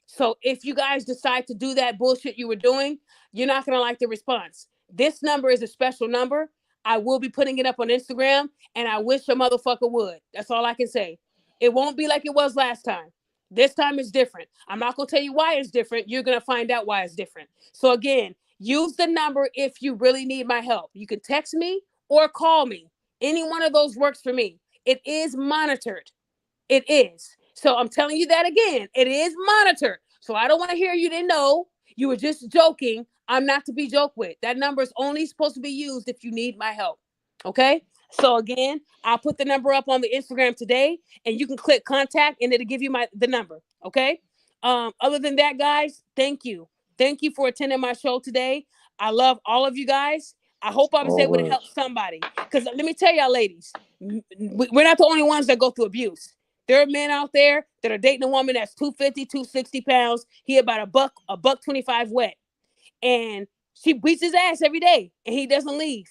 So if you guys decide to do that bullshit you were doing, you're not gonna like the response. This number is a special number. I will be putting it up on Instagram, and I wish a motherfucker would. That's all I can say. It won't be like it was last time. This time it's different. I'm not gonna tell you why it's different. You're gonna find out why it's different. So again, use the number if you really need my help. You can text me or call me. Any one of those works for me. It is monitored. It is. So I'm telling you that again. It is monitored. So I don't want to hear you didn't know. You were just joking. I'm not to be joked with. That number is only supposed to be used if you need my help. Okay? So again, I'll put the number up on the Instagram today, and you can click contact and it'll give you the number. Okay? Other than that, guys, thank you. Thank you for attending my show today. I love all of you guys. I hope I was able to help Always. somebody. Because let me tell y'all, ladies, we're not the only ones that go through abuse. There are men out there that are dating a woman that's 250, 260 pounds. He about a buck 25 wet. And she beats his ass every day. And he doesn't leave.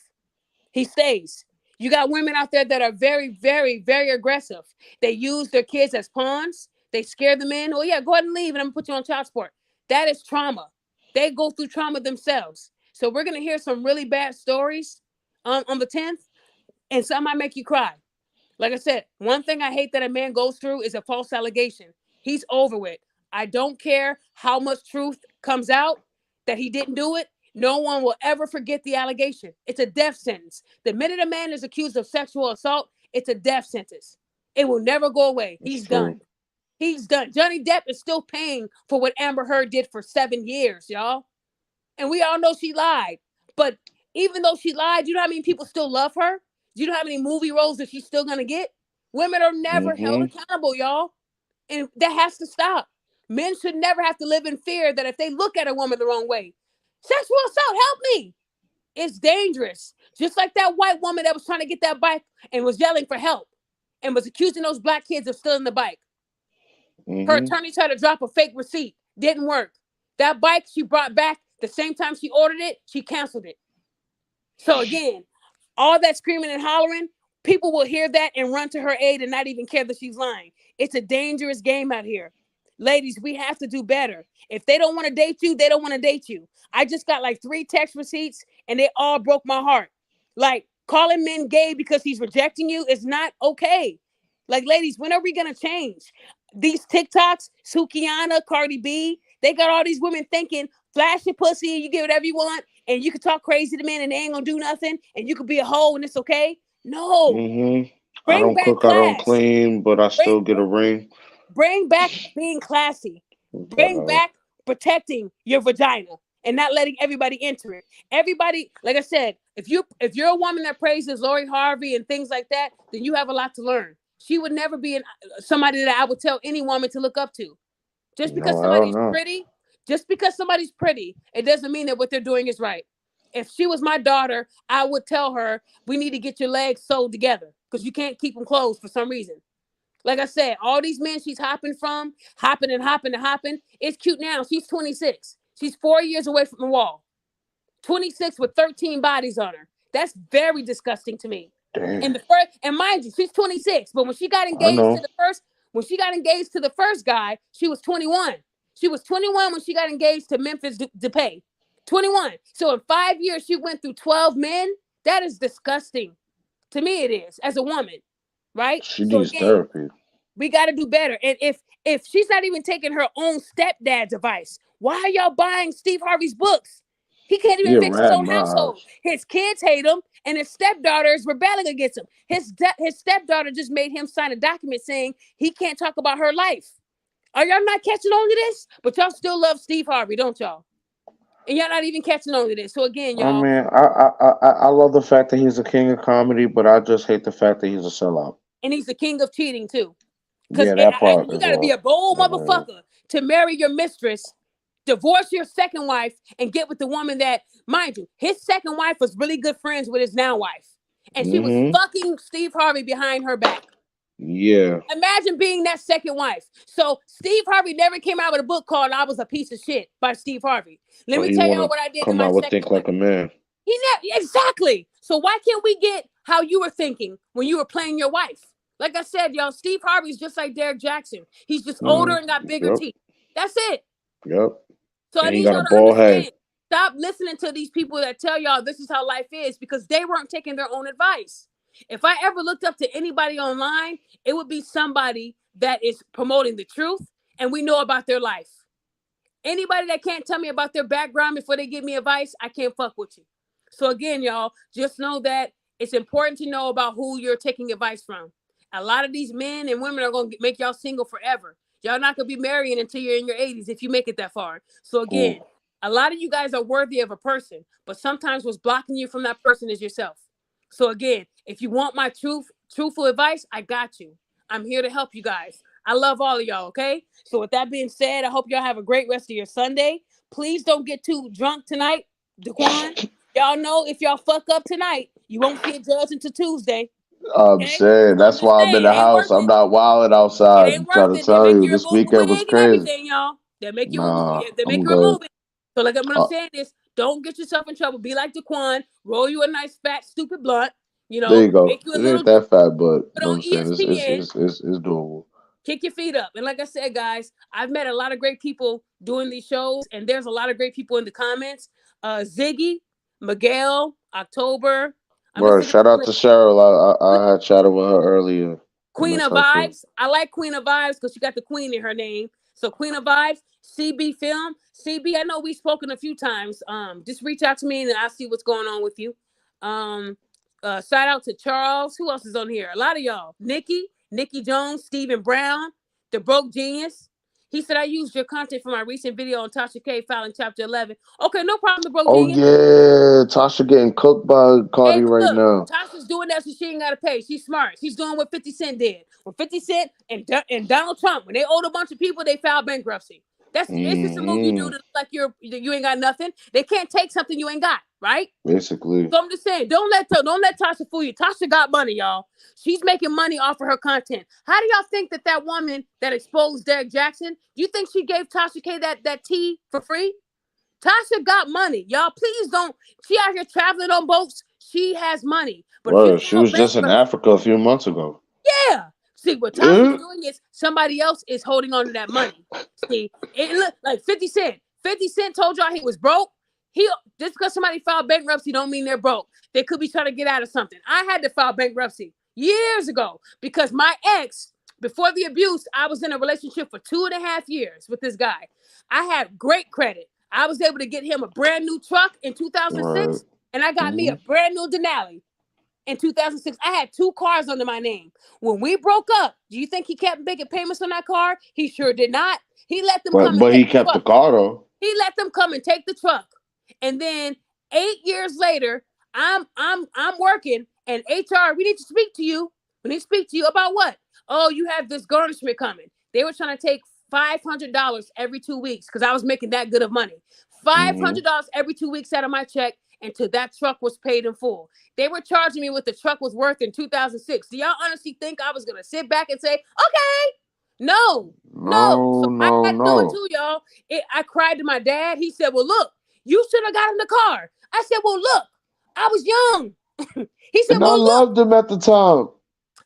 He stays. You got women out there that are very, very, very aggressive. They use their kids as pawns. They scare the men. Oh, yeah, go ahead and leave, and I'm going to put you on child support. That is trauma. They go through trauma themselves. So we're going to hear some really bad stories on the 10th, and some might make you cry. Like I said, one thing I hate that a man goes through is a false allegation. He's over with. I don't care how much truth comes out that he didn't do it. No one will ever forget the allegation. It's a death sentence. The minute a man is accused of sexual assault, it's a death sentence. It will never go away. It's He's true. done. He's done. Johnny Depp is still paying for what Amber Heard did for 7 years, y'all. And we all know she lied. But even though she lied, you know how many people still love her? Do you know how many movie roles that she's still going to get? Women are never held Mm-hmm. accountable, y'all. And that has to stop. Men should never have to live in fear that if they look at a woman the wrong way, sexual assault, help me. It's dangerous. Just like that white woman that was trying to get that bike and was yelling for help and was accusing those black kids of stealing the bike. Her Mm-hmm. attorney tried to drop a fake receipt. Didn't work. That bike she brought back the same time she ordered it, she canceled it. So again, all that screaming and hollering, people will hear that and run to her aid and not even care that she's lying. It's a dangerous game out here. Ladies, we have to do better. If they don't want to date you, they don't want to date you. I just got like 3 text receipts and they all broke my heart. Like, calling men gay because he's rejecting you is not okay. Like, ladies, when are we going to change? These TikToks, Sukiana, Cardi B, they got all these women thinking, flash your pussy, you get whatever you want, and you can talk crazy to men and they ain't gonna do nothing, and you could be a hoe and it's okay. No. Mm-hmm. I Bring don't back cook, I don't class. clean, but I Bring, still get a ring. bring back being classy. What the Bring hell? back protecting your vagina and not letting everybody enter it. Everybody, like I said, if you're a woman that praises Lori Harvey and things like that, then you have a lot to learn. She would never be somebody that I would tell any woman to look up to. Just because No, hell somebody's no. pretty, it doesn't mean that what they're doing is right. If she was my daughter, I would tell her, we need to get your legs sewed together because you can't keep them closed for some reason. Like I said, all these men she's hopping from, hopping and hopping and hopping. It's cute now. She's 26. She's 4 years away from the wall. 26 with 13 bodies on her. That's very disgusting to me. Damn. And the first, and mind you, she's 26. But when she got I engaged to know. the first, guy, she was 21. She was 21 when she got engaged to Memphis Depay. 21. So in 5 years, she went through 12 men. That is disgusting. To me, it is as a woman, right? She So needs again, therapy. we got to do better. And if she's not even taking her own stepdad's advice, why are y'all buying Steve Harvey's books? He can't He even a fix his rat in own my household. eyes. His kids hate him, and his stepdaughter is rebelling against him. His stepdaughter just made him sign a document saying he can't talk about her life. Are y'all not catching on to this? But y'all still love Steve Harvey, don't y'all? And y'all not even catching on to this. So again, I y'all, mean, I love the fact that he's a king of comedy, but I just hate the fact that he's a sellout. and he's the king of cheating too. Because Yeah, that part you as got to be a well. bold Uh, motherfucker to marry your mistress, divorce your second wife, and get with the woman that, mind you, his second wife was really good friends with his now wife. and she was Mm-hmm. fucking Steve Harvey behind her back. Yeah. Imagine being that second wife. So Steve Harvey never came out with a book called "I Was a Piece of Shit" by Steve Harvey. Let But me he tell wanna y'all what I did to come my out with second Think wife. Like a Man. He never exactly. So why can't we get how you were thinking when you were playing your wife? Like I said, y'all, Steve Harvey's just like Derek Jackson. He's just older and got bigger Yep. teeth. That's it. Yep. So I And he need got y'all a to bald head. understand. Stop listening to these people that tell y'all this is how life is because they weren't taking their own advice. If I ever looked up to anybody online, it would be somebody that is promoting the truth and we know about their life. Anybody that can't tell me about their background before they give me advice, I can't fuck with you. So again, y'all, just know that it's important to know about who you're taking advice from. A lot of these men and women are going to make y'all single forever. Y'all not going to be marrying until you're in your 80s if you make it that far. So again, Ooh. a lot of you guys are worthy of a person, but sometimes what's blocking you from that person is yourself. So again, if you want my truthful advice, I got you. I'm here to help you guys. I love all of y'all, okay? So with that being said, I hope y'all have a great rest of your Sunday. Please don't get too drunk tonight, Daquan. Y'all know if y'all fuck up tonight, you won't see a judge until Tuesday. I'm Okay? saying So I'm that's just why I'm in saying, it the ain't house. worth I'm it. not wilding It outside. ain't I'm trying worth to it. They tell make you, you this remove the weekend was wig and crazy. everything, y'all. They make you Nah, they make I'm you good. remove it. So like what I'm Uh, saying is, don't get yourself in trouble. Be like Daquan. Roll you a nice fat stupid blunt. You there you know, go. make you a It ain't little drink. that fat, but you Put know what on I'm saying? ESPN. It's doable. Kick your feet up. And like I said, guys, I've met a lot of great people doing these shows, and there's a lot of great people in the comments. Ziggy, Miguel, October. I'm Bro, missing a shout couple out of to Cheryl. I had chatted with her earlier. I Queen miss of her too. Vibes. I like Queen of Vibes because she got the Queen in her name. So Queen of Vibes, CB Film, CB. I know we've spoken a few times. Just reach out to me and I'll see what's going on with you. Shout out to Charles. Who else is on here? A lot of y'all. Nikki Jones, Stephen Brown, the Broke Genius. He said I used your content for my recent video on Tasha K filing Chapter 11. Okay, no problem, the Broke Oh Genius. yeah, Tasha getting cooked by Hey, Cardi right look, now. Tasha's doing that so she ain't got to pay. She's smart. She's doing what 50 Cent did. When 50 Cent and Donald Trump, when they owed a bunch of people, they filed bankruptcy. It's just a move you do Hmm. to look like you ain't got nothing. They can't take something you ain't got, right? Basically, So I'm just saying, don't let Tasha fool you. Tasha got money, y'all. She's making money off of her content. How do y'all think that woman that exposed Derek Jackson? Do you think she gave Tasha K that tea for free? Tasha got money. Y'all, please don't. She out here traveling on boats. She has money. But if you bro, she file was just in bankruptcy, Africa a few months ago. yeah. See, what Tasha's Yeah. doing is somebody else is holding on to that money. See, it look like 50 Cent. 50 Cent told y'all he was broke. He just because somebody filed bankruptcy don't mean they're broke. They could be trying to get out of something. I had to file bankruptcy years ago because my ex, before the abuse, I was in a relationship for 2.5 years with this guy. I had great credit. I was able to get him a brand new truck in Right. 2006, and I got me Hmm. a brand new Denali in 2006. I had 2 cars under my name. When we broke up, do you think he kept making payments on that car? He sure did not. He let them come and But he take the kept the truck. car though. He let them come and take the truck. And then 8 years later, I'm working and HR, we need to speak to you. We need to speak to you about what? Oh, you have this garnishment coming. They were trying to take $500 every 2 weeks because I was making that good of money. Hmm. $500 every 2 weeks out of my check until that truck was paid in full. They were charging me what the truck was worth in 2006. Do y'all honestly think I was going to sit back and say, okay? No, no. So No, I no, had to do it no. too, y'all. I cried to my dad. He said, well, look, you should have got in the car. I said, well, look, I was young. He said, And I well, look, loved him at the time.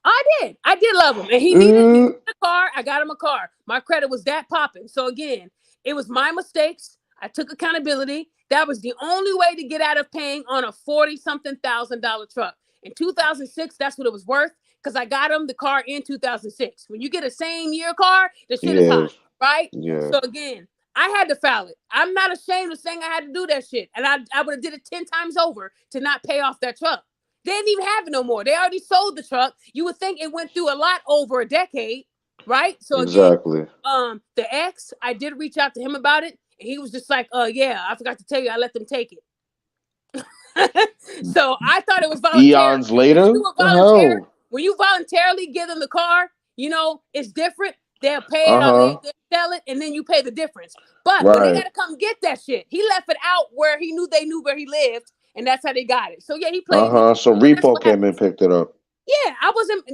I did. I did love him. And he needed a car. I got him a car. My credit was that popping. So again, it was my mistakes. I took accountability. That was the only way to get out of paying on a 40-something thousand dollar truck. In 2006, that's what it was worth because I got him the car in 2006. When you get a same year car, the shit is Yeah, hot, right? yeah, So again, I had to file it. I'm not ashamed of saying I had to do that shit. And I would have did it 10 times over to not pay off that truck. They didn't even have it no more. They already sold the truck. You would think it went through a lot over a decade, right? So again, exactly. the ex, I did reach out to him about it, and he was just like, yeah, I forgot to tell you, I let them take it. So I thought it was voluntary. Eons When you later, do a the voluntary, hell. when you voluntarily give them the car, it's different. They'll pay it Uh or huh. they sell it, and then you pay the difference. But when they got Right. to come get that shit, he left it out where they knew where he lived, and that's how they got it. So yeah, he played me. So And that's Repo what came happened. and picked it up. Yeah, I wasn't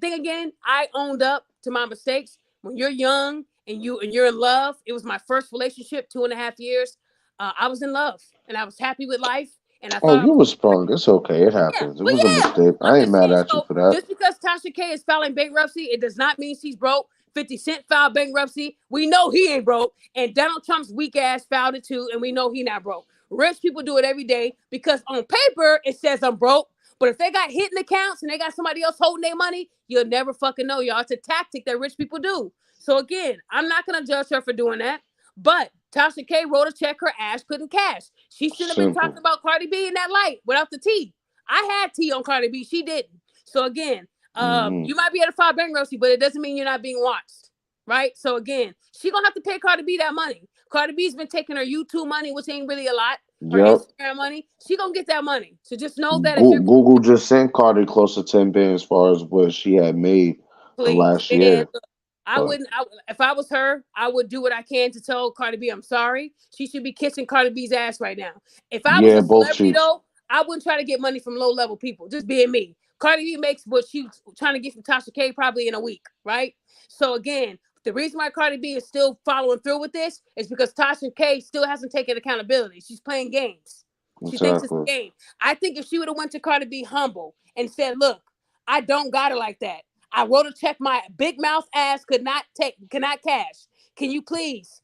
thing again. I owned up to my mistakes. When you're young and you're in love, it was my first relationship, 2.5 years. I was in love and I was happy with life, and I Oh, thought I you was was sprung. It's okay. It yeah, happens. It but was a yeah, mistake. I'm I ain't just mad saying. at you So for that. just because Tasha K is filing bankruptcy, it does not mean she's broke. 50 Cent filed bankruptcy. We know he ain't broke, and Donald Trump's weak ass filed it too, and we know he not broke. Rich people do it every day because on paper it says I'm broke, but if they got hidden accounts and they got somebody else holding their money, you'll never fucking know, y'all. It's a tactic that rich people do. So again, I'm not gonna judge her for doing that. But Tasha K wrote a check her ass couldn't cash. She shouldn't have been talking Simple. about Cardi B in that light without the tea. I had tea on Cardi B. She didn't. So again, Hmm. you might be able to file bankruptcy, but it doesn't mean you're not being watched. Right? So again, she gonna have to pay Cardi B that money. Cardi B's been taking her YouTube money, which ain't really a lot, her Yep. Instagram money. She gonna get that money. So just know that if you're Google just sent Cardi close to 10 billion as far as what she had made the please, last man, year. look, I But wouldn't. If I was her, I would do what I can to tell Cardi B I'm sorry. She should be kissing Cardi B's ass right now. If I was yeah, a both celebrity cheeks. though, I wouldn't try to get money from low level people. Just being me. Cardi B makes what she's trying to get from Tasha K probably in a week, right? So again, the reason why Cardi B is still following through with this is because Tasha K still hasn't taken accountability. She's playing games. She thinks it's Exactly. a game. I think if she would have went to Cardi B humble and said, "Look, I don't got it like that. I wrote a check my big mouth ass cannot cash. Can you please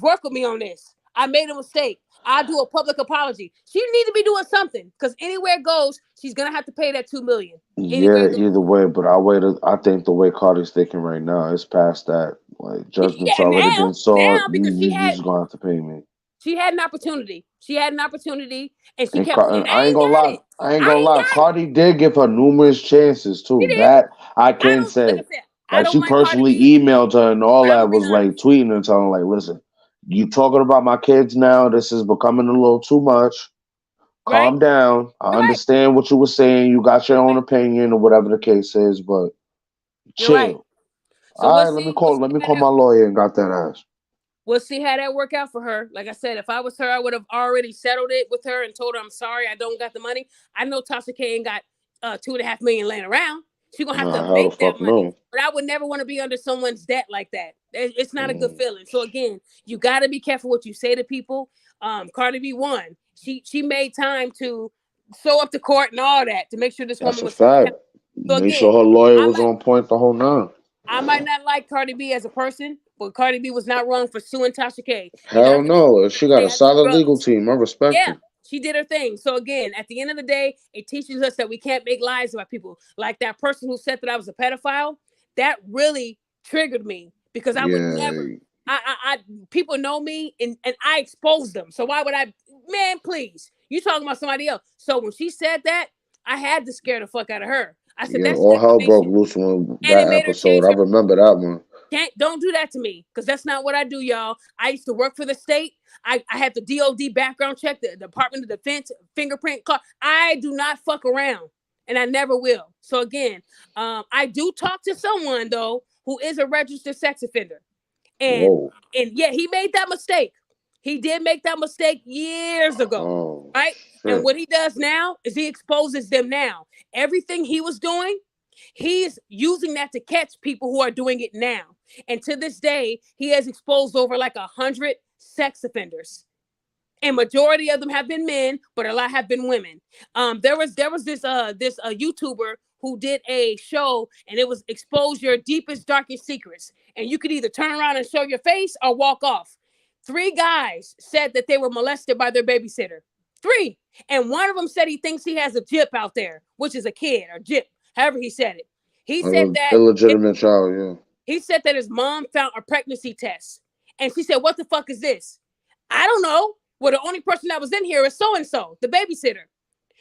work with me on this? I made a mistake. I'll do a public apology." She need to be doing something because anywhere it goes, she's gonna have to pay that 2 million. Anywhere Yeah, it goes. either way, but I think the way Cardi's thinking right now, it's past that. Like judgment's Yeah, already been now sought. because You just gonna have to pay me. she had an opportunity. She had an opportunity and she And, kept saying, And I ain't got it. I ain't I gonna ain't lie. got it. Cardi did give her numerous chances She too. did. That I I can don't like I say. said, I Like don't she like Cardi personally B. emailed her and all I'm that gonna be was like honest. tweeting and telling like, listen, you talking about my kids now. This is becoming a little too much. Right? Calm down. I You're right. understand what you were saying. You got your You're own right. opinion or whatever the case is, but You're right. chill. So All right, let me call my lawyer and got that ass. we'll see how that work out for her. Like I said, if I was her, I would have already settled it with her and told her I'm sorry, I don't got the money. I know Tasha K ain't got 2.5 million laying around. She's gonna have to Nah, hell the make that fuck money. no. But I would never want to be under someone's debt like that. It's not a good Mm, feeling. So again, you gotta be careful what you say to people. Cardi B won. She made time to show up to court and all that to make sure this that's woman a was held fact. accountable. So Make again, sure her lawyer I was might on point the whole nine. I might not like Cardi B as a person, but Cardi B was not wrong for suing Tasha K. You're Hell not gonna no. She got say a I do solid legal drugs. team. I respect Yeah, her. she did her thing. So again, at the end of the day, it teaches us that we can't make lies about people. Like that person who said that I was a pedophile, that really triggered me because I would never. Yeah, I people know me and I expose them. So why would I? Man, please, you talking about somebody else. So when she said that, I had to scare the fuck out of her. I said yeah. that's All hell broke defamation, loose when and it that made her episode. change I her. remember that one. Don't do that to me because that's not what I do, y'all. I used to work for the state. I had the DOD background check, the Department of Defense fingerprint card. I do not fuck around, and I never will. So again, I do talk to someone though who is a registered sex offender, and Whoa. yeah, he made that mistake. He did make that mistake years ago, Oh right? And shit. what he does now is he exposes them now. Everything he was doing, he's using that to catch people who are doing it now. And to this day, he has exposed over like 100 sex offenders. And majority of them have been men, but a lot have been women. There was this YouTuber who did a show, and it was expose your deepest darkest secrets, and you could either turn around and show your face or walk off. Three guys said that they were molested by their babysitter. Three, and one of them said he thinks he has a jip out there, which is a kid or jip, however he said it. He said An that his, illegitimate child. Yeah. he said that his mom found a pregnancy test, and she said, "What the fuck is this?" I don't know. Well, the only person that was in here is so and so, the babysitter.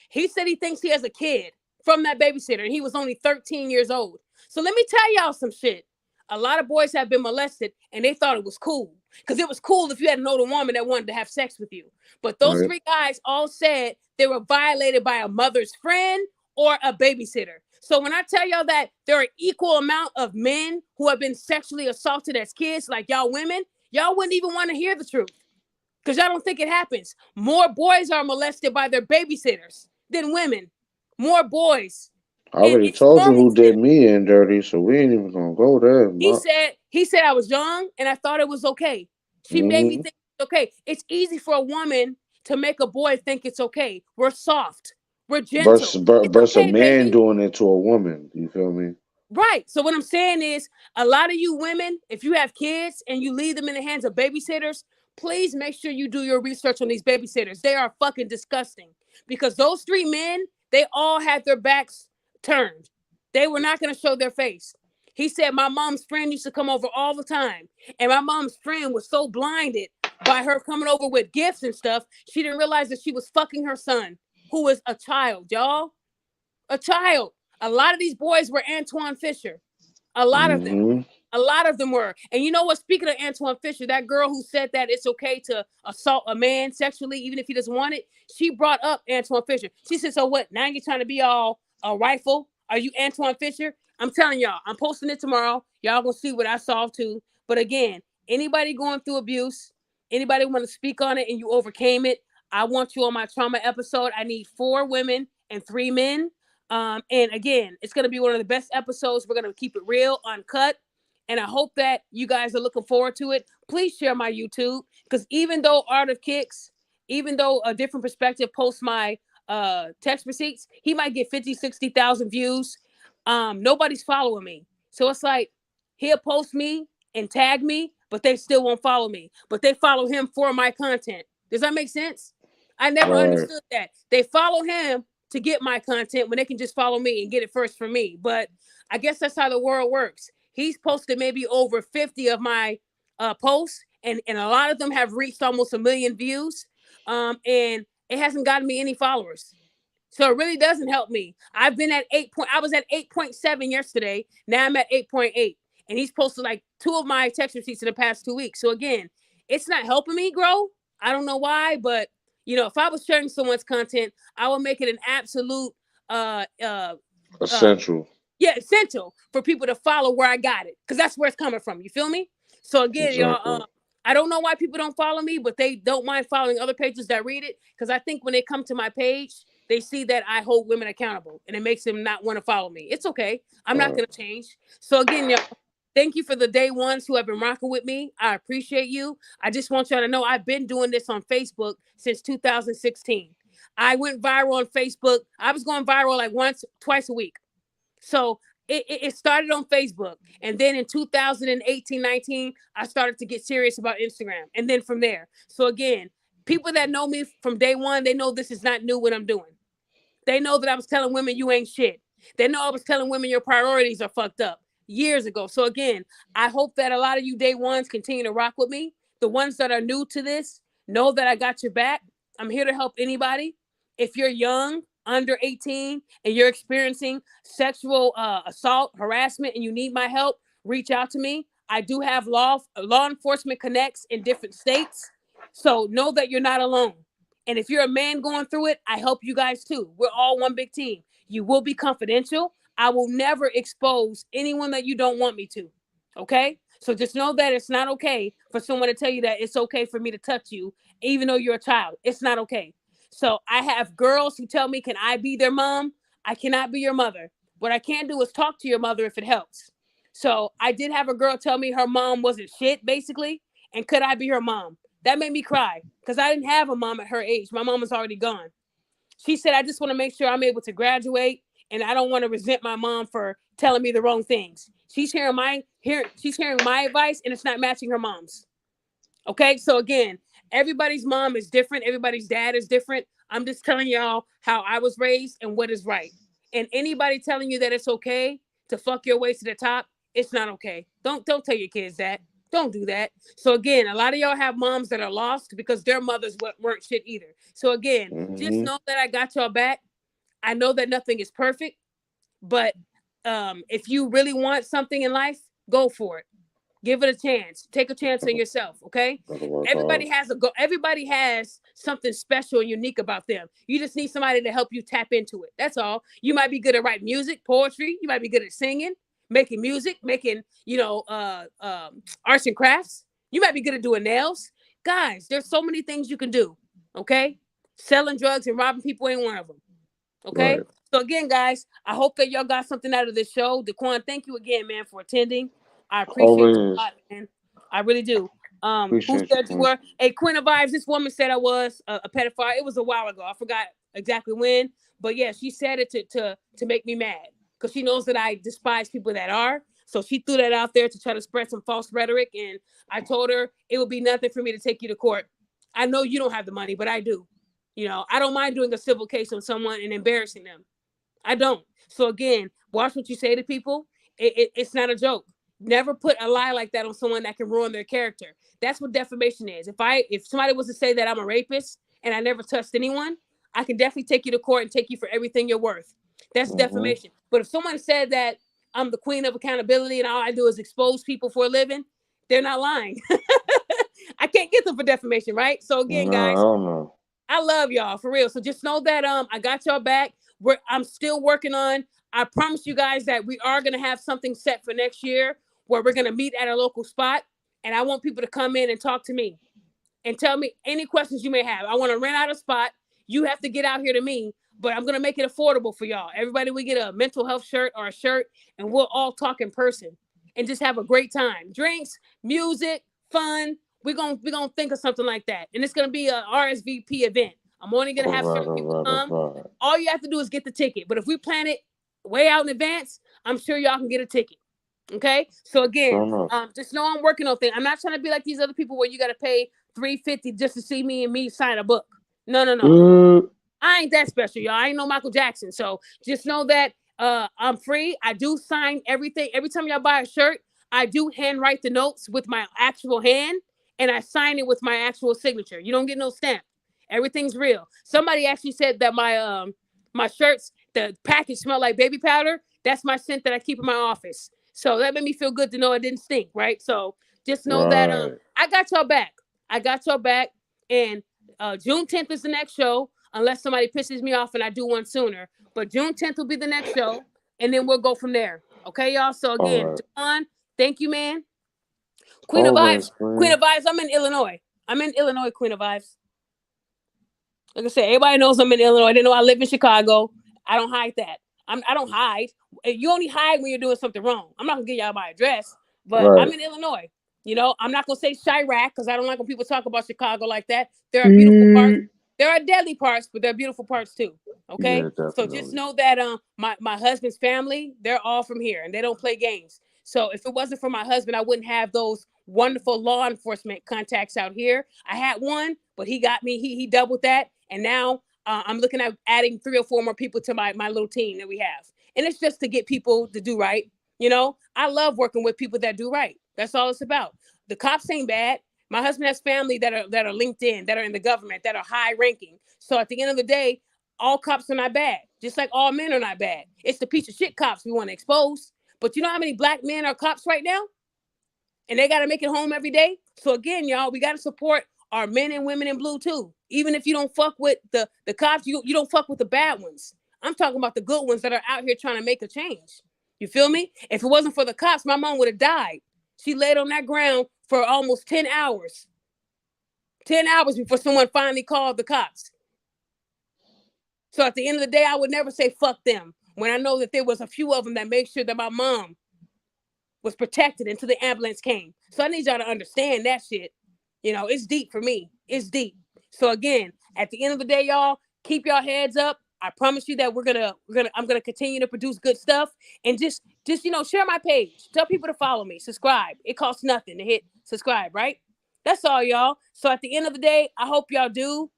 He said he thinks he has a kid from that babysitter, and he was only 13 years old. So let me tell y'all some shit. A lot of boys have been molested, and they thought it was cool because it was cool if you had an older woman that wanted to have sex with you. But those Right. three guys all said they were violated by a mother's friend or a babysitter. So when I tell y'all that there are equal amount of men who have been sexually assaulted as kids, like y'all women, y'all wouldn't even want to hear the truth. Because y'all don't think it happens. More boys are molested by their babysitters than women. More boys. I And already it's told you normal who to them. did me in dirty, so we ain't even gonna go there. He said I was young and I thought it was okay. She made me Mm-hmm. think it's okay. It's easy for a woman to make a boy think it's okay. We're soft. We're gentle. It's Versus a okay, man baby. doing it to a woman. You feel me? Right. So what I'm saying is a lot of you women, if you have kids and you leave them in the hands of babysitters, please make sure you do your research on these babysitters. They are fucking disgusting because those three men, they all had their backs turned. They were not going to show their face. He said my mom's friend used to come over all the time. And my mom's friend was so blinded by her coming over with gifts and stuff, she didn't realize that she was fucking her son, who is a child, y'all. A child. A lot of these boys were Antoine Fisher. A lot of them. Mm-hmm. A lot of them were. And you know what? Speaking of Antoine Fisher, that girl who said that it's okay to assault a man sexually, even if he doesn't want it, she brought up Antoine Fisher. She said, so what? Now you're trying to be all a rifle? Are you Antoine Fisher? I'm telling y'all, I'm posting it tomorrow. Y'all gonna see what I solved too. But again, anybody going through abuse, anybody want to speak on it and you overcame it, I want you on my trauma episode. I need 4 women and 3 men. And again, it's going to be one of the best episodes. We're going to keep it real, uncut. And I hope that you guys are looking forward to it. Please share my YouTube because even though Art of Kicks, even though a different perspective posts my text receipts, he might get 50, 60,000 views. Nobody's following me. So it's like he'll post me and tag me, but they still won't follow me. But they follow him for my content. Does that make sense? I never Right. understood that. They follow him to get my content when they can just follow me and get it first from me. But I guess that's how the world works. He's posted maybe over 50 of my posts, and a lot of them have reached almost 1 million views. And it hasn't gotten me any followers. So it really doesn't help me. I've been at I was at 8.7 yesterday. Now I'm at 8.8. And he's posted like 2 of my text receipts in the past 2 weeks. So again, it's not helping me grow. I don't know why, but if I was sharing someone's content, I would make it an absolute uh uh uh Essential. yeah, essential for people to follow where I got it. Because that's where it's coming from. You feel me? So again, Exactly. I don't know why people don't follow me, but they don't mind following other pages that read it. Because I think when they come to my page, they see that I hold women accountable and it makes them not want to follow me. It's okay. I'm not Right. going to change. So again, y'all, thank you for the day ones who have been rocking with me. I appreciate you. I just want y'all to know I've been doing this on Facebook since 2016. I went viral on Facebook. I was going viral like twice a week. So it started on Facebook. And then in 2018, 19, I started to get serious about Instagram. And then from there. So again, people that know me from day one, they know this is not new what I'm doing. They know that I was telling women you ain't shit. They know I was telling women your priorities are fucked up years ago. So again, I hope that a lot of you day ones continue to rock with me. The ones that are new to this, know that I got your back. I'm here to help anybody. If you're young, under 18, and you're experiencing sexual assault, harassment, and you need my help, reach out to me. I do have law enforcement connects in different states. So know that you're not alone. And if you're a man going through it, I help you guys too. We're all one big team. You will be confidential. I will never expose anyone that you don't want me to. Okay? So just know that it's not okay for someone to tell you that it's okay for me to touch you, even though you're a child. It's not okay. So I have girls who tell me, can I be their mom? I cannot be your mother. What I can do is talk to your mother if it helps. So I did have a girl tell me her mom wasn't shit, basically. And could I be her mom? That made me cry because I didn't have a mom at her age. My mom was already gone. She said, I just want to make sure I'm able to graduate and I don't want to resent my mom for telling me the wrong things. She's hearing my advice and it's not matching her mom's. Okay, so again, everybody's mom is different. Everybody's dad is different. I'm just telling y'all how I was raised and what is right. And anybody telling you that it's okay to fuck your way to the top, it's not okay. Don't tell your kids that. Don't do that. So again, a lot of y'all have moms that are lost because their mothers weren't shit either. So again, just Mm-hmm. know that I got y'all back. I know that nothing is perfect, but if you really want something in life, go for it. Give it a chance. Take a chance on yourself, okay? Gotta work hard. Everybody has something special and unique about them. You just need somebody to help you tap into it. That's all. You might be good at writing music, poetry. You might be good at singing, making music, making arts and crafts. You might be good at doing nails. Guys, there's so many things you can do. Okay, selling drugs and robbing people ain't one of them. Okay. Right. So again, guys, I hope that y'all got something out of this show. Daquan, thank you again, man, for attending. I appreciate you a Always lot, man. I really do. Who appreciate you, said you Queen. were? Hey, Queen of Vibes, this woman said I was a pedophile. It was a while ago. I forgot exactly when. But yeah, she said it to make me mad. Because she knows that I despise people that are. So she threw that out there to try to spread some false rhetoric. And I told her it would be nothing for me to take you to court. I know you don't have the money, but I do. You know, I don't mind doing a civil case on someone and embarrassing them. I don't. So again, watch what you say to people. It's not a joke. Never put a lie like that on someone that can ruin their character. That's what defamation is. If somebody was to say that I'm a rapist and I never touched anyone, I can definitely take you to court and take you for everything you're worth. That's Mm-hmm. defamation. But if someone said that I'm the queen of accountability and all I do is expose people for a living, they're not lying. I can't get them for defamation, right? So again, No, I guys, don't know. I love y'all for real. So just know that I got y'all back. I'm still working on. I promise you guys that we are gonna have something set for next year where we're gonna meet at a local spot, and I want people to come in and talk to me and tell me any questions you may have. I want to rent out a spot. You have to get out here to me, but I'm gonna make it affordable for y'all. Everybody, we get a mental health shirt or a shirt, and we'll all talk in person and just have a great time. Drinks, music, fun. We're gonna think of something like that, and it's gonna be a RSVP event. I'm only gonna All have right, certain all people right, come. all right. All you have to do is get the ticket. But if we plan it way out in advance, I'm sure y'all can get a ticket. Okay. So Fair again, enough. just know I'm working on things. I'm not trying to be like these other people where you got to pay $350 just to see me and me sign a book. No, no, no. Uh, I ain't that special, y'all. I ain't no Michael Jackson. So just know that I'm free. I do sign everything. Every time y'all buy a shirt, I do handwrite the notes with my actual hand and I sign it with my actual signature. You don't get no stamp. Everything's real. Somebody actually said that my shirts, the package smell like baby powder. That's my scent that I keep in my office. So that made me feel good to know it didn't stink, right? So just know that right. I got y'all back. I got y'all back. And June 10th is the next show, unless somebody pisses me off and I do one sooner. But June 10th will be the next show, and then we'll go from there. Okay, y'all. So All again, right. John, thank you, man. Queen of Always, Vibes, Queen Queen. of Vibes. I'm in Illinois. I'm in Illinois, Queen of Vibes. Like I said, everybody knows I'm in Illinois. They know I live in Chicago. I don't hide that. I don't hide. You only hide when you're doing something wrong. I'm not gonna give y'all my address, but I'm Right. in Illinois. You know, I'm not gonna say Chirac because I don't like when people talk about Chicago like that. There are beautiful parts. Mm. There are deadly parts, but there are beautiful parts too. Okay, Yeah, so just definitely. know that my husband's family, they're all from here and they don't play games. So if it wasn't for my husband, I wouldn't have those wonderful law enforcement contacts out here. I had one, but he got me. He doubled that, and now I'm looking at adding 3 or 4 more people to my little team that we have. And it's just to get people to do right. You know, I love working with people that do right. That's all it's about. The cops ain't bad. My husband has family that are linked in, that are in the government, that are high ranking. So at the end of the day, all cops are not bad. Just like all men are not bad. It's the piece of shit cops we want to expose. But you know how many black men are cops right now? And they got to make it home every day. So again, y'all, we got to support our men and women in blue too. Even if you don't fuck with the cops, you don't fuck with the bad ones. I'm talking about the good ones that are out here trying to make a change. You feel me? If it wasn't for the cops, my mom would have died. She laid on that ground for almost 10 hours. 10 hours before someone finally called the cops. So at the end of the day, I would never say fuck them when I know that there was a few of them that made sure that my mom was protected until the ambulance came. So I need y'all to understand that shit. You know, it's deep for me. It's deep. So again, at the end of the day, y'all, keep your heads up. I promise you that I'm gonna continue to produce good stuff and just share my page. Tell people to follow me, subscribe. It costs nothing to hit subscribe, right? That's all, y'all. So at the end of the day, I hope y'all do.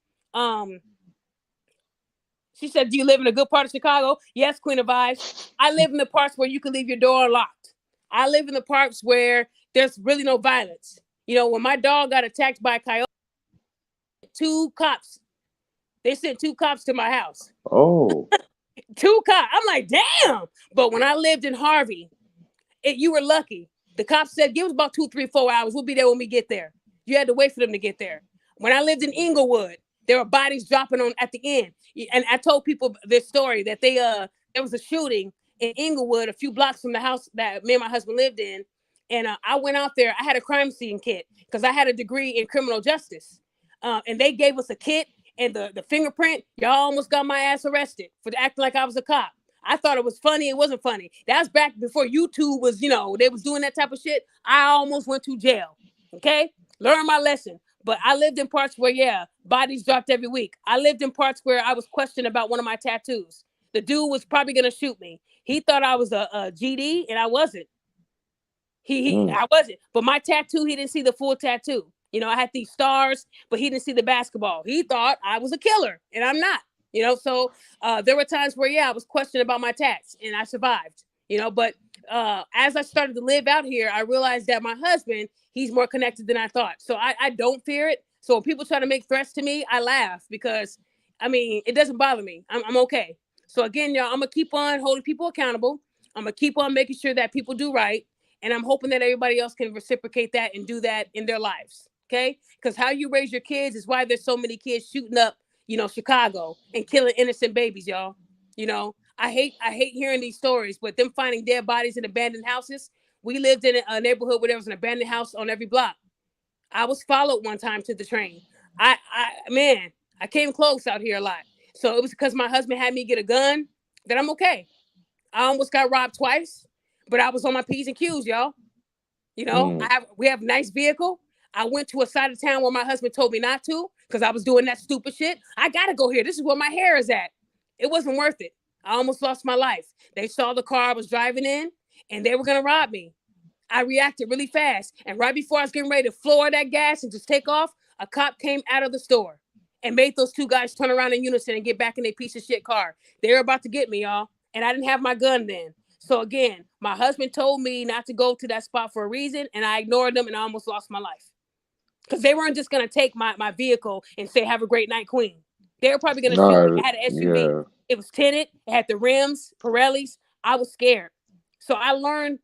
She said, "Do you live in a good part of Chicago?" Yes, Queen of Vibes. I live in the parts where you can leave your door unlocked. I live in the parts where there's really no violence. You know, when my dog got attacked by a coyote, 2 cops. They sent 2 cops to my house. Oh. 2 cops. I'm like, damn. But when I lived in Harvey, you were lucky. The cops said, give us about 2, 3, 4 hours. We'll be there when we get there. You had to wait for them to get there. When I lived in Inglewood, there were bodies dropping on at the end. And I told people this story that there was a shooting in Inglewood, a few blocks from the house that me and my husband lived in. And I went out there. I had a crime scene kit because I had a degree in criminal justice. And they gave us a kit and the fingerprint. Y'all almost got my ass arrested for acting like I was a cop. I thought it was funny. It wasn't funny. That's back before YouTube was, they was doing that type of shit. I almost went to jail. Okay? Learn my lesson. But I lived in parts where, bodies dropped every week. I lived in parts where I was questioned about one of my tattoos. The dude was probably going to shoot me. He thought I was a GD, and I wasn't. I wasn't. But my tattoo, he didn't see the full tattoo. I had these stars, but he didn't see the basketball. He thought I was a killer, and I'm not. So there were times where, I was questioned about my tats, and I survived. But as I started to live out here, I realized that my husband, he's more connected than I thought. So I don't fear it. So when people try to make threats to me, I laugh because, it doesn't bother me. I'm okay. So again, y'all, I'm going to keep on holding people accountable. I'm going to keep on making sure that people do right. And I'm hoping that everybody else can reciprocate that and do that in their lives. Okay? Because how you raise your kids is why there's so many kids shooting up, Chicago and killing innocent babies, y'all. I hate hearing these stories, but them finding dead bodies in abandoned houses. We lived in a neighborhood where there was an abandoned house on every block. I was followed one time to the train. I came close out here a lot. So it was because my husband had me get a gun that I'm okay. I almost got robbed twice, but I was on my P's and Q's, y'all. We have a nice vehicle. I went to a side of town where my husband told me not to because I was doing that stupid shit. I got to go here. This is where my hair is at. It wasn't worth it. I almost lost my life. They saw the car I was driving in and they were going to rob me. I reacted really fast. And right before I was getting ready to floor that gas and just take off, a cop came out of the store and made those two guys turn around in unison and get back in their piece of shit car. They were about to get me, y'all. And I didn't have my gun then. So again, my husband told me not to go to that spot for a reason, and I ignored them and I almost lost my life. Because they weren't just going to take my vehicle and say, have a great night, Queen. They were probably going to shoot me. I had an SUV. Yeah. It was tinted. It had the rims, Pirellis. I was scared. So I learned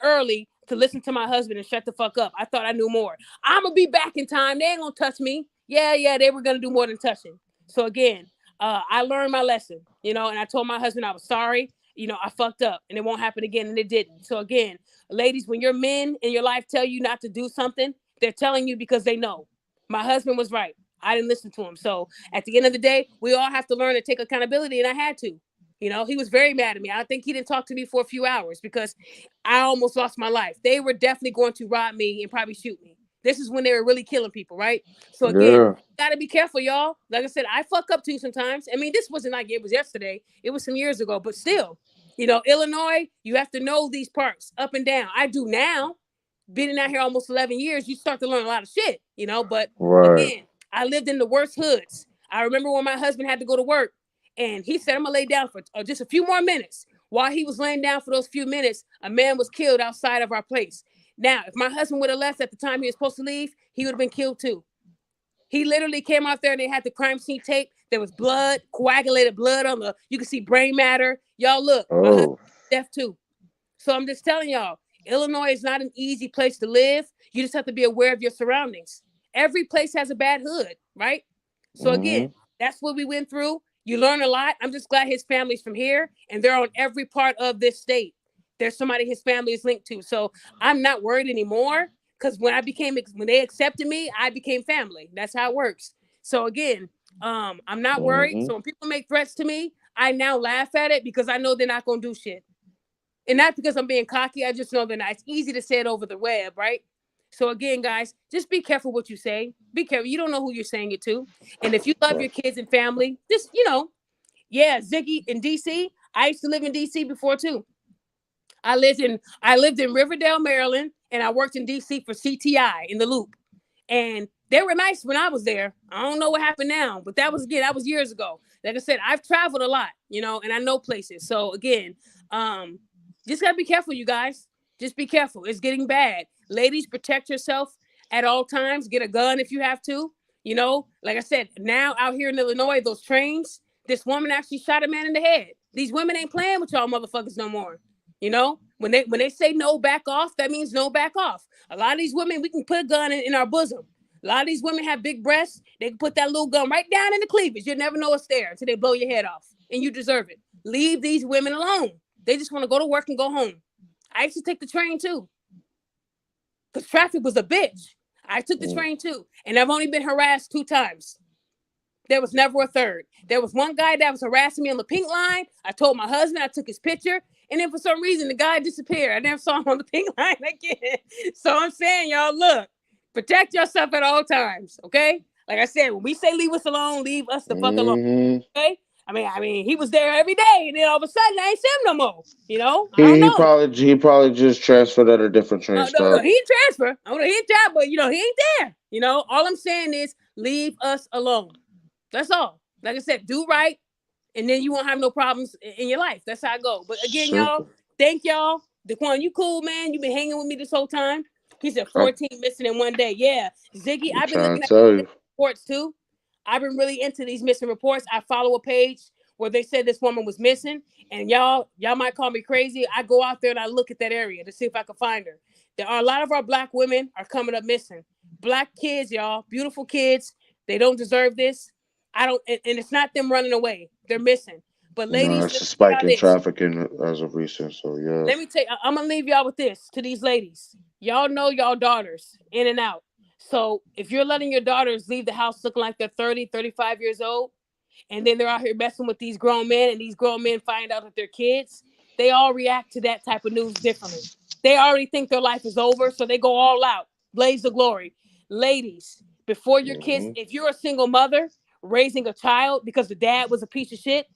early to listen to my husband and shut the fuck up. I thought I knew more. I'm going to be back in time. They ain't going to touch me. Yeah, they were going to do more than touching. So again, I learned my lesson, and I told my husband I was sorry. I fucked up and it won't happen again. And it didn't. So again, ladies, when your men in your life tell you not to do something, they're telling you because they know. My husband was right. I didn't listen to him. So at the end of the day, we all have to learn to take accountability. And I had to. He was very mad at me. I think he didn't talk to me for a few hours because I almost lost my life. They were definitely going to rob me and probably shoot me. This is when they were really killing people, right? So again, gotta be careful, y'all. Like I said, I fuck up too sometimes. This wasn't like it was yesterday. It was some years ago, but still, Illinois, you have to know these parts up and down. I do now. Been out here almost 11 years, you start to learn a lot of shit, but again, I lived in the worst hoods. I remember when my husband had to go to work and he said, I'm gonna lay down for just a few more minutes. While he was laying down for those few minutes, a man was killed outside of our place. Now, if my husband would have left at the time he was supposed to leave, he would have been killed too. He literally came out there and they had the crime scene tape. There was blood, coagulated blood on you could see brain matter. Y'all look, my husband deaf too. So I'm just telling y'all, Illinois is not an easy place to live. You just have to be aware of your surroundings. Every place has a bad hood, right? So again, that's what we went through. You learn a lot. I'm just glad his family's from here and they're on every part of this state. There's somebody his family is linked to. So I'm not worried anymore because when they accepted me, I became family. That's how it works. So again, I'm not worried. So when people make threats to me, I now laugh at it because I know they're not going to do shit. And not because I'm being cocky. I just know they're not. It's easy to say it over the web, right? So again, guys, just be careful what you say. Be careful. You don't know who you're saying it to. And if you love your kids and family, just, Ziggy in DC. I used to live in DC before too. I lived in Riverdale, Maryland, and I worked in DC for CTI in the Loop. And they were nice when I was there. I don't know what happened now, but that was years ago. Like I said, I've traveled a lot, and I know places. So again, just gotta be careful, you guys. Just be careful. It's getting bad. Ladies, protect yourself at all times. Get a gun if you have to. Like I said, now out here in Illinois, those trains, this woman actually shot a man in the head. These women ain't playing with y'all motherfuckers no more. When they say no, back off, that means no, back off. A lot of these women, we can put a gun in our bosom. A lot of these women have big breasts. They can put that little gun right down in the cleavage. You'll never know it's there until they blow your head off. And you deserve it. Leave these women alone. They just want to go to work and go home. I used to take the train too. because traffic was a bitch. I took the train too, and I've only been harassed 2 times. There was never a third. There was one guy that was harassing me on the pink line. I told my husband, I took his picture, and then for some reason the guy disappeared. I never saw him on the pink line again. So I'm saying, y'all, look, protect yourself at all times, okay? Like I said, when we say leave us alone, leave us the fuck alone, okay? I mean, he was there every day, and then all of a sudden I ain't see him no more. You know, I don't know. He probably just transferred at a different train No, stop. he didn't transfer. I don't know, he didn't transfer, but you know, he ain't there. You know, all I'm saying is leave us alone. That's all. Like I said, do right, and then you won't have no problems in your life. That's how I go. But again, y'all, thank y'all. Daquan, you cool, man. You've been hanging with me this whole time. He said 14 missing in one day. Yeah, Ziggy, I've been looking at reports too. I've been really into these missing reports. I follow a page where they said this woman was missing, and y'all might call me crazy. I go out there and I look at that area to see if I can find her. There are a lot of our black women are coming up missing. Black kids, y'all, beautiful kids. They don't deserve this. And it's not them running away. They're missing. But ladies, it's a spike in trafficking as of recent. So yeah. Let me tell you, I'm gonna leave y'all with this to these ladies. Y'all know y'all daughters in and out. So if you're letting your daughters leave the house looking like they're 30, 35 years old, and then they're out here messing with these grown men, and these grown men find out that they're kids, they all react to that type of news differently. They already think their life is over, so they go all out, blaze the glory. Ladies, before your kids, if you're a single mother raising a child because the dad was a piece of shit,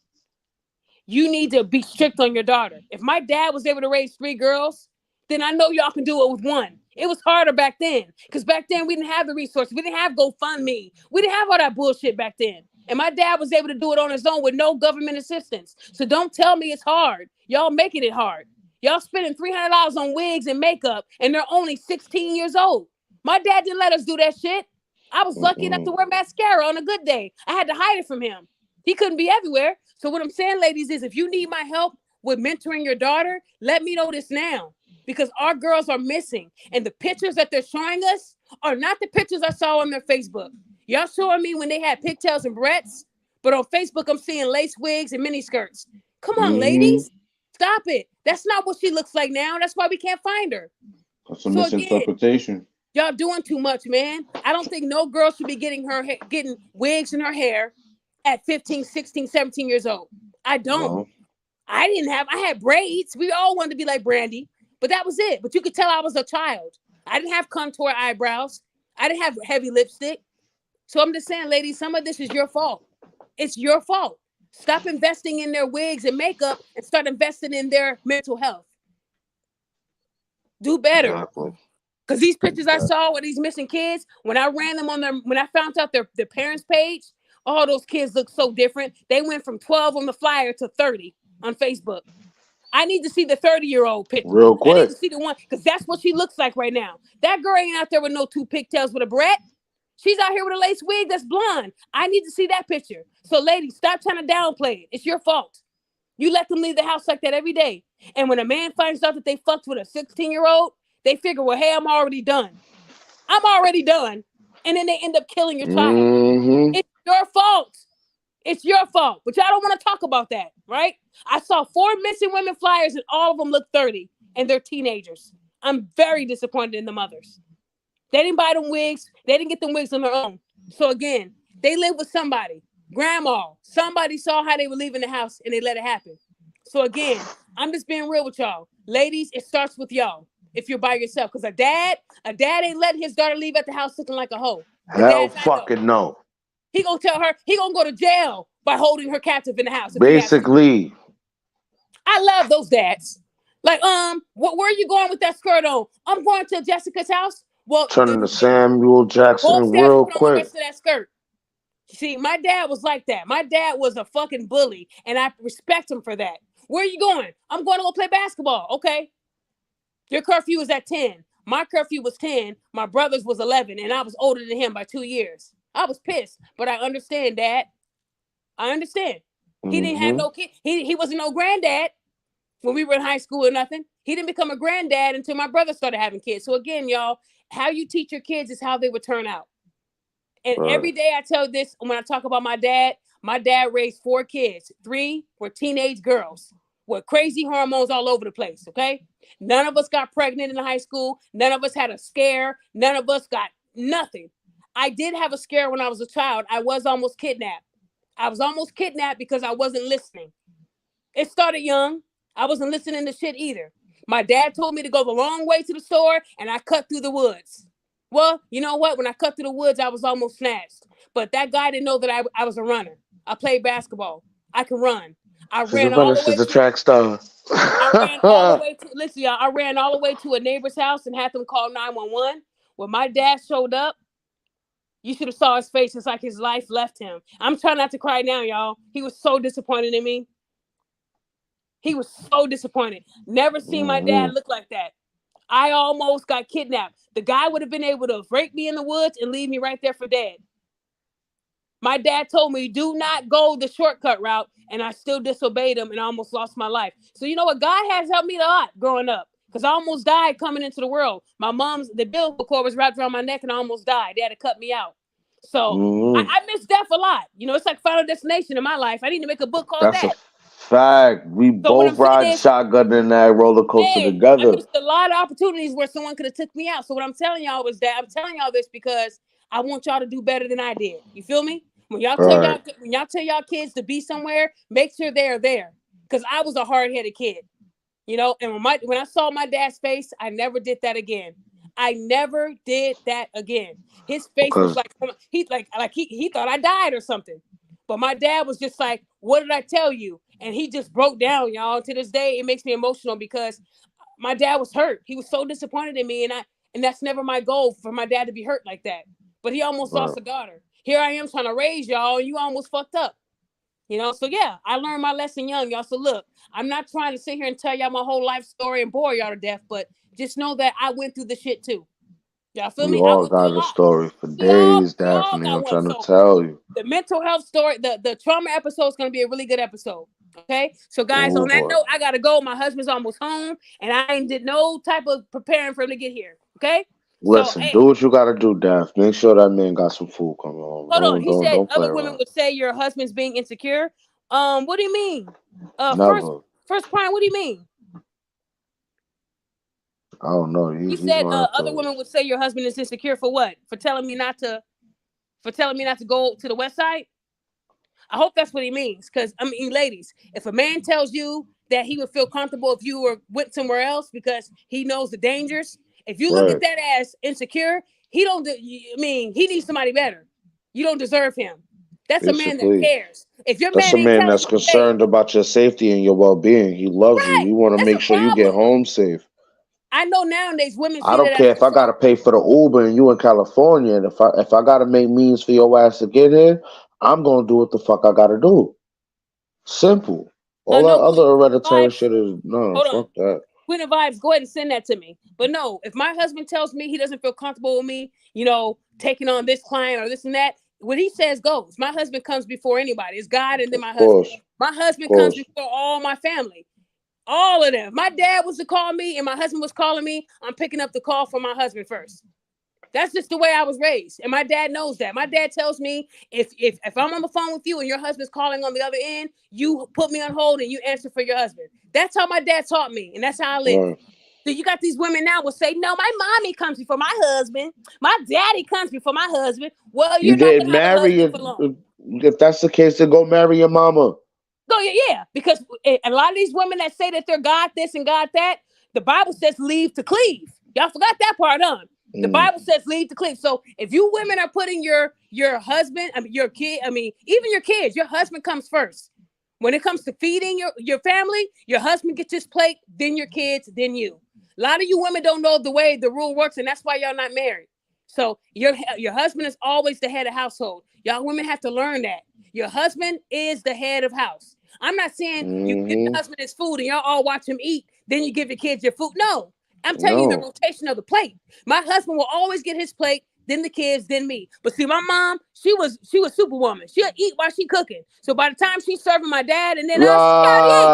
you need to be strict on your daughter. If my dad was able to raise 3 girls, then I know y'all can do it with 1. It was harder back then, because back then we didn't have the resources. We didn't have GoFundMe. We didn't have all that bullshit back then. And my dad was able to do it on his own with no government assistance. So don't tell me it's hard. Y'all making it hard. Y'all spending $300 on wigs and makeup, and they're only 16 years old. My dad didn't let us do that shit. I was lucky enough to wear mascara on a good day. I had to hide it from him. He couldn't be everywhere. So what I'm saying, ladies, is if you need my help with mentoring your daughter, let me know this now, because our girls are missing. And the pictures that they're showing us are not the pictures I saw on their Facebook. Y'all showing me when they had pigtails and barrettes, but on Facebook, I'm seeing lace wigs and mini skirts. Come on, ladies. Stop it. That's not what she looks like now. That's why we can't find her. That's a misinterpretation. Again, y'all doing too much, man. I don't think no girl should be getting wigs in her hair at 15, 16, 17 years old. I don't. No. I had braids. We all wanted to be like Brandy, but that was it. But you could tell I was a child. I didn't have contour eyebrows. I didn't have heavy lipstick. So I'm just saying, ladies, some of this is your fault. It's your fault. Stop investing in their wigs and makeup and start investing in their mental health. Do better. Because these pictures I saw with these missing kids, when I ran them when I found out their parents' page, all those kids look so different. They went from 12 on the flyer to 30 on Facebook. I need to see the 30-year-old picture. Real quick. I need to see the one, because that's what she looks like right now. That girl ain't out there with no 2 pigtails with a barrette. She's out here with a lace wig that's blonde. I need to see that picture. So, ladies, stop trying to downplay it. It's your fault. You let them leave the house like that every day. And when a man finds out that they fucked with a 16-year-old, they figure, well, hey, I'm already done. I'm already done. And then they end up killing your child. It's your fault. It's your fault. But y'all don't want to talk about that, right? I saw 4 missing women flyers, and all of them look 30, and they're teenagers. I'm very disappointed in the mothers. They didn't buy them wigs. They didn't get them wigs on their own. So again, they live with somebody. Grandma. Somebody saw how they were leaving the house, and they let it happen. So again, I'm just being real with y'all. Ladies, it starts with y'all if you're by yourself. Because a dad ain't letting his daughter leave at the house looking like a hoe. Hell fucking no. He gonna tell her he gonna go to jail by holding her captive in the house. Basically. I love those dads. Like, where are you going with that skirt on? I'm going to Jessica's house. Well, turning to Samuel Jackson real quick. The rest of that skirt. See, my dad was like that. My dad was a fucking bully, and I respect him for that. Where are you going? I'm going to go play basketball. Okay. Your curfew was at 10. My curfew was 10. My brother's was 11, and I was older than him by 2 years. I was pissed, but I understand, Dad. I understand. He didn't have no kid. He wasn't no granddad when we were in high school or nothing. He didn't become a granddad until my brother started having kids. So again, y'all, how you teach your kids is how they would turn out. And every day I tell this when I talk about my dad raised 4 kids. 3 were teenage girls with crazy hormones all over the place, okay? None of us got pregnant in high school. None of us had a scare. None of us got nothing. I did have a scare when I was a child. I was almost kidnapped. I was almost kidnapped because I wasn't listening. It started young. I wasn't listening to shit either. My dad told me to go the long way to the store, and I cut through the woods. Well, you know what? When I cut through the woods, I was almost snatched. But that guy didn't know that I was a runner. I played basketball. I can run. I She's a ran runner. all the She's way a to track star. I ran all the way to listen, y'all. I ran all the way to a neighbor's house and had them call 911. When my dad showed up, you should have saw his face. It's like his life left him. I'm trying not to cry now, y'all. He was so disappointed in me. He was so disappointed. Never seen my dad look like that. I almost got kidnapped. The guy would have been able to break me in the woods and leave me right there for dead. My dad told me, do not go the shortcut route, and I still disobeyed him and almost lost my life. So you know what? God has helped me a lot growing up because I almost died coming into the world. My mom's, the umbilical cord was wrapped around my neck and I almost died. They had to cut me out. So I miss death a lot. You know, it's like Final Destination in my life. I need to make a book called That's a that. fact. We So what I'm both saying ride is, shotgun in that roller coaster man, I together. missed a lot of opportunities where someone could have took me out. So what I'm telling y'all is that I'm telling y'all this because I want y'all to do better than I did. You feel me? When y'all tell y'all kids to be somewhere, make sure they're there. Because I was a hard-headed kid, you know. And when I saw my dad's face, I never did that again. I never did that again. His face was Because like he thought I died or something. But my dad was just like, "What did I tell you?" And he just broke down, y'all. To this day, it makes me emotional because my dad was hurt. He was so disappointed in me, and that's never my goal for my dad to be hurt like that. But he almost lost a daughter. Here I am trying to raise y'all, and you almost fucked up. You know, so yeah, I learned my lesson young, y'all. So look, I'm not trying to sit here and tell y'all my whole life story and bore y'all to death, but just know that I went through the shit too. Y'all feel we me? I all went through got a a lot. story for We all days, we all Daphne. got I'm one. trying to So tell you. the mental health story, the trauma episode is going to be a really good episode. Okay, so guys, Oh on that boy. note, I gotta go. My husband's almost home, and I ain't did no type of preparing for him to get here. Okay, so Listen, do hey, what you gotta do, Daph. Make sure that man got some food coming home. hold on. He said Don't play other women around. would say your husband's being insecure. What do you mean? First, Never. first prime. What do you mean? I don't know. He He's said gonna have other to. women would say your husband is insecure for what? For telling me not to go to the west side. I hope that's what he means. Because I mean, ladies, if a man tells you that he would feel comfortable if you went somewhere else because he knows the dangers, if you look at Right. that as insecure, he don't. I mean, he needs somebody better. You don't deserve him. That's a man that Basically, cares. If your that's man a ain't man telling that's you, hey, concerned about your safety and your well-being. He loves you. He right, want to that's make a sure you get problem. home safe. I know nowadays women I see that don't as care if I gotta control. pay for the Uber and you in California, and if I gotta make means for your ass to get here, I'm gonna do what the fuck I gotta do. Simple. All that No, other hereditary vibes. shit is no. Hold on. Fuck that. Queen of Vibes, go ahead and send that to me. But no, if my husband tells me he doesn't feel comfortable with me, you know, taking on this client or this and that, what he says goes. My husband comes before anybody. It's God and then Of my husband. course, My of husband comes course. before all my family. All of them. My dad was to call me and my husband was calling me. I'm picking up the call for my husband first. That's just the way I was raised. And my dad knows that. My dad tells me if I'm on the phone with you and your husband's calling on the other end, you put me on hold and you answer for your husband. That's how my dad taught me. And that's how I live. Right. So you got these women now will say, no, my mommy comes before my husband. My daddy comes before my husband. Well, You you're not going didn't to have a marry husband your. for long. If that's the case, then go marry your mama. So yeah, because a lot of these women that say that they're God this and God that, the Bible says leave to cleave. Y'all forgot that part, huh? The Mm. Bible says leave to cleave. So if you women are putting your husband, I mean your kid, I mean even your kids, your husband comes first. When it comes to feeding your family, your husband gets his plate, then your kids, then you. A lot of you women don't know the way the rule works, and that's why y'all not married. So your husband is always the head of household. Y'all women have to learn that. Your husband is the head of house. I'm not saying you give your Hmm. husband his food and y'all all watch him eat, then you give your kids your food. No, I'm telling you the No. rotation of the plate. My husband will always get his plate, then the kids, then me. But see, my mom, she was superwoman. She'll eat while she cooking. So by the time she's serving my dad and then us, she already ate.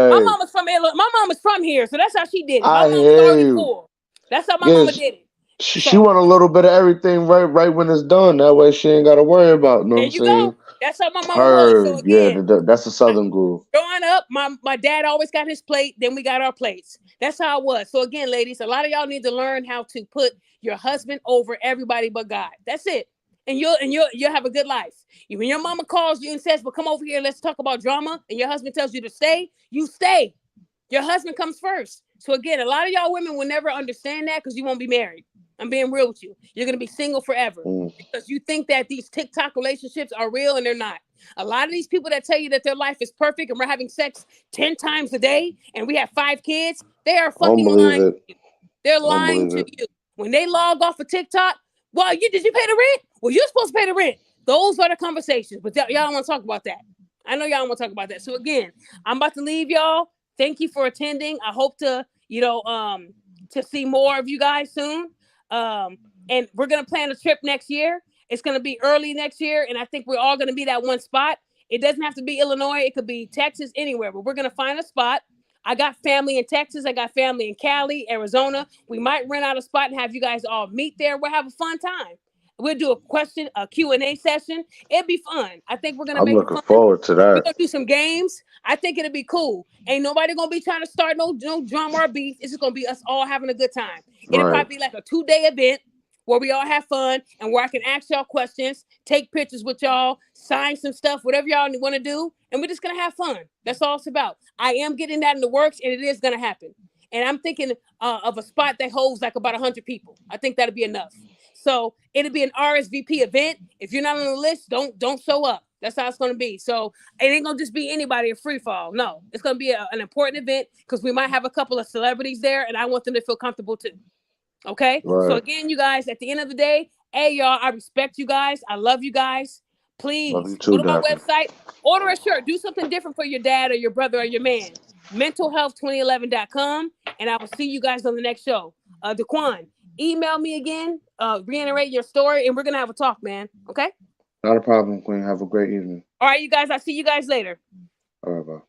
My Right. mom was from my mom was from here, so that's how she did it. My I mom was hear already you. full. That's how my mama Yes. did it. She So want a little bit of everything right when it's done. That way she ain't gotta worry about. You know what there I'm you saying? go. That's how my mama was. So Heard. Yeah, again, that's a Southern groove. growing up, my dad always got his plate, then we got our plates. That's how it was. So again, ladies, a lot of y'all need to learn how to put your husband over everybody but God. That's it. And you'll have a good life. When your mama calls you and says, "Well, come over here, let's talk about drama," and your husband tells you to stay, you stay. Your husband comes first. So again, a lot of y'all women will never understand that because you won't be married. I'm being real with you. You're gonna be single forever because you think that these TikTok relationships are real and they're not. A lot of these people that tell you that their life is perfect and we're having sex 10 times a day and we have 5 kids, they are I don't fucking believe lying it. to you. They're I don't lying believe to it. you. When they log off of TikTok, well, did you pay the rent? Well, you're supposed to pay the rent. Those are the conversations, but y'all don't want to talk about that. I know y'all don't want to talk about that. So again, I'm about to leave y'all. Thank you for attending. I hope to, to see more of you guys soon. And we're gonna plan a trip next year. It's gonna be early next year, and I think we're all gonna be that one spot. It doesn't have to be Illinois. It could be Texas, anywhere. But we're gonna find a spot. I got family in Texas. I got family in Cali, Arizona. We might rent out a spot and have you guys all meet there. We'll have a fun time. We'll do a Q&A session. It'd be fun. I think we're gonna I'm make it looking fun. forward to We're that. gonna do some games. I think it'll be cool. Ain't nobody gonna be trying to start no drama or beef. It's just gonna be us all having a good time. It'll Right. probably be like a 2-day event where we all have fun and where I can ask y'all questions, take pictures with y'all, sign some stuff, whatever y'all want to do, and we're just gonna have fun. That's all it's about. I am getting that in the works, and it is gonna happen. And I'm thinking of a spot that holds like about 100 people. I think that'll be enough. So it'll be an RSVP event. If you're not on the list, don't show up. That's how it's gonna be. So it ain't gonna just be anybody a free fall. No, it's gonna be an important event because we might have a couple of celebrities there, and I want them to feel comfortable too. Okay. So Right. again, you guys, at the end of the day, hey y'all, I respect you guys. I love you guys. Love you Please go too, to my Daphne. website, order a shirt, do something different for your dad or your brother or your man. Mentalhealth2011.com, and I will see you guys on the next show. Daquan, email me again, reiterate your story, and we're gonna have a talk, man. Okay. Not a problem, Queen. Have a great evening. All right, you guys. I'll see you guys later. All right, bye.